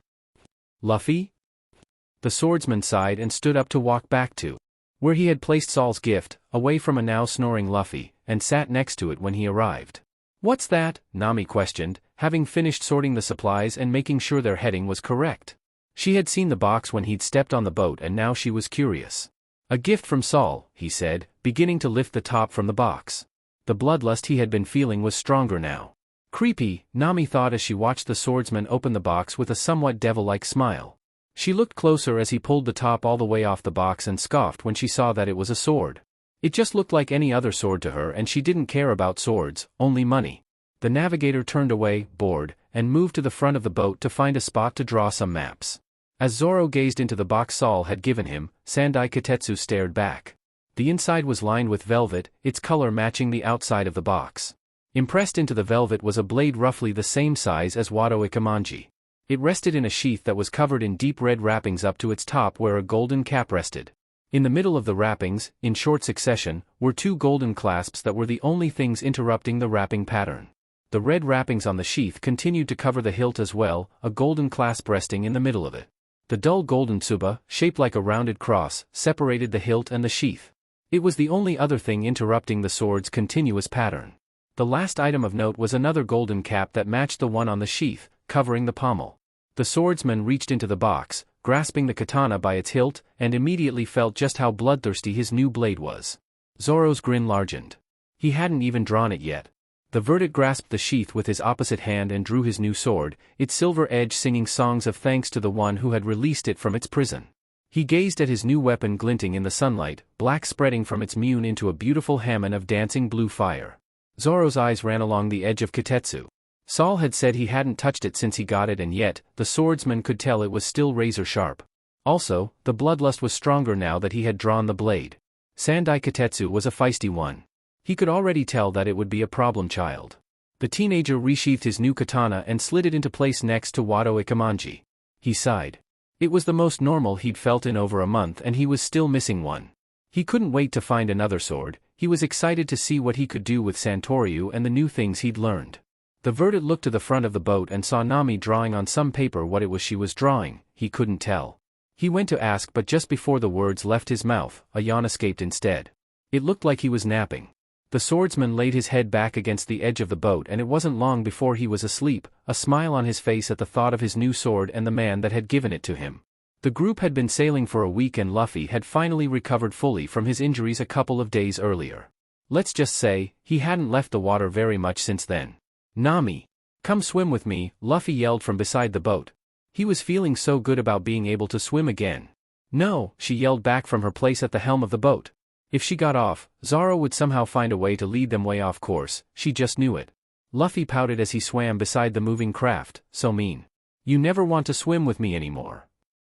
Luffy? The swordsman sighed and stood up to walk back to where he had placed Saul's gift, away from a now snoring Luffy, and sat next to it when he arrived. What's that? Nami questioned, having finished sorting the supplies and making sure their heading was correct. She had seen the box when he'd stepped on the boat and now she was curious. A gift from Saul, he said, beginning to lift the top from the box. The bloodlust he had been feeling was stronger now. Creepy, Nami thought as she watched the swordsman open the box with a somewhat devil-like smile. She looked closer as he pulled the top all the way off the box and scoffed when she saw that it was a sword. It just looked like any other sword to her, and she didn't care about swords, only money. The navigator turned away, bored, and moved to the front of the boat to find a spot to draw some maps. As Zoro gazed into the box Saul had given him, Sandai Katetsu stared back. The inside was lined with velvet, its color matching the outside of the box. Impressed into the velvet was a blade roughly the same size as Wado Ikemanji. It rested in a sheath that was covered in deep red wrappings up to its top where a golden cap rested. In the middle of the wrappings, in short succession, were two golden clasps that were the only things interrupting the wrapping pattern. The red wrappings on the sheath continued to cover the hilt as well, a golden clasp resting in the middle of it. The dull golden tsuba, shaped like a rounded cross, separated the hilt and the sheath. It was the only other thing interrupting the sword's continuous pattern. The last item of note was another golden cap that matched the one on the sheath, covering the pommel. The swordsman reached into the box, grasping the katana by its hilt, and immediately felt just how bloodthirsty his new blade was. Zoro's grin largened. He hadn't even drawn it yet. The Verdant grasped the sheath with his opposite hand and drew his new sword, its silver edge singing songs of thanks to the one who had released it from its prison. He gazed at his new weapon glinting in the sunlight, black spreading from its mune into a beautiful hamon of dancing blue fire. Zoro's eyes ran along the edge of Katetsu. Saul had said he hadn't touched it since he got it, and yet, the swordsman could tell it was still razor sharp. Also, the bloodlust was stronger now that he had drawn the blade. Sandai Katetsu was a feisty one. He could already tell that it would be a problem child. The teenager resheathed his new katana and slid it into place next to Wado Ikemanji. He sighed. It was the most normal he'd felt in over a month, and he was still missing one. He couldn't wait to find another sword. He was excited to see what he could do with Santoryu and the new things he'd learned. The Verdant looked to the front of the boat and saw Nami drawing on some paper. What it was she was drawing, he couldn't tell. He went to ask, but just before the words left his mouth, a yawn escaped instead. It looked like he was napping. The swordsman laid his head back against the edge of the boat, and it wasn't long before he was asleep, a smile on his face at the thought of his new sword and the man that had given it to him. The group had been sailing for a week, and Luffy had finally recovered fully from his injuries a couple of days earlier. Let's just say, he hadn't left the water very much since then. Nami, come swim with me, Luffy yelled from beside the boat. He was feeling so good about being able to swim again. No, she yelled back from her place at the helm of the boat. If she got off, Zoro would somehow find a way to lead them way off course, she just knew it. Luffy pouted as he swam beside the moving craft. So mean. You never want to swim with me anymore.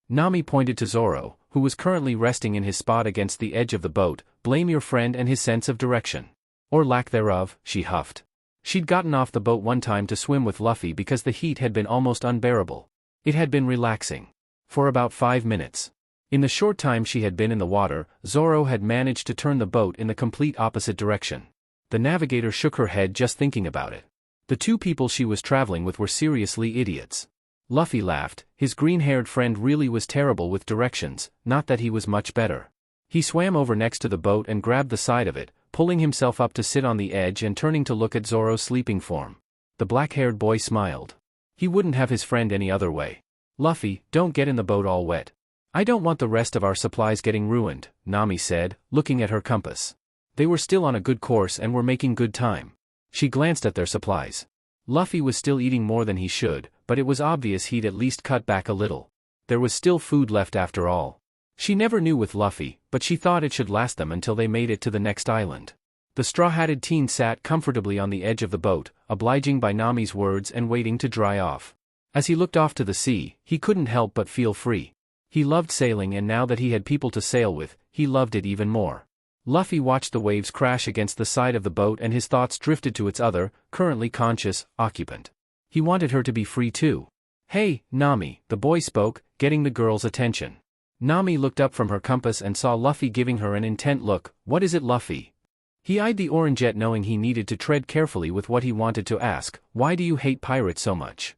Nami pointed to Zoro, who was currently resting in his spot against the edge of the boat. Blame your friend and his sense of direction. Or lack thereof, she huffed. She'd gotten off the boat one time to swim with Luffy because the heat had been almost unbearable. It had been relaxing. For about 5 minutes. In the short time she had been in the water, Zoro had managed to turn the boat in the complete opposite direction. The navigator shook her head just thinking about it. The two people she was traveling with were seriously idiots. Luffy laughed. His green-haired friend really was terrible with directions, not that he was much better. He swam over next to the boat and grabbed the side of it, pulling himself up to sit on the edge and turning to look at Zoro's sleeping form. The black-haired boy smiled. He wouldn't have his friend any other way. Luffy, don't get in the boat all wet. I don't want the rest of our supplies getting ruined, Nami said, looking at her compass. They were still on a good course and were making good time. She glanced at their supplies. Luffy was still eating more than he should, but it was obvious he'd at least cut back a little. There was still food left after all. She never knew with Luffy, but she thought it should last them until they made it to the next island. The straw-hatted teen sat comfortably on the edge of the boat, obliging by Nami's words and waiting to dry off. As he looked off to the sea, he couldn't help but feel free. He loved sailing, and now that he had people to sail with, he loved it even more. Luffy watched the waves crash against the side of the boat, and his thoughts drifted to its other, currently conscious, occupant. He wanted her to be free too. Hey, Nami, the boy spoke, getting the girl's attention. Nami looked up from her compass and saw Luffy giving her an intent look. What is it, Luffy? He eyed the orangeette, knowing he needed to tread carefully with what he wanted to ask. Why do you hate pirates so much?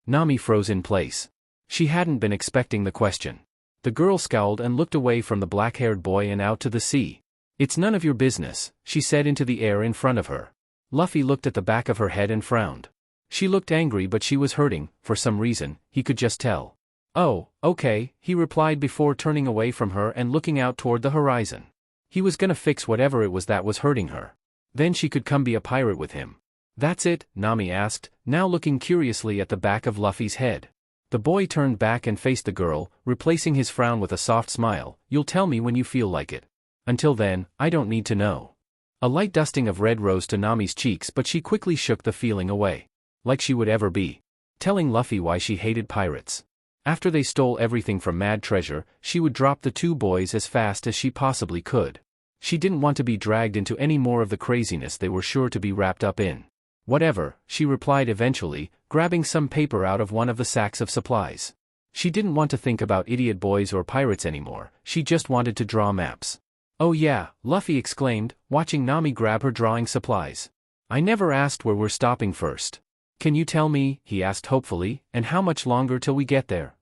Nami froze in place. She hadn't been expecting the question. The girl scowled and looked away from the black-haired boy and out to the sea. It's none of your business, she said into the air in front of her. Luffy looked at the back of her head and frowned. She looked angry, but she was hurting, for some reason, he could just tell. Oh, okay, he replied before turning away from her and looking out toward the horizon. He was gonna fix whatever it was that was hurting her. Then she could come be a pirate with him. That's it? Nami asked, now looking curiously at the back of Luffy's head. The boy turned back and faced the girl, replacing his frown with a soft smile. You'll tell me when you feel like it. Until then, I don't need to know. A light dusting of red rose to Nami's cheeks, but she quickly shook the feeling away. Like she would ever be telling Luffy why she hated pirates. After they stole everything from Mad Treasure, she would drop the two boys as fast as she possibly could. She didn't want to be dragged into any more of the craziness they were sure to be wrapped up in. Whatever, she replied eventually, grabbing some paper out of one of the sacks of supplies. She didn't want to think about idiot boys or pirates anymore, she just wanted to draw maps. Oh yeah, Luffy exclaimed, watching Nami grab her drawing supplies. I never asked where we're stopping first. Can you tell me, he asked hopefully, and how much longer till we get there?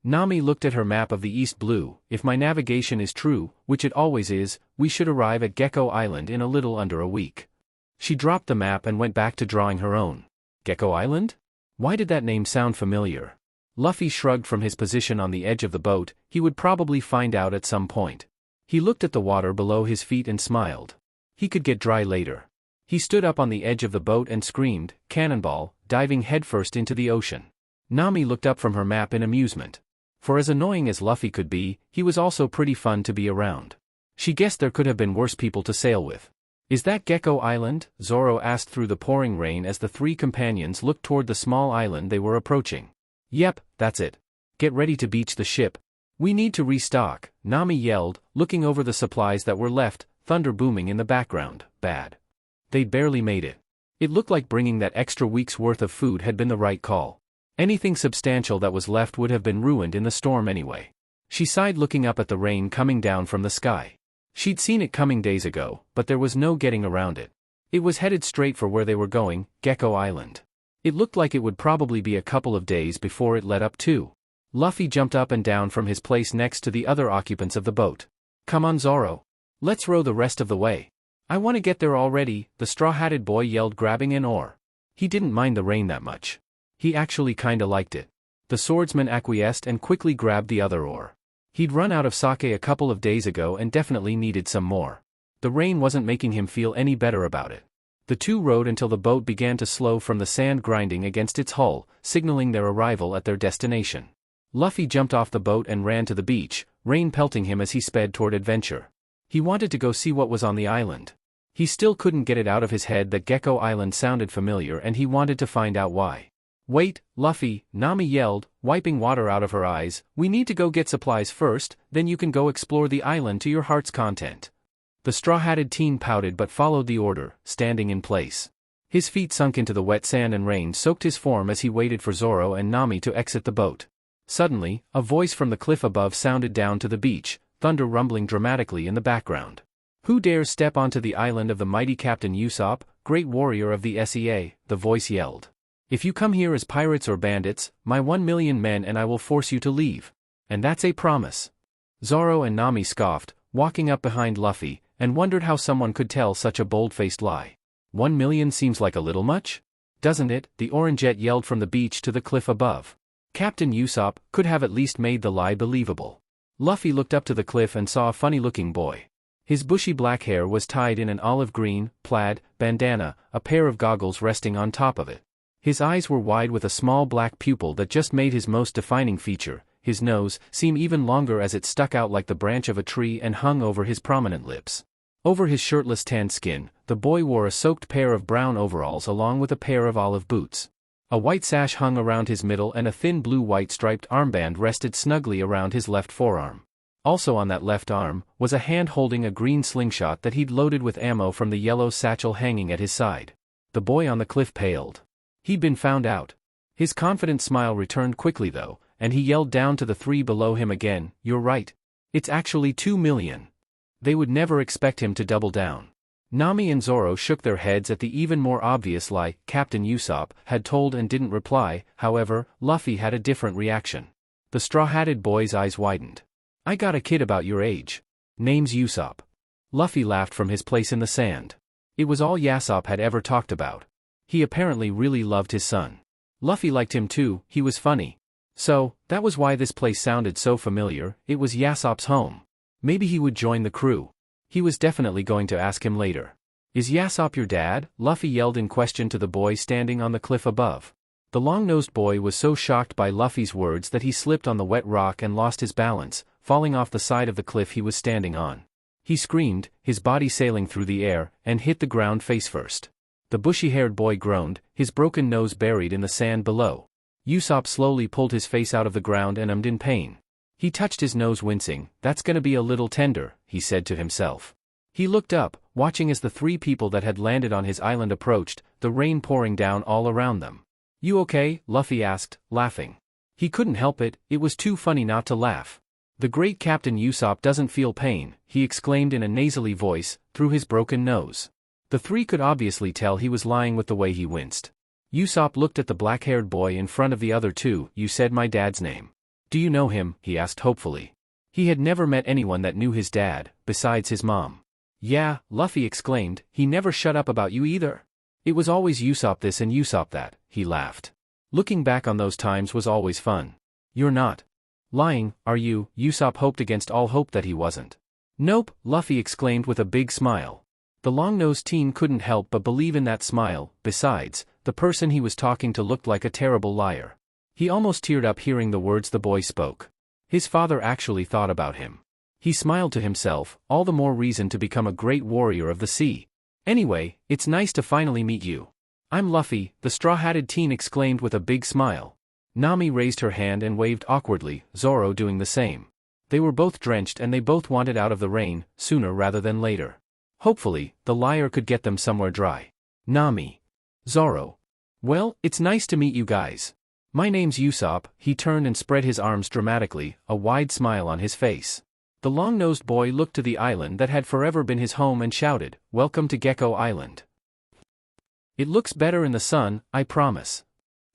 Nami looked at her map of the East Blue. If my navigation is true, which it always is, we should arrive at Gecko Island in a little under a week. She dropped the map and went back to drawing her own. Gecko Island? Why did that name sound familiar? Luffy shrugged from his position on the edge of the boat. He would probably find out at some point. He looked at the water below his feet and smiled. He could get dry later. He stood up on the edge of the boat and screamed, "Cannonball," diving headfirst into the ocean. Nami looked up from her map in amusement. For as annoying as Luffy could be, he was also pretty fun to be around. She guessed there could have been worse people to sail with. Is that Gecko Island? Zoro asked through the pouring rain as the three companions looked toward the small island they were approaching. Yep, that's it. Get ready to beach the ship. We need to restock, Nami yelled, looking over the supplies that were left, thunder booming in the background. Bad. They'd barely made it. It looked like bringing that extra week's worth of food had been the right call. Anything substantial that was left would have been ruined in the storm anyway. She sighed looking up at the rain coming down from the sky. She'd seen it coming days ago, but there was no getting around it. It was headed straight for where they were going, Gecko Island. It looked like it would probably be a couple of days before it let up too. Luffy jumped up and down from his place next to the other occupants of the boat. Come on Zoro. Let's row the rest of the way. I want to get there already, the straw-hatted boy yelled grabbing an oar. He didn't mind the rain that much. He actually kinda liked it. The swordsman acquiesced and quickly grabbed the other oar. He'd run out of sake a couple of days ago and definitely needed some more. The rain wasn't making him feel any better about it. The two rowed until the boat began to slow from the sand grinding against its hull, signaling their arrival at their destination. Luffy jumped off the boat and ran to the beach, rain pelting him as he sped toward adventure. He wanted to go see what was on the island. He still couldn't get it out of his head that Gecko Island sounded familiar and he wanted to find out why. Wait, Luffy, Nami yelled, wiping water out of her eyes, we need to go get supplies first, then you can go explore the island to your heart's content. The straw-hatted teen pouted but followed the order, standing in place. His feet sunk into the wet sand and rain soaked his form as he waited for Zoro and Nami to exit the boat. Suddenly, a voice from the cliff above sounded down to the beach, thunder rumbling dramatically in the background. Who dares step onto the island of the mighty Captain Usopp, great warrior of the SEA, the voice yelled. If you come here as pirates or bandits, my 1,000,000 men and I will force you to leave. And that's a promise. Zoro and Nami scoffed, walking up behind Luffy, and wondered how someone could tell such a bold-faced lie. 1,000,000 seems like a little much? Doesn't it? The Oranget yelled from the beach to the cliff above. Captain Usopp could have at least made the lie believable. Luffy looked up to the cliff and saw a funny-looking boy. His bushy black hair was tied in an olive green, plaid, bandana, a pair of goggles resting on top of it. His eyes were wide with a small black pupil that just made his most defining feature, his nose, seem even longer as it stuck out like the branch of a tree and hung over his prominent lips. Over his shirtless tanned skin, the boy wore a soaked pair of brown overalls along with a pair of olive boots. A white sash hung around his middle and a thin blue-white striped armband rested snugly around his left forearm. Also on that left arm, was a hand holding a green slingshot that he'd loaded with ammo from the yellow satchel hanging at his side. The boy on the cliff paled. He'd been found out. His confident smile returned quickly though, and he yelled down to the three below him again, "You're right. It's actually 2,000,000. They would never expect him to double down." Nami and Zoro shook their heads at the even more obvious lie Captain Usopp had told and didn't reply. However, Luffy had a different reaction. The straw-hatted boy's eyes widened. "I got a kid about your age. Name's Usopp." Luffy laughed from his place in the sand. It was all Usopp had ever talked about. He apparently really loved his son. Luffy liked him too, he was funny. So, that was why this place sounded so familiar, it was Usopp's home. Maybe he would join the crew. He was definitely going to ask him later. Is Usopp your dad? Luffy yelled in question to the boy standing on the cliff above. The long-nosed boy was so shocked by Luffy's words that he slipped on the wet rock and lost his balance, falling off the side of the cliff he was standing on. He screamed, his body sailing through the air, and hit the ground face first. The bushy-haired boy groaned, his broken nose buried in the sand below. Usopp slowly pulled his face out of the ground and ummed in pain. He touched his nose wincing. That's gonna be a little tender, he said to himself. He looked up, watching as the 3 people that had landed on his island approached, the rain pouring down all around them. You okay? Luffy asked, laughing. He couldn't help it, it was too funny not to laugh. The great Captain Usopp doesn't feel pain, he exclaimed in a nasally voice, through his broken nose. The 3 could obviously tell he was lying with the way he winced. Usopp looked at the black-haired boy in front of the other 2. You said my dad's name. Do you know him? He asked hopefully. He had never met anyone that knew his dad, besides his mom. Yeah, Luffy exclaimed, he never shut up about you either. It was always Usopp this and Usopp that, he laughed. Looking back on those times was always fun. You're not lying, are you? Usopp hoped against all hope that he wasn't. Nope, Luffy exclaimed with a big smile. The long-nosed teen couldn't help but believe in that smile. Besides, the person he was talking to looked like a terrible liar. He almost teared up hearing the words the boy spoke. His father actually thought about him. He smiled to himself, all the more reason to become a great warrior of the sea. Anyway, it's nice to finally meet you. I'm Luffy, the straw-hatted teen exclaimed with a big smile. Nami raised her hand and waved awkwardly, Zoro doing the same. They were both drenched and they both wanted out of the rain, sooner rather than later. Hopefully, the liar could get them somewhere dry. Nami. Zoro. Well, it's nice to meet you guys. My name's Usopp. He turned and spread his arms dramatically, a wide smile on his face. The long-nosed boy looked to the island that had forever been his home and shouted, "Welcome to Gecko Island. It looks better in the sun, I promise."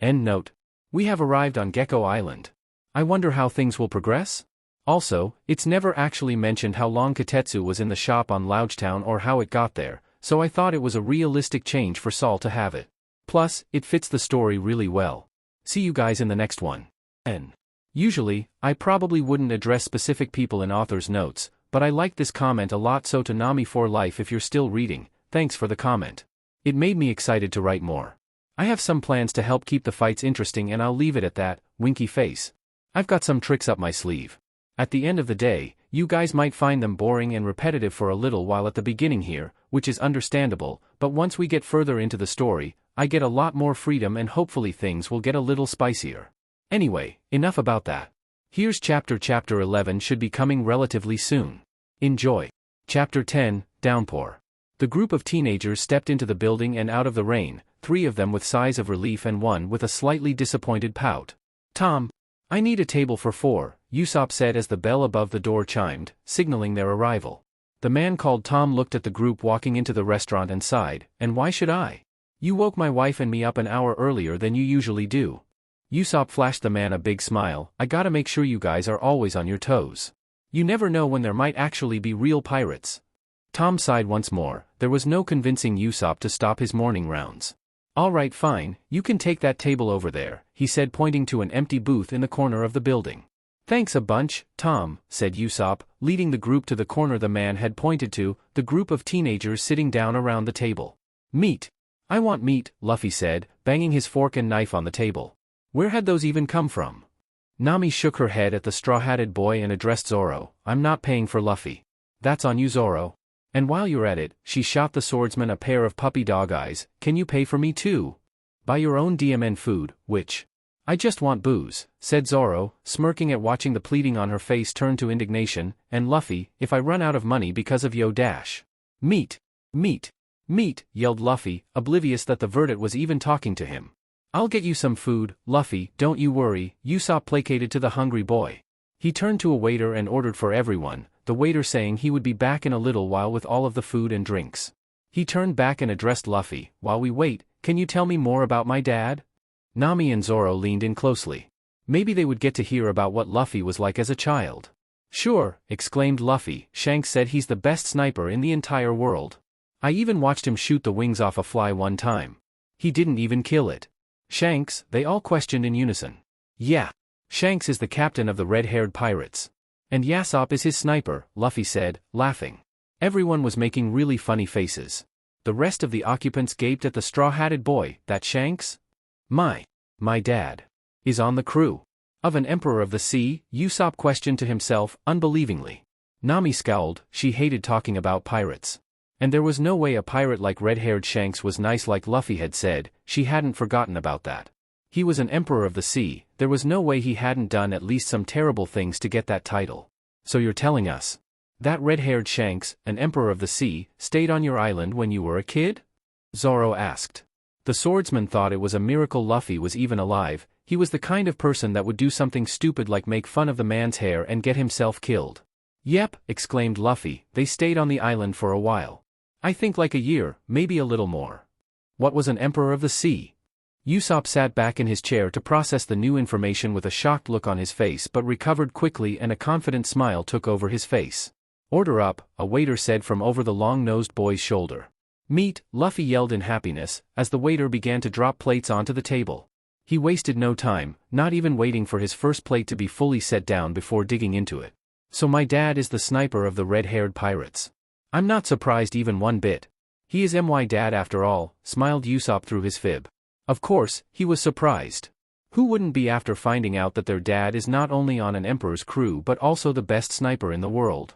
End note. We have arrived on Gecko Island. I wonder how things will progress? Also, it's never actually mentioned how long Kotetsu was in the shop on Loungetown or how it got there, so I thought it was a realistic change for Saul to have it. Plus, it fits the story really well. See you guys in the next one. Usually, I probably wouldn't address specific people in author's notes, but I liked this comment a lot, so to Nami for life if you're still reading, thanks for the comment. It made me excited to write more. I have some plans to help keep the fights interesting and I'll leave it at that, winky face. I've got some tricks up my sleeve. At the end of the day, you guys might find them boring and repetitive for a little while at the beginning here, which is understandable, but once we get further into the story, I get a lot more freedom and hopefully things will get a little spicier. Anyway, enough about that. Here's Chapter 11 should be coming relatively soon. Enjoy. Chapter 10, Downpour. The group of teenagers stepped into the building and out of the rain, 3 of them with sighs of relief and 1 with a slightly disappointed pout. Tom. I need a table for 4, Usopp said as the bell above the door chimed, signaling their arrival. The man called Tom looked at the group walking into the restaurant and sighed, and why should I? You woke my wife and me up an hour earlier than you usually do. Usopp flashed the man a big smile. I gotta make sure you guys are always on your toes. You never know when there might actually be real pirates. Tom sighed once more. There was no convincing Usopp to stop his morning rounds. Alright, fine, you can take that table over there, he said, pointing to an empty booth in the corner of the building. Thanks a bunch, Tom, said Usopp, leading the group to the corner the man had pointed to, the group of teenagers sitting down around the table. Meat. I want meat, Luffy said, banging his fork and knife on the table. Where had those even come from? Nami shook her head at the straw-hatted boy and addressed Zoro. I'm not paying for Luffy. That's on you, Zoro. And while you're at it, she shot the swordsman a pair of puppy dog eyes. Can you pay for me too? Buy your own DMN food, which? I just want booze, said Zoro, smirking at watching the pleading on her face turn to indignation, and Luffy, if I run out of money because of Yo dash. Meat. Meat. Meat, yelled Luffy, oblivious that the verdict was even talking to him. I'll get you some food, Luffy, don't you worry, Usopp placated to the hungry boy. He turned to a waiter and ordered for everyone, the waiter saying he would be back in a little while with all of the food and drinks. He turned back and addressed Luffy. While we wait, can you tell me more about my dad? Nami and Zoro leaned in closely. Maybe they would get to hear about what Luffy was like as a child. Sure, exclaimed Luffy. Shanks said he's the best sniper in the entire world. I even watched him shoot the wings off a fly one time. He didn't even kill it. Shanks, they all questioned in unison. Yeah. Shanks is the captain of the red-haired pirates. And Usopp is his sniper, Luffy said, laughing. Everyone was making really funny faces. The rest of the occupants gaped at the straw-hatted boy. That Shanks? My dad is on the crew of an Emperor of the Sea? Usopp questioned to himself, unbelievingly. Nami scowled. She hated talking about pirates. And there was no way a pirate like red-haired Shanks was nice like Luffy had said. She hadn't forgotten about that. He was an Emperor of the Sea. There was no way he hadn't done at least some terrible things to get that title. So you're telling us that red-haired Shanks, an Emperor of the Sea, stayed on your island when you were a kid? Zoro asked. The swordsman thought it was a miracle Luffy was even alive. He was the kind of person that would do something stupid like make fun of the man's hair and get himself killed. Yep, exclaimed Luffy, they stayed on the island for a while. I think like a year, maybe a little more. What was an Emperor of the Sea? Usopp sat back in his chair to process the new information with a shocked look on his face but recovered quickly and a confident smile took over his face. Order up, a waiter said from over the long-nosed boy's shoulder. Meat, Luffy yelled in happiness, as the waiter began to drop plates onto the table. He wasted no time, not even waiting for his first plate to be fully set down before digging into it. So my dad is the sniper of the red-haired pirates. I'm not surprised even one bit. He is my dad after all, smiled Usopp through his fib. Of course, he was surprised. Who wouldn't be after finding out that their dad is not only on an Emperor's crew but also the best sniper in the world?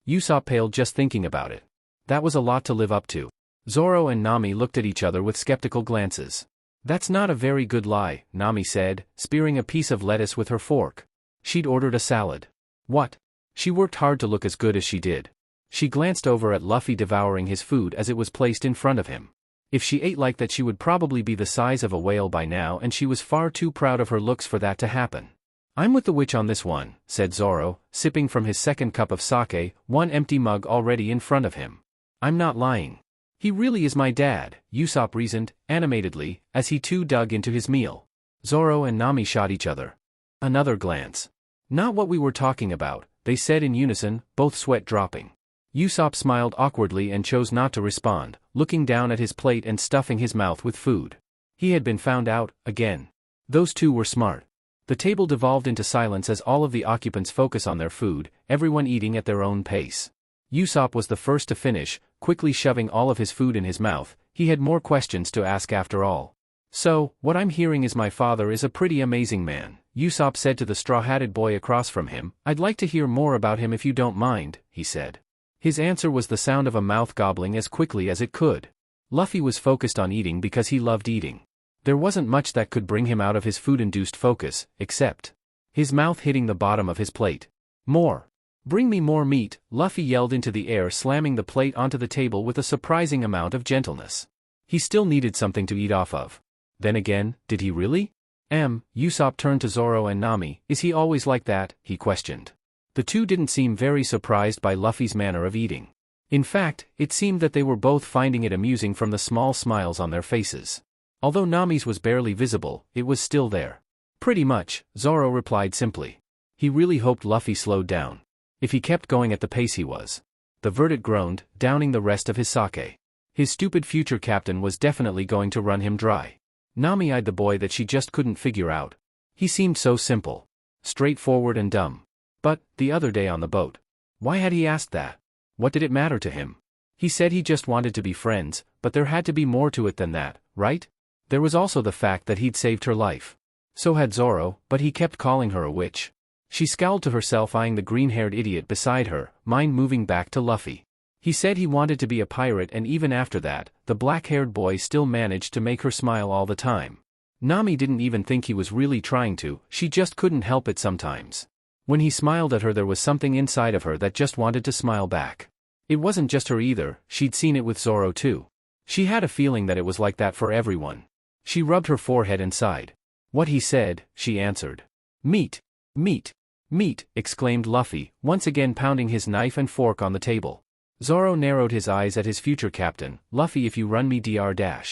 Usopp paled just thinking about it. That was a lot to live up to. Zoro and Nami looked at each other with skeptical glances. That's not a very good lie, Nami said, spearing a piece of lettuce with her fork. She'd ordered a salad. What? She worked hard to look as good as she did. She glanced over at Luffy devouring his food as it was placed in front of him. If she ate like that she would probably be the size of a whale by now and she was far too proud of her looks for that to happen. I'm with the witch on this one, said Zoro, sipping from his second cup of sake, one empty mug already in front of him. I'm not lying. He really is my dad, Usopp reasoned, animatedly, as he too dug into his meal. Zoro and Nami shot each other another glance. Not what we were talking about, they said in unison, both sweat dropping. Usopp smiled awkwardly and chose not to respond, looking down at his plate and stuffing his mouth with food. He had been found out, again. Those two were smart. The table devolved into silence as all of the occupants focus on their food, everyone eating at their own pace. Usopp was the first to finish, quickly shoving all of his food in his mouth. He had more questions to ask after all. So, what I'm hearing is my father is a pretty amazing man, Usopp said to the straw-hatted boy across from him. I'd like to hear more about him if you don't mind, he said. His answer was the sound of a mouth gobbling as quickly as it could. Luffy was focused on eating because he loved eating. There wasn't much that could bring him out of his food-induced focus, except his mouth hitting the bottom of his plate. More. Bring me more meat, Luffy yelled into the air, slamming the plate onto the table with a surprising amount of gentleness. He still needed something to eat off of. Then again, did he really? Usopp turned to Zoro and Nami. Is he always like that? He questioned. The two didn't seem very surprised by Luffy's manner of eating. In fact, it seemed that they were both finding it amusing from the small smiles on their faces. Although Nami's was barely visible, it was still there. Pretty much, Zoro replied simply. He really hoped Luffy slowed down. If he kept going at the pace he was. The Verdant groaned, downing the rest of his sake. His stupid future captain was definitely going to run him dry. Nami eyed the boy that she just couldn't figure out. He seemed so simple. Straightforward and dumb. But, the other day on the boat. Why had he asked that? What did it matter to him? He said he just wanted to be friends, but there had to be more to it than that, right? There was also the fact that he'd saved her life. So had Zoro, but he kept calling her a witch. She scowled to herself, eyeing the green-haired idiot beside her, mind moving back to Luffy. He said he wanted to be a pirate, and even after that, the black-haired boy still managed to make her smile all the time. Nami didn't even think he was really trying to, she just couldn't help it sometimes. When he smiled at her, there was something inside of her that just wanted to smile back. It wasn't just her either, she'd seen it with Zoro too. She had a feeling that it was like that for everyone. She rubbed her forehead and sighed. What he said, she answered. Meat. Meat. Meat, exclaimed Luffy, once again pounding his knife and fork on the table. Zoro narrowed his eyes at his future captain. Luffy, if you run me dr.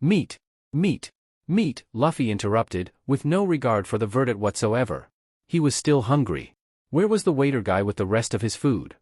Meat. Meat. Meat, Luffy interrupted, with no regard for the verdict whatsoever. He was still hungry. Where was the waiter guy with the rest of his food?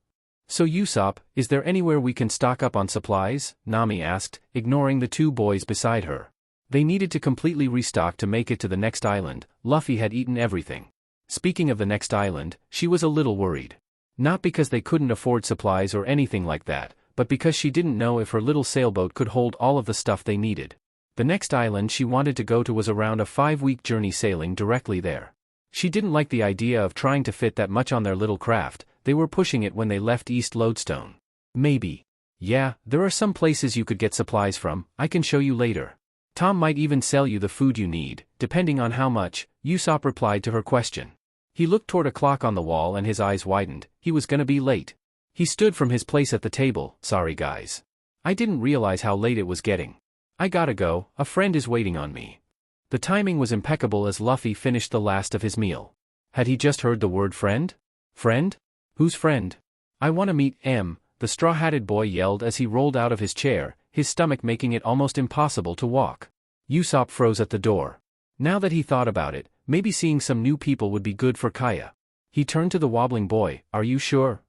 So Usopp, is there anywhere we can stock up on supplies? Nami asked, ignoring the two boys beside her. They needed to completely restock to make it to the next island. Luffy had eaten everything. Speaking of the next island, she was a little worried. Not because they couldn't afford supplies or anything like that, but because she didn't know if her little sailboat could hold all of the stuff they needed. The next island she wanted to go to was around a 5-week journey sailing directly there. She didn't like the idea of trying to fit that much on their little craft. They were pushing it when they left East Lodestone. Maybe. Yeah, there are some places you could get supplies from, I can show you later. Tom might even sell you the food you need, depending on how much, Usopp replied to her question. He looked toward a clock on the wall and his eyes widened. He was gonna be late. He stood from his place at the table. Sorry guys. I didn't realize how late it was getting. I gotta go, a friend is waiting on me. The timing was impeccable as Luffy finished the last of his meal. Had he just heard the word friend? Friend? Whose friend? I wanna meet M, the straw-hatted boy yelled as he rolled out of his chair, his stomach making it almost impossible to walk. Usopp froze at the door. Now that he thought about it, maybe seeing some new people would be good for Kaya. He turned to the wobbling boy. Are you sure?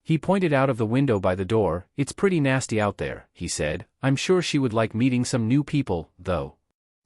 He pointed out of the window by the door. It's pretty nasty out there, he said. I'm sure she would like meeting some new people, though.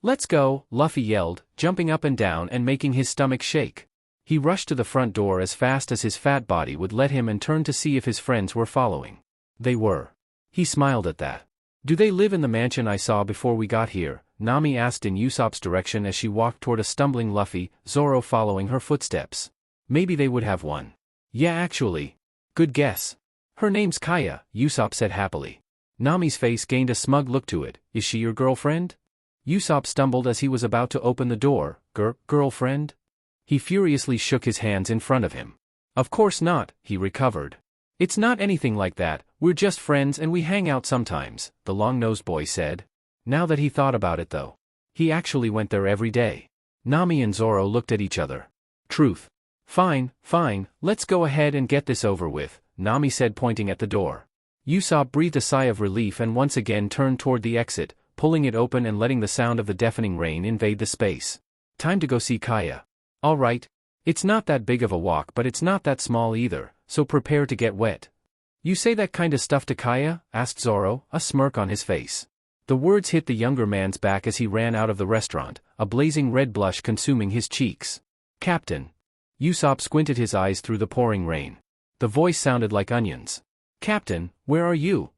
Let's go, Luffy yelled, jumping up and down and making his stomach shake. He rushed to the front door as fast as his fat body would let him and turned to see if his friends were following. They were. He smiled at that. Do they live in the mansion I saw before we got here? Nami asked in Usopp's direction as she walked toward a stumbling Luffy, Zoro following her footsteps. Maybe they would have one. Yeah, actually. Good guess. Her name's Kaya, Usopp said happily. Nami's face gained a smug look to it. Is she your girlfriend? Usopp stumbled as he was about to open the door. Girlfriend? He furiously shook his hands in front of him. Of course not, he recovered. It's not anything like that, we're just friends and we hang out sometimes, the long-nosed boy said. Now that he thought about it though. He actually went there every day. Nami and Zoro looked at each other. Truth. Fine, let's go ahead and get this over with, Nami said pointing at the door. Usopp breathed a sigh of relief and once again turned toward the exit, pulling it open and letting the sound of the deafening rain invade the space. Time to go see Kaya. Alright. It's not that big of a walk but it's not that small either, so prepare to get wet. You say that kinda stuff to Kaya? Asked Zoro, a smirk on his face. The words hit the younger man's back as he ran out of the restaurant, a blazing red blush consuming his cheeks. Captain. Usopp squinted his eyes through the pouring rain. The voice sounded like Onion's. Captain, where are you?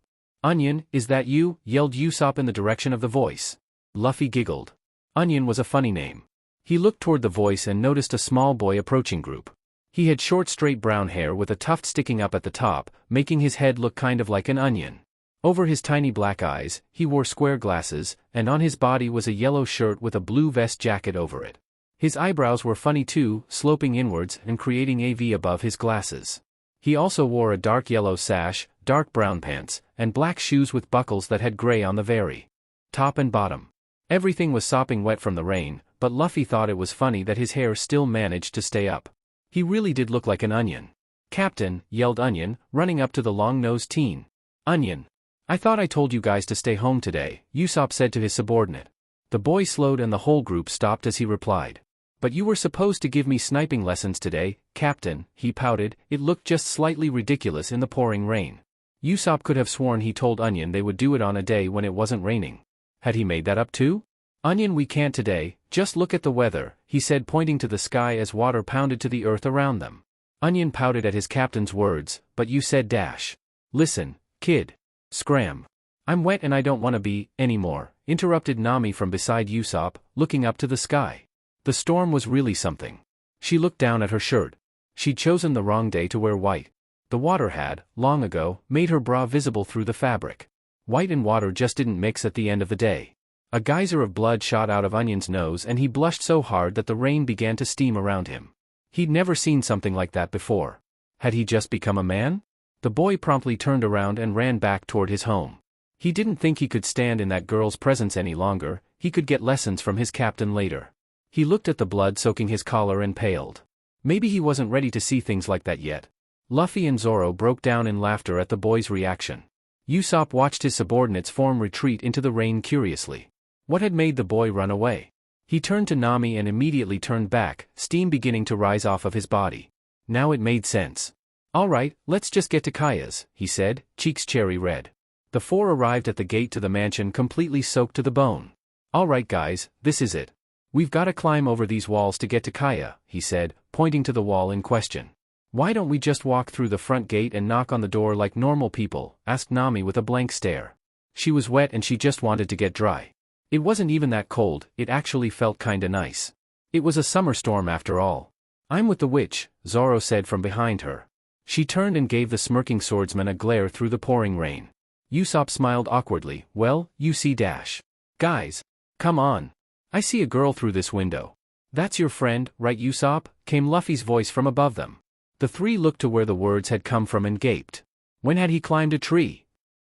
Onion, is that you? Yelled Usopp in the direction of the voice. Luffy giggled. Onion was a funny name. He looked toward the voice and noticed a small boy approaching group. He had short straight brown hair with a tuft sticking up at the top, making his head look kind of like an onion. Over his tiny black eyes, he wore square glasses, and on his body was a yellow shirt with a blue vest jacket over it. His eyebrows were funny too, sloping inwards and creating a V above his glasses. He also wore a dark yellow sash, dark brown pants, and black shoes with buckles that had gray on the very top and bottom. Everything was sopping wet from the rain, but Luffy thought it was funny that his hair still managed to stay up. He really did look like an onion. Captain, yelled Onion, running up to the long-nosed teen. Onion. I thought I told you guys to stay home today, Usopp said to his subordinate. The boy slowed and the whole group stopped as he replied. But you were supposed to give me sniping lessons today, Captain, he pouted. It looked just slightly ridiculous in the pouring rain. Usopp could have sworn he told Onion they would do it on a day when it wasn't raining. Had he made that up too? Onion, we can't today, just look at the weather, he said pointing to the sky as water pounded to the earth around them. Onion pouted at his captain's words, but you said dash. Listen, kid. Scram. I'm wet and I don't want to be, anymore, interrupted Nami from beside Usopp, looking up to the sky. The storm was really something. She looked down at her shirt. She'd chosen the wrong day to wear white. The water had, long ago, made her bra visible through the fabric. White and water just didn't mix at the end of the day. A geyser of blood shot out of Onion's nose and he blushed so hard that the rain began to steam around him. He'd never seen something like that before. Had he just become a man? The boy promptly turned around and ran back toward his home. He didn't think he could stand in that girl's presence any longer. He could get lessons from his captain later. He looked at the blood soaking his collar and paled. Maybe he wasn't ready to see things like that yet. Luffy and Zoro broke down in laughter at the boy's reaction. Usopp watched his subordinates form retreat into the rain curiously. What had made the boy run away? He turned to Nami and immediately turned back, steam beginning to rise off of his body. Now it made sense. Alright, let's just get to Kaya's, he said, cheeks cherry red. The four arrived at the gate to the mansion completely soaked to the bone. Alright guys, this is it. We've gotta climb over these walls to get to Kaya, he said, pointing to the wall in question. "Why don't we just walk through the front gate and knock on the door like normal people?" asked Nami with a blank stare. She was wet and she just wanted to get dry. It wasn't even that cold, it actually felt kinda nice. It was a summer storm after all. "I'm with the witch," Zoro said from behind her. She turned and gave the smirking swordsman a glare through the pouring rain. Usopp smiled awkwardly. "Well, you see dash. Guys, come on. I see a girl through this window." "That's your friend, right Usopp?" came Luffy's voice from above them. The three looked to where the words had come from and gaped. When had he climbed a tree?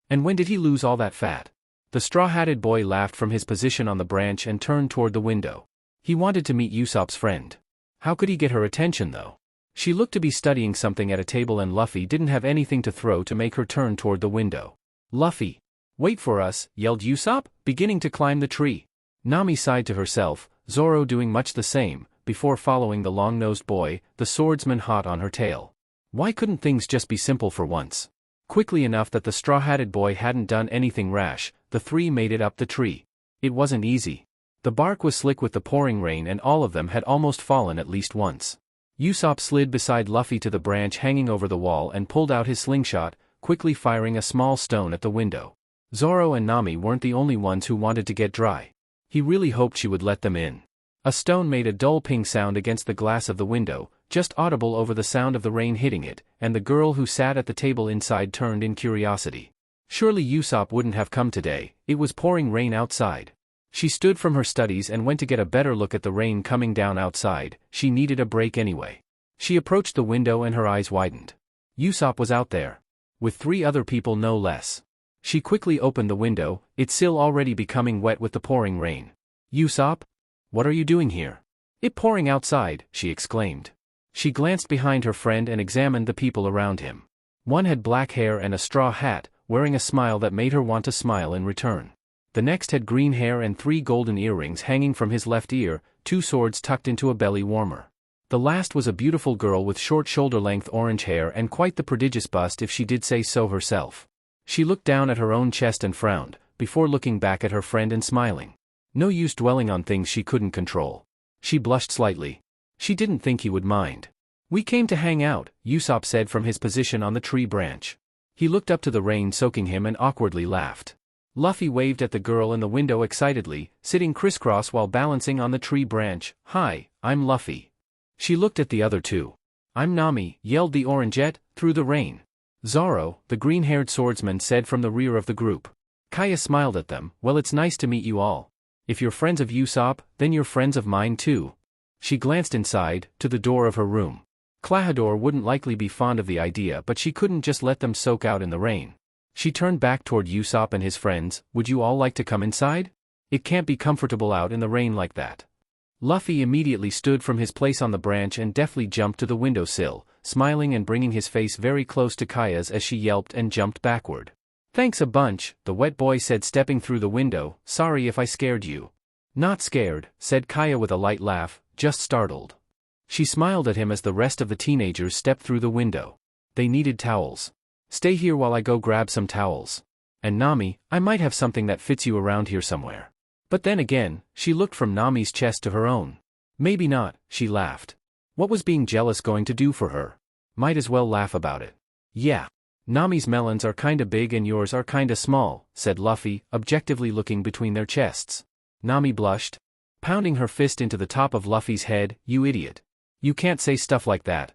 And when did he lose all that fat? The straw-hatted boy laughed from his position on the branch and turned toward the window. He wanted to meet Usopp's friend. How could he get her attention though? She looked to be studying something at a table and Luffy didn't have anything to throw to make her turn toward the window. "Luffy! Wait for us," yelled Usopp, beginning to climb the tree. Nami sighed to herself, Zoro doing much the same, before following the long-nosed boy, the swordsman hot on her tail. Why couldn't things just be simple for once? Quickly enough that the straw-hatted boy hadn't done anything rash, the three made it up the tree. It wasn't easy. The bark was slick with the pouring rain and all of them had almost fallen at least once. Usopp slid beside Luffy to the branch hanging over the wall and pulled out his slingshot, quickly firing a small stone at the window. Zoro and Nami weren't the only ones who wanted to get dry. He really hoped she would let them in. A stone made a dull ping sound against the glass of the window, just audible over the sound of the rain hitting it, and the girl who sat at the table inside turned in curiosity. Surely Usopp wouldn't have come today, it was pouring rain outside. She stood from her studies and went to get a better look at the rain coming down outside, she needed a break anyway. She approached the window and her eyes widened. Usopp was out there. With 3 other people no less. She quickly opened the window, its sill already becoming wet with the pouring rain. "Usopp? What are you doing here?" "It pouring outside," she exclaimed. She glanced behind her friend and examined the people around him. One had black hair and a straw hat, wearing a smile that made her want to smile in return. The next had green hair and 3 golden earrings hanging from his left ear, 2 swords tucked into a belly warmer. The last was a beautiful girl with short shoulder-length orange hair and quite the prodigious bust if she did say so herself. She looked down at her own chest and frowned, before looking back at her friend and smiling. No use dwelling on things she couldn't control. She blushed slightly. She didn't think he would mind. "We came to hang out," Usopp said from his position on the tree branch. He looked up to the rain soaking him and awkwardly laughed. Luffy waved at the girl in the window excitedly, sitting crisscross while balancing on the tree branch. "Hi, I'm Luffy." She looked at the other two. "I'm Nami," yelled the Orangette, through the rain. "Zoro," the green-haired swordsman said from the rear of the group. Kaya smiled at them. "Well, it's nice to meet you all. If you're friends of Usopp, then you're friends of mine too." She glanced inside, to the door of her room. Klahadore wouldn't likely be fond of the idea but she couldn't just let them soak out in the rain. She turned back toward Usopp and his friends. "Would you all like to come inside? It can't be comfortable out in the rain like that." Luffy immediately stood from his place on the branch and deftly jumped to the windowsill, smiling and bringing his face very close to Kaya's as she yelped and jumped backward. "Thanks a bunch," the wet boy said stepping through the window. "Sorry if I scared you." "Not scared," said Kaya with a light laugh, "just startled." She smiled at him as the rest of the teenagers stepped through the window. They needed towels. "Stay here while I go grab some towels. And Nami, I might have something that fits you around here somewhere." But then again, she looked from Nami's chest to her own. "Maybe not," she laughed. What was being jealous going to do for her? Might as well laugh about it. "Yeah. Nami's melons are kinda big and yours are kinda small," said Luffy, objectively looking between their chests. Nami blushed, pounding her fist into the top of Luffy's head. "You idiot. You can't say stuff like that."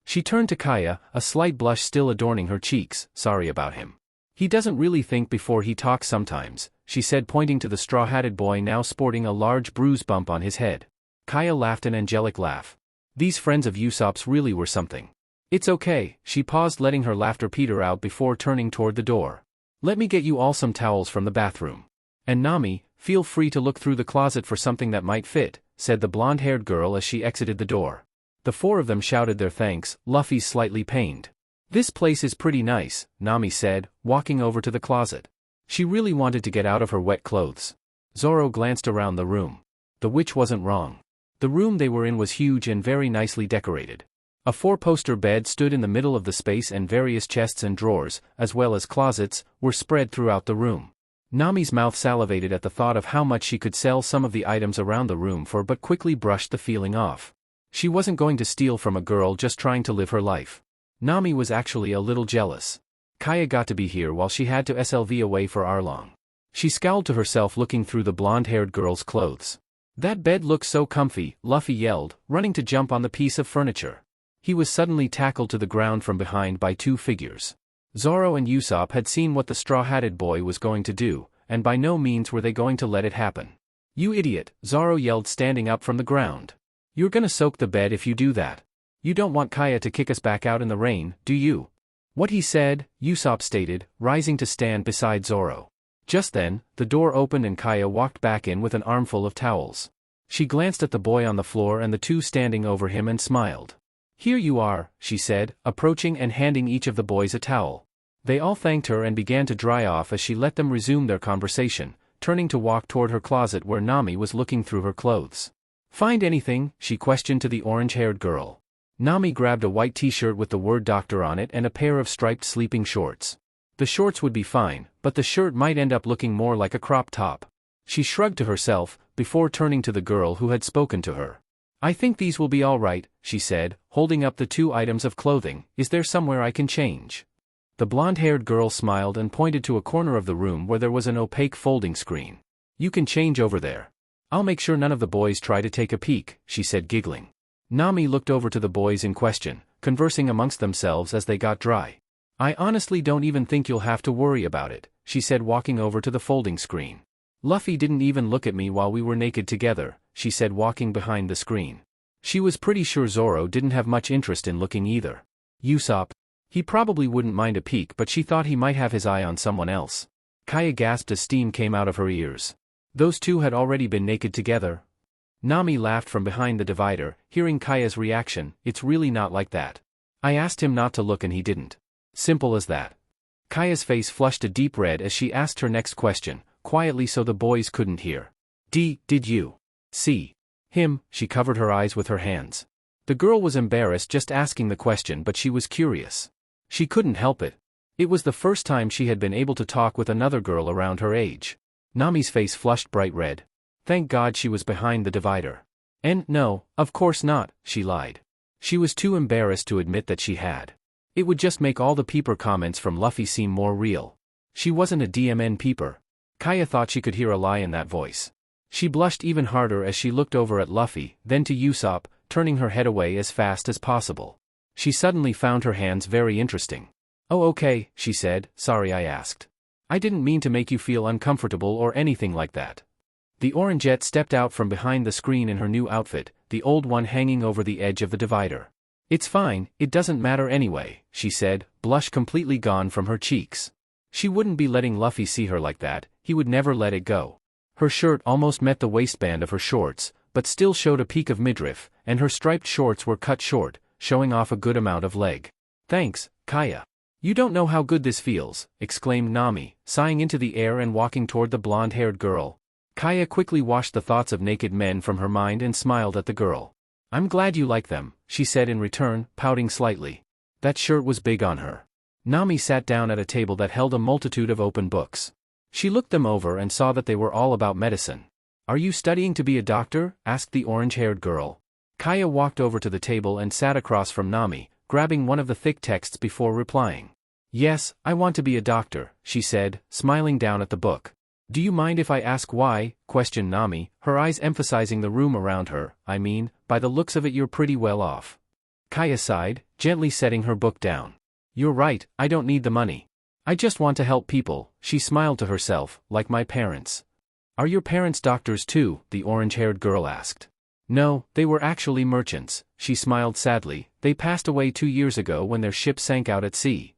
She turned to Kaya, a slight blush still adorning her cheeks. "Sorry about him. He doesn't really think before he talks sometimes," she said pointing to the straw-hatted boy now sporting a large bruise bump on his head. Kaya laughed an angelic laugh. These friends of Usopp's really were something. "It's okay," she paused letting her laughter peter out before turning toward the door. "Let me get you all some towels from the bathroom. And Nami, feel free to look through the closet for something that might fit," said the blonde-haired girl as she exited the door. The 4 of them shouted their thanks, Luffy slightly pained. "This place is pretty nice," Nami said, walking over to the closet. She really wanted to get out of her wet clothes. Zoro glanced around the room. The witch wasn't wrong. The room they were in was huge and very nicely decorated. A 4-poster bed stood in the middle of the space and various chests and drawers, as well as closets, were spread throughout the room. Nami's mouth salivated at the thought of how much she could sell some of the items around the room for but quickly brushed the feeling off. She wasn't going to steal from a girl just trying to live her life. Nami was actually a little jealous. Kaya got to be here while she had to SLV away for Arlong. She scowled to herself looking through the blonde-haired girl's clothes. That bed looked so comfy, Luffy yelled, running to jump on the piece of furniture. He was suddenly tackled to the ground from behind by two figures. Zoro and Usopp had seen what the straw-hatted boy was going to do, and by no means were they going to let it happen. "You idiot," Zoro yelled standing up from the ground. "You're gonna soak the bed if you do that. You don't want Kaya to kick us back out in the rain, do you?" "What he said," Usopp stated, rising to stand beside Zoro. Just then, the door opened and Kaya walked back in with an armful of towels. She glanced at the boy on the floor and the two standing over him and smiled. "Here you are," she said, approaching and handing each of the boys a towel. They all thanked her and began to dry off as she let them resume their conversation, turning to walk toward her closet where Nami was looking through her clothes. "Find anything?" she questioned to the orange-haired girl. Nami grabbed a white t-shirt with the word doctor on it and a pair of striped sleeping shorts. The shorts would be fine, but the shirt might end up looking more like a crop top. She shrugged to herself, before turning to the girl who had spoken to her. "I think these will be all right," she said, holding up the two items of clothing. "Is there somewhere I can change?" The blonde-haired girl smiled and pointed to a corner of the room where there was an opaque folding screen. "You can change over there. I'll make sure none of the boys try to take a peek," she said giggling. Nami looked over to the boys in question, conversing amongst themselves as they got dry. "I honestly don't even think you'll have to worry about it," she said walking over to the folding screen. "Luffy didn't even look at me while we were naked together," she said walking behind the screen. She was pretty sure Zoro didn't have much interest in looking either. Usopp, he probably wouldn't mind a peek, but she thought he might have his eye on someone else. Kaya gasped as steam came out of her ears. Those two had already been naked together. Nami laughed from behind the divider, hearing Kaya's reaction. "It's really not like that. I asked him not to look and he didn't. Simple as that." Kaya's face flushed a deep red as she asked her next question, quietly so the boys couldn't hear. Did you see him?" She covered her eyes with her hands. The girl was embarrassed just asking the question, but she was curious. She couldn't help it. It was the first time she had been able to talk with another girl around her age. Nami's face flushed bright red. Thank God she was behind the divider. "And no, of course not," she lied. She was too embarrassed to admit that she had. It would just make all the peeper comments from Luffy seem more real. She wasn't a DMN peeper. Kaya thought she could hear a lie in that voice. She blushed even harder as she looked over at Luffy, then to Usopp, turning her head away as fast as possible. She suddenly found her hands very interesting. "Oh okay," she said, "sorry I asked. I didn't mean to make you feel uncomfortable or anything like that." The Orangette stepped out from behind the screen in her new outfit, the old one hanging over the edge of the divider. "It's fine, it doesn't matter anyway," she said, blush completely gone from her cheeks. She wouldn't be letting Luffy see her like that, he would never let it go. Her shirt almost met the waistband of her shorts, but still showed a peak of midriff, and her striped shorts were cut short, showing off a good amount of leg. "Thanks, Kaya. You don't know how good this feels," exclaimed Nami, sighing into the air and walking toward the blonde-haired girl. Kaya quickly washed the thoughts of naked men from her mind and smiled at the girl. "I'm glad you like them," she said in return, pouting slightly. That shirt was big on her. Nami sat down at a table that held a multitude of open books. She looked them over and saw that they were all about medicine. "Are you studying to be a doctor?" asked the orange-haired girl. Kaya walked over to the table and sat across from Nami, grabbing one of the thick texts before replying. "Yes, I want to be a doctor," she said, smiling down at the book. "Do you mind if I ask why?" questioned Nami, her eyes emphasizing the room around her. "I mean, by the looks of it you're pretty well off." Kaya sighed, gently setting her book down. "You're right, I don't need the money. I just want to help people," she smiled to herself, "like my parents." "Are your parents doctors too?" the orange-haired girl asked. "No, they were actually merchants," she smiled sadly. "They passed away 2 years ago when their ship sank out at sea.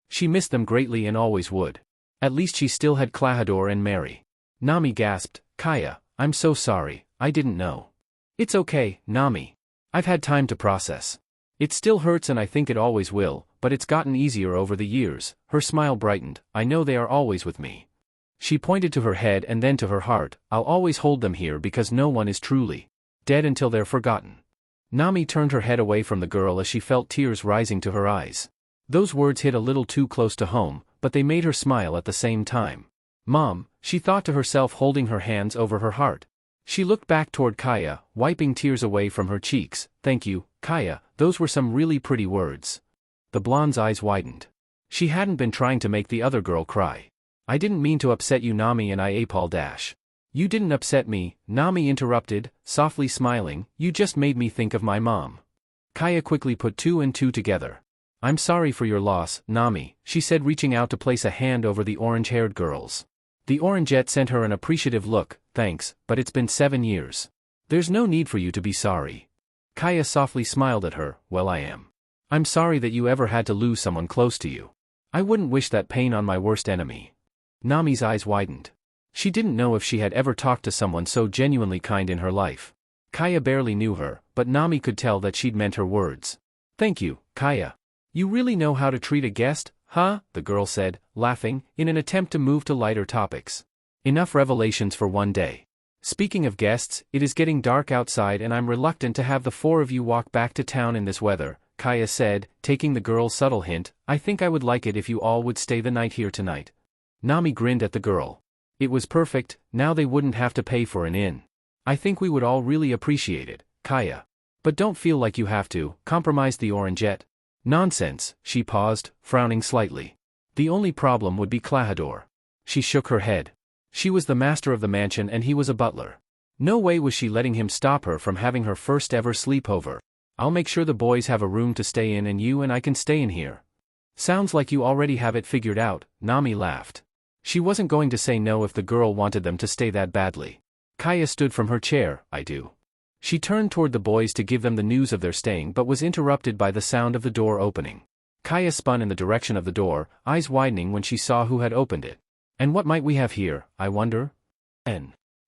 She missed them greatly and always would. At least she still had Klahadore and Mary." Nami gasped. "Kaya, I'm so sorry, I didn't know." "It's okay, Nami. I've had time to process. It still hurts and I think it always will, but it's gotten easier over the years." Her smile brightened. "I know they are always with me." She pointed to her head and then to her heart. "I'll always hold them here because no one is truly dead until they're forgotten." Nami turned her head away from the girl as she felt tears rising to her eyes. Those words hit a little too close to home, but they made her smile at the same time. "Mom," she thought to herself, holding her hands over her heart. She looked back toward Kaya, wiping tears away from her cheeks. Thank you, Kaya, those were some really pretty words. The blonde's eyes widened. She hadn't been trying to make the other girl cry. I didn't mean to upset you, Nami, and I apol dash. You didn't upset me, Nami interrupted, softly smiling, you just made me think of my mom. Kaya quickly put two and two together. I'm sorry for your loss, Nami, she said, reaching out to place a hand over the orange-haired girl's. The orangette sent her an appreciative look. Thanks, but it's been 7 years. There's no need for you to be sorry. Kaya softly smiled at her. Well, I am. I'm sorry that you ever had to lose someone close to you. I wouldn't wish that pain on my worst enemy. Nami's eyes widened. She didn't know if she had ever talked to someone so genuinely kind in her life. Kaya barely knew her, but Nami could tell that she'd meant her words. Thank you, Kaya. You really know how to treat a guest, huh? The girl said, laughing, in an attempt to move to lighter topics. Enough revelations for one day. Speaking of guests, it is getting dark outside and I'm reluctant to have the four of you walk back to town in this weather, Kaya said, taking the girl's subtle hint. I think I would like it if you all would stay the night here tonight. Nami grinned at the girl. It was perfect, now they wouldn't have to pay for an inn. I think we would all really appreciate it, Kaya. But don't feel like you have to, compromised the orangette. Nonsense, she paused, frowning slightly. The only problem would be Klahadore. She shook her head. She was the master of the mansion and he was a butler. No way was she letting him stop her from having her first ever sleepover. I'll make sure the boys have a room to stay in and you and I can stay in here. Sounds like you already have it figured out, Nami laughed. She wasn't going to say no if the girl wanted them to stay that badly. Kaya stood from her chair. I do. She turned toward the boys to give them the news of their staying but was interrupted by the sound of the door opening. Kaya spun in the direction of the door, eyes widening when she saw who had opened it. And what might we have here, I wonder?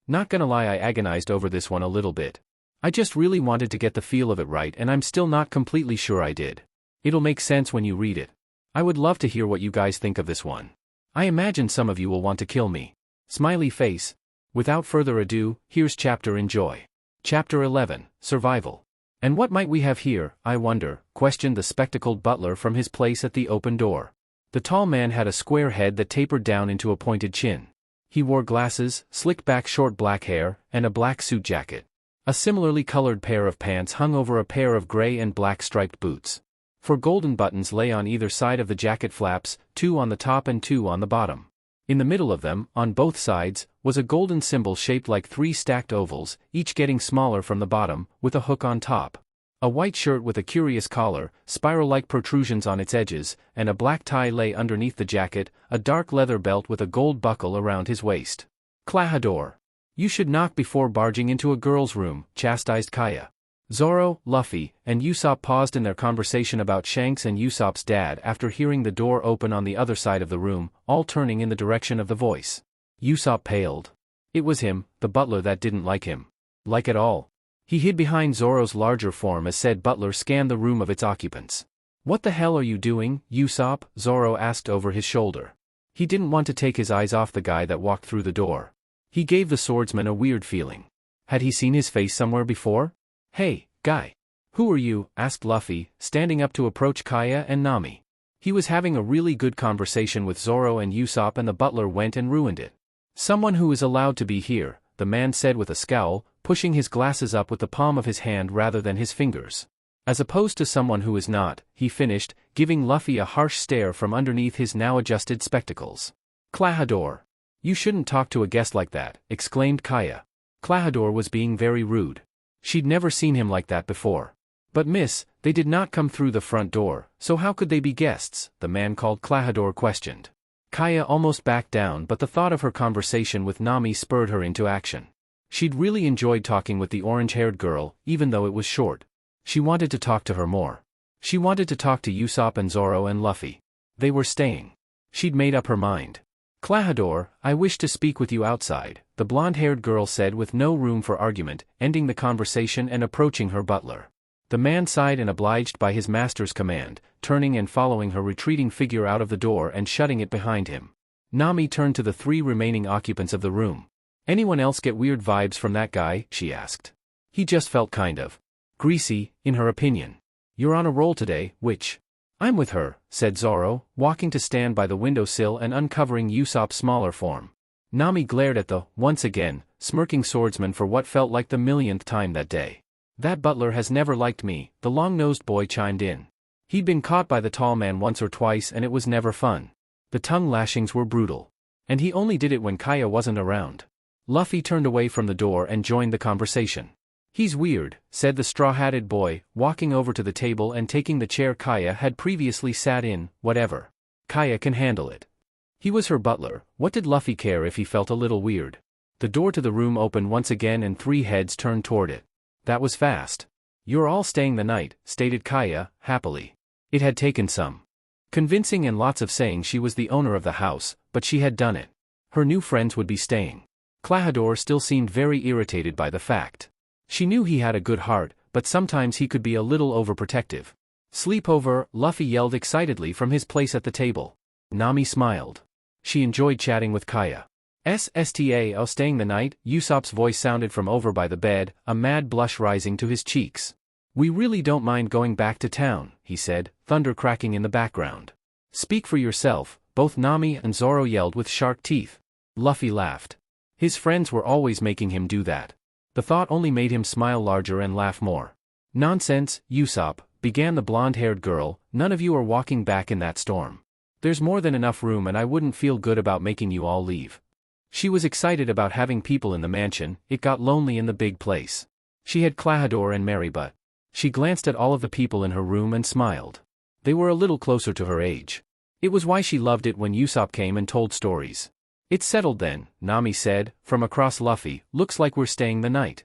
Not gonna lie, I agonized over this one a little bit. I just really wanted to get the feel of it right and I'm still not completely sure I did. It'll make sense when you read it. I would love to hear what you guys think of this one. I imagine some of you will want to kill me. Smiley face. Without further ado, here's chapter enjoy. Chapter 11, Survival. And what might we have here, I wonder, questioned the spectacled butler from his place at the open door. The tall man had a square head that tapered down into a pointed chin. He wore glasses, slicked back short black hair, and a black suit jacket. A similarly colored pair of pants hung over a pair of gray and black striped boots. 4 golden buttons lay on either side of the jacket flaps, 2 on the top and 2 on the bottom. In the middle of them, on both sides, was a golden symbol shaped like 3 stacked ovals, each getting smaller from the bottom, with a hook on top. A white shirt with a curious collar, spiral-like protrusions on its edges, and a black tie lay underneath the jacket, a dark leather belt with a gold buckle around his waist. Klahadore. You should knock before barging into a girl's room, chastised Kaya. Zoro, Luffy, and Usopp paused in their conversation about Shanks and Usopp's dad after hearing the door open on the other side of the room, all turning in the direction of the voice. Usopp paled. It was him, the butler, that didn't like him. Like at all. He hid behind Zoro's larger form as said butler scanned the room of its occupants. What the hell are you doing, Usopp? Zoro asked over his shoulder. He didn't want to take his eyes off the guy that walked through the door. He gave the swordsman a weird feeling. Had he seen his face somewhere before? Hey, guy. Who are you? Asked Luffy, standing up to approach Kaya and Nami. He was having a really good conversation with Zoro and Usopp and the butler went and ruined it. Someone who is allowed to be here, the man said with a scowl, pushing his glasses up with the palm of his hand rather than his fingers. As opposed to someone who is not, he finished, giving Luffy a harsh stare from underneath his now adjusted spectacles. Klahadore. You shouldn't talk to a guest like that, exclaimed Kaya. Klahadore was being very rude. She'd never seen him like that before. But miss, they did not come through the front door, so how could they be guests? The man called Klahadore questioned. Kaya almost backed down but the thought of her conversation with Nami spurred her into action. She'd really enjoyed talking with the orange-haired girl, even though it was short. She wanted to talk to her more. She wanted to talk to Usopp and Zoro and Luffy. They were staying. She'd made up her mind. Klahadore, I wish to speak with you outside, the blonde-haired girl said with no room for argument, ending the conversation and approaching her butler. The man sighed and obliged by his master's command, turning and following her retreating figure out of the door and shutting it behind him. Nami turned to the 3 remaining occupants of the room. Anyone else get weird vibes from that guy? She asked. He just felt kind of greasy, in her opinion. You're on a roll today, which? I'm with her, said Zoro, walking to stand by the windowsill and uncovering Usopp's smaller form. Nami glared at the, once again, smirking swordsman for what felt like the millionth time that day. That butler has never liked me, the long-nosed boy chimed in. He'd been caught by the tall man once or twice and it was never fun. The tongue lashings were brutal. And he only did it when Kaya wasn't around. Luffy turned away from the door and joined the conversation. He's weird, said the straw-hatted boy, walking over to the table and taking the chair Kaya had previously sat in. Whatever. Kaya can handle it. He was her butler, what did Luffy care if he felt a little weird? The door to the room opened once again and 3 heads turned toward it. That was fast. You're all staying the night, stated Kaya, happily. It had taken some convincing and lots of saying she was the owner of the house, but she had done it. Her new friends would be staying. Klahadore still seemed very irritated by the fact. She knew he had a good heart, but sometimes he could be a little overprotective. Sleepover, Luffy yelled excitedly from his place at the table. Nami smiled. She enjoyed chatting with Kaya. SSTA staying the night, Usopp's voice sounded from over by the bed, a mad blush rising to his cheeks. We really don't mind going back to town, he said, thunder cracking in the background. Speak for yourself, both Nami and Zoro yelled with sharp teeth. Luffy laughed. His friends were always making him do that. The thought only made him smile larger and laugh more. Nonsense, Usopp, began the blonde-haired girl, none of you are walking back in that storm. There's more than enough room and I wouldn't feel good about making you all leave. She was excited about having people in the mansion, it got lonely in the big place. She had Klahadore and Mary but she glanced at all of the people in her room and smiled. They were a little closer to her age. It was why she loved it when Usopp came and told stories. It's settled then, Nami said, from across Luffy, looks like we're staying the night.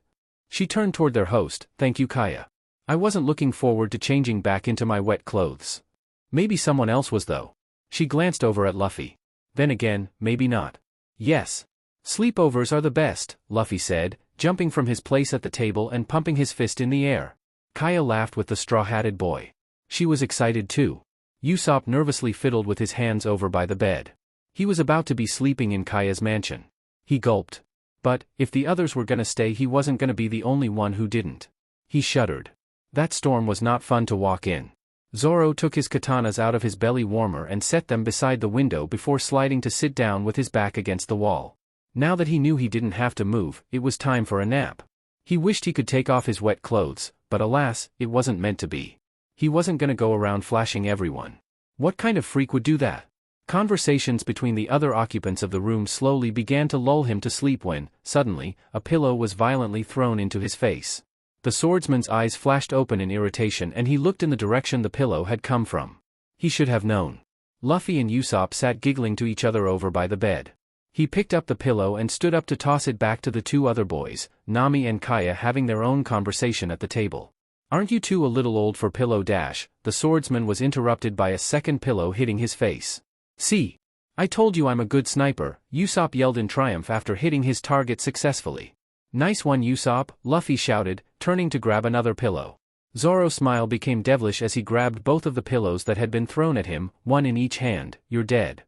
She turned toward their host, thank you Kaya. I wasn't looking forward to changing back into my wet clothes. Maybe someone else was though. She glanced over at Luffy. Then again, maybe not. Yes. Sleepovers are the best, Luffy said, jumping from his place at the table and pumping his fist in the air. Kaya laughed with the straw-hatted boy. She was excited too. Usopp nervously fiddled with his hands over by the bed. He was about to be sleeping in Kaya's mansion. He gulped. But, if the others were gonna stay he wasn't gonna be the only one who didn't. He shuddered. That storm was not fun to walk in. Zoro took his katanas out of his belly warmer and set them beside the window before sliding to sit down with his back against the wall. Now that he knew he didn't have to move, it was time for a nap. He wished he could take off his wet clothes, but alas, it wasn't meant to be. He wasn't gonna go around flashing everyone. What kind of freak would do that? Conversations between the other occupants of the room slowly began to lull him to sleep when, suddenly, a pillow was violently thrown into his face. The swordsman's eyes flashed open in irritation and he looked in the direction the pillow had come from. He should have known. Luffy and Usopp sat giggling to each other over by the bed. He picked up the pillow and stood up to toss it back to the 2 other boys, Nami and Kaya having their own conversation at the table. Aren't you two a little old for pillow dash? The swordsman was interrupted by a second pillow hitting his face. See? I told you I'm a good sniper, Usopp yelled in triumph after hitting his target successfully. Nice one Usopp, Luffy shouted, turning to grab another pillow. Zoro's smile became devilish as he grabbed both of the pillows that had been thrown at him, one in each hand. You're dead.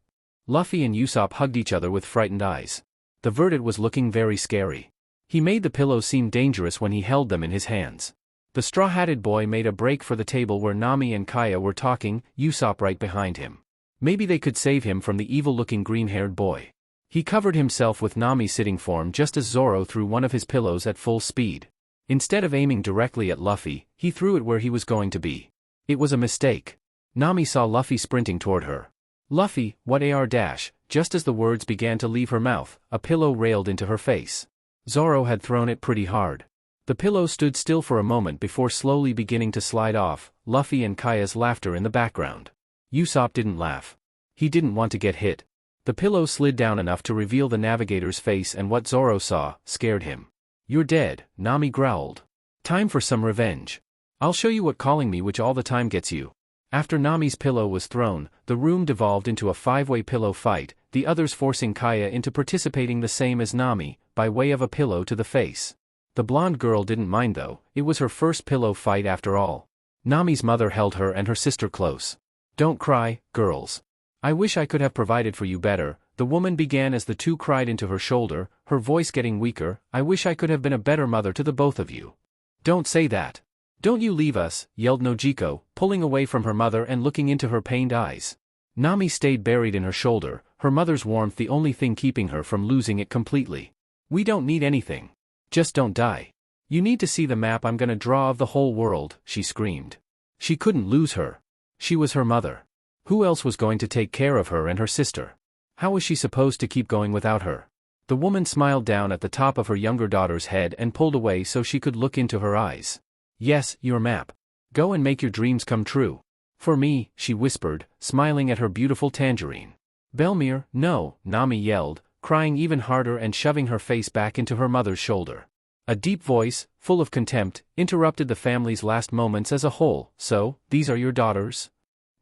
Luffy and Usopp hugged each other with frightened eyes. The Verdant was looking very scary. He made the pillows seem dangerous when he held them in his hands. The straw-hatted boy made a break for the table where Nami and Kaya were talking, Usopp right behind him. Maybe they could save him from the evil-looking green-haired boy. He covered himself with Nami's sitting form just as Zoro threw one of his pillows at full speed. Instead of aiming directly at Luffy, he threw it where he was going to be. It was a mistake. Nami saw Luffy sprinting toward her. Luffy, what AR dash, just as the words began to leave her mouth, a pillow railed into her face. Zoro had thrown it pretty hard. The pillow stood still for a moment before slowly beginning to slide off, Luffy and Kaya's laughter in the background. Usopp didn't laugh. He didn't want to get hit. The pillow slid down enough to reveal the navigator's face and what Zoro saw scared him. You're dead, Nami growled. Time for some revenge. I'll show you what calling me which all the time gets you. After Nami's pillow was thrown, the room devolved into a 5-way pillow fight, the others forcing Kaya into participating the same as Nami, by way of a pillow to the face. The blonde girl didn't mind though, it was her first pillow fight after all. Nami's mother held her and her sister close. Don't cry, girls. I wish I could have provided for you better, the woman began as the two cried into her shoulder, her voice getting weaker. I wish I could have been a better mother to the both of you. Don't say that. Don't you leave us, yelled Nojiko, pulling away from her mother and looking into her pained eyes. Nami stayed buried in her shoulder, her mother's warmth the only thing keeping her from losing it completely. We don't need anything. Just don't die. You need to see the map I'm gonna draw of the whole world, she screamed. She couldn't lose her. She was her mother. Who else was going to take care of her and her sister? How was she supposed to keep going without her? The woman smiled down at the top of her younger daughter's head and pulled away so she could look into her eyes. Yes, your map. Go and make your dreams come true. For me, she whispered, smiling at her beautiful tangerine. Belmere, no, Nami yelled, crying even harder and shoving her face back into her mother's shoulder. A deep voice, full of contempt, interrupted the family's last moments as a whole. So, these are your daughters?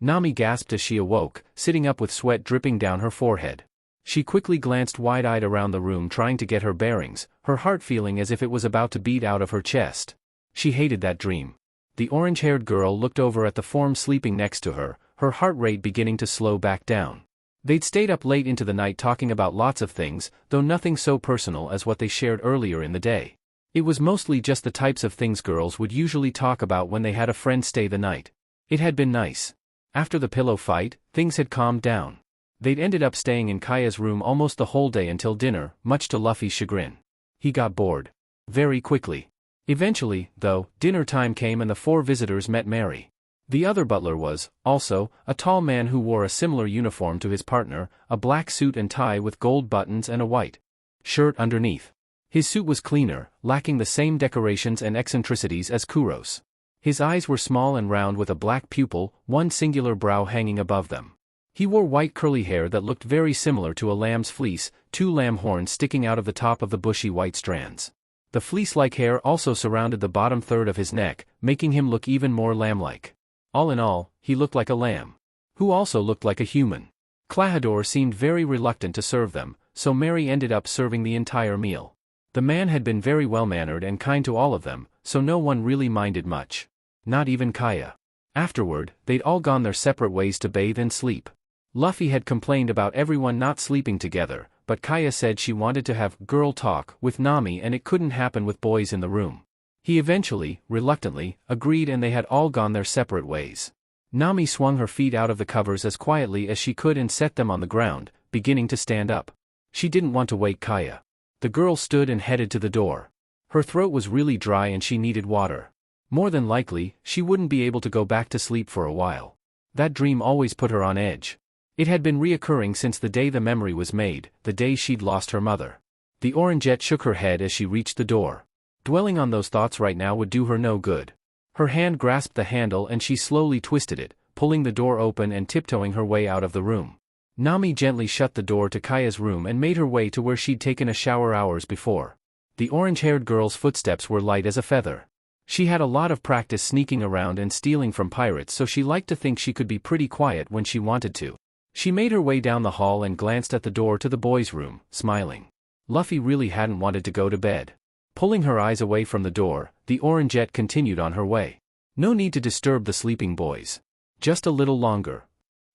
Nami gasped as she awoke, sitting up with sweat dripping down her forehead. She quickly glanced wide-eyed around the room trying to get her bearings, her heart feeling as if it was about to beat out of her chest. She hated that dream. The orange-haired girl looked over at the form sleeping next to her, her heart rate beginning to slow back down. They'd stayed up late into the night talking about lots of things, though nothing so personal as what they shared earlier in the day. It was mostly just the types of things girls would usually talk about when they had a friend stay the night. It had been nice. After the pillow fight, things had calmed down. They'd ended up staying in Kaya's room almost the whole day until dinner, much to Luffy's chagrin. He got bored. Very quickly. Eventually, though, dinner time came and the four visitors met Mary. The other butler was, also, a tall man who wore a similar uniform to his partner, a black suit and tie with gold buttons and a white shirt underneath. His suit was cleaner, lacking the same decorations and eccentricities as Kuro's. His eyes were small and round with a black pupil, one singular brow hanging above them. He wore white curly hair that looked very similar to a lamb's fleece, two lamb horns sticking out of the top of the bushy white strands. The fleece-like hair also surrounded the bottom third of his neck, making him look even more lamb-like. All in all, he looked like a lamb. Who also looked like a human. Klahadore seemed very reluctant to serve them, so Mary ended up serving the entire meal. The man had been very well-mannered and kind to all of them, so no one really minded much. Not even Kaya. Afterward, they'd all gone their separate ways to bathe and sleep. Luffy had complained about everyone not sleeping together, but Kaya said she wanted to have girl talk with Nami and it couldn't happen with boys in the room. He eventually, reluctantly, agreed and they had all gone their separate ways. Nami swung her feet out of the covers as quietly as she could and set them on the ground, beginning to stand up. She didn't want to wake Kaya. The girl stood and headed to the door. Her throat was really dry and she needed water. More than likely, she wouldn't be able to go back to sleep for a while. That dream always put her on edge. It had been reoccurring since the day the memory was made, the day she'd lost her mother. The Orangette shook her head as she reached the door. Dwelling on those thoughts right now would do her no good. Her hand grasped the handle and she slowly twisted it, pulling the door open and tiptoeing her way out of the room. Nami gently shut the door to Kaya's room and made her way to where she'd taken a shower hours before. The orange-haired girl's footsteps were light as a feather. She had a lot of practice sneaking around and stealing from pirates, so she liked to think she could be pretty quiet when she wanted to. She made her way down the hall and glanced at the door to the boys' room, smiling. Luffy really hadn't wanted to go to bed. Pulling her eyes away from the door, the Orangette continued on her way. No need to disturb the sleeping boys. Just a little longer.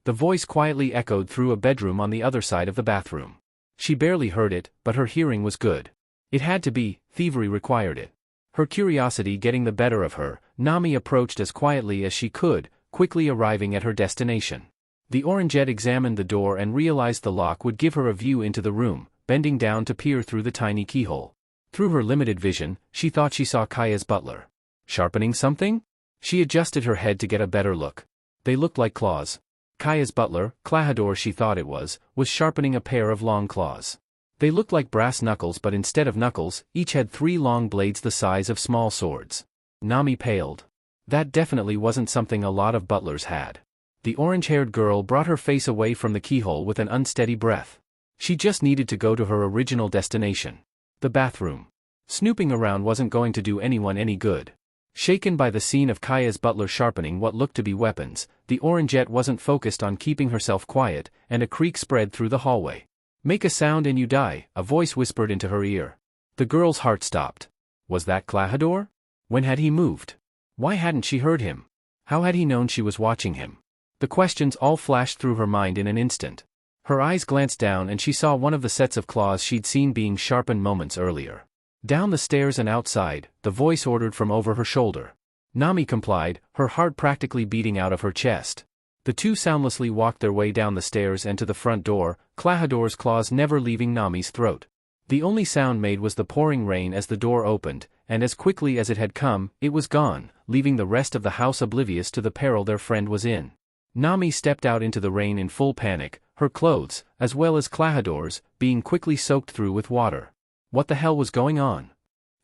The voice quietly echoed through a bedroom on the other side of the bathroom. She barely heard it, but her hearing was good. It had to be, thievery required it. Her curiosity getting the better of her, Nami approached as quietly as she could, quickly arriving at her destination. The Orangette examined the door and realized the lock would give her a view into the room, bending down to peer through the tiny keyhole. Through her limited vision, she thought she saw Kaya's butler. Sharpening something? She adjusted her head to get a better look. They looked like claws. Kaya's butler, Klahadore she thought it was sharpening a pair of long claws. They looked like brass knuckles, but instead of knuckles, each had 3 long blades the size of small swords. Nami paled. That definitely wasn't something a lot of butlers had. The orange-haired girl brought her face away from the keyhole with an unsteady breath. She just needed to go to her original destination. The bathroom. Snooping around wasn't going to do anyone any good. Shaken by the scene of Kaya's butler sharpening what looked to be weapons, the Orangette wasn't focused on keeping herself quiet, and a creak spread through the hallway. "Make a sound and you die," a voice whispered into her ear. The girl's heart stopped. Was that Klahadore? When had he moved? Why hadn't she heard him? How had he known she was watching him? The questions all flashed through her mind in an instant. Her eyes glanced down and she saw one of the sets of claws she'd seen being sharpened moments earlier. Down the stairs and outside, the voice ordered from over her shoulder. Nami complied, her heart practically beating out of her chest. The two soundlessly walked their way down the stairs and to the front door, Klahadore's claws never leaving Nami's throat. The only sound made was the pouring rain as the door opened, and as quickly as it had come, it was gone, leaving the rest of the house oblivious to the peril their friend was in. Nami stepped out into the rain in full panic, her clothes, as well as Klahador's, being quickly soaked through with water. What the hell was going on?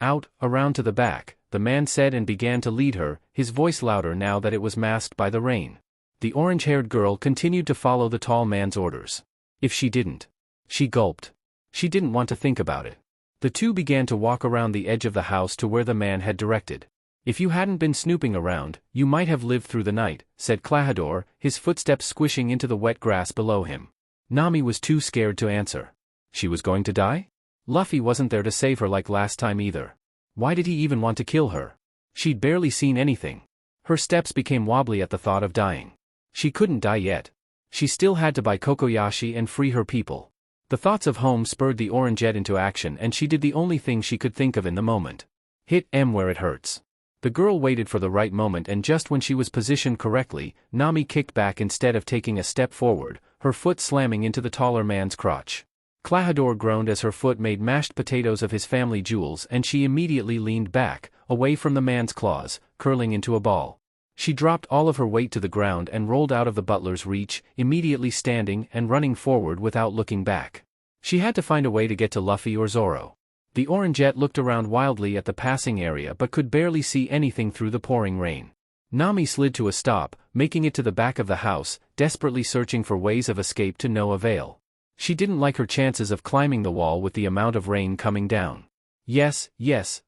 Out, around to the back, the man said and began to lead her, his voice louder now that it was masked by the rain. The orange-haired girl continued to follow the tall man's orders. If she didn't. She gulped. She didn't want to think about it. The two began to walk around the edge of the house to where the man had directed. If you hadn't been snooping around, you might have lived through the night, said Klahadore, his footsteps squishing into the wet grass below him. Nami was too scared to answer. She was going to die? Luffy wasn't there to save her like last time either. Why did he even want to kill her? She'd barely seen anything. Her steps became wobbly at the thought of dying. She couldn't die yet. She still had to buy Kokoyashi and free her people. The thoughts of home spurred the Orangeette into action, and she did the only thing she could think of in the moment. Hit M where it hurts. The girl waited for the right moment, and just when she was positioned correctly, Nami kicked back instead of taking a step forward, her foot slamming into the taller man's crotch. Klahadore groaned as her foot made mashed potatoes of his family jewels, and she immediately leaned back, away from the man's claws, curling into a ball. She dropped all of her weight to the ground and rolled out of the butler's reach, immediately standing and running forward without looking back. She had to find a way to get to Luffy or Zoro. The Orangeette looked around wildly at the passing area but could barely see anything through the pouring rain. Nami slid to a stop, making it to the back of the house, desperately searching for ways of escape to no avail. She didn't like her chances of climbing the wall with the amount of rain coming down. Yes,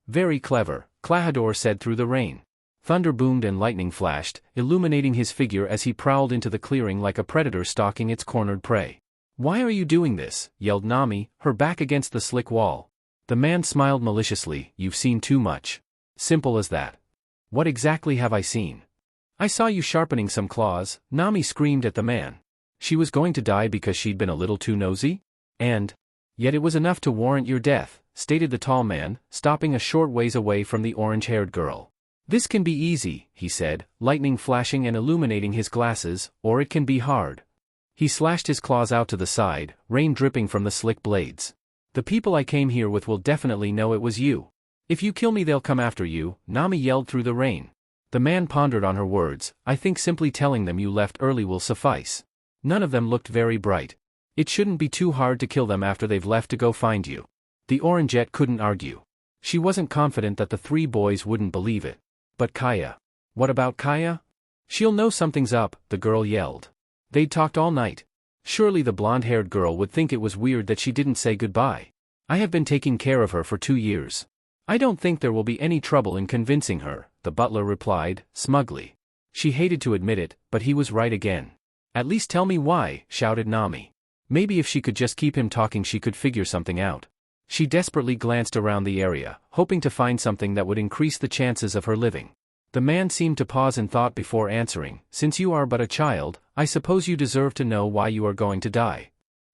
very clever, Klahadore said through the rain. Thunder boomed and lightning flashed, illuminating his figure as he prowled into the clearing like a predator stalking its cornered prey. Why are you doing this? Yelled Nami, her back against the slick wall. The man smiled maliciously. You've seen too much. Simple as that. What exactly have I seen? I saw you sharpening some claws, Nami screamed at the man. She was going to die because she'd been a little too nosy? And yet it was enough to warrant your death, stated the tall man, stopping a short ways away from the orange-haired girl. This can be easy, he said, lightning flashing and illuminating his glasses, or it can be hard. He slashed his claws out to the side, rain dripping from the slick blades. The people I came here with will definitely know it was you. If you kill me they'll come after you, Nami yelled through the rain. The man pondered on her words. I think simply telling them you left early will suffice. None of them looked very bright. It shouldn't be too hard to kill them after they've left to go find you. The Orangeette couldn't argue. She wasn't confident that the three boys wouldn't believe it. But Kaya. What about Kaya? She'll know something's up, the girl yelled. They'd talked all night. Surely the blonde-haired girl would think it was weird that she didn't say goodbye. I have been taking care of her for 2 years. I don't think there will be any trouble in convincing her, the butler replied, smugly. She hated to admit it, but he was right again. At least tell me why, shouted Nami. Maybe if she could just keep him talking she could figure something out. She desperately glanced around the area, hoping to find something that would increase the chances of her living. The man seemed to pause in thought before answering. Since you are but a child, I suppose you deserve to know why you are going to die.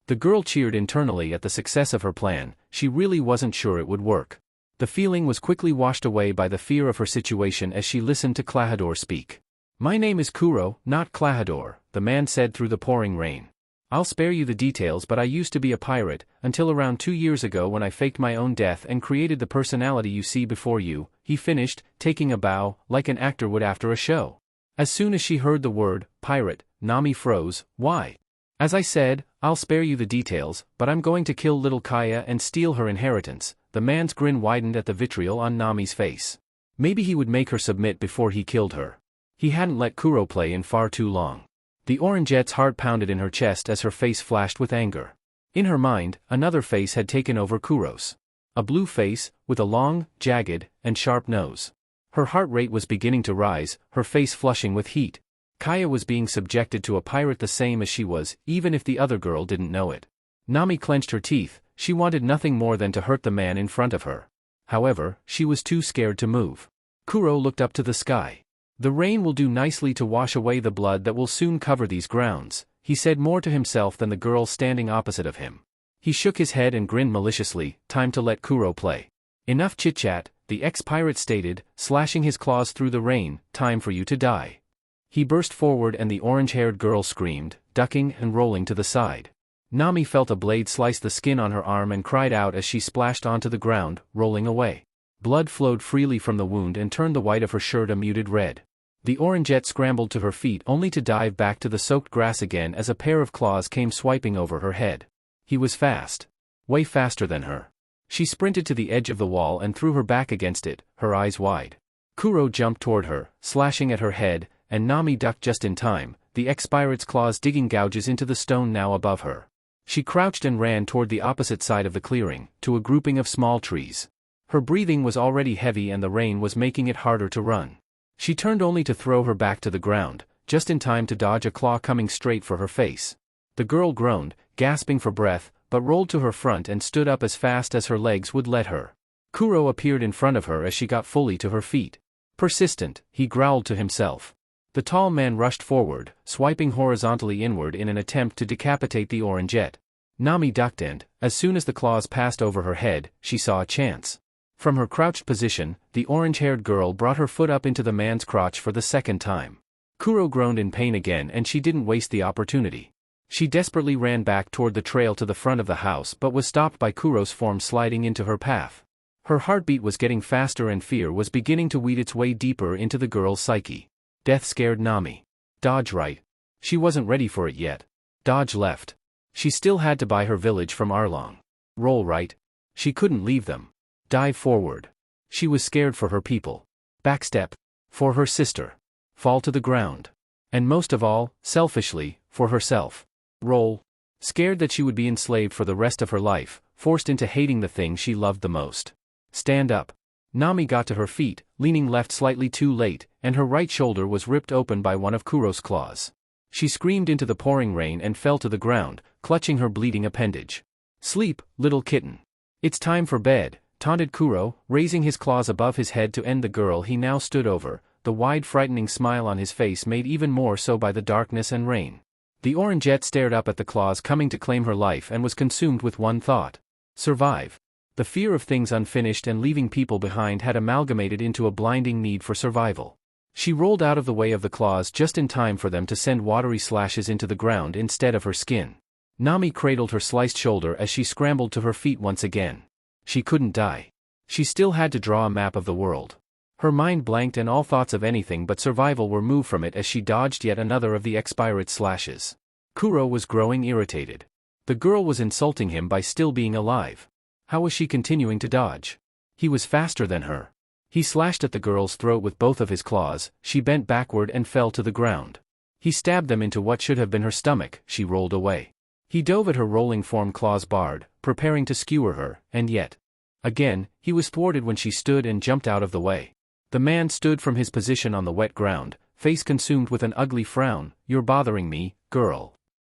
The girl cheered internally at the success of her plan. She really wasn't sure it would work. The feeling was quickly washed away by the fear of her situation as she listened to Klahadore speak. My name is Kuro, not Klahadore, the man said through the pouring rain. I'll spare you the details, but I used to be a pirate, until around 2 years ago when I faked my own death and created the personality you see before you, he finished, taking a bow, like an actor would after a show. As soon as she heard the word, pirate, Nami froze. Why? As I said, I'll spare you the details, but I'm going to kill little Kaya and steal her inheritance. The man's grin widened at the vitriol on Nami's face. Maybe he would make her submit before he killed her. He hadn't let Kuro play in far too long. The Orangette's heart pounded in her chest as her face flashed with anger. In her mind, another face had taken over Kuro's. A blue face, with a long, jagged, and sharp nose. Her heart rate was beginning to rise, her face flushing with heat. Kaya was being subjected to a pirate the same as she was, even if the other girl didn't know it. Nami clenched her teeth. She wanted nothing more than to hurt the man in front of her. However, she was too scared to move. Kuro looked up to the sky. The rain will do nicely to wash away the blood that will soon cover these grounds, he said more to himself than the girl standing opposite of him. He shook his head and grinned maliciously. Time to let Kuro play. Enough chit-chat, the ex-pirate stated, slashing his claws through the rain. Time for you to die. He burst forward and the orange-haired girl screamed, ducking and rolling to the side. Nami felt a blade slice the skin on her arm and cried out as she splashed onto the ground, rolling away. Blood flowed freely from the wound and turned the white of her shirt a muted red. The Orangette scrambled to her feet only to dive back to the soaked grass again as a pair of claws came swiping over her head. He was fast. Way faster than her. She sprinted to the edge of the wall and threw her back against it, her eyes wide. Kuro jumped toward her, slashing at her head, and Nami ducked just in time, the ex-pirate's claws digging gouges into the stone now above her. She crouched and ran toward the opposite side of the clearing, to a grouping of small trees. Her breathing was already heavy and the rain was making it harder to run. She turned only to throw her back to the ground, just in time to dodge a claw coming straight for her face. The girl groaned, gasping for breath, but rolled to her front and stood up as fast as her legs would let her. Kuro appeared in front of her as she got fully to her feet. Persistent, he growled to himself. The tall man rushed forward, swiping horizontally inward in an attempt to decapitate the Orangette. Nami ducked and, as soon as the claws passed over her head, she saw a chance. From her crouched position, the orange-haired girl brought her foot up into the man's crotch for the second time. Kuro groaned in pain again and she didn't waste the opportunity. She desperately ran back toward the trail to the front of the house but was stopped by Kuro's form sliding into her path. Her heartbeat was getting faster and fear was beginning to weed its way deeper into the girl's psyche. Death scared Nami. Dodge right. She wasn't ready for it yet. Dodge left. She still had to buy her village from Arlong. Roll right. She couldn't leave them. Dive forward. She was scared for her people. Backstep. For her sister. Fall to the ground. And most of all, selfishly, for herself. Roll. Scared that she would be enslaved for the rest of her life, forced into hating the thing she loved the most. Stand up. Nami got to her feet, leaning left slightly too late, and her right shoulder was ripped open by one of Kuro's claws. She screamed into the pouring rain and fell to the ground, clutching her bleeding appendage. Sleep, little kitten. It's time for bed, taunted Kuro, raising his claws above his head to end the girl he now stood over, the wide frightening smile on his face made even more so by the darkness and rain. The Orangette stared up at the claws coming to claim her life and was consumed with one thought. Survive. The fear of things unfinished and leaving people behind had amalgamated into a blinding need for survival. She rolled out of the way of the claws just in time for them to send watery slashes into the ground instead of her skin. Nami cradled her sliced shoulder as she scrambled to her feet once again. She couldn't die. She still had to draw a map of the world. Her mind blanked and all thoughts of anything but survival were moved from it as she dodged yet another of the ex-pirate's slashes. Kuro was growing irritated. The girl was insulting him by still being alive. How was she continuing to dodge? He was faster than her. He slashed at the girl's throat with both of his claws, she bent backward and fell to the ground. He stabbed them into what should have been her stomach, she rolled away. He dove at her rolling form, claws barred, preparing to skewer her, and yet. Again, he was thwarted when she stood and jumped out of the way. The man stood from his position on the wet ground, face consumed with an ugly frown. "You're bothering me, girl."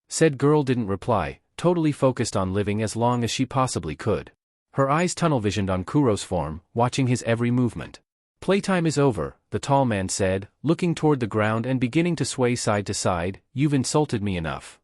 Said girl didn't reply, totally focused on living as long as she possibly could. Her eyes tunnel-visioned on Kuro's form, watching his every movement. "Playtime is over," the tall man said, looking toward the ground and beginning to sway side to side. "You've insulted me enough."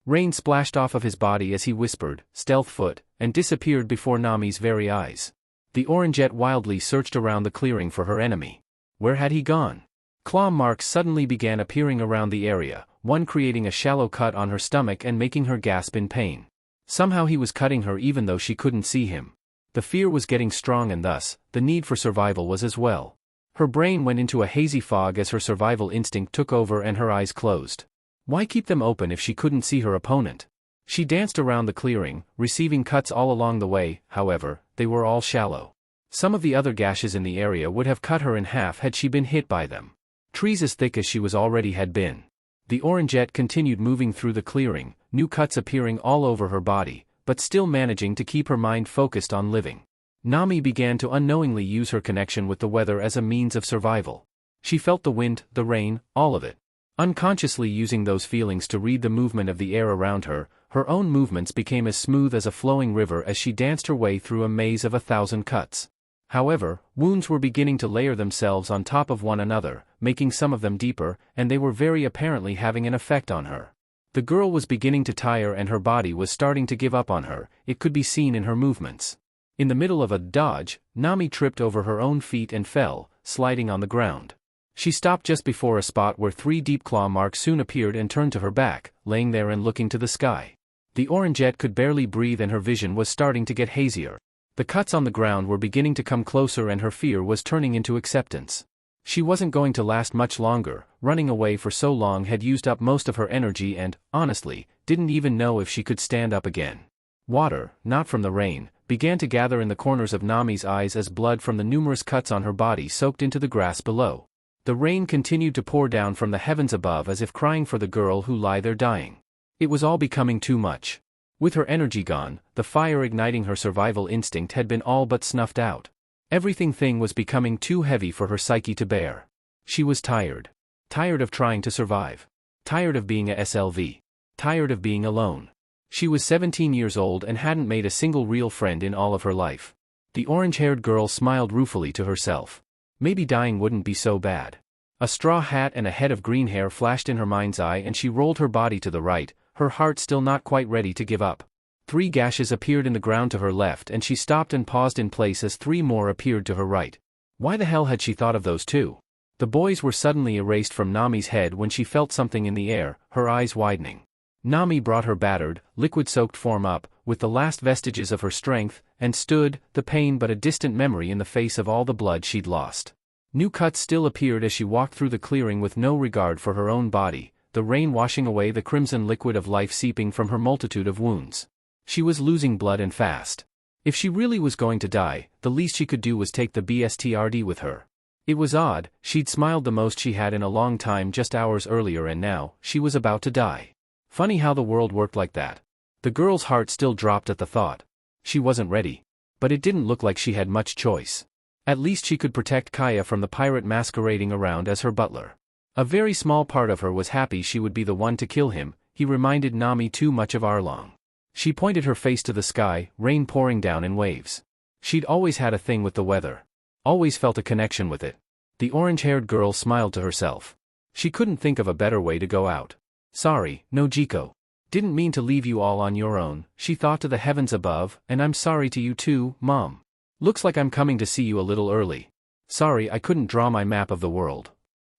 Rain splashed off of his body as he whispered, "Stealth foot," and disappeared before Nami's very eyes. The Orangette wildly searched around the clearing for her enemy. Where had he gone? Claw marks suddenly began appearing around the area, one creating a shallow cut on her stomach and making her gasp in pain. Somehow he was cutting her even though she couldn't see him. The fear was getting strong and thus, the need for survival was as well. Her brain went into a hazy fog as her survival instinct took over and her eyes closed. Why keep them open if she couldn't see her opponent? She danced around the clearing, receiving cuts all along the way. However, they were all shallow. Some of the other gashes in the area would have cut her in half had she been hit by them. Trees as thick as she was already had been. The Orangette continued moving through the clearing, new cuts appearing all over her body, but still managing to keep her mind focused on living. Nami began to unknowingly use her connection with the weather as a means of survival. She felt the wind, the rain, all of it. Unconsciously using those feelings to read the movement of the air around her, her own movements became as smooth as a flowing river as she danced her way through a maze of 1,000 cuts. However, wounds were beginning to layer themselves on top of one another, making some of them deeper, and they were very apparently having an effect on her. The girl was beginning to tire and her body was starting to give up on her, it could be seen in her movements. In the middle of a dodge, Nami tripped over her own feet and fell, sliding on the ground. She stopped just before a spot where 3 deep claw marks soon appeared and turned to her back, laying there and looking to the sky. The Orangette could barely breathe and her vision was starting to get hazier. The cuts on the ground were beginning to come closer and her fear was turning into acceptance. She wasn't going to last much longer, running away for so long had used up most of her energy and, honestly, didn't even know if she could stand up again. Water, not from the rain, began to gather in the corners of Nami's eyes as blood from the numerous cuts on her body soaked into the grass below. The rain continued to pour down from the heavens above as if crying for the girl who lay there dying. It was all becoming too much. With her energy gone, the fire igniting her survival instinct had been all but snuffed out. Everything was becoming too heavy for her psyche to bear. She was tired. Tired of trying to survive. Tired of being a SLV. Tired of being alone. She was 17 years old and hadn't made a single real friend in all of her life. The orange-haired girl smiled ruefully to herself. Maybe dying wouldn't be so bad. A straw hat and a head of green hair flashed in her mind's eye and she rolled her body to the right, her heart still not quite ready to give up. 3 gashes appeared in the ground to her left and she stopped and paused in place as 3 more appeared to her right. Why the hell had she thought of those 2? The boys were suddenly erased from Nami's head when she felt something in the air, her eyes widening. Nami brought her battered, liquid-soaked form up, with the last vestiges of her strength, and stood, the pain but a distant memory in the face of all the blood she'd lost. New cuts still appeared as she walked through the clearing with no regard for her own body, the rain washing away the crimson liquid of life seeping from her multitude of wounds. She was losing blood and fast. If she really was going to die, the least she could do was take the BSTRD with her. It was odd, she'd smiled the most she had in a long time just hours earlier and now, she was about to die. Funny how the world worked like that. The girl's heart still dropped at the thought. She wasn't ready. But it didn't look like she had much choice. At least she could protect Kaya from the pirate masquerading around as her butler. A very small part of her was happy she would be the one to kill him, he reminded Nami too much of Arlong. She pointed her face to the sky, rain pouring down in waves. She'd always had a thing with the weather. Always felt a connection with it. The orange-haired girl smiled to herself. She couldn't think of a better way to go out. Sorry, Nojiko. Didn't mean to leave you all on your own, she thought to the heavens above, and I'm sorry to you too, Mom. Looks like I'm coming to see you a little early. Sorry I couldn't draw my map of the world.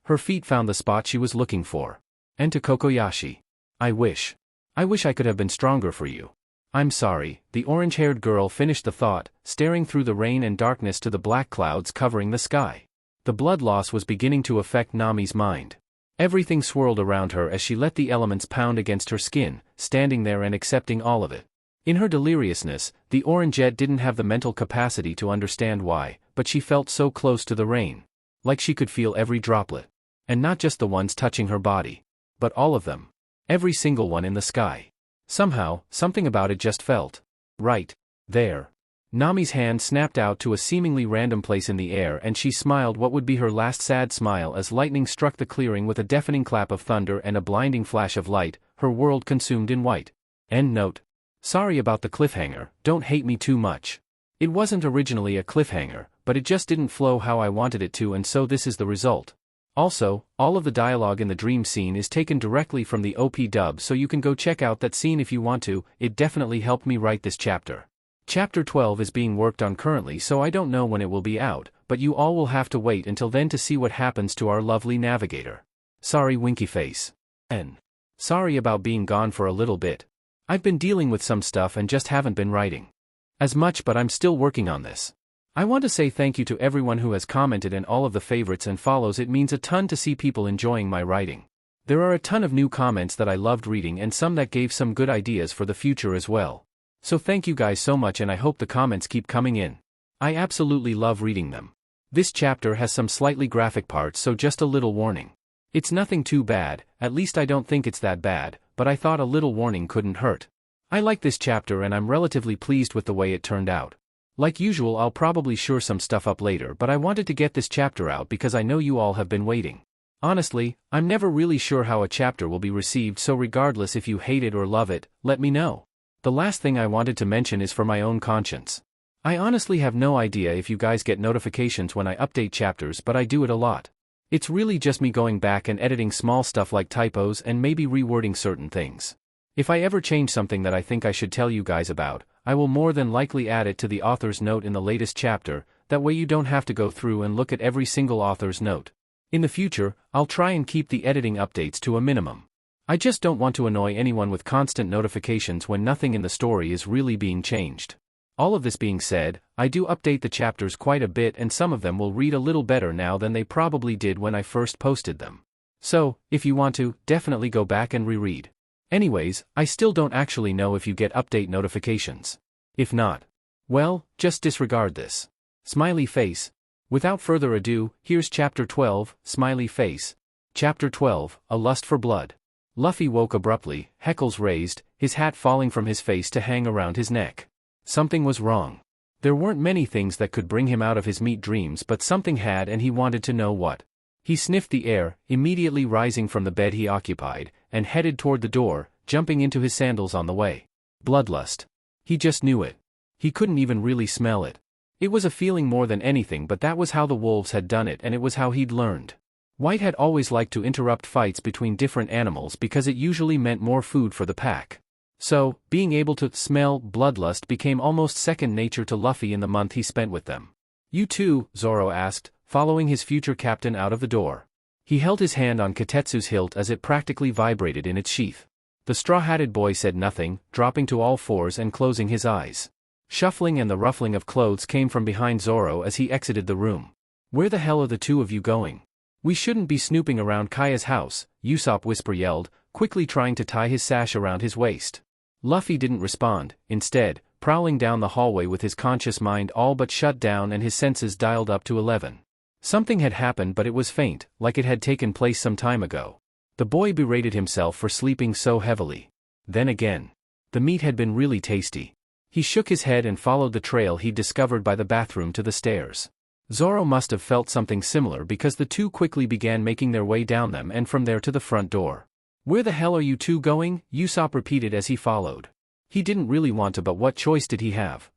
Her feet found the spot she was looking for. And to Kokoyashi. I wish I could have been stronger for you. I'm sorry, the orange-haired girl finished the thought, staring through the rain and darkness to the black clouds covering the sky. The blood loss was beginning to affect Nami's mind. Everything swirled around her as she let the elements pound against her skin, standing there and accepting all of it. In her deliriousness, the Orangette didn't have the mental capacity to understand why, but she felt so close to the rain. Like she could feel every droplet. And not just the ones touching her body. But all of them. Every single one in the sky. Somehow, something about it just felt right there. Nami's hand snapped out to a seemingly random place in the air and she smiled what would be her last sad smile as lightning struck the clearing with a deafening clap of thunder and a blinding flash of light, her world consumed in white. End note. Sorry about the cliffhanger, don't hate me too much. It wasn't originally a cliffhanger, but it just didn't flow how I wanted it to and so this is the result. Also, all of the dialogue in the dream scene is taken directly from the OP dub so you can go check out that scene if you want to, it definitely helped me write this chapter. Chapter 12 is being worked on currently so I don't know when it will be out, but you all will have to wait until then to see what happens to our lovely navigator. Sorry winky face. N. Sorry about being gone for a little bit. I've been dealing with some stuff and just haven't been writing as much but I'm still working on this. I want to say thank you to everyone who has commented and all of the favorites and follows. It means a ton to see people enjoying my writing. There are a ton of new comments that I loved reading and some that gave some good ideas for the future as well. So thank you guys so much and I hope the comments keep coming in. I absolutely love reading them. This chapter has some slightly graphic parts so just a little warning. It's nothing too bad, at least I don't think it's that bad, but I thought a little warning couldn't hurt. I like this chapter and I'm relatively pleased with the way it turned out. Like usual I'll probably shore some stuff up later but I wanted to get this chapter out because I know you all have been waiting. Honestly, I'm never really sure how a chapter will be received so regardless if you hate it or love it, let me know. The last thing I wanted to mention is for my own conscience. I honestly have no idea if you guys get notifications when I update chapters but I do it a lot. It's really just me going back and editing small stuff like typos and maybe rewording certain things. If I ever change something that I think I should tell you guys about, I will more than likely add it to the author's note in the latest chapter, that way you don't have to go through and look at every single author's note. In the future, I'll try and keep the editing updates to a minimum. I just don't want to annoy anyone with constant notifications when nothing in the story is really being changed. All of this being said, I do update the chapters quite a bit and some of them will read a little better now than they probably did when I first posted them. So, if you want to, definitely go back and reread. Anyways, I still don't actually know if you get update notifications. If not, well, just disregard this. Smiley face. Without further ado, here's Chapter 12, Smiley Face. Chapter 12, A Lust for Blood. Luffy woke abruptly, hackles raised, his hat falling from his face to hang around his neck. Something was wrong. There weren't many things that could bring him out of his meat dreams, but something had, and he wanted to know what. He sniffed the air, immediately rising from the bed he occupied, and headed toward the door, jumping into his sandals on the way. Bloodlust. He just knew it. He couldn't even really smell it. It was a feeling more than anything, but that was how the wolves had done it and it was how he'd learned. White had always liked to interrupt fights between different animals because it usually meant more food for the pack. So, being able to smell bloodlust became almost second nature to Luffy in the month he spent with them. You too? Zoro asked, following his future captain out of the door. He held his hand on Katetsu's hilt as it practically vibrated in its sheath. The straw-hatted boy said nothing, dropping to all fours and closing his eyes. Shuffling and the ruffling of clothes came from behind Zoro as he exited the room. Where the hell are the two of you going? We shouldn't be snooping around Kaya's house, Usopp whisper yelled, quickly trying to tie his sash around his waist. Luffy didn't respond, instead, prowling down the hallway with his conscious mind all but shut down and his senses dialed up to 11. Something had happened, but it was faint, like it had taken place some time ago. The boy berated himself for sleeping so heavily. Then again, the meat had been really tasty. He shook his head and followed the trail he'd discovered by the bathroom to the stairs. Zoro must have felt something similar because the two quickly began making their way down them and from there to the front door. Where the hell are you two going? Usopp repeated as he followed. He didn't really want to, but what choice did he have?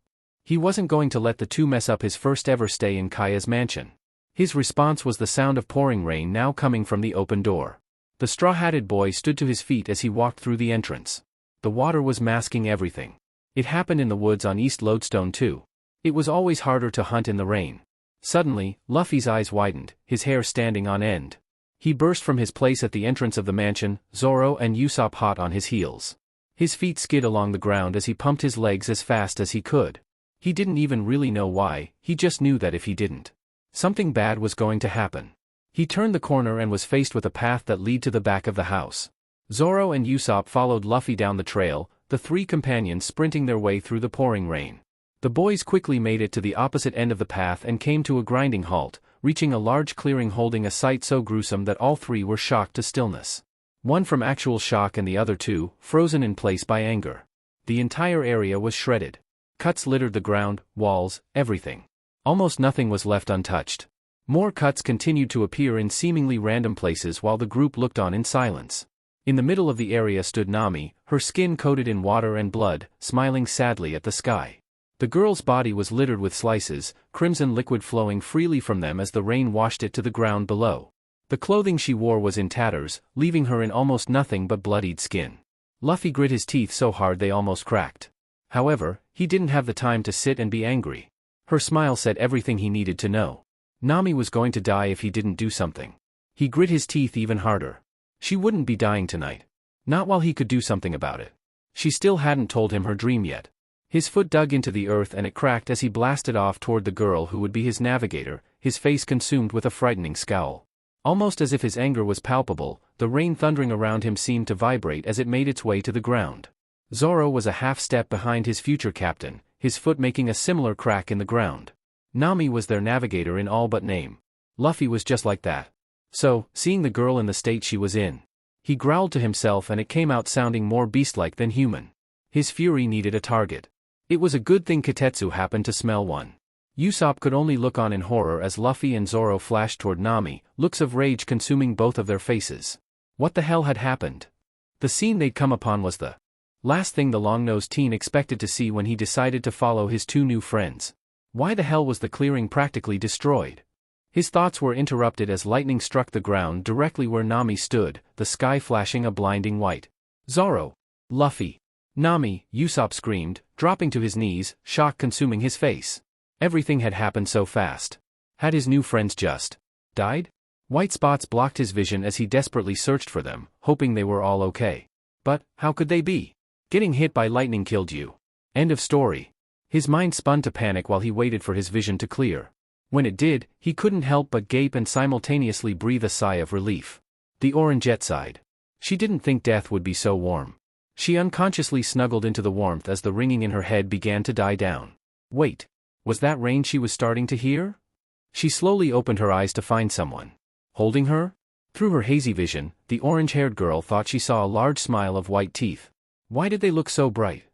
He wasn't going to let the two mess up his first ever stay in Kaya's mansion. His response was the sound of pouring rain now coming from the open door. The straw-hatted boy stood to his feet as he walked through the entrance. The water was masking everything. It happened in the woods on East Lodestone too. It was always harder to hunt in the rain. Suddenly, Luffy's eyes widened, his hair standing on end. He burst from his place at the entrance of the mansion, Zoro and Usopp hot on his heels. His feet skid along the ground as he pumped his legs as fast as he could. He didn't even really know why, he just knew that if he didn't, something bad was going to happen. He turned the corner and was faced with a path that led to the back of the house. Zoro and Usopp followed Luffy down the trail, the three companions sprinting their way through the pouring rain. The boys quickly made it to the opposite end of the path and came to a grinding halt, reaching a large clearing holding a sight so gruesome that all three were shocked to stillness. One from actual shock and the other two, frozen in place by anger. The entire area was shredded. Cuts littered the ground, walls, everything. Almost nothing was left untouched. More cuts continued to appear in seemingly random places while the group looked on in silence. In the middle of the area stood Nami, her skin coated in water and blood, smiling sadly at the sky. The girl's body was littered with slices, crimson liquid flowing freely from them as the rain washed it to the ground below. The clothing she wore was in tatters, leaving her in almost nothing but bloodied skin. Luffy grit his teeth so hard they almost cracked. However, he didn't have the time to sit and be angry. Her smile said everything he needed to know. Nami was going to die if he didn't do something. He grit his teeth even harder. She wouldn't be dying tonight. Not while he could do something about it. She still hadn't told him her dream yet. His foot dug into the earth and it cracked as he blasted off toward the girl who would be his navigator, his face consumed with a frightening scowl. Almost as if his anger was palpable, the rain thundering around him seemed to vibrate as it made its way to the ground. Zoro was a half step behind his future captain, his foot making a similar crack in the ground. Nami was their navigator in all but name. Luffy was just like that. So, seeing the girl in the state she was in, he growled to himself and it came out sounding more beast-like than human. His fury needed a target. It was a good thing Katetsu happened to smell one. Usopp could only look on in horror as Luffy and Zoro flashed toward Nami, looks of rage consuming both of their faces. What the hell had happened? The scene they'd come upon was the last thing the long-nosed teen expected to see when he decided to follow his two new friends. Why the hell was the clearing practically destroyed? His thoughts were interrupted as lightning struck the ground directly where Nami stood, the sky flashing a blinding white. Zoro! Luffy! Nami! Usopp screamed, dropping to his knees, shock consuming his face. Everything had happened so fast. Had his new friends just died? White spots blocked his vision as he desperately searched for them, hoping they were all okay. But, how could they be? Getting hit by lightning killed you. End of story. His mind spun to panic while he waited for his vision to clear. When it did, he couldn't help but gape and simultaneously breathe a sigh of relief. The Orangette sighed. She didn't think death would be so warm. She unconsciously snuggled into the warmth as the ringing in her head began to die down. Wait. Was that rain she was starting to hear? She slowly opened her eyes to find someone holding her? Through her hazy vision, the orange-haired girl thought she saw a large smile of white teeth. Why did they look so bright?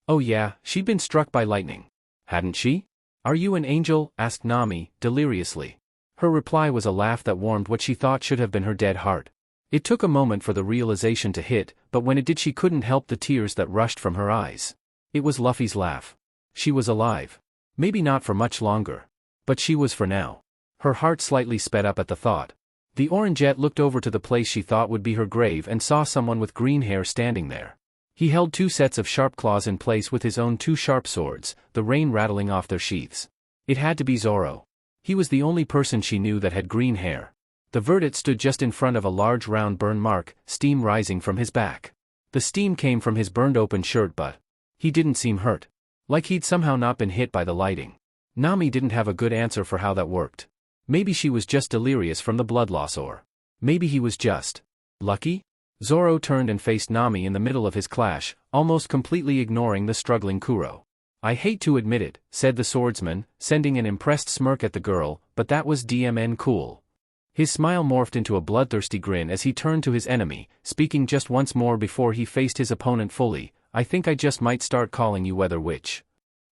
Oh yeah, she'd been struck by lightning. Hadn't she? Are you an angel? Asked Nami, deliriously. Her reply was a laugh that warmed what she thought should have been her dead heart. It took a moment for the realization to hit, but when it did she couldn't help the tears that rushed from her eyes. It was Luffy's laugh. She was alive. Maybe not for much longer. But she was for now. Her heart slightly sped up at the thought. The Orangette looked over to the place she thought would be her grave and saw someone with green hair standing there. He held 2 sets of sharp claws in place with his own 2 sharp swords, the rain rattling off their sheaths. It had to be Zoro. He was the only person she knew that had green hair. The Verdant stood just in front of a large round burn mark, steam rising from his back. The steam came from his burned open shirt but he didn't seem hurt. Like he'd somehow not been hit by the lighting. Nami didn't have a good answer for how that worked. Maybe she was just delirious from the blood loss or maybe he was just lucky? Zoro turned and faced Nami in the middle of his clash, almost completely ignoring the struggling Kuro. I hate to admit it, said the swordsman, sending an impressed smirk at the girl, but that was DMN cool. His smile morphed into a bloodthirsty grin as he turned to his enemy, speaking just once more before he faced his opponent fully. I think I just might start calling you Weather Witch.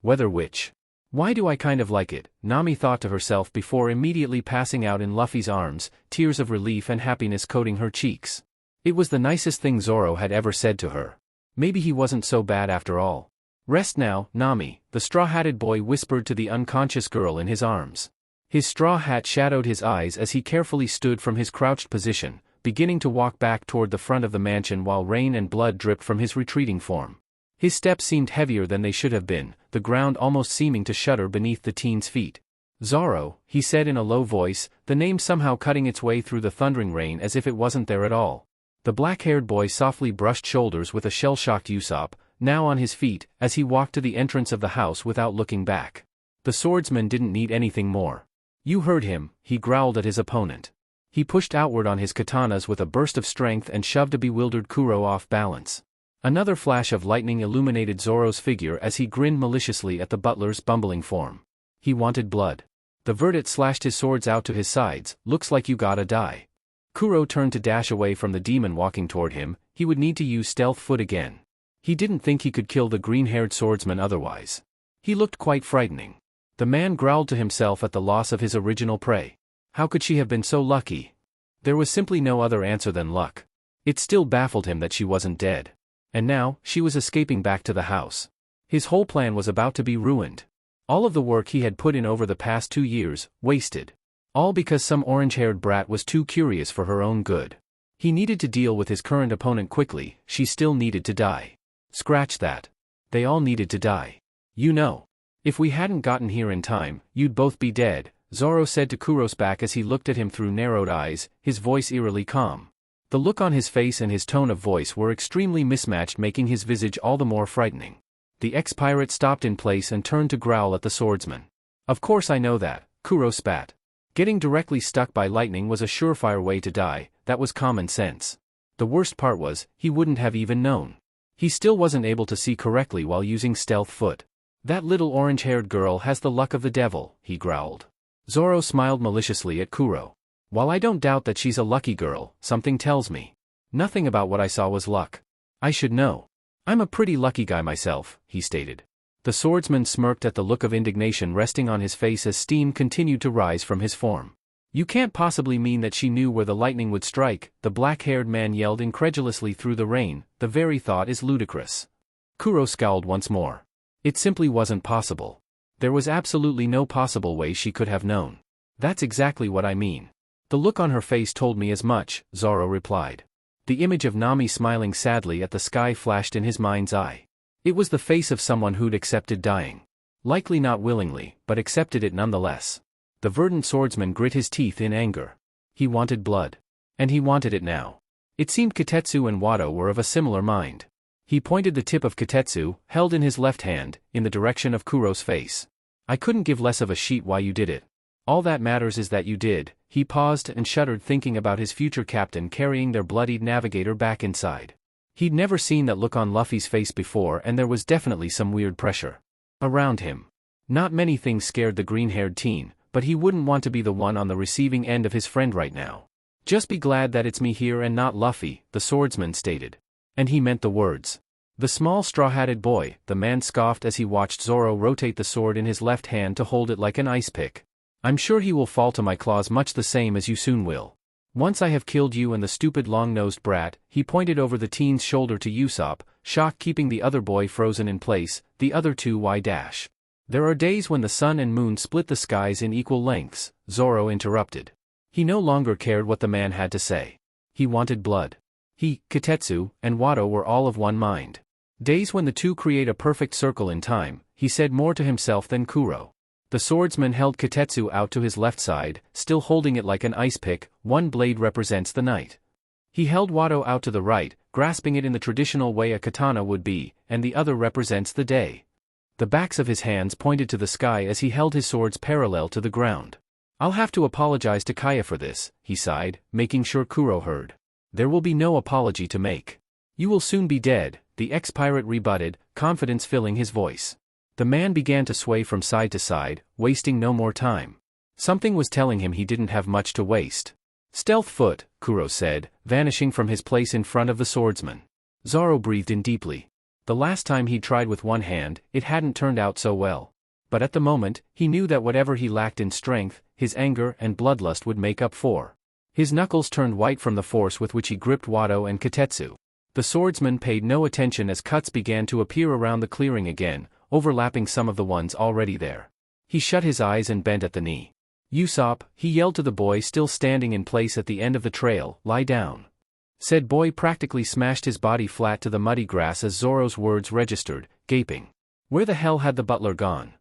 Weather Witch. Why do I kind of like it? Nami thought to herself before immediately passing out in Luffy's arms, tears of relief and happiness coating her cheeks. It was the nicest thing Zoro had ever said to her. Maybe he wasn't so bad after all. Rest now, Nami, the straw-hatted boy whispered to the unconscious girl in his arms. His straw hat shadowed his eyes as he carefully stood from his crouched position, beginning to walk back toward the front of the mansion while rain and blood dripped from his retreating form. His steps seemed heavier than they should have been, the ground almost seeming to shudder beneath the teen's feet. Zoro, he said in a low voice, the name somehow cutting its way through the thundering rain as if it wasn't there at all. The black-haired boy softly brushed shoulders with a shell-shocked Usopp, now on his feet, as he walked to the entrance of the house without looking back. The swordsman didn't need anything more. You heard him, he growled at his opponent. He pushed outward on his katanas with a burst of strength and shoved a bewildered Kuro off balance. Another flash of lightning illuminated Zoro's figure as he grinned maliciously at the butler's bumbling form. He wanted blood. The Verdant slashed his swords out to his sides. Looks like you gotta die. Kuro turned to dash away from the demon walking toward him. He would need to use stealth foot again. He didn't think he could kill the green-haired swordsman otherwise. He looked quite frightening. The man growled to himself at the loss of his original prey. How could she have been so lucky? There was simply no other answer than luck. It still baffled him that she wasn't dead. And now, she was escaping back to the house. His whole plan was about to be ruined. All of the work he had put in over the past 2 years, wasted. All because some orange-haired brat was too curious for her own good. He needed to deal with his current opponent quickly. She still needed to die. Scratch that. They all needed to die. You know. If we hadn't gotten here in time, you'd both be dead, Zoro said to Kuro's back as he looked at him through narrowed eyes, his voice eerily calm. The look on his face and his tone of voice were extremely mismatched, making his visage all the more frightening. The ex-pirate stopped in place and turned to growl at the swordsman. Of course I know that, Kuro spat. Getting directly stuck by lightning was a surefire way to die, that was common sense. The worst part was, he wouldn't have even known. He still wasn't able to see correctly while using stealth foot. That little orange-haired girl has the luck of the devil, he growled. Zoro smiled maliciously at Kuro. While I don't doubt that she's a lucky girl, something tells me. Nothing about what I saw was luck. I should know. I'm a pretty lucky guy myself, he stated. The swordsman smirked at the look of indignation resting on his face as steam continued to rise from his form. You can't possibly mean that she knew where the lightning would strike, the black-haired man yelled incredulously through the rain. The very thought is ludicrous. Kuro scowled once more. It simply wasn't possible. There was absolutely no possible way she could have known. That's exactly what I mean. The look on her face told me as much, Zoro replied. The image of Nami smiling sadly at the sky flashed in his mind's eye. It was the face of someone who'd accepted dying. Likely not willingly, but accepted it nonetheless. The verdant swordsman grit his teeth in anger. He wanted blood. And he wanted it now. It seemed Kotetsu and Wado were of a similar mind. He pointed the tip of Kotetsu, held in his left hand, in the direction of Kuro's face. I couldn't give less of a shit why you did it. All that matters is that you did. He paused and shuddered thinking about his future captain carrying their bloodied navigator back inside. He'd never seen that look on Luffy's face before and there was definitely some weird pressure around him. Not many things scared the green-haired teen, but he wouldn't want to be the one on the receiving end of his friend right now. Just be glad that it's me here and not Luffy, the swordsman stated. And he meant the words. The small straw-hatted boy, the man scoffed as he watched Zoro rotate the sword in his left hand to hold it like an ice pick. I'm sure he will fall to my claws much the same as you soon will. Once I have killed you and the stupid long-nosed brat, he pointed over the teen's shoulder to Usopp, shock keeping the other boy frozen in place, the other two y-dash. There are days when the sun and moon split the skies in equal lengths, Zoro interrupted. He no longer cared what the man had to say. He wanted blood. He, Kotetsu, and Wado were all of one mind. Days when the two create a perfect circle in time, he said more to himself than Kuro. The swordsman held Kotetsu out to his left side, still holding it like an ice pick, one blade represents the night. He held Wado out to the right, grasping it in the traditional way a katana would be, and the other represents the day. The backs of his hands pointed to the sky as he held his swords parallel to the ground. I'll have to apologize to Kaya for this, he sighed, making sure Kuro heard. There will be no apology to make. You will soon be dead, the ex-pirate rebutted, confidence filling his voice. The man began to sway from side to side, wasting no more time. Something was telling him he didn't have much to waste. Stealth foot, Kuro said, vanishing from his place in front of the swordsman. Zoro breathed in deeply. The last time he'd tried with one hand, it hadn't turned out so well. But at the moment, he knew that whatever he lacked in strength, his anger and bloodlust would make up for. His knuckles turned white from the force with which he gripped Wado and Kotetsu. The swordsman paid no attention as cuts began to appear around the clearing again, overlapping some of the ones already there. He shut his eyes and bent at the knee. Usopp, he yelled to the boy still standing in place at the end of the trail, lie down. Said boy practically smashed his body flat to the muddy grass as Zoro's words registered, gaping. Where the hell had the butler gone?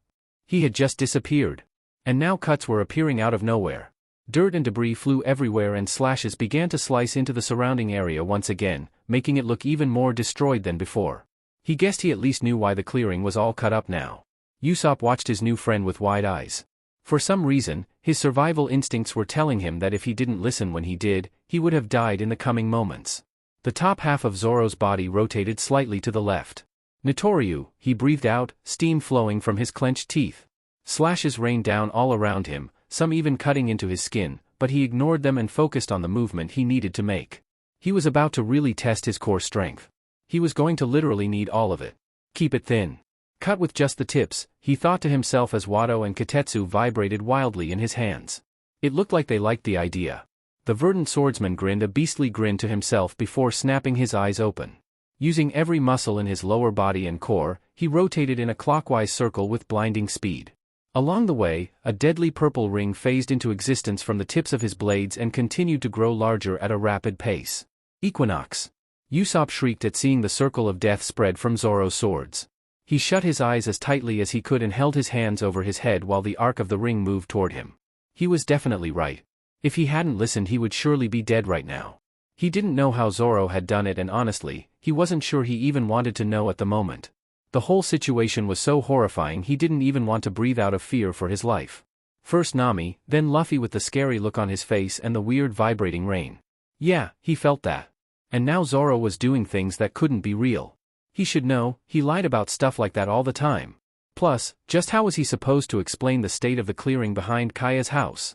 He had just disappeared. And now cuts were appearing out of nowhere. Dirt and debris flew everywhere and slashes began to slice into the surrounding area once again, making it look even more destroyed than before. He guessed he at least knew why the clearing was all cut up now. Usopp watched his new friend with wide eyes. For some reason, his survival instincts were telling him that if he didn't listen when he did, he would have died in the coming moments. The top half of Zoro's body rotated slightly to the left. Notoriu, he breathed out, steam flowing from his clenched teeth. Slashes rained down all around him, some even cutting into his skin, but he ignored them and focused on the movement he needed to make. He was about to really test his core strength. He was going to literally need all of it. Keep it thin. Cut with just the tips, he thought to himself as Wado and Kotetsu vibrated wildly in his hands. It looked like they liked the idea. The verdant swordsman grinned a beastly grin to himself before snapping his eyes open. Using every muscle in his lower body and core, he rotated in a clockwise circle with blinding speed. Along the way, a deadly purple ring phased into existence from the tips of his blades and continued to grow larger at a rapid pace. Equinox. Usopp shrieked at seeing the circle of death spread from Zoro's swords. He shut his eyes as tightly as he could and held his hands over his head while the arc of the ring moved toward him. He was definitely right. If he hadn't listened he would surely be dead right now. He didn't know how Zoro had done it and honestly, he wasn't sure he even wanted to know at the moment. The whole situation was so horrifying he didn't even want to breathe out of fear for his life. First Nami, then Luffy with the scary look on his face and the weird vibrating rain. Yeah, he felt that. And now Zoro was doing things that couldn't be real. He should know, he lied about stuff like that all the time. Plus, just how was he supposed to explain the state of the clearing behind Kaya's house?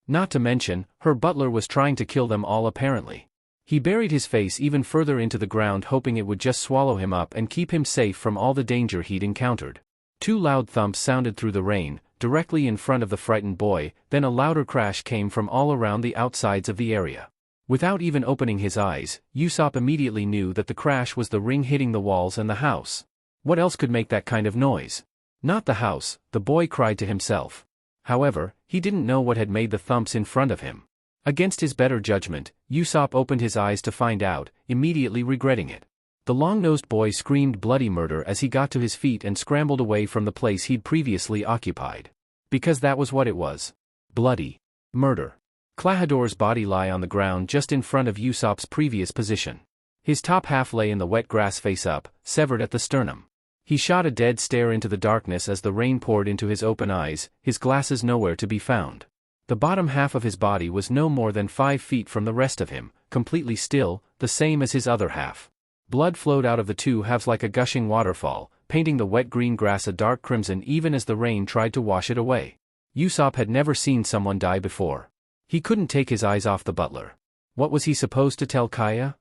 Not to mention, her butler was trying to kill them all apparently. He buried his face even further into the ground hoping it would just swallow him up and keep him safe from all the danger he'd encountered. Two loud thumps sounded through the rain, directly in front of the frightened boy, then a louder crash came from all around the outsides of the area. Without even opening his eyes, Usopp immediately knew that the crash was the ring hitting the walls and the house. What else could make that kind of noise? Not the house, the boy cried to himself. However, he didn't know what had made the thumps in front of him. Against his better judgment, Usopp opened his eyes to find out, immediately regretting it. The long-nosed boy screamed bloody murder as he got to his feet and scrambled away from the place he'd previously occupied. Because that was what it was. Bloody murder. Klahador's body lay on the ground just in front of Usopp's previous position. His top half lay in the wet grass face up, severed at the sternum. He shot a dead stare into the darkness as the rain poured into his open eyes, his glasses nowhere to be found. The bottom half of his body was no more than 5 feet from the rest of him, completely still, the same as his other half. Blood flowed out of the two halves like a gushing waterfall, painting the wet green grass a dark crimson even as the rain tried to wash it away. Usopp had never seen someone die before. He couldn't take his eyes off the butler. What was he supposed to tell Kaya?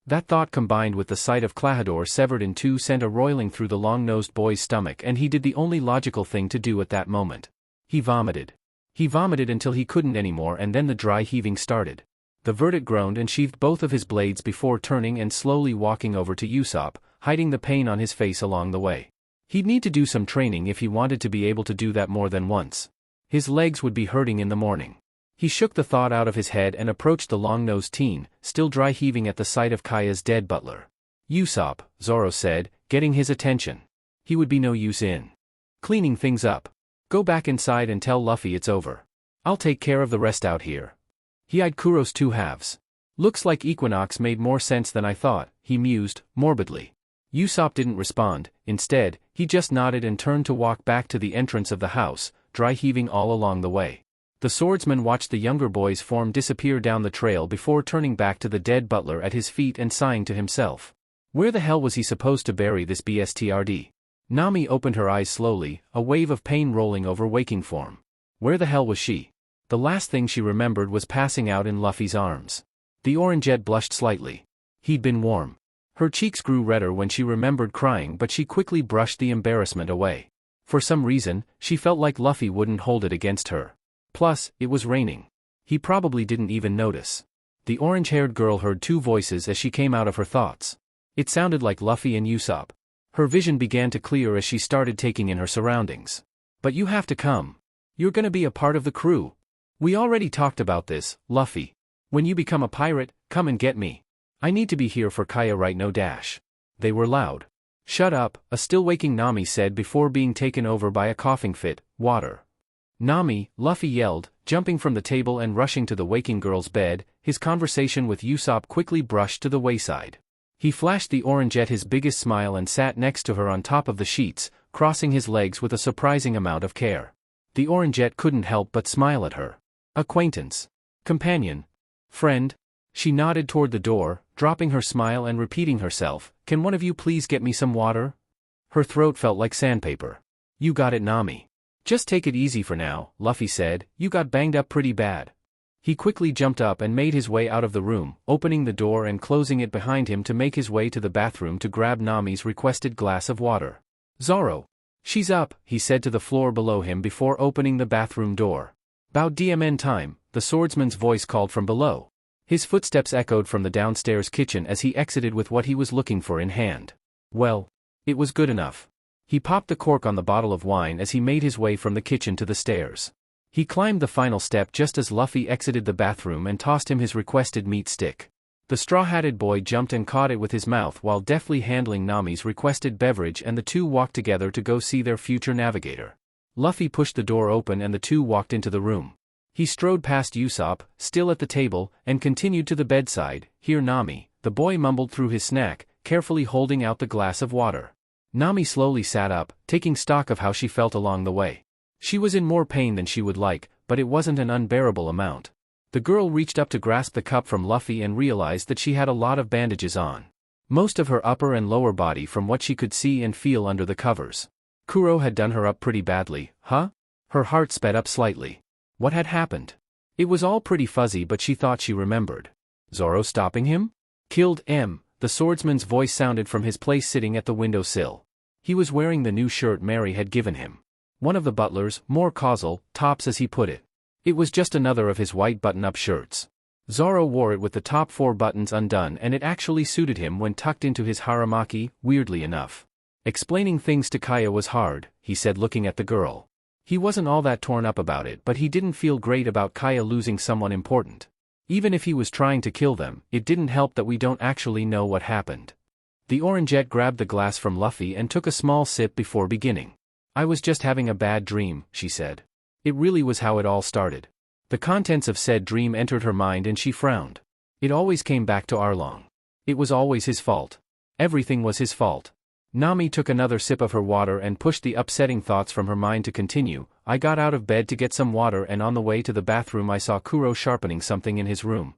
That thought combined with the sight of Klahador severed in two sent a roiling through the long-nosed boy's stomach, and he did the only logical thing to do at that moment. He vomited. He vomited until he couldn't anymore, and then the dry heaving started. The verdict groaned and sheathed both of his blades before turning and slowly walking over to Usopp, hiding the pain on his face along the way. He'd need to do some training if he wanted to be able to do that more than once. His legs would be hurting in the morning. He shook the thought out of his head and approached the long-nosed teen, still dry heaving at the sight of Kaya's dead butler. "Usopp," Zoro said, getting his attention. "He would be no use in cleaning things up. Go back inside and tell Luffy it's over. I'll take care of the rest out here." He eyed Kuro's two halves. "Looks like Equinox made more sense than I thought," he mused, morbidly. Usopp didn't respond. Instead, he just nodded and turned to walk back to the entrance of the house, dry heaving all along the way. The swordsman watched the younger boy's form disappear down the trail before turning back to the dead butler at his feet and sighing to himself. Where the hell was he supposed to bury this bstrd? Nami opened her eyes slowly, a wave of pain rolling over waking form. Where the hell was she? The last thing she remembered was passing out in Luffy's arms. The Orangette blushed slightly. He'd been warm. Her cheeks grew redder when she remembered crying, but she quickly brushed the embarrassment away. For some reason, she felt like Luffy wouldn't hold it against her. Plus, it was raining. He probably didn't even notice. The orange-haired girl heard two voices as she came out of her thoughts. It sounded like Luffy and Usopp. Her vision began to clear as she started taking in her surroundings. "But you have to come. You're gonna be a part of the crew. We already talked about this, Luffy. When you become a pirate, come and get me. I need to be here for Kaya right no dash." They were loud. "Shut up," a still-waking Nami said before being taken over by a coughing fit. "Water." "Nami," Luffy yelled, jumping from the table and rushing to the waking girl's bed. His conversation with Usopp quickly brushed to the wayside. He flashed the Orangette his biggest smile and sat next to her on top of the sheets, crossing his legs with a surprising amount of care. The Orangette couldn't help but smile at her. "Acquaintance. Companion. Friend?" She nodded toward the door, dropping her smile and repeating herself, "Can one of you please get me some water?" Her throat felt like sandpaper. "You got it, Nami. Just take it easy for now," Luffy said. "You got banged up pretty bad." He quickly jumped up and made his way out of the room, opening the door and closing it behind him to make his way to the bathroom to grab Nami's requested glass of water. "Zoro. She's up," he said to the floor below him before opening the bathroom door. "'Bout DMN time," the swordsman's voice called from below. His footsteps echoed from the downstairs kitchen as he exited with what he was looking for in hand. Well, it was good enough. He popped the cork on the bottle of wine as he made his way from the kitchen to the stairs. He climbed the final step just as Luffy exited the bathroom and tossed him his requested meat stick. The straw-hatted boy jumped and caught it with his mouth while deftly handling Nami's requested beverage, and the two walked together to go see their future navigator. Luffy pushed the door open and the two walked into the room. He strode past Usopp, still at the table, and continued to the bedside. "Here, Nami," the boy mumbled through his snack, carefully holding out the glass of water. Nami slowly sat up, taking stock of how she felt along the way. She was in more pain than she would like, but it wasn't an unbearable amount. The girl reached up to grasp the cup from Luffy and realized that she had a lot of bandages on. Most of her upper and lower body from what she could see and feel under the covers. Kuro had done her up pretty badly, huh? Her heart sped up slightly. What had happened? It was all pretty fuzzy, but she thought she remembered. Zoro stopping him? Killed M. The swordsman's voice sounded from his place sitting at the windowsill. He was wearing the new shirt Mary had given him. One of the butler's, more causal, tops as he put it. It was just another of his white button-up shirts. Zoro wore it with the top 4 buttons undone, and it actually suited him when tucked into his haramaki, weirdly enough. Explaining things to Kaya was hard, he said, looking at the girl. He wasn't all that torn up about it, but he didn't feel great about Kaya losing someone important. Even if he was trying to kill them, it didn't help that we don't actually know what happened. The Orangette grabbed the glass from Luffy and took a small sip before beginning. "I was just having a bad dream," she said. "It really was how it all started. The contents of said dream entered her mind and she frowned. It always came back to Arlong. It was always his fault. Everything was his fault. Nami took another sip of her water and pushed the upsetting thoughts from her mind to continue. I got out of bed to get some water and on the way to the bathroom I saw Kuro sharpening something in his room.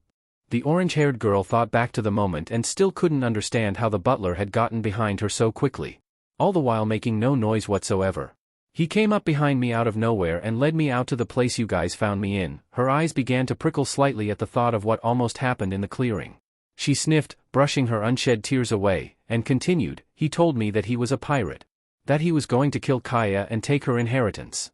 The orange-haired girl thought back to the moment and still couldn't understand how the butler had gotten behind her so quickly. All the while making no noise whatsoever. He came up behind me out of nowhere and led me out to the place you guys found me in. Her eyes began to prickle slightly at the thought of what almost happened in the clearing. She sniffed, brushing her unshed tears away, and continued, he told me that he was a pirate. That he was going to kill Kaya and take her inheritance.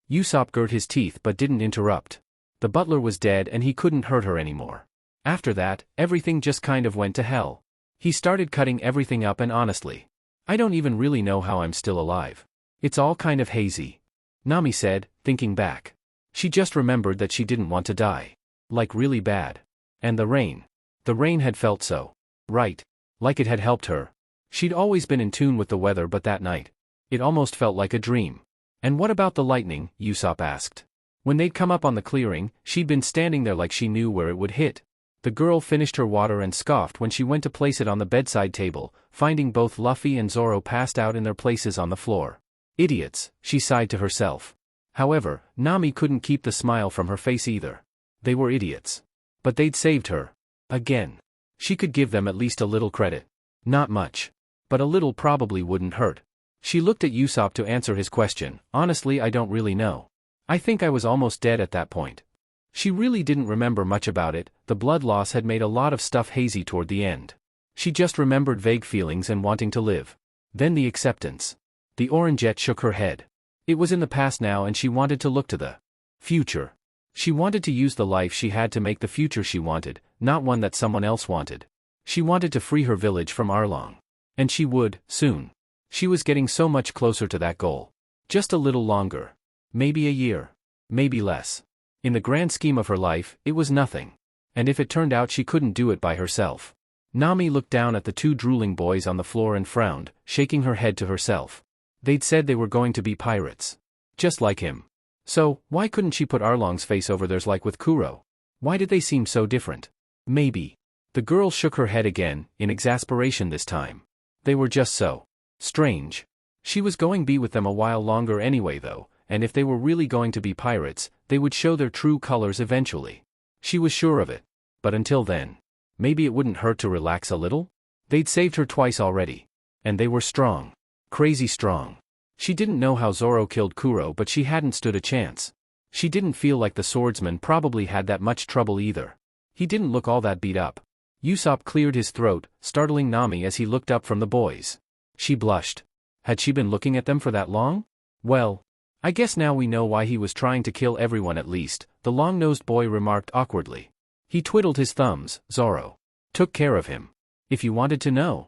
Usopp girt his teeth but didn't interrupt. The butler was dead and he couldn't hurt her anymore. After that, everything just kind of went to hell. He started cutting everything up and honestly, I don't even really know how I'm still alive. It's all kind of hazy. Nami said, thinking back. She just remembered that she didn't want to die. Like really bad. And the rain. The rain had felt so right. Like it had helped her. She'd always been in tune with the weather but that night. It almost felt like a dream. And what about the lightning? Usopp asked. When they'd come up on the clearing, she'd been standing there like she knew where it would hit. The girl finished her water and scoffed when she went to place it on the bedside table, finding both Luffy and Zoro passed out in their places on the floor. Idiots, she sighed to herself. However, Nami couldn't keep the smile from her face either. They were idiots. But they'd saved her. Again. She could give them at least a little credit. Not much. But a little probably wouldn't hurt. She looked at Usopp to answer his question. Honestly, I don't really know. I think I was almost dead at that point. She really didn't remember much about it. The blood loss had made a lot of stuff hazy toward the end. She just remembered vague feelings and wanting to live. Then the acceptance. The Orangette shook her head. It was in the past now and she wanted to look to the future. She wanted to use the life she had to make the future she wanted, not one that someone else wanted. She wanted to free her village from Arlong. And she would, soon. She was getting so much closer to that goal. Just a little longer. Maybe a year. Maybe less. In the grand scheme of her life, it was nothing. And if it turned out she couldn't do it by herself. Nami looked down at the two drooling boys on the floor and frowned, shaking her head to herself. They'd said they were going to be pirates. Just like him. So, why couldn't she put Arlong's face over theirs like with Kuro? Why did they seem so different? Maybe. The girl shook her head again, in exasperation this time. They were just so strange. She was going to be with them a while longer anyway though, and if they were really going to be pirates, they would show their true colors eventually. She was sure of it. But until then, maybe it wouldn't hurt to relax a little? They'd saved her twice already. And they were strong. Crazy strong. She didn't know how Zoro killed Kuro but she hadn't stood a chance. She didn't feel like the swordsman probably had that much trouble either. He didn't look all that beat up. Usopp cleared his throat, startling Nami as he looked up from the boys. She blushed. Had she been looking at them for that long? Well, I guess now we know why he was trying to kill everyone at least, the long-nosed boy remarked awkwardly. He twiddled his thumbs. Zoro took care of him. If you wanted to know.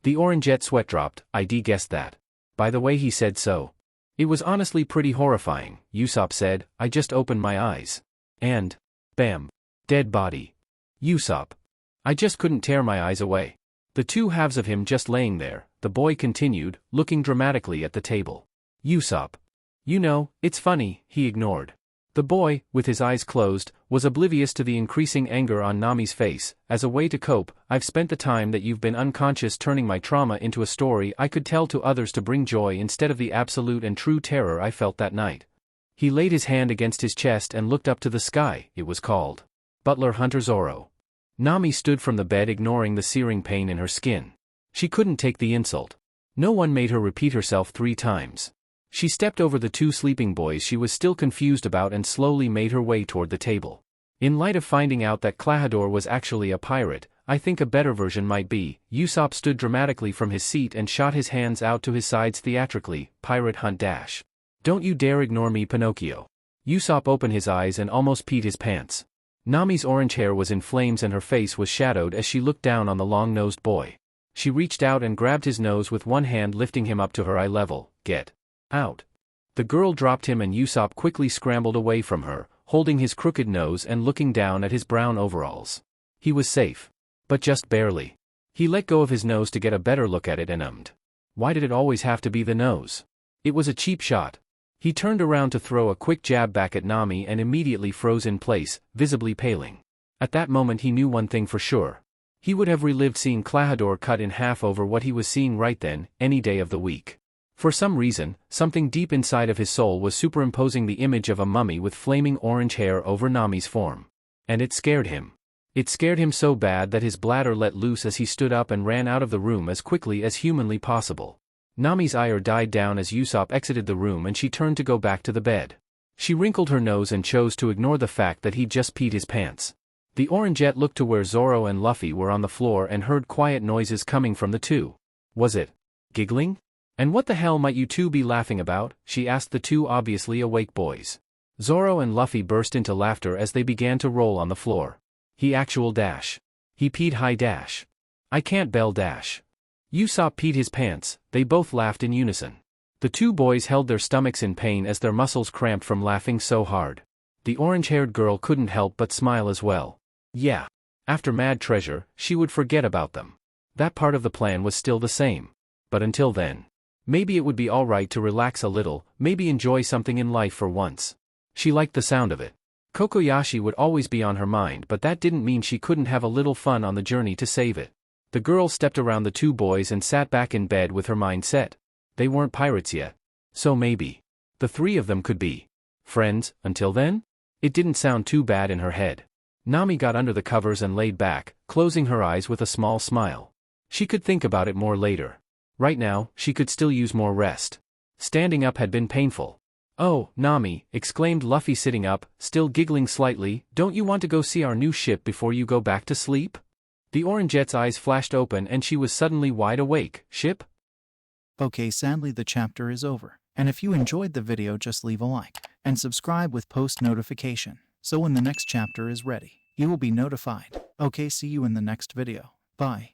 The Orangette sweat dropped. I'd guessed that. By the way he said so. It was honestly pretty horrifying, Usopp said. I just opened my eyes. And, bam. Dead body. Usopp. I just couldn't tear my eyes away. The two halves of him just laying there, the boy continued, looking dramatically at the table. Usopp. You know, it's funny, he ignored. The boy, with his eyes closed, was oblivious to the increasing anger on Nami's face. As a way to cope, I've spent the time that you've been unconscious turning my trauma into a story I could tell to others to bring joy instead of the absolute and true terror I felt that night. He laid his hand against his chest and looked up to the sky. It was called Butler Hunter Zoro. Nami stood from the bed ignoring the searing pain in her skin. She couldn't take the insult. No one made her repeat herself 3 times. She stepped over the 2 sleeping boys she was still confused about and slowly made her way toward the table. In light of finding out that Klahadore was actually a pirate, I think a better version might be. Usopp stood dramatically from his seat and shot his hands out to his sides theatrically. Pirate hunt dash. Don't you dare ignore me, Pinocchio. Usopp opened his eyes and almost peed his pants. Nami's orange hair was in flames and her face was shadowed as she looked down on the long-nosed boy. She reached out and grabbed his nose with one hand, lifting him up to her eye level. Get out. The girl dropped him and Usopp quickly scrambled away from her, holding his crooked nose and looking down at his brown overalls. He was safe. But just barely. He let go of his nose to get a better look at it and ummed. Why did it always have to be the nose? It was a cheap shot. He turned around to throw a quick jab back at Nami and immediately froze in place, visibly paling. At that moment he knew one thing for sure. He would have relived seeing Klahadore cut in half over what he was seeing right then, any day of the week. For some reason, something deep inside of his soul was superimposing the image of a mummy with flaming orange hair over Nami's form. And it scared him. It scared him so bad that his bladder let loose as he stood up and ran out of the room as quickly as humanly possible. Nami's ire died down as Usopp exited the room and she turned to go back to the bed. She wrinkled her nose and chose to ignore the fact that he'd just peed his pants. The Orangette looked to where Zoro and Luffy were on the floor and heard quiet noises coming from the two. Was it giggling? And what the hell might you two be laughing about? She asked the two obviously awake boys. Zoro and Luffy burst into laughter as they began to roll on the floor. He actual dash. He peed high dash. I can't bell dash. Usopp peed his pants. They both laughed in unison. The two boys held their stomachs in pain as their muscles cramped from laughing so hard. The orange-haired girl couldn't help but smile as well. Yeah. After Mad Treasure, she would forget about them. That part of the plan was still the same. But until then, maybe it would be alright to relax a little, maybe enjoy something in life for once. She liked the sound of it. Kokoyashi would always be on her mind, but that didn't mean she couldn't have a little fun on the journey to save it. The girl stepped around the two boys and sat back in bed with her mind set. They weren't pirates yet. So maybe the three of them could be friends until then? It didn't sound too bad in her head. Nami got under the covers and laid back, closing her eyes with a small smile. She could think about it more later. Right now, she could still use more rest. Standing up had been painful. Oh, Nami, exclaimed Luffy sitting up, still giggling slightly, don't you want to go see our new ship before you go back to sleep? The Orangette's eyes flashed open and she was suddenly wide awake. Ship? Okay, sadly the chapter is over. And if you enjoyed the video, just leave a like and subscribe with post notification. So when the next chapter is ready, you will be notified. Okay, see you in the next video. Bye.